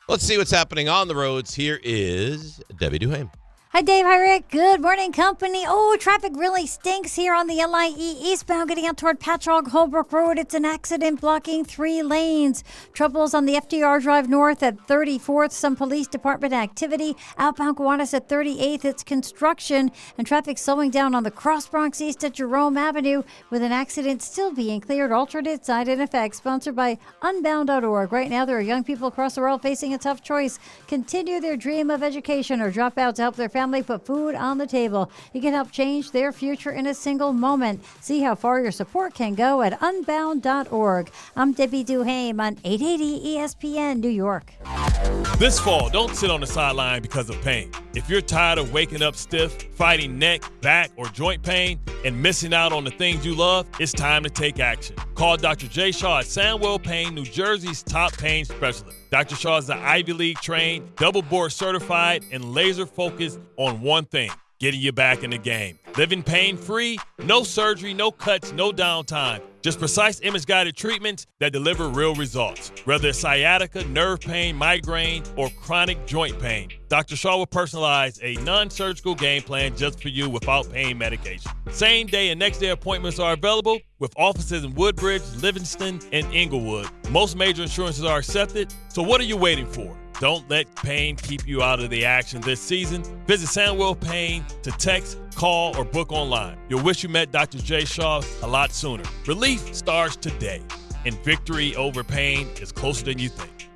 Let's see what's happening on the roads. Here is Debbie Duhame. Hi, Dave. Hi, Rick. Good morning, company. Oh, traffic really stinks here on the LIE eastbound getting out toward Patchogue Holbrook Road. It's an accident blocking 3 lanes. Troubles on the FDR Drive North at 34th. Some police department activity. Outbound Gowanus at 38th. It's construction and traffic slowing down on the Cross Bronx East at Jerome Avenue with an accident still being cleared. Alternate side in effect. Sponsored by Unbound.org. Right now, there are young people across the world facing a tough choice. Continue their dream of education or drop out to help their family put food on the table. You can help change their future in a single moment. See how far your support can go at unbound.org. I'm Debbie Duhame on 880 ESPN New York. This fall, don't sit on the sideline because of pain. If you're tired of waking up stiff, fighting neck, back, or joint pain, and missing out on the things you love, it's time to take action. Call Dr. Jay Shaw at Sandwell Pain, New Jersey's top pain specialist. Dr. Shaw is an Ivy League trained, double board certified, and laser focused on one thing: getting you back in the game. Living pain-free, no surgery, no cuts, no downtime. Just precise image-guided treatments that deliver real results. Whether it's sciatica, nerve pain, migraine, or chronic joint pain, Dr. Shaw will personalize a non-surgical game plan just for you without pain medication. Same-day and next-day appointments are available with offices in Woodbridge, Livingston, and Inglewood. Most major insurances are accepted, so what are you waiting for? Don't let pain keep you out of the action this season. Visit Sandwell Pain to text, call, or book online. You'll wish you met Dr. Jay Shaw a lot sooner. Relief starts today, and victory over pain is closer than you think.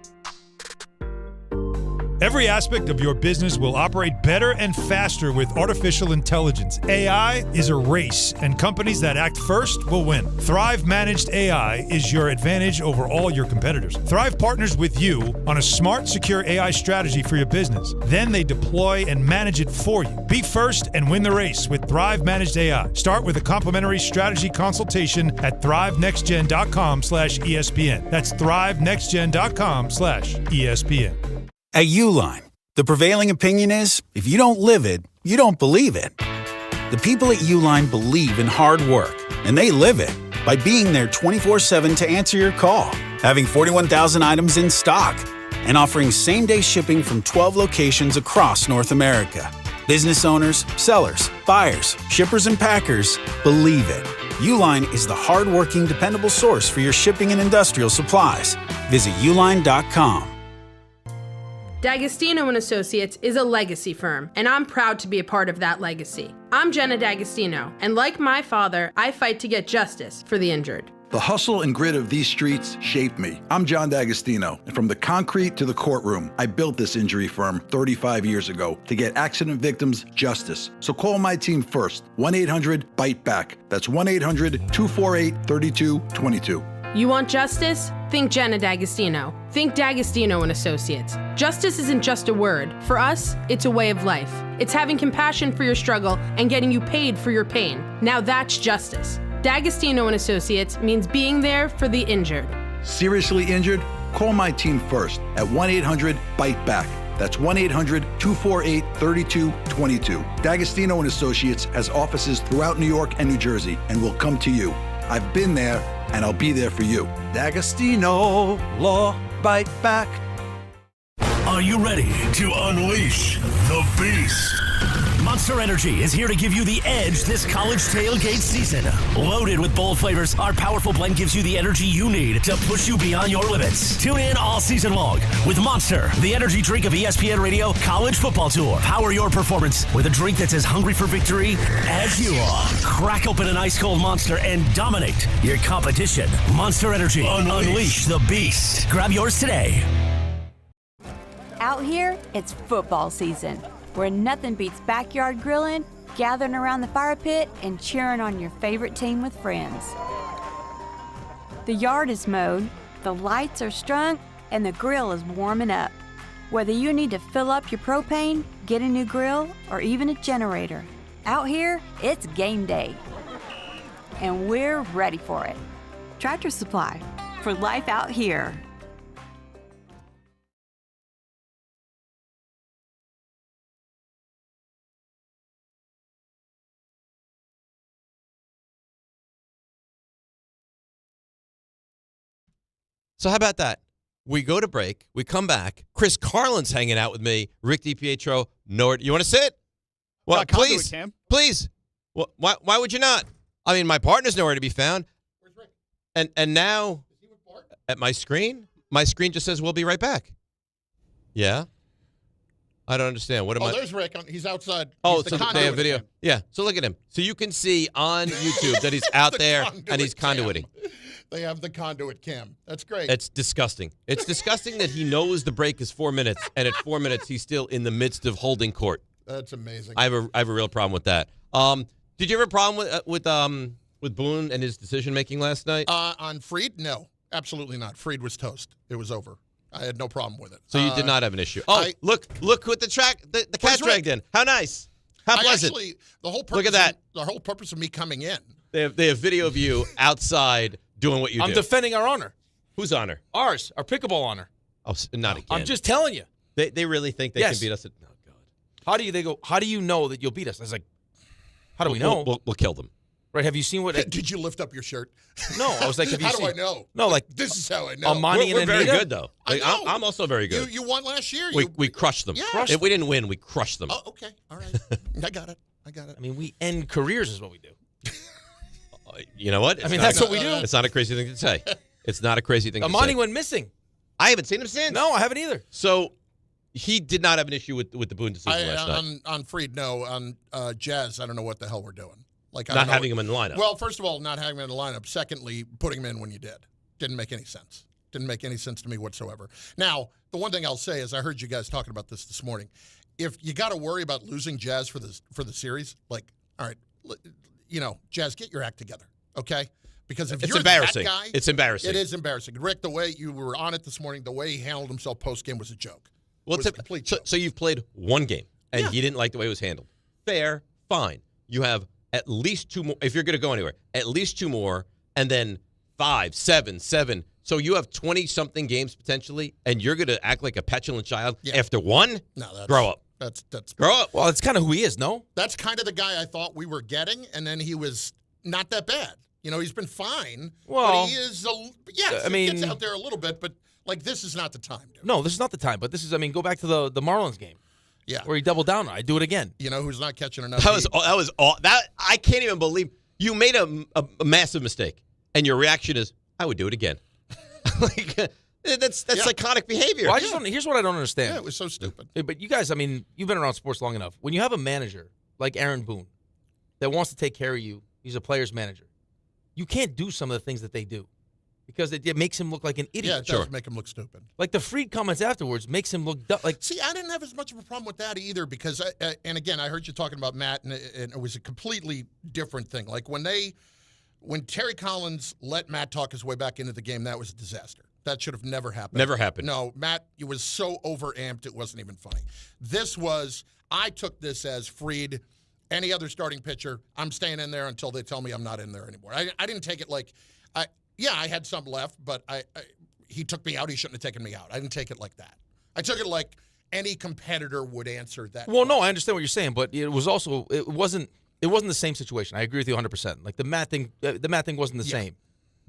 Every aspect of your business will operate better and faster with artificial intelligence. AI is a race, and companies that act first will win. Thrive Managed AI is your advantage over all your competitors. Thrive partners with you on a smart, secure AI strategy for your business. Then they deploy and manage it for you. Be first and win the race with Thrive Managed AI. Start with a complimentary strategy consultation at thrivenextgen.com/ESPN. That's thrivenextgen.com/ESPN. At Uline, the prevailing opinion is, if you don't live it, you don't believe it. The people at Uline believe in hard work, and they live it by being there 24/7 to answer your call, having 41,000 items in stock, and offering same-day shipping from 12 locations across North America. Business owners, sellers, buyers, shippers, and packers believe it. Uline is the hard-working, dependable source for your shipping and industrial supplies. Visit uline.com. D'Agostino & Associates is a legacy firm, and I'm proud to be a part of that legacy. I'm Jenna D'Agostino, and like my father, I fight to get justice for the injured. The hustle and grit of these streets shaped me. I'm John D'Agostino, and from the concrete to the courtroom, I built this injury firm 35 years ago to get accident victims justice. So call my team first, 1-800-BITE-BACK. That's 1-800-248-3222. You want justice? Think Jenna D'Agostino. Think D'Agostino & Associates. Justice isn't just a word. For us, it's a way of life. It's having compassion for your struggle and getting you paid for your pain. Now that's justice. D'Agostino & Associates means being there for the injured. Seriously injured? Call my team first at 1-800-BITE-BACK. That's 1-800-248-3222. D'Agostino & Associates has offices throughout New York and New Jersey and will come to you. I've been there, and I'll be there for you. D'Agostino Law Bite Back. Are you ready to unleash the beast? Monster Energy is here to give you the edge this college tailgate season. Loaded with bold flavors, our powerful blend gives you the energy you need to push you beyond your limits. Tune in all season long with Monster, the energy drink of ESPN Radio College Football Tour. Power your performance with a drink that's as hungry for victory as you are. Crack open an ice-cold Monster and dominate your competition. Monster Energy. Unleash the beast. Grab yours today. Out here, it's football season, where nothing beats backyard grilling, gathering around the fire pit, and cheering on your favorite team with friends. The yard is mowed, the lights are strung, and the grill is warming up. Whether you need to fill up your propane, get a new grill, or even a generator, out here, it's game day. And we're ready for it. Tractor Supply, for life out here. So how about that? We go to break. We come back. Chris Carlin's hanging out with me. Rick DiPietro. Nord. You want to sit? Well, please. Please. Well, why would you not? I mean, my partner's nowhere to be found. Where's Rick? And now at my screen just says we'll be right back. Yeah. I don't understand. What am I? There's Rick. He's outside. Oh, so they have video. Yeah. So look at him. So you can see on YouTube that he's out there and he's conduiting. They have the conduit cam. That's great. It's disgusting. It's disgusting that he knows the break is 4 minutes, and at 4 minutes he's still in the midst of holding court. That's amazing. I have a real problem with that. Did you have a problem with Boone and his decision making last night? On Fried, no, absolutely not. Fried was toast. It was over. I had no problem with it. So you did not have an issue. Oh, look what the cat dragged in. How nice. How pleasant. Actually, the whole purpose. Look at that. The whole purpose of me coming in. They have video of you outside doing what you do. I'm defending our honor. Whose honor? Ours. Our pickleball honor. Oh, not again. I'm just telling you. They really think they can beat us? Oh, God. How do you know that you'll beat us? I was like, how do we know? We'll kill them. Right, have you seen what... Did you lift up your shirt? No, I was like, have you how seen... do I know? No, like... This is how I know. Amani we're very good, though. Like, I'm also very good. You won last year. We crushed them. Yeah. If we didn't win, we crushed them. Oh, okay. All right. I got it. I mean, we end careers is what we do. You know what? That's what we do. It's not a crazy thing to say. It's not a crazy thing to say. Amani went missing. I haven't seen him since. No, I haven't either. So he did not have an issue with the Boone decision last night. On Fried, no. On Jazz, I don't know what the hell we're doing. Like not having him in the lineup. Well, first of all, not having him in the lineup. Secondly, putting him in when you did. Didn't make any sense. Didn't make any sense to me whatsoever. Now, the one thing I'll say is I heard you guys talking about this morning. If you got to worry about losing Jazz for the series, like, all right, Jazz, get your act together, okay? Because if you're embarrassing. that guy, it's embarrassing. It is embarrassing. Rick, the way you were on it this morning, the way he handled himself post game was a joke. Well, it was a complete joke. So you've played one game, and you didn't like the way it was handled. Fair, fine. You have at least 2 more. If you're going to go anywhere, at least 2 more, and then 5, 7. So you have 20-something games potentially, and you're going to act like a petulant child after one? No, grow up. That's grow up. Well, it's kind of who he is, no? That's kind of the guy I thought we were getting, and then he was not that bad. He's been fine. Well, but he is. He gets out there a little bit, but this is not the time, dude. No, this is not the time. But this is. Go back to the Marlins game. Yeah, where he doubled down. I do it again. Who's not catching enough? That I can't even believe you made a massive mistake, and your reaction is, I would do it again. That's psychotic behavior. Well, here's what I don't understand. Yeah, it was so stupid. But you guys, you've been around sports long enough. When you have a manager like Aaron Boone that wants to take care of you, he's a player's manager. You can't do some of the things that they do because it makes him look like an idiot. Yeah, it does make him look stupid. Like the Fried comments afterwards makes him look dumb. See, I didn't have as much of a problem with that either because, and again, I heard you talking about Matt, and it was a completely different thing. Like when Terry Collins let Matt talk his way back into the game, that was a disaster. That should have never happened. Never happened. No, Matt, it was so overamped, it wasn't even funny. I took this as Fried. Any other starting pitcher, I'm staying in there until they tell me I'm not in there anymore. I didn't take it like, I had some left, but he took me out. He shouldn't have taken me out. I didn't take it like that. I took it like any competitor would answer that. Well, no, I understand what you're saying, but it wasn't the same situation. I agree with you 100%. Like the Matt thing wasn't the same.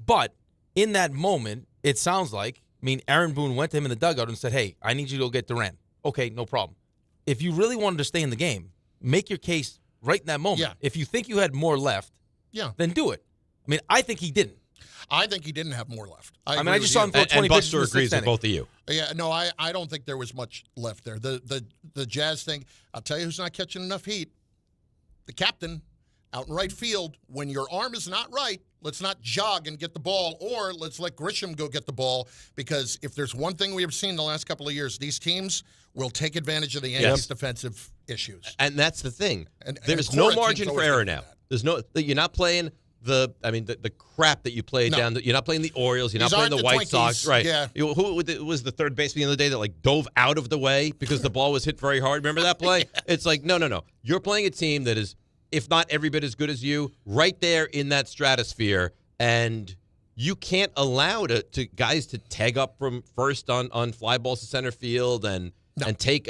But in that moment, it sounds like, Aaron Boone went to him in the dugout and said, "Hey, I need you to go get Durant." Okay, no problem. If you really wanted to stay in the game, make your case right in that moment. Yeah. If you think you had more left, then do it. I think he didn't. I think he didn't have more left. I just saw him throw 20 and pitches. Buster agrees with both of you. Yeah, no, I don't think there was much left there. The Jazz thing, I'll tell you who's not catching enough heat. The captain out in right field. When your arm is not right, let's not jog and get the ball, or let's let Grisham go get the ball, because if there's one thing we have seen the last couple of years, these teams will take advantage of the Yankees' defensive issues. And that's the thing. And there's no margin for error now. There's no. You're not playing the crap that you played down. You're not playing the Orioles. You're not playing the White Sox. Right. Yeah. Who was the third baseman the other day that dove out of the way because the ball was hit very hard? Remember that play? It's like, no. You're playing a team that is, if not every bit as good as you, right there in that stratosphere, and you can't allow to guys to tag up from first on fly balls to center field and take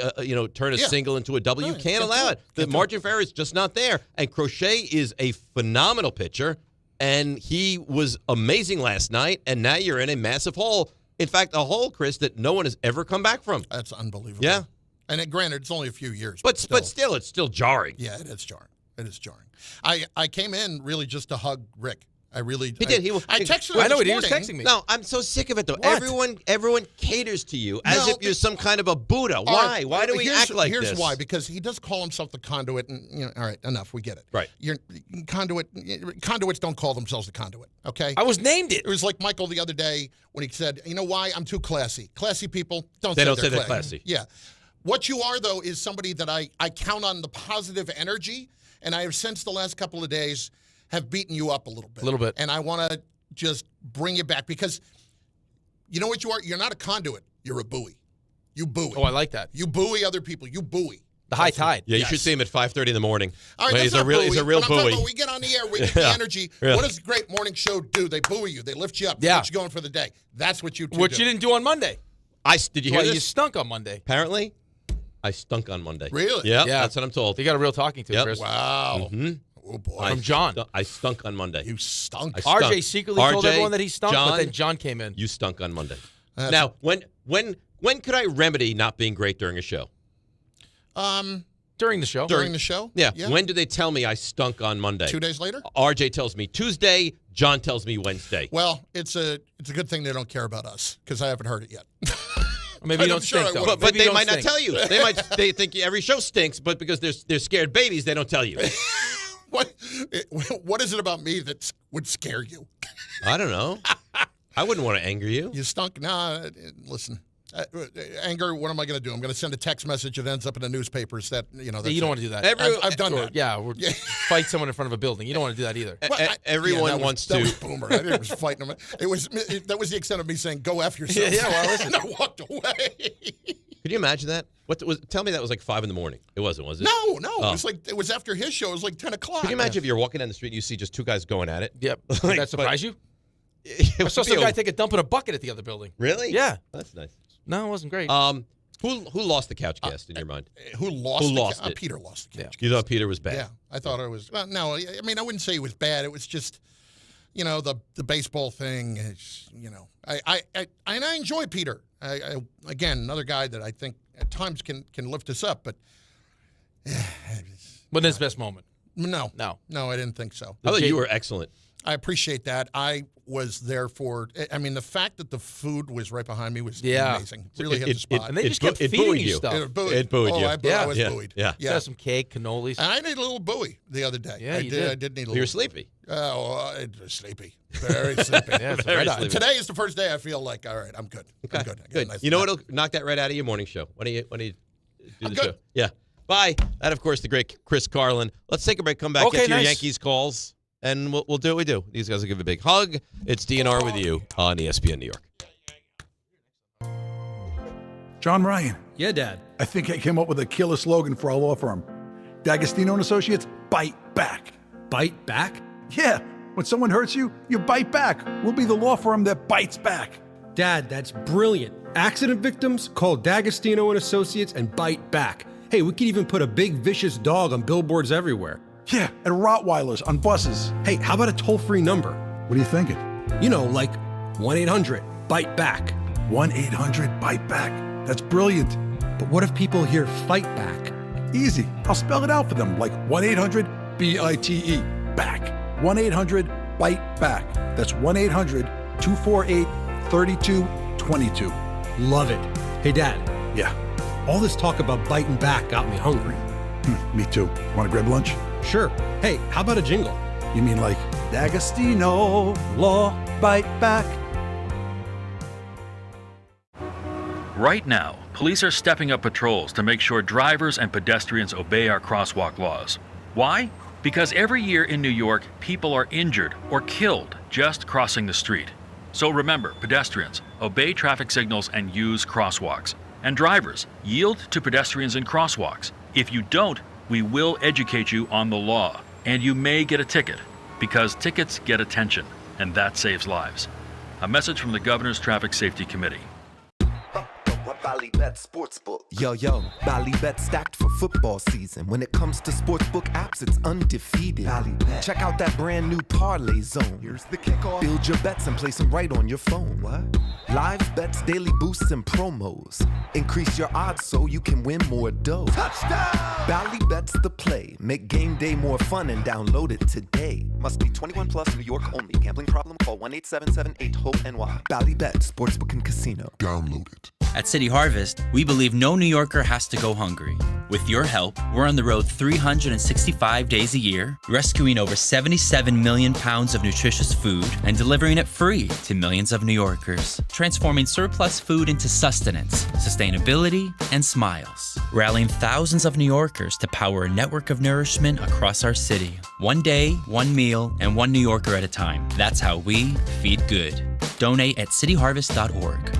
turn a single into a double. You can't allow it. The margin for error is just not there. And Crochet is a phenomenal pitcher, and he was amazing last night. And now you're in a massive hole. In fact, a hole, Chris, that no one has ever come back from. That's unbelievable. Yeah. And granted, it's only a few years, but still, it's still jarring. Yeah, it is jarring. It is jarring. I came in really just to hug Rick. I really did. I texted him. I know this he was morning. texting me. No, I'm so sick of it though. What? Everyone caters to you as if you're some kind of a Buddha. Why? Why do we act like this? Here's why. Because he does call himself the conduit, and all right, enough. We get it. Right. Conduits don't call themselves the conduit. Okay. I was named it. It was like Michael the other day when he said, "You know why? I'm too classy. Classy people don't say they're classy. Yeah. What you are though is somebody that I count on the positive energy, and I have since the last couple of days have beaten you up a little bit. A little bit. And I want to just bring you back because you know what you are? You're not a conduit. You're a buoy. You buoy. Oh, I like that. You buoy other people. You buoy. The high tide. Yeah, you should see him at 5:30 in the morning. All right, he's a real buoy. We get on the air, we get the energy. What does a great morning show do? They buoy you. They lift you up. Yeah. Get you going for the day. That's what you do. Which you didn't do on Monday. Did you hear this? You stunk on Monday. Apparently, I stunk on Monday. Really? Yeah, that's what I'm told. You got a real talking to, Chris. Wow. Mm-hmm. Oh, boy. From John. I stunk on Monday. You stunk. RJ secretly told everyone that he stunk, but then John came in. You stunk on Monday. Now, when could I remedy not being great during a show? During the show. During the show? Yeah. When do they tell me I stunk on Monday? 2 days later? RJ tells me Tuesday. John tells me Wednesday. Well, it's a good thing they don't care about us because I haven't heard it yet. Maybe you don't stink, though. But they might not tell you. They think every show stinks, but because they're scared babies, they don't tell you. What is it about me that would scare you? I don't know. I wouldn't want to anger you. You stunk. Nah, listen. Anger, what am I going to do? I'm going to send a text message that ends up in the newspapers that, you don't want to do that. I've done that. Yeah, fight someone in front of a building. You don't want to do that either. Everyone wants to. That was Boomer. I didn't was fighting him. That was the extent of me saying, go F yourself. And I walked away. Could you imagine that? Tell me that was like 5 in the morning. It wasn't, was it? No. It was after his show. It was like 10 o'clock. Can you imagine if you're walking down the street and you see just two guys going at it? Yep. Did that surprise you? I saw some guy take a dump in a bucket at the other building. Really? Yeah. That's nice. No, it wasn't great. Who lost the couch guest in your mind? Who lost it? Peter lost the couch guest. You thought Peter was bad? Yeah, I thought it was. Well, no, I mean, I wouldn't say it was bad. It was just, the baseball thing. Is, I enjoy Peter. Again, another guy that I think at times can lift us up, but. Wasn't his best moment. No, I didn't think so. I thought you were excellent. I appreciate that. I was there for. I mean, the fact that the food was right behind me was amazing. Really hit the spot. And they just kept feeding you stuff. It buoyed you. I was buoyed. Yeah. Got some cake, cannolis. And I needed a little buoy the other day. Yeah, I did need a little. You were sleepy. Oh, I was sleepy. Very sleepy. Very sleepy. Today is the first day I feel like, all right, I'm good. Okay. I'm good. Good. Nice What'll knock that right out of your morning show? When do you do I'm the good. show? Yeah. Bye. That, of course, the great Chris Carlin. Let's take a break. Come back. Get to your Yankees calls. And we'll do what we do. These guys will give a big hug. It's DNR with you on ESPN New York. John Ryan. Yeah, Dad. I think I came up with a killer slogan for our law firm. D'Agostino and Associates, bite back. Bite back? Yeah. When someone hurts you, you bite back. We'll be the law firm that bites back. Dad, that's brilliant. Accident victims, call D'Agostino and Associates and bite back. Hey, we could even put a big vicious dog on billboards everywhere. Yeah, and Rottweilers on buses. Hey, how about a toll-free number? What are you thinking? Like 1-800-BITE-BACK. 1-800-BITE-BACK. That's brilliant. But what if people hear fight back? Easy. I'll spell it out for them, like 1-800-BITE. Back. 1-800-BITE-BACK. That's 1-800-248-3222. Love it. Hey, Dad. Yeah. All this talk about biting back got me hungry. Me too. Want to grab lunch? Sure. Hey, how about a jingle? You mean like D'Agostino, law, bite back. Right now, police are stepping up patrols to make sure drivers and pedestrians obey our crosswalk laws. Why? Because every year in New York, people are injured or killed just crossing the street. So remember, pedestrians, obey traffic signals and use crosswalks. And drivers, yield to pedestrians in crosswalks. If you don't, we will educate you on the law, and you may get a ticket, because tickets get attention, and that saves lives. A message from the Governor's Traffic Safety Committee. Ballybet Sportsbook. Yo, Ballybet stacked for football season. When it comes to sportsbook apps, it's undefeated. Ballybet. Check out that brand new Parlay Zone. Here's the kickoff. Build your bets and place them right on your phone. What? Live bets, daily boosts, and promos. Increase your odds so you can win more dough. Touchdown! Ballybet's the play. Make game day more fun and download it today. Must be 21 plus, New York only. Gambling problem? Call 1-877-8-HOPE-NY. Ballybet Sportsbook and Casino. Download it. At City Harvest, we believe no New Yorker has to go hungry. With your help, we're on the road 365 days a year, rescuing over 77 million pounds of nutritious food and delivering it free to millions of New Yorkers, transforming surplus food into sustenance, sustainability, and smiles, rallying thousands of New Yorkers to power a network of nourishment across our city. One day, one meal, and one New Yorker at a time. That's how we feed good. Donate at cityharvest.org.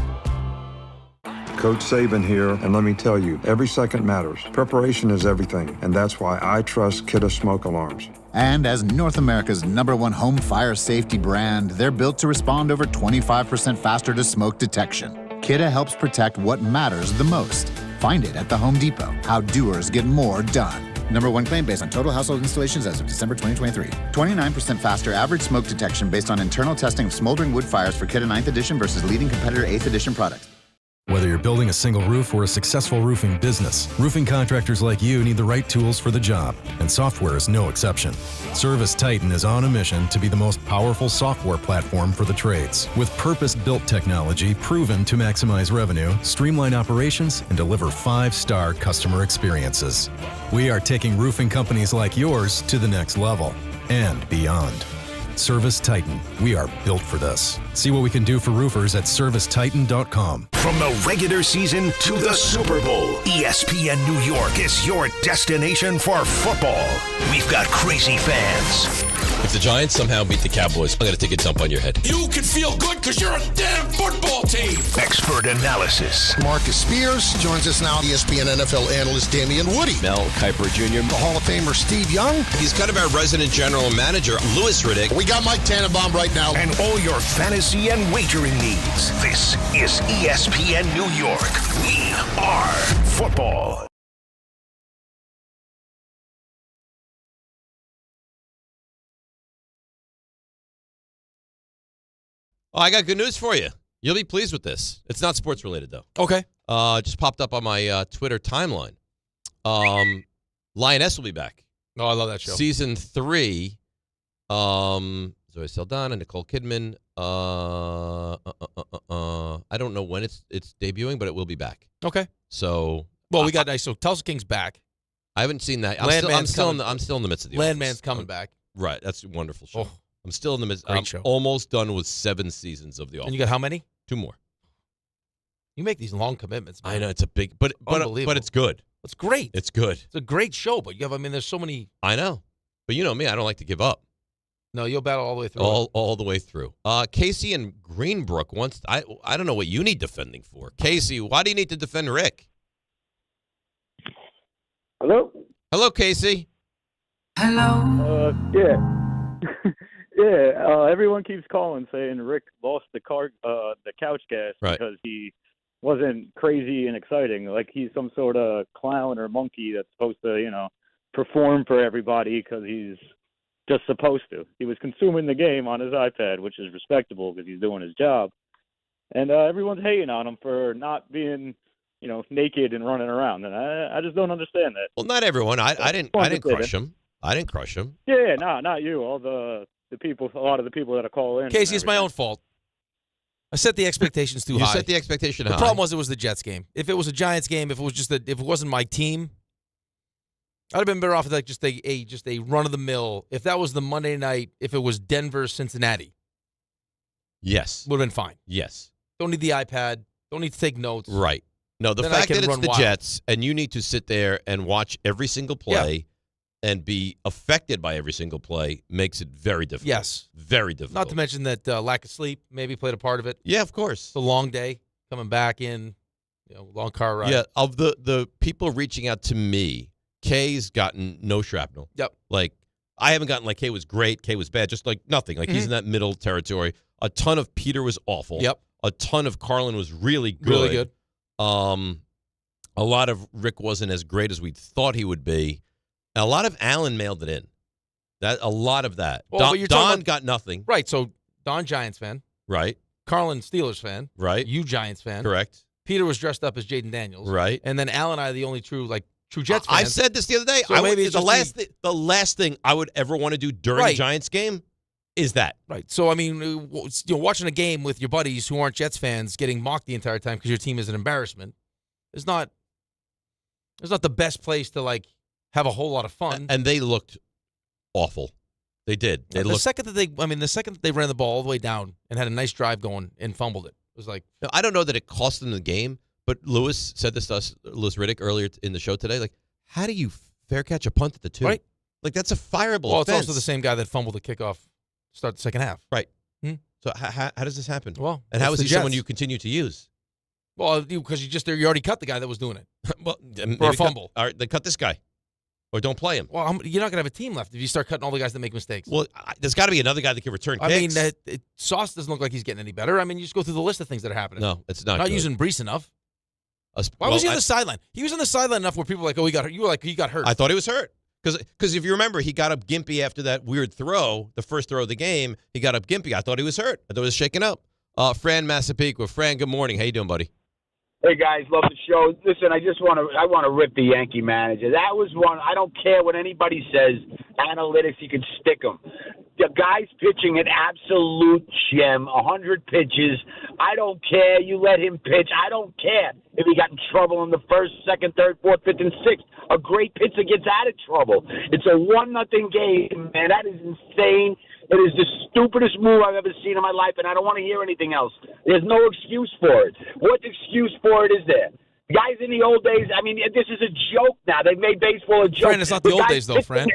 Coach Saban here, and let me tell you, every second matters. Preparation is everything, and that's why I trust Kidde Smoke Alarms. And as North America's #1 home fire safety brand, they're built to respond over 25% faster to smoke detection. Kidde helps protect what matters the most. Find it at the Home Depot. How doers get more done. #1 claim based on total household installations as of December 2023. 29% faster average smoke detection based on internal testing of smoldering wood fires for Kidde 9th edition versus leading competitor 8th edition products. Whether you're building a single roof or a successful roofing business, roofing contractors like you need the right tools for the job, and software is no exception. Service Titan is on a mission to be the most powerful software platform for the trades, with purpose-built technology proven to maximize revenue, streamline operations, and deliver 5-star customer experiences. We are taking roofing companies like yours to the next level and beyond. Service Titan. We are built for this. See what we can do for roofers at servicetitan.com. From the regular season to the Super Bowl, ESPN New York is your destination for football. We've got crazy fans. If the Giants somehow beat the Cowboys, I'm going to take a dump on your head. You can feel good because you're a damn football team. Expert analysis. Marcus Spears joins us now. ESPN NFL analyst Damian Woody. Mel Kiper Jr. The Hall of Famer Steve Young. He's kind of our resident general manager, Louis Riddick. We got Mike Tannenbaum right now. And all your fantasy and wagering needs. This is ESPN New York. We are football. Oh, I got good news for you. You'll be pleased with this. It's not sports related, though. Okay. Just popped up on my Twitter timeline. Lioness will be back. Oh, I love that show. Season 3. Zoe Saldana, Nicole Kidman. I don't know when it's debuting, but it will be back. Okay. So, well, we got nice. So Tulsa King's back. I haven't seen that. I'm still in the midst of the Landman's coming back. Right. That's a wonderful show. Oh. I'm still in the midst. Great I'm show. almost done with 7 seasons of The Office. And you got how many? 2 more. You make these long commitments, man. I know it's a big, but it's good. It's great. It's good. It's a great show, but there's so many. I know, but you know me, I don't like to give up. No, you'll battle all the way through. All the way through. Casey and Greenbrook wants. I don't know what you need defending for, Casey. Why do you need to defend Rick? Hello, Casey. Yeah. Yeah, everyone keeps calling saying Rick lost the couch gas because he wasn't crazy and exciting. Like he's some sort of clown or monkey that's supposed to, perform for everybody because he's just supposed to. He was consuming the game on his iPad, which is respectable because he's doing his job. And everyone's hating on him for not being, naked and running around. And I just don't understand that. Well, not everyone. I didn't crush him. I didn't crush him. Yeah, not you. All the people, a lot of the people that call in. Casey, it's my own fault. I set the expectations too high. You set the expectation high. The problem was it was the Jets game. If it was a Giants game, if it wasn't my team, I'd have been better off with like just a run of the mill. If that was the Monday night, if it was Denver, Cincinnati, yes, would have been fine. Yes, don't need the iPad. Don't need to take notes. Right. No, the fact that it's the Jets and you need to sit there and watch every single play and be affected by every single play makes it very difficult. Yes. Very difficult. Not to mention that lack of sleep maybe played a part of it. Yeah, of course. It's a long day coming back in, long car ride. Yeah, of the people reaching out to me, Kay's gotten no shrapnel. Yep. Like, I haven't gotten like Kay was great, Kay was bad, just like nothing. Like, he's in that middle territory. A ton of Peter was awful. Yep. A ton of Carlin was really good. Really good. A lot of Rick wasn't as great as we thought he would be. And a lot of Allen mailed it in. A lot of that. Well, Don got nothing. Right. So Don Giants fan. Right. Carlin Steelers fan. Right. You Giants fan. Correct. Peter was dressed up as Jaden Daniels. Right. And then Al and I are the only true Jets fans. I said this the other day. So maybe the last thing I would ever want to do during a Giants game is that. Right. So, I mean, watching a game with your buddies who aren't Jets fans getting mocked the entire time because your team is an embarrassment is not the best place to, have a whole lot of fun. And they looked awful. They did. The second that they ran the ball all the way down and had a nice drive going and fumbled it, it was like. Now, I don't know that it cost them the game, but Lewis said this to us, Louis Riddick, earlier in the show today. Like, how do you fair catch a punt at the 2? Right. Like, that's a fireable Well, offense. it's also the same guy that fumbled the kickoff to start the second half. Right. So how does this happen? Well, and how is he someone you continue to use? Well, because you already cut the guy that was doing it. Well, for a fumble. All right, then cut this guy. Or don't play him. Well, you're not going to have a team left if you start cutting all the guys that make mistakes. Well, there's got to be another guy that can return kicks. I mean, Sauce doesn't look like he's getting any better. I mean, you just go through the list of things that are happening. No, it's not good. Using Brees enough. Why was he on the sideline? He was on the sideline enough where people were like, oh, he got hurt. You were like, he got hurt. I thought he was hurt. Because if you remember, he got up gimpy after that weird throw, the first throw of the game. He got up gimpy. I thought he was hurt. I thought he was shaken up. Fran Massapequa. Fran, good morning. How you doing, buddy? Hey guys, love the show. Listen, I want to rip the Yankee manager. That was one. I don't care what anybody says. Analytics, you can stick them. The guy's pitching an absolute gem. 100 pitches. I don't care. You let him pitch. I don't care if he got in trouble in the first, second, third, fourth, fifth, and sixth. A great pitcher gets out of trouble. It's a 1-0 game, man. That is insane. It is the stupidest move I've ever seen in my life, and I don't want to hear anything else. There's no excuse for it. What excuse for it is there? Guys in the old days, I mean, this is a joke now. They've made baseball a joke. Fran, it's not the old days, though, Fran.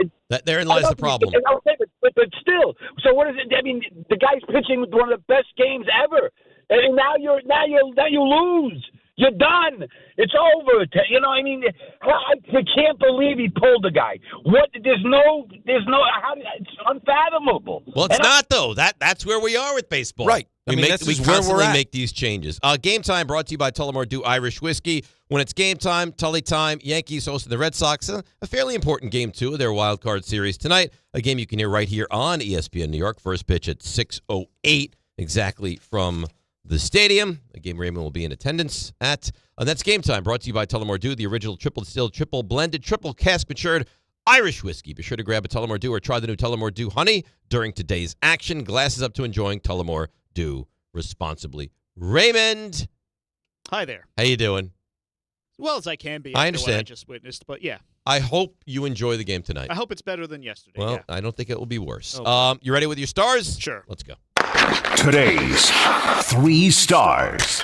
Therein lies the problem. Okay, but still. So what is it? I mean, the guy's pitching with one of the best games ever, and now you lose. You're done. It's over. You know, I mean, I can't believe he pulled the guy. What? There's no. It's unfathomable. Well, it's not though. That's where we are with baseball. Right. We that's we just where constantly we're at. make these changes. Game Time brought to you by Tullamore Dew Irish Whiskey. When it's game time, Tully time, Yankees hosting the Red Sox. A fairly important game, too, of their wild card series tonight. A game you can hear right here on ESPN New York. First pitch at 6:08 exactly from the stadium. A game Raymond will be in attendance at. And that's Game Time brought to you by Tullamore Dew, the original triple distilled, triple blended, triple cask matured Irish whiskey. Be sure to grab a Tullamore Dew or try the new Tullamore Dew Honey during today's action. Glasses up to enjoying Tullamore Dew responsibly. Raymond. Hi there. How you doing? As well as I can be. I after understand. What I just witnessed, but yeah. I hope you enjoy the game tonight. I hope it's better than yesterday. Well, yeah. I don't think it will be worse. Oh, you ready with your stars? Sure. Let's go. Today's 3 stars.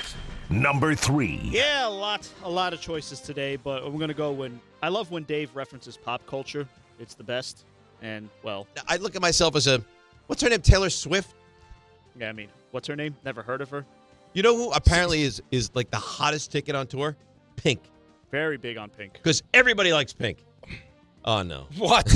Number 3. Yeah, a lot of choices today, but I'm going to go I love when Dave references pop culture. It's the best. And, well. I look at myself as what's her name? Taylor Swift? Yeah, I mean, what's her name? Never heard of her. You know who apparently is like the hottest ticket on tour? Pink. Very big on Pink. Because everybody likes Pink. Oh, no. What?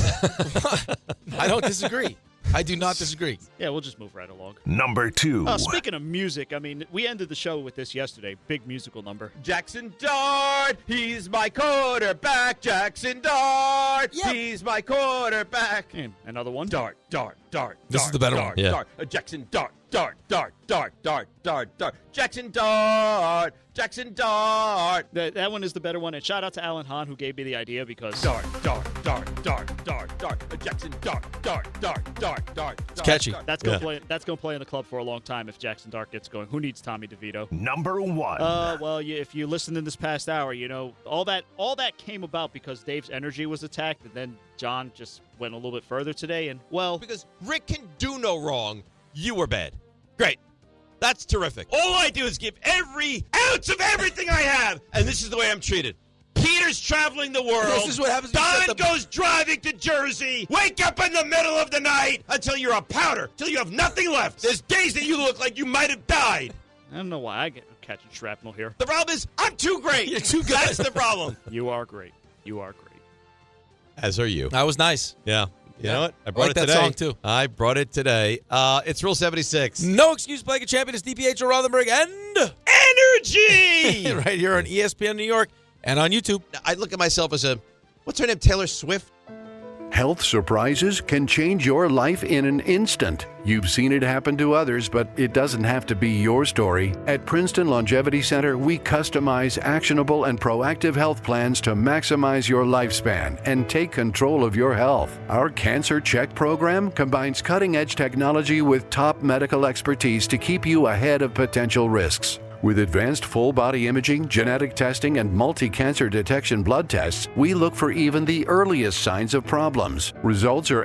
I don't disagree. I do not disagree. Yeah, we'll just move right along. Number 2. Speaking of music, I mean, we ended the show with this yesterday. Big musical number. Jackson Dart, he's my quarterback. Jackson Dart, he's my quarterback. And another one. Dart. This is the better one. Yeah. Jackson Dart. Jackson Dart. Jackson Dart. That one is the better one. And shout out to Alan Hahn, who gave me the idea because. Dart. Jackson Dart. It's catchy. That's going to play in the club for a long time if Jackson Dart gets going. Who needs Tommy DeVito? Number 1. Well, if you listened in this past hour, you know all that came about because Dave's energy was attacked, and then John just went a little bit further today. And because Rick can do no wrong, you were bad. Great. That's terrific. All I do is give every ounce of everything I have, and this is the way I'm treated. Peter's traveling the world. This is what happens. Don goes driving to Jersey. Wake up in the middle of the night until you're a powder, till you have nothing left. There's days that you look like you might have died. I don't know why I get catching shrapnel here. The problem is I'm too great. You're too good. That's the problem. You are great. You are great. As are you. That was nice. Yeah. You know what? I brought like it that today. song, too. I brought it today. It's Rule 76. No excuse playing a champion is DiPietro Rothenberg and Energy! right here on ESPN New York and on YouTube. I look at myself as what's her name? Taylor Swift? Health surprises can change your life in an instant. You've seen it happen to others, but it doesn't have to be your story. At Princeton Longevity Center, we customize actionable and proactive health plans to maximize your lifespan and take control of your health. Our Cancer Check program combines cutting-edge technology with top medical expertise to keep you ahead of potential risks. With advanced full-body imaging, genetic testing, and multi-cancer detection blood tests, we look for even the earliest signs of problems. Results are